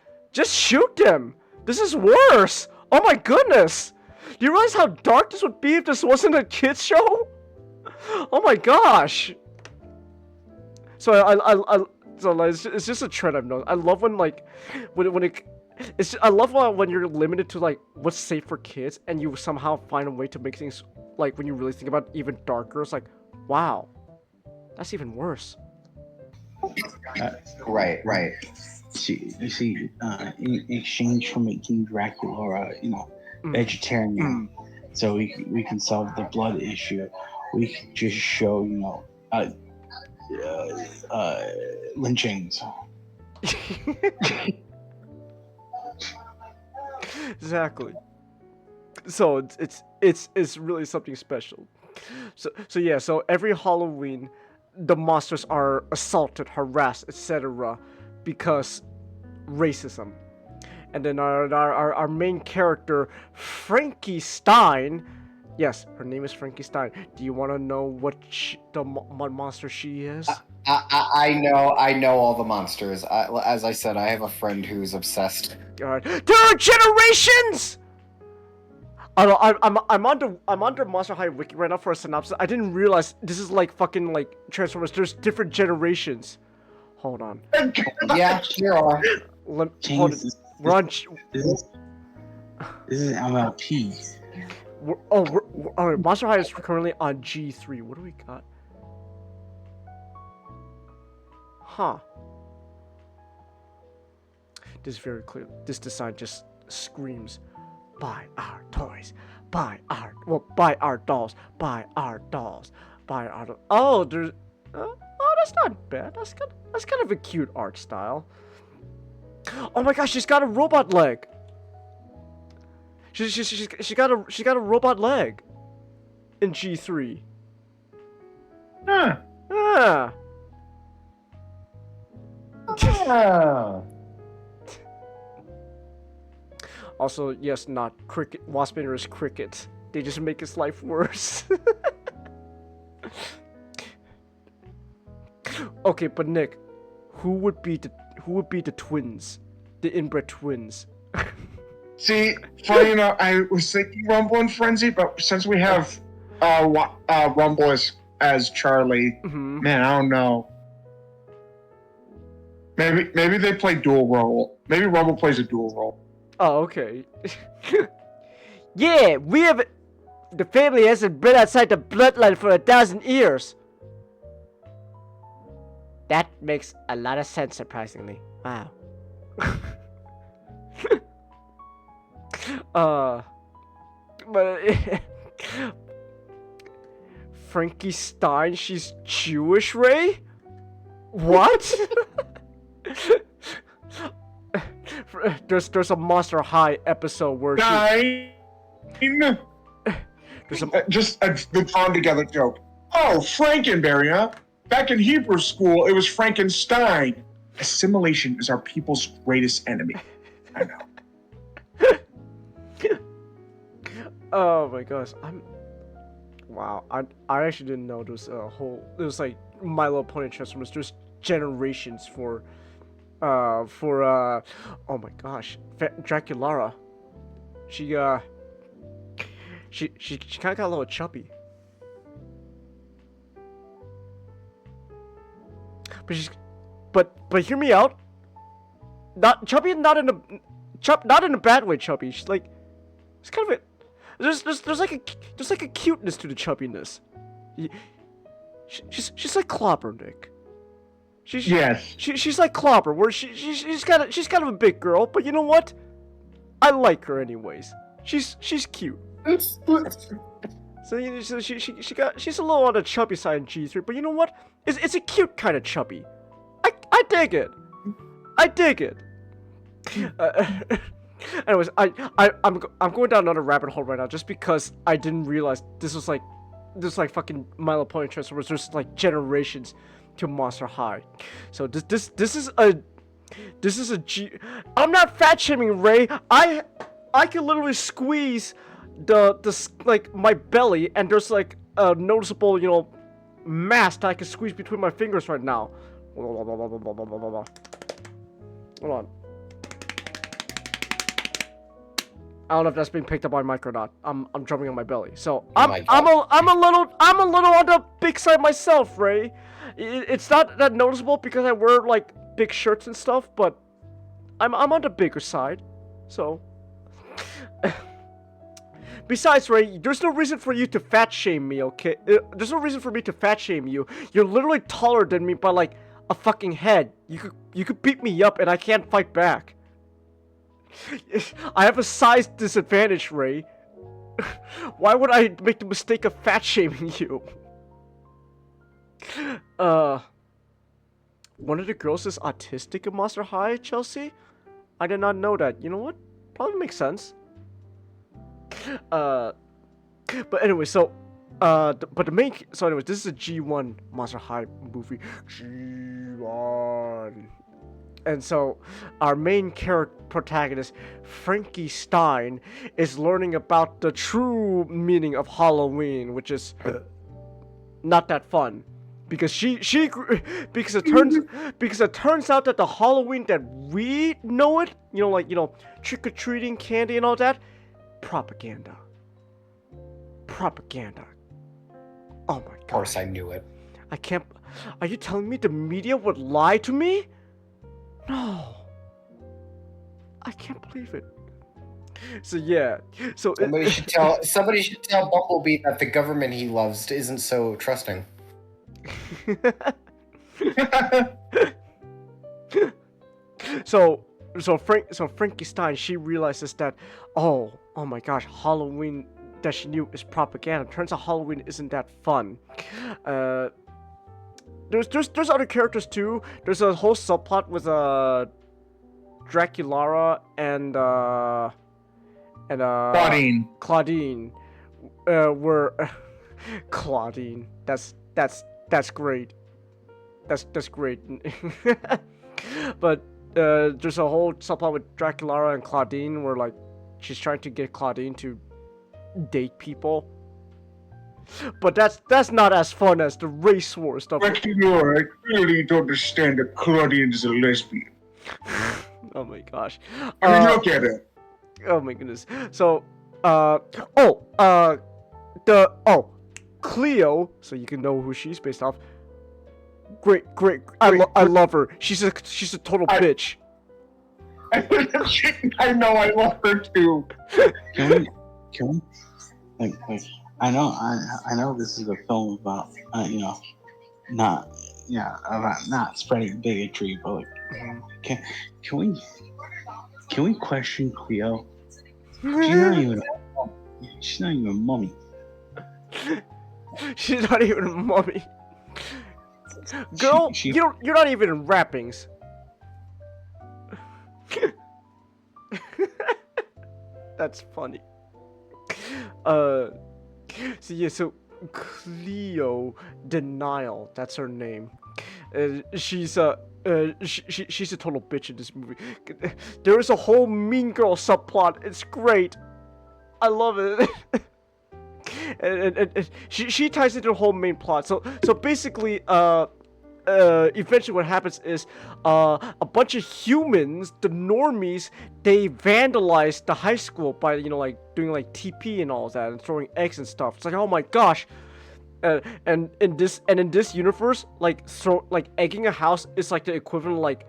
shoot them. This is worse. Oh my goodness. Do you realize how dark this would be if this wasn't a kids show? Oh my gosh. So it's just a trend I've noticed. I love when like I love when you're limited to like what's safe for kids and you somehow find a way to make things like when you really think about it, even darker. It's like, wow, that's even worse. Right. You see, in exchange for making Dracula, vegetarian, so we can solve the blood issue. We can just show, lynchings. Exactly. So it's really something special. So yeah. So every Halloween, the monsters are assaulted, harassed, etc. because racism. And then our main character, Frankie Stein. Yes, her name is Frankie Stein. Do you want to know what monster she is? I know all the monsters. As I said, I have a friend who's obsessed. God. There are generations. I'm under Monster High Wiki right now for a synopsis. I didn't realize this is like fucking like Transformers. There's different generations. Hold on. Yeah, there are. Hold on. We're on. This is MLP. Alright, Monster High is currently on G3. What do we got? Huh. This is very clear. This design just screams, buy our toys, buy our dolls, buy our dolls, buy our dolls. Oh, there's... that's not bad. That's kind of a cute art style. Oh my gosh, she's got a robot leg. She got a robot leg in G3. Huh. Ah. Also, yes, not cricket. Waspinator is cricket. They just make his life worse. Okay, but Nick, who would be the twins, the inbred twins? See, funny enough, I was thinking Rumble and Frenzy, but since we have Rumble as Charlie, man, I don't know. Maybe they play dual role. Maybe Rumble plays a dual role. Oh, okay. Yeah, the family hasn't been outside the bloodline for 1,000 years. That makes a lot of sense, surprisingly. Wow. But Frankie Stein, she's Jewish, Ray? What? There's a Monster High episode where just the drawn together joke. Oh, Frankenberry, huh? Back in Hebrew school, it was Frankenstein. Assimilation is our people's greatest enemy. I know. Oh my gosh, wow. I actually didn't know there was like My Little Pony Transformers. There's generations for oh my gosh, Draculara. She kind of got a little chubby. But hear me out. Not chubby, not in a bad way. Chubby. She's like, it's kind of a, there's like a cuteness to the chubbiness. She's like Clobber, Nick. She's like Clobber, where she's kind of a big girl, but you know what? I like her anyways. She's cute. So she's a little on the chubby side in G3, but you know what? It's a cute kind of chubby. I dig it. I dig it. Anyways, I'm going down another rabbit hole right now just because I didn't realize this was like fucking My Little Pony Transformers. There's like generations to Monster High. So this is a G. I'm not fat shaming, Ray. I can literally squeeze the like my belly, and there's like a noticeable, mass that I can squeeze between my fingers right now. Hold on. I don't know if that's being picked up by mic or not. I'm drumming on my belly. So I'm a little on the big side myself, Ray. It's not that noticeable because I wear like big shirts and stuff, but I'm on the bigger side. So besides, Ray, there's no reason for you to fat shame me, okay? There's no reason for me to fat shame you. You're literally taller than me by like a fucking head. You could beat me up and I can't fight back. I have a size disadvantage, Ray. Why would I make the mistake of fat shaming you? One of the girls is autistic in Monster High, Chelsea? I did not know that. You know what? Probably makes sense. But anyway, so anyways, this is a G1 Monster High movie. G1. And so, our main protagonist, Frankie Stein, is learning about the true meaning of Halloween, which is not that fun, because because it turns out that the Halloween that we know it, trick or treating, candy, and all that, propaganda. Oh my god. Of course, I knew it. I can't. Are you telling me the media would lie to me? No, I can't believe it. So yeah, somebody should tell Bumblebee that the government he loves isn't so trusting. So Frankie Stein, she realizes that oh my gosh, Halloween that she knew is propaganda. Turns out Halloween isn't that fun. There's other characters too. There's a whole subplot with Draculara and Claudine. Where Claudine. That's great. That's great. But there's a whole subplot with Draculara and Claudine where like she's trying to get Claudine to date people. But that's not as fun as the race war stuff. Draculara, I clearly don't understand that Claudine is a lesbian. Oh my gosh. I mean, look at her. Oh my goodness. So, Cleo. So you can know who she's based off. Great. I love her. She's a total bitch. I know, I love her too. Can we, like, I know this is a film about, about not spreading bigotry, but like, can we question Cleo? She's not even a mummy. She's not even a mummy. Girl, you're not even in wrappings. That's funny. So Cleo Denial, that's her name. She's a total bitch in this movie. There is a whole Mean Girl subplot. It's great. I love it. and she ties into the whole main plot. So basically, eventually what happens is a bunch of humans, the normies, they vandalize the high school by like doing like TP and all that and throwing eggs and stuff. It's like, oh my gosh. And in this universe, like egging a house is like the equivalent like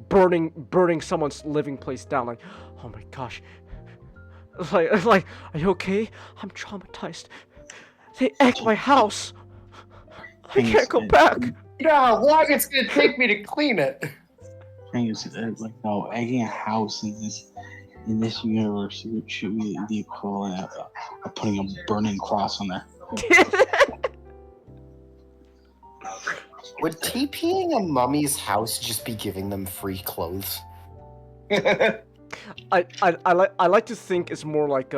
burning someone's living place down. Like, oh my gosh. Like, are you okay? I'm traumatized. They egged my house. I can't go back. You know how long it's gonna take me to clean it. Thing is, like, no, egging a house in this universe should be the equivalent of putting a burning cross on there. Would TPing a mummy's house just be giving them free clothes? I like to think it's more like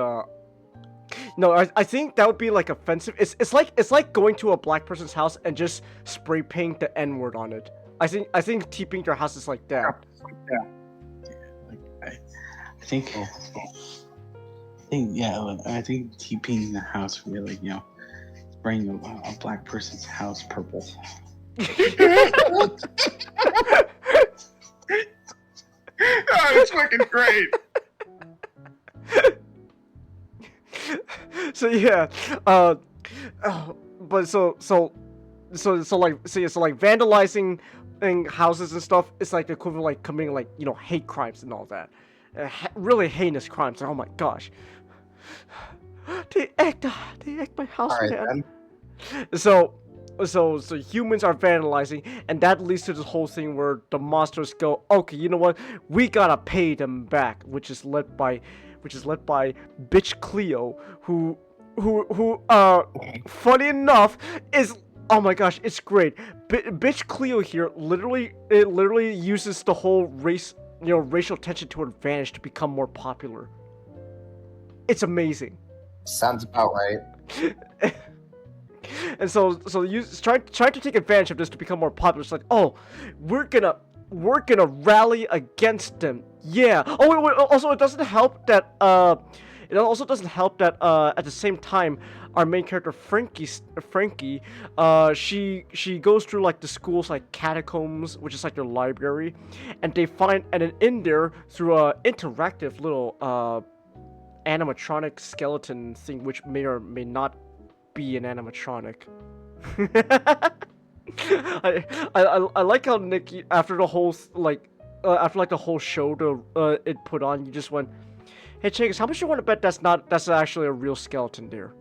no, I think that would be like offensive. It's like going to a black person's house and just spray paint the N-word on it. I think TPing your house is like that. Yeah. Like, I think TPing the house would be like, spraying a black person's house purple. Oh, it's fucking great. So yeah, but so like vandalizing houses and stuff, it's like the equivalent of like committing like hate crimes and all that, really heinous crimes. Oh my gosh, they egged my house, All right, man. So humans are vandalizing, and that leads to this whole thing where the monsters go, okay, you know what? We gotta pay them back, which is led by bitch Cleo, who funny enough is, oh my gosh, it's great. Bitch Cleo here literally uses the whole racial tension to her advantage to become more popular. It's amazing. Sounds about right. And so you try to take advantage of this to become more popular. It's like, oh, we're gonna rally against them. Yeah. Oh wait. Also, it doesn't help that at the same time, our main character Frankie, she goes through like the school's like catacombs, which is like their library, and then in there through a interactive little animatronic skeleton thing, which may or may not be an animatronic. I like how Nikki, after the whole the whole show it put on, you just went, hey Chicks, how much you want to bet that's actually a real skeleton there?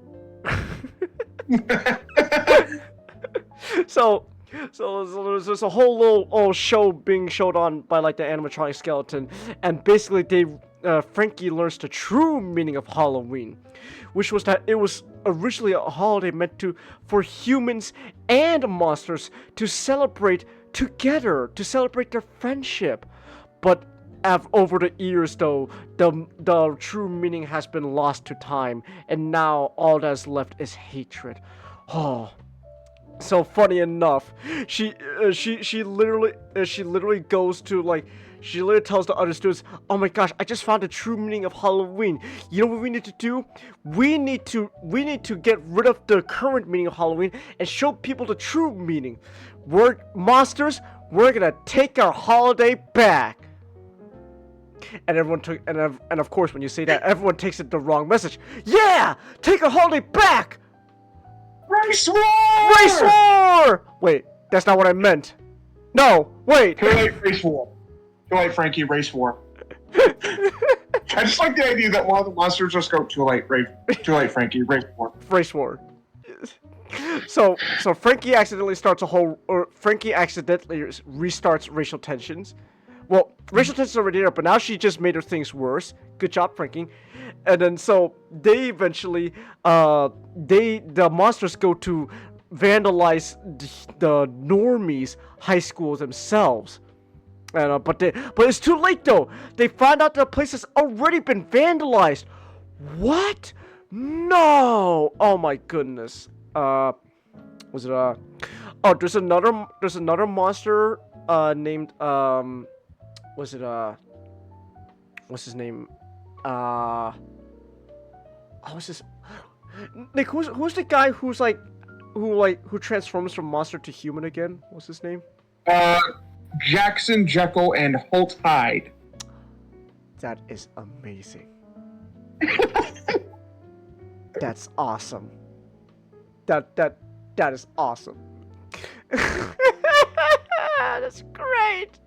So there's a whole little show being showed on by like the animatronic skeleton, and basically Frankie learns the true meaning of Halloween, which was that it was originally a holiday meant for humans and monsters to celebrate together, to celebrate their friendship. But over the years, though, the true meaning has been lost to time, and now all that's left is hatred. Oh. So funny enough, she literally goes to like, she literally tells the other students, oh my gosh, I just found the true meaning of Halloween. You know what we need to do? We need to get rid of the current meaning of Halloween and show people the true meaning. We're monsters, we're gonna take our holiday back. And everyone took, and of course, when you say that, everyone takes it the wrong message. Yeah, take a holiday back. Race war! Race war! Wait, that's not what I meant. No, wait. Too late, race war. Too late, Frankie, race war. I just like the idea that one of the monsters just go too late, Frankie, race war. Race war. So Frankie accidentally Frankie accidentally restarts racial tensions. Well, racial tensions are already there, but now she just made her things worse. Good job, Frankie. And then so they eventually, the monsters go to vandalize the normies' high school themselves. And but it's too late though. They find out the place has already been vandalized. What? No! Oh my goodness. Was it oh, there's another monster named was it what's his name? What's his Nick, who's the guy who transforms from monster to human again? What's his name? Jackson, Jekyll, and Holt Hyde. That is amazing. That's awesome. That is awesome. That's great.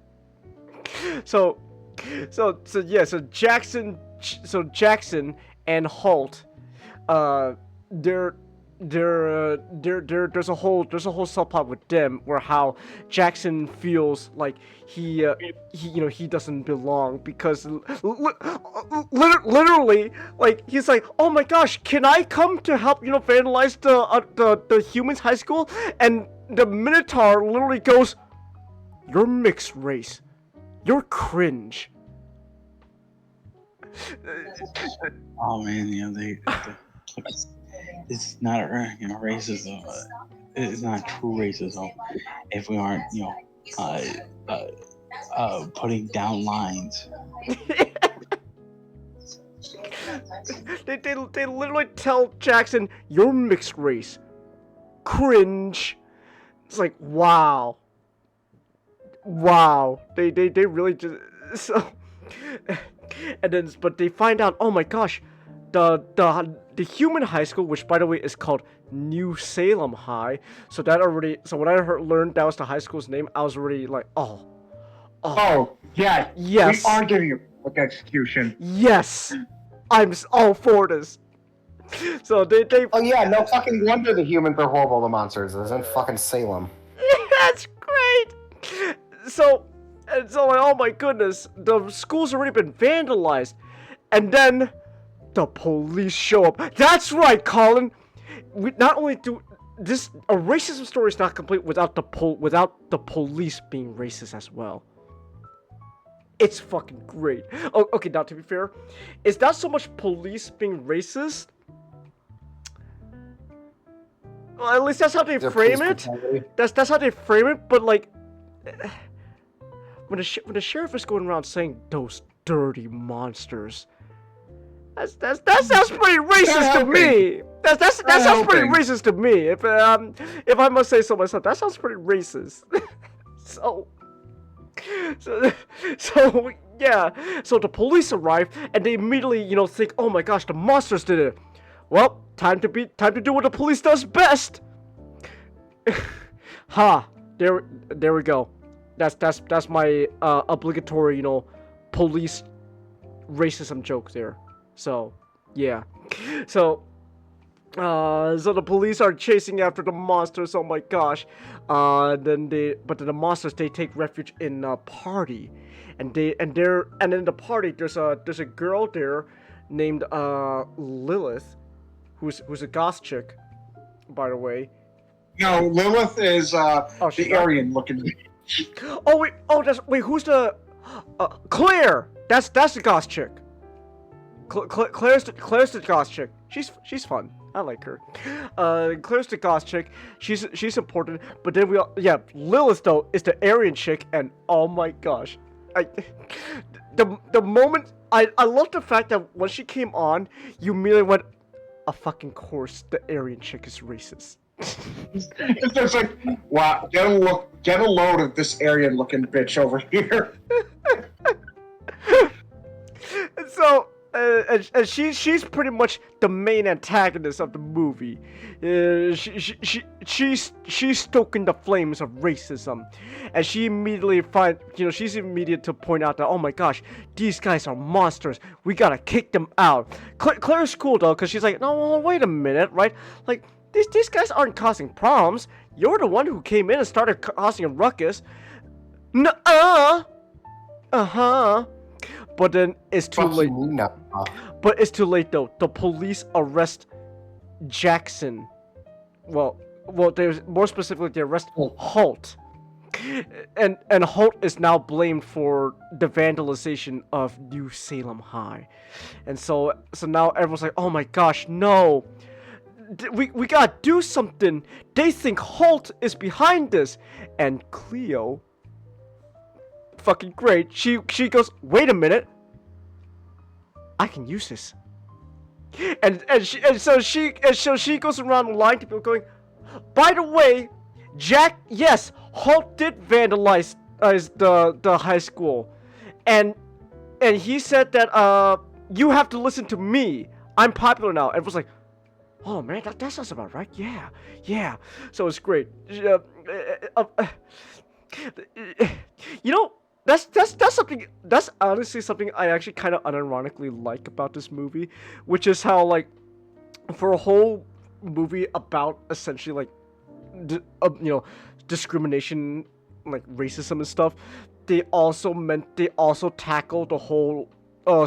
So Jackson and Holt, there's a whole subplot with them where how Jackson feels like he doesn't belong because literally like he's like, oh my gosh, can I come to help vandalize the humans high school? And the Minotaur literally goes, you're mixed race, you're cringe. Oh man, it's not racism. It's not true racism if we aren't putting down lines. They literally tell Jackson, you're mixed race, cringe. It's like, wow. They really just so. And then, but they find out, oh my gosh, the human high school, which by the way is called New Salem High. So when I learned that was the high school's name, I was already like, oh, yeah, yes, we are getting a public execution. Yes, I'm all for this. So they. Oh yeah, no fucking wonder the humans are horrible to monsters. It's in fucking Salem. That's great. So oh my goodness, the school's already been vandalized, and then the police show up. That's right, Colin. We not only do this, a racism story is not complete without the police being racist as well. It's fucking great. Oh, okay, now to be fair, it's not so much police being racist. Well, at least that's how they frame it. That's how they frame it. But like, when the sheriff is going around saying those dirty monsters, that sounds pretty racist to me. That sounds pretty racist to me. If I must say so myself, that sounds pretty racist. So yeah. So the police arrive and they immediately think, oh my gosh, the monsters did it. Well, time to do what the police does best. There we go. That's my obligatory police racism joke there. So yeah. So the police are chasing after the monsters. Oh my gosh. But then the monsters, they take refuge in a party, and in the party there's a girl there named Lilith, who's a goth chick, by the way. No, Lilith is the Aryan looking. Oh wait, who's the Claire? That's the goth chick. Claire's the goth chick. She's fun. I like her. Claire's the goth chick. She's important. But then Lilith though is the Aryan chick, and oh my gosh, the moment I love the fact that when she came on, you immediately went, of fucking course the Aryan chick is racist. It's just like, wow, get a load of this Aryan looking bitch over here. and she's pretty much the main antagonist of the movie. She's stoking the flames of racism, and she's immediate to point out that, oh my gosh, these guys are monsters. We gotta kick them out. Claire's cool though, cause she's like, no, well, wait a minute, right? Like these guys aren't causing problems. You're the one who came in and started causing a ruckus. Nuh-uh. Uh-huh. But then it's too late. But it's too late though. The police arrest Jackson. Well, there's more specifically they arrest Holt. And Holt is now blamed for the vandalization of New Salem High. And so now everyone's like, oh my gosh, no. We gotta do something. They think Holt is behind this. And Cleo, fucking great, she goes, wait a minute, I can use this. And so she goes around the line to people going, by the way, yes, Holt did vandalize the high school, and he said that you have to listen to me. I'm popular now. Everyone's like, oh man, that sounds about right. Yeah. So it's great. You know, that's something. That's honestly something I actually kind of unironically like about this movie, which is how, like, for a whole movie about essentially like, discrimination, like racism and stuff, they also tackle the whole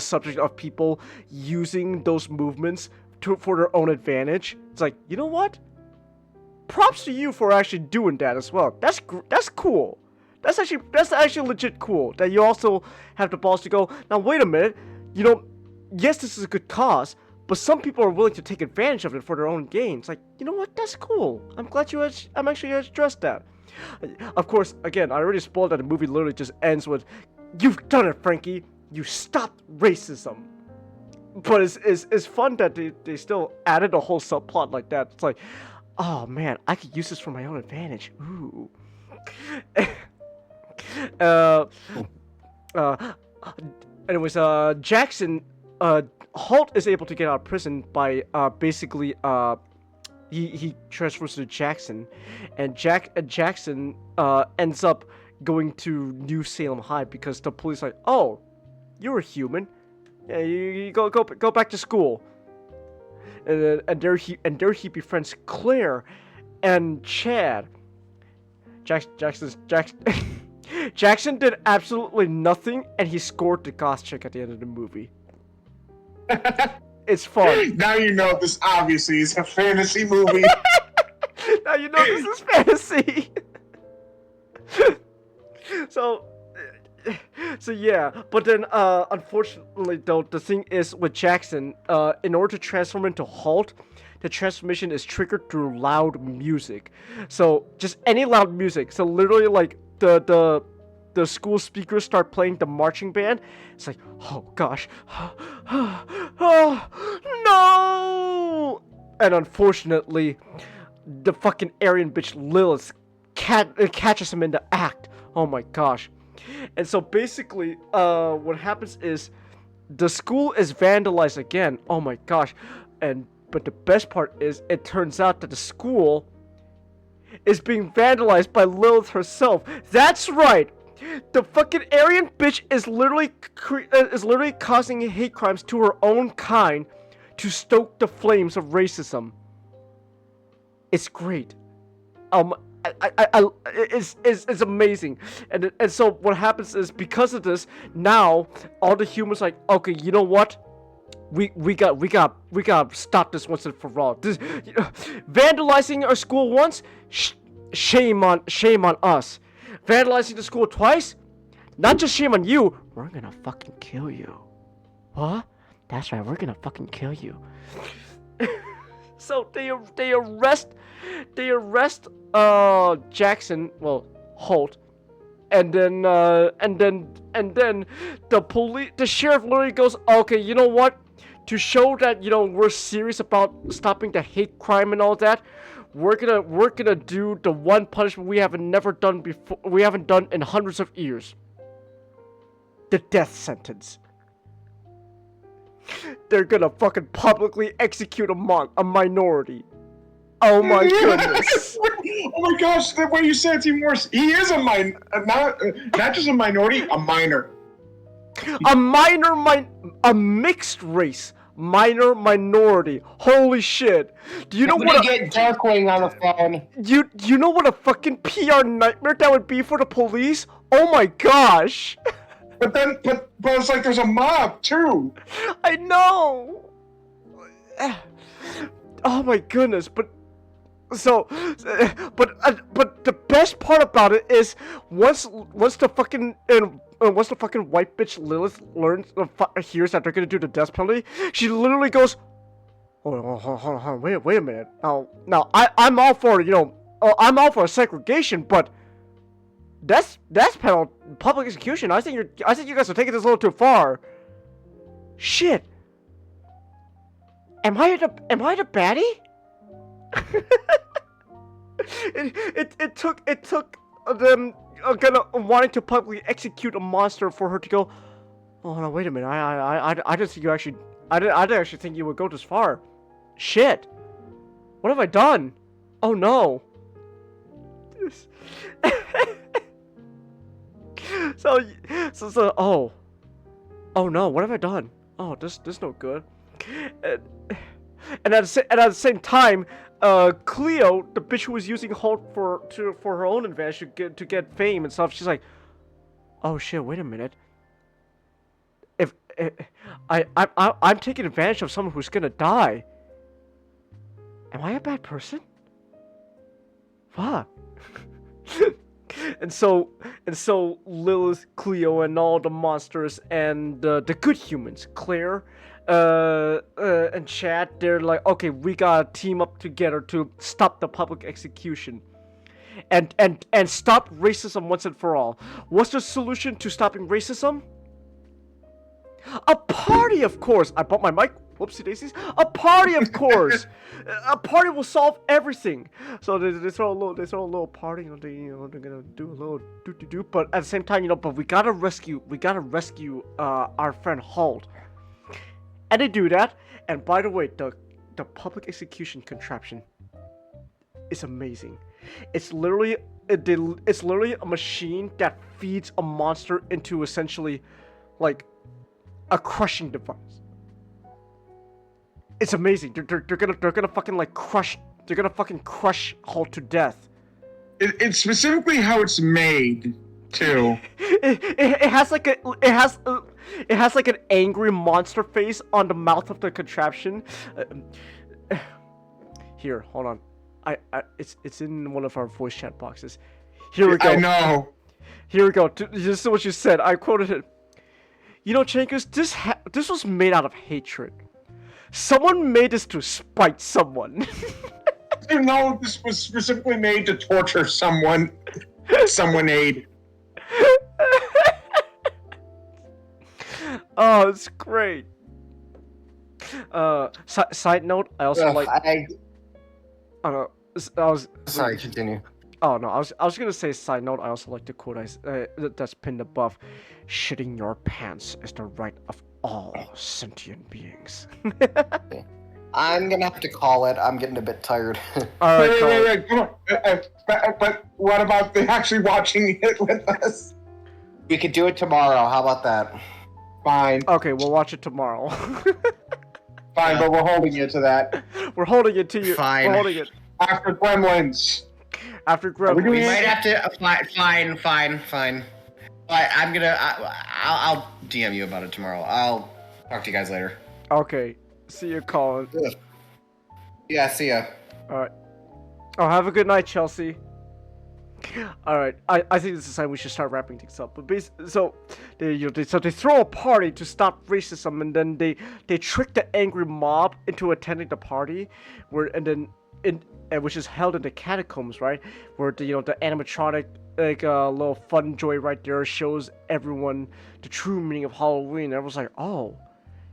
subject of people using those movements for their own advantage. It's like, you know what? Props to you for actually doing that as well. That's cool. That's actually legit cool that you also have the balls to go, now wait a minute, yes, this is a good cause, but some people are willing to take advantage of it for their own gain. It's like, you know what? That's cool. I'm glad I'm actually addressed that. Of course, again, I already spoiled that the movie literally just ends with, you've done it, Frankie. You stopped racism. But it's fun that they still added a whole subplot like that. It's like, oh man, I could use this for my own advantage. Ooh. Anyways, Jackson, Holt is able to get out of prison by basically he transfers to Jackson, and Jackson ends up going to New Salem High because the police are like, oh, you're a human, yeah, you go back to school, and there he befriends Claire and Chad. Jackson did absolutely nothing, and he scored the goth chick at the end of the movie. It's fun. Now you know this obviously is a fantasy movie. Now you know this is fantasy. So yeah, but then unfortunately though, the thing is with Jackson, in order to transform into Holt, the transformation is triggered through loud music. So just any loud music. So literally like the school speakers start playing the marching band. It's like, oh gosh, oh no! And unfortunately, the fucking Aryan bitch Lilith catches him in the act. Oh my gosh. And so basically, what happens is the school is vandalized again. Oh my gosh. But the best part is, it turns out that the school is being vandalized by Lilith herself. That's right. The fucking Aryan bitch is literally causing hate crimes to her own kind to stoke the flames of racism. It's great. It's amazing. And so what happens is, because of this, now all the humans are like, okay, you know what? We got stop this once and for all. This, vandalizing our school once, shame on us. Vandalizing the school twice, not just shame on you. We're gonna fucking kill you. What? That's right. We're gonna fucking kill you. So they arrest Jackson, well, Holt, and then the sheriff literally goes, okay, you know what? To show that, we're serious about stopping the hate crime and all that, we're gonna do the one punishment we haven't done before. We haven't done in hundreds of years. The death sentence. They're gonna fucking publicly execute a minority. Oh my goodness. Oh my gosh, the way you said it's even worse. He is not just a minority, a minor. A mixed race. Minor minority. Holy shit. Do you know I'm what gonna get Darkwing on the phone. you know what a fucking PR nightmare that would be for the police? Oh my gosh. But it's like there's a mob too. I know. Oh my goodness, but the best part about it is once the fucking white bitch Lilith hears that they're gonna do the death penalty, she literally goes, "Oh, hold on, wait a minute. Now I'm all for I'm all for segregation, but that's penalty public execution. I think you guys are taking this a little too far. Shit. Am I the baddie?" It took them wanting to publicly execute a monster for her to go, "Oh no, wait a minute, I didn't think you actually, I didn't actually think you would go this far. Shit, what have I done? Oh no." Oh no, what have I done? Oh, this no good. And at the same time, Cleo, the bitch who was using Hulk for her own advantage to get fame and stuff, she's like, "Oh shit, wait a minute. If I'm taking advantage of someone who's gonna die, am I a bad person? Fuck." And so Lilith, Cleo, and all the monsters and the good humans, Claire, and Chad, they're like, "Okay, we gotta team up together to stop the public execution and stop racism once and for all." What's the solution to stopping racism? A party, of course. I bought my mic. Whoopsie daisies. A party, of course. A party will solve everything. So they throw a little party. They're gonna do a little do. But at the same time, but we gotta rescue our friend Halt. And they do that. And by the way, the public execution contraption is amazing. It's literally a machine that feeds a monster into essentially like a crushing device. It's amazing. They're gonna fucking like crush. They're gonna fucking crush Hulk to death. It's specifically how it's made too. It has like an angry monster face on the mouth of the contraption. Here, hold on. It's in one of our voice chat boxes. Here we go. I know. Here we go. This is what you said. I quoted it. Chankus, this was made out of hatred. Someone made this to spite someone. No, this was specifically made to torture someone. Someone aid. Oh, it's great. Side note, I also like. I was. Sorry, continue. Oh no, I was gonna say side note. I also like the quote that's pinned above. "Shitting your pants is the right of all sentient beings." I'm gonna have to call it. I'm getting a bit tired. All right, wait, come on. But what about actually watching it with us? We could do it tomorrow. How about that? Fine. Okay, we'll watch it tomorrow. Fine, but we're holding you to that. We're holding it to you. Fine. We're holding it. After Gremlins. After Gremlins. We might have to. Fine. I'll DM you about it tomorrow. I'll talk to you guys later. Okay. See you, Colin. Yeah, see ya. Alright. Oh, have a good night, Chelsea. Alright, I think this is time we should start wrapping things up. But so they throw a party to stop racism, and then they trick the angry mob into attending the party, which is held in the catacombs, right? Where the animatronic little fun joy right there shows everyone the true meaning of Halloween. And everyone's like, "Oh,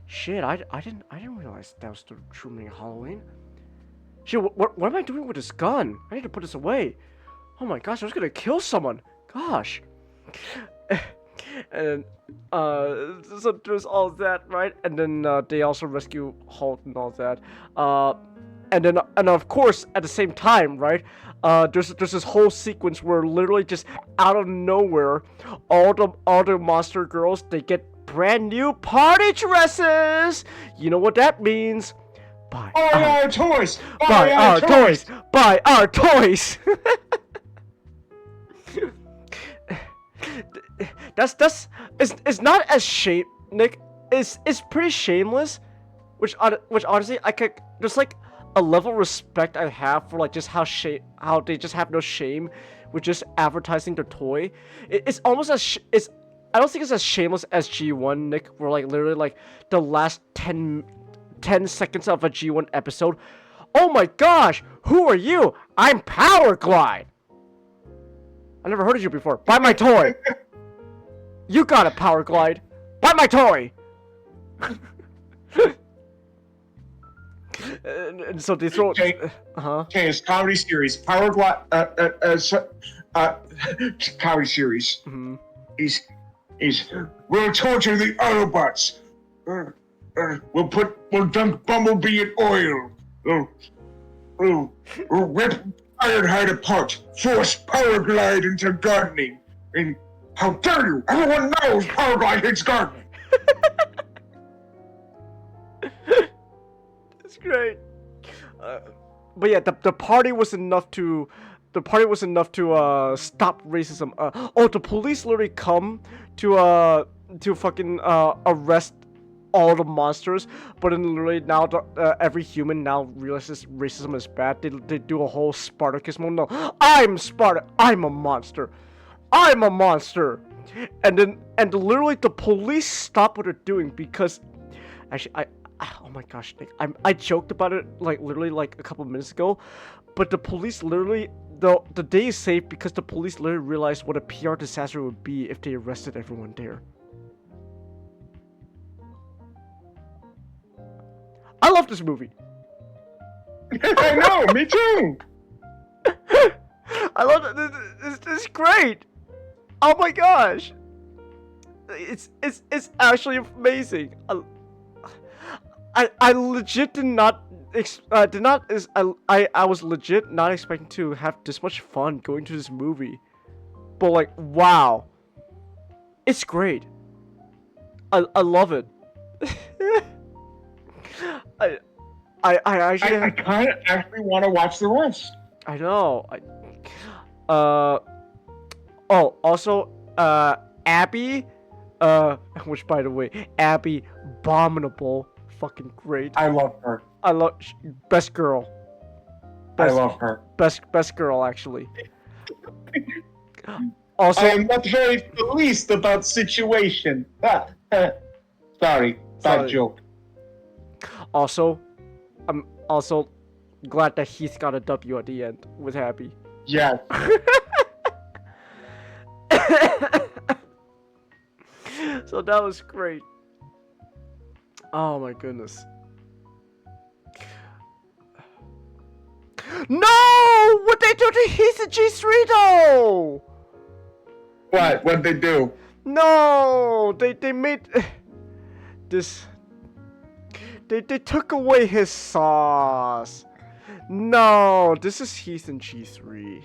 shit! I didn't realize that was the true meaning of Halloween. Shit, what am I doing with this gun? I need to put this away. Oh my gosh, I was gonna kill someone. Gosh." And so there's all that, right? And then they also rescue Hulk and all that. And of course at the same time, right? There's this whole sequence where literally just out of nowhere, all the monster girls, they get brand new party dresses. You know what that means? Buy our toys! Buy our toys! Buy our toys! That's it's not as Nick. It's pretty shameless, which honestly I could, there's like a level of respect I have for like just how they just have no shame with just advertising their toy. It's almost as it's, I don't think it's as shameless as G1, Nick, where like literally like the last 10 seconds of a G1 episode. Oh my gosh, who are you? I'm Powerglide. I never heard of you before. Buy my toy. You got a Powerglide. Buy my toy. and so they throw. Okay, it's comedy series. Powerglide. Comedy series. Mm-hmm. We'll torture the Autobots. We'll dunk Bumblebee in oil. We'll rip Ironhide apart. Force Powerglide into gardening. And how dare you! Everyone knows Powerglide hates gardening. It's great. But yeah, the party was enough to. The party was enough to stop racism. The police literally come to fucking arrest all the monsters, but then literally now every human now realizes racism is bad. They do a whole Spartacus moment. No, I'm Sparta. I'm a monster. I'm a monster. And literally the police stop what they're doing because, actually oh my gosh, Nick, I joked about it like literally like a couple minutes ago, but the police literally the day is saved because the police literally realized what a PR disaster would be if they arrested everyone there. I love this movie. I know, me too. I love it. It's great. Oh my gosh. It's actually amazing. I legit did not I was legit not expecting to have this much fun going to this movie. But like, wow. It's great. I love it. I kind of actually want to watch the rest. I know. Also, Abby, which by the way, Abby, abominable, fucking great. I love her. Best girl. I love her. Best girl, actually. Also, I am not very pleased about situation. Sorry, bad joke. Also, I'm also glad that Heath got a W at the end with Happy. Yes. So that was great. Oh my goodness. No! What they do to Heath and G3 though? What'd they do? No! They made this. They took away his sauce. No, this is Heath and G3.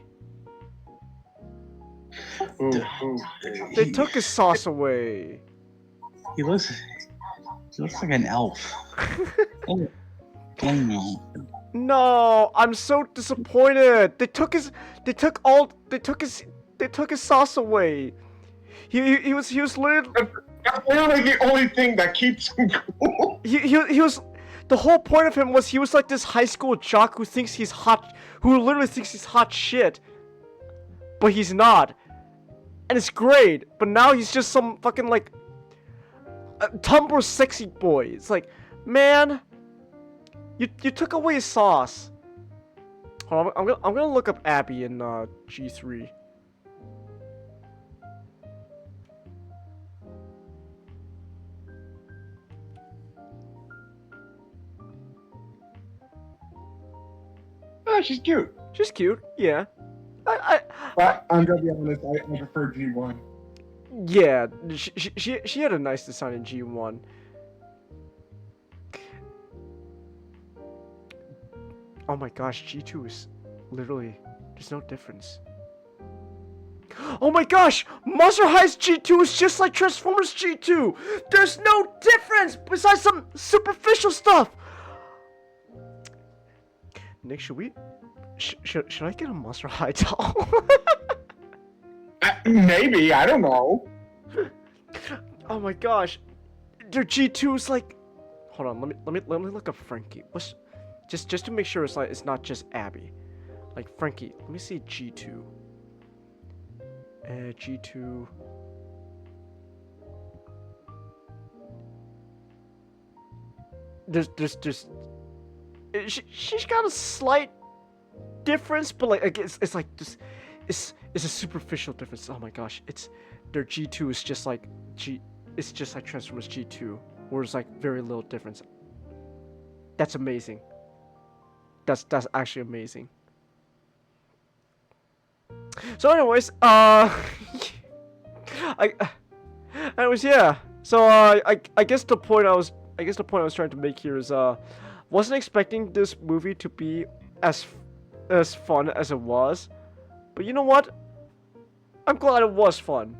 They took his sauce away. He looks like an elf. Oh no. No, I'm so disappointed. They took his sauce away. He was literally. That's literally the only thing that keeps him cool. He was. The whole point of him was he was like this high school jock who thinks he's hot, who literally thinks he's hot shit, but he's not, and it's great. But now he's just some fucking like Tumblr sexy boy. It's like, man, you took away his sauce. Hold on, I'm gonna look up Abby in G3. Oh, she's cute. She's cute, yeah. But I'm gonna be honest, I prefer G1. Yeah, she had a nice design in G1. Oh my gosh, G2 is literally, there's no difference. Oh my gosh, Monster High's G2 is just like Transformers G2. There's no difference besides some superficial stuff. Nick, should I get a Monster High doll? Maybe, I don't know. Oh my gosh, their G2 is like. Hold on, let me look up Frankie. What's just to make sure it's not just Abby. Like Frankie, let me see G2. G2. She's got a slight difference, but like it's like this, it's a superficial difference. Oh my gosh, their G2 is just like it's just like Transformers G2, where it's like very little difference. That's amazing. That's actually amazing. So anyways, yeah. So I guess the point I was trying to make here is wasn't expecting this movie to be as fun as it was, but you know what? I'm glad it was fun.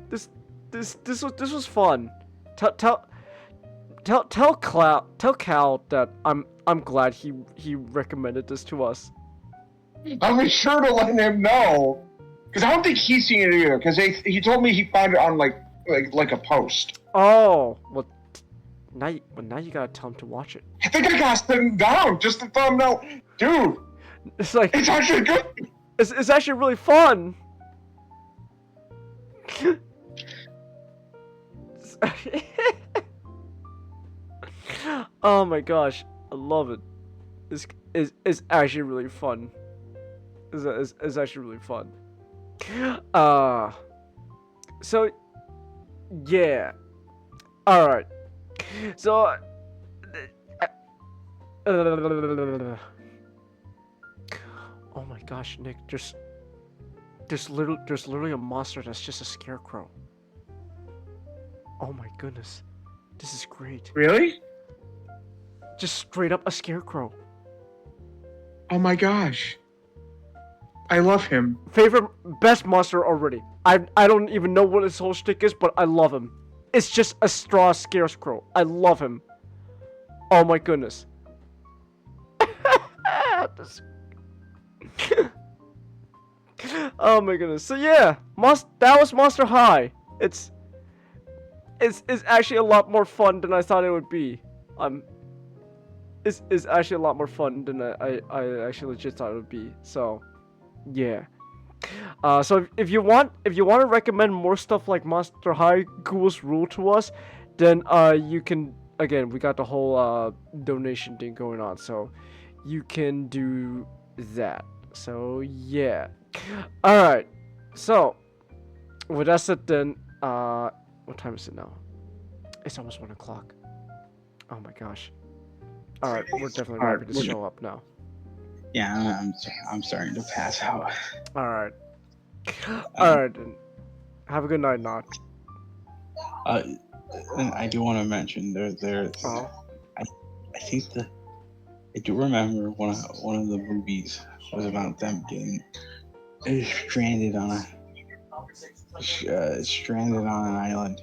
This was fun. Tell Cal that I'm glad he recommended this to us. I'll be sure to let him know, because I don't think he's seen it either. Because he told me he found it on like a post. Oh well, now you gotta tell him to watch it. I think I gotta sit him down just to tell him no, dude. It's like it's actually good. It's actually really fun. Oh my gosh, I love it. It's actually really fun. It's actually really fun. So yeah. All right. So oh my gosh, Nick, there's literally a monster that's just a scarecrow. Oh my goodness. This is great. Really? Just straight up a scarecrow. Oh my gosh. I love him. Best monster already. I don't even know what his whole shtick is, but I love him. It's just a straw scarecrow. I love him. Oh my goodness. Oh my goodness. So yeah, that was Monster High. It's actually a lot more fun than I thought it would be. It's actually a lot more fun than I actually legit thought it would be. So yeah. So if you want to recommend more stuff like Monster High Ghouls Rule to us, then you can, again, we got the whole donation thing going on, so you can do that. So yeah. Alright. So with that said, then what time is it now? It's almost 1 o'clock. Oh my gosh. Alright, we're definitely wrapping this show up now. Yeah, I'm starting to pass out. Alright. Alright, then. Have a good night, Not. I do want to mention there's I think I do remember one of the movies was about them getting stranded on an island.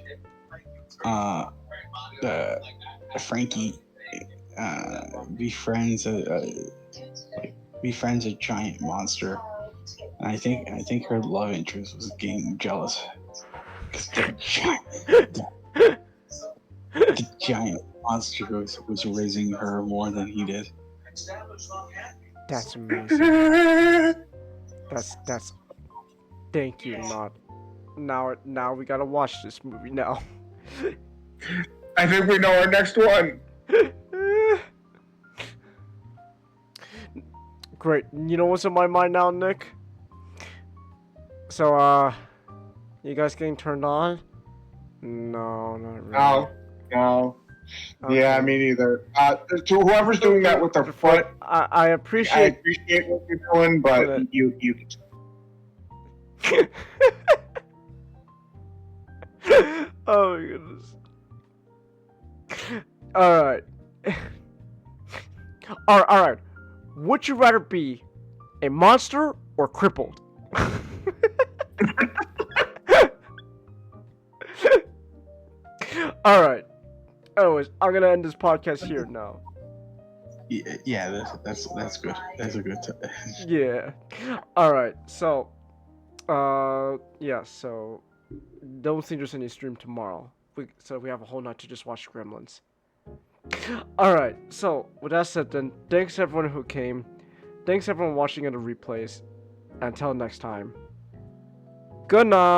Frankie befriends a giant monster, and I think her love interest was getting jealous because the giant monster was raising her more than he did. That's amazing. That's. Thank you, Not. Now we gotta watch this movie now. I think we know our next one. Great. You know what's on my mind now, Nick? So, you guys getting turned on? No, not really. No. Okay. Yeah, me neither. To whoever's doing that with their foot, I appreciate what you're doing, but you. Oh my goodness. Alright. Alright. Would you rather be a monster or crippled? Alright. Anyways, I'm gonna end this podcast here now. Yeah, that's good. That's a good. Yeah. Alright, so yeah, so don't think there's any stream tomorrow. So we have a whole night to just watch Gremlins. Alright, so with that said then, thanks everyone who came. Thanks everyone watching on the replays. Until next time. Good night.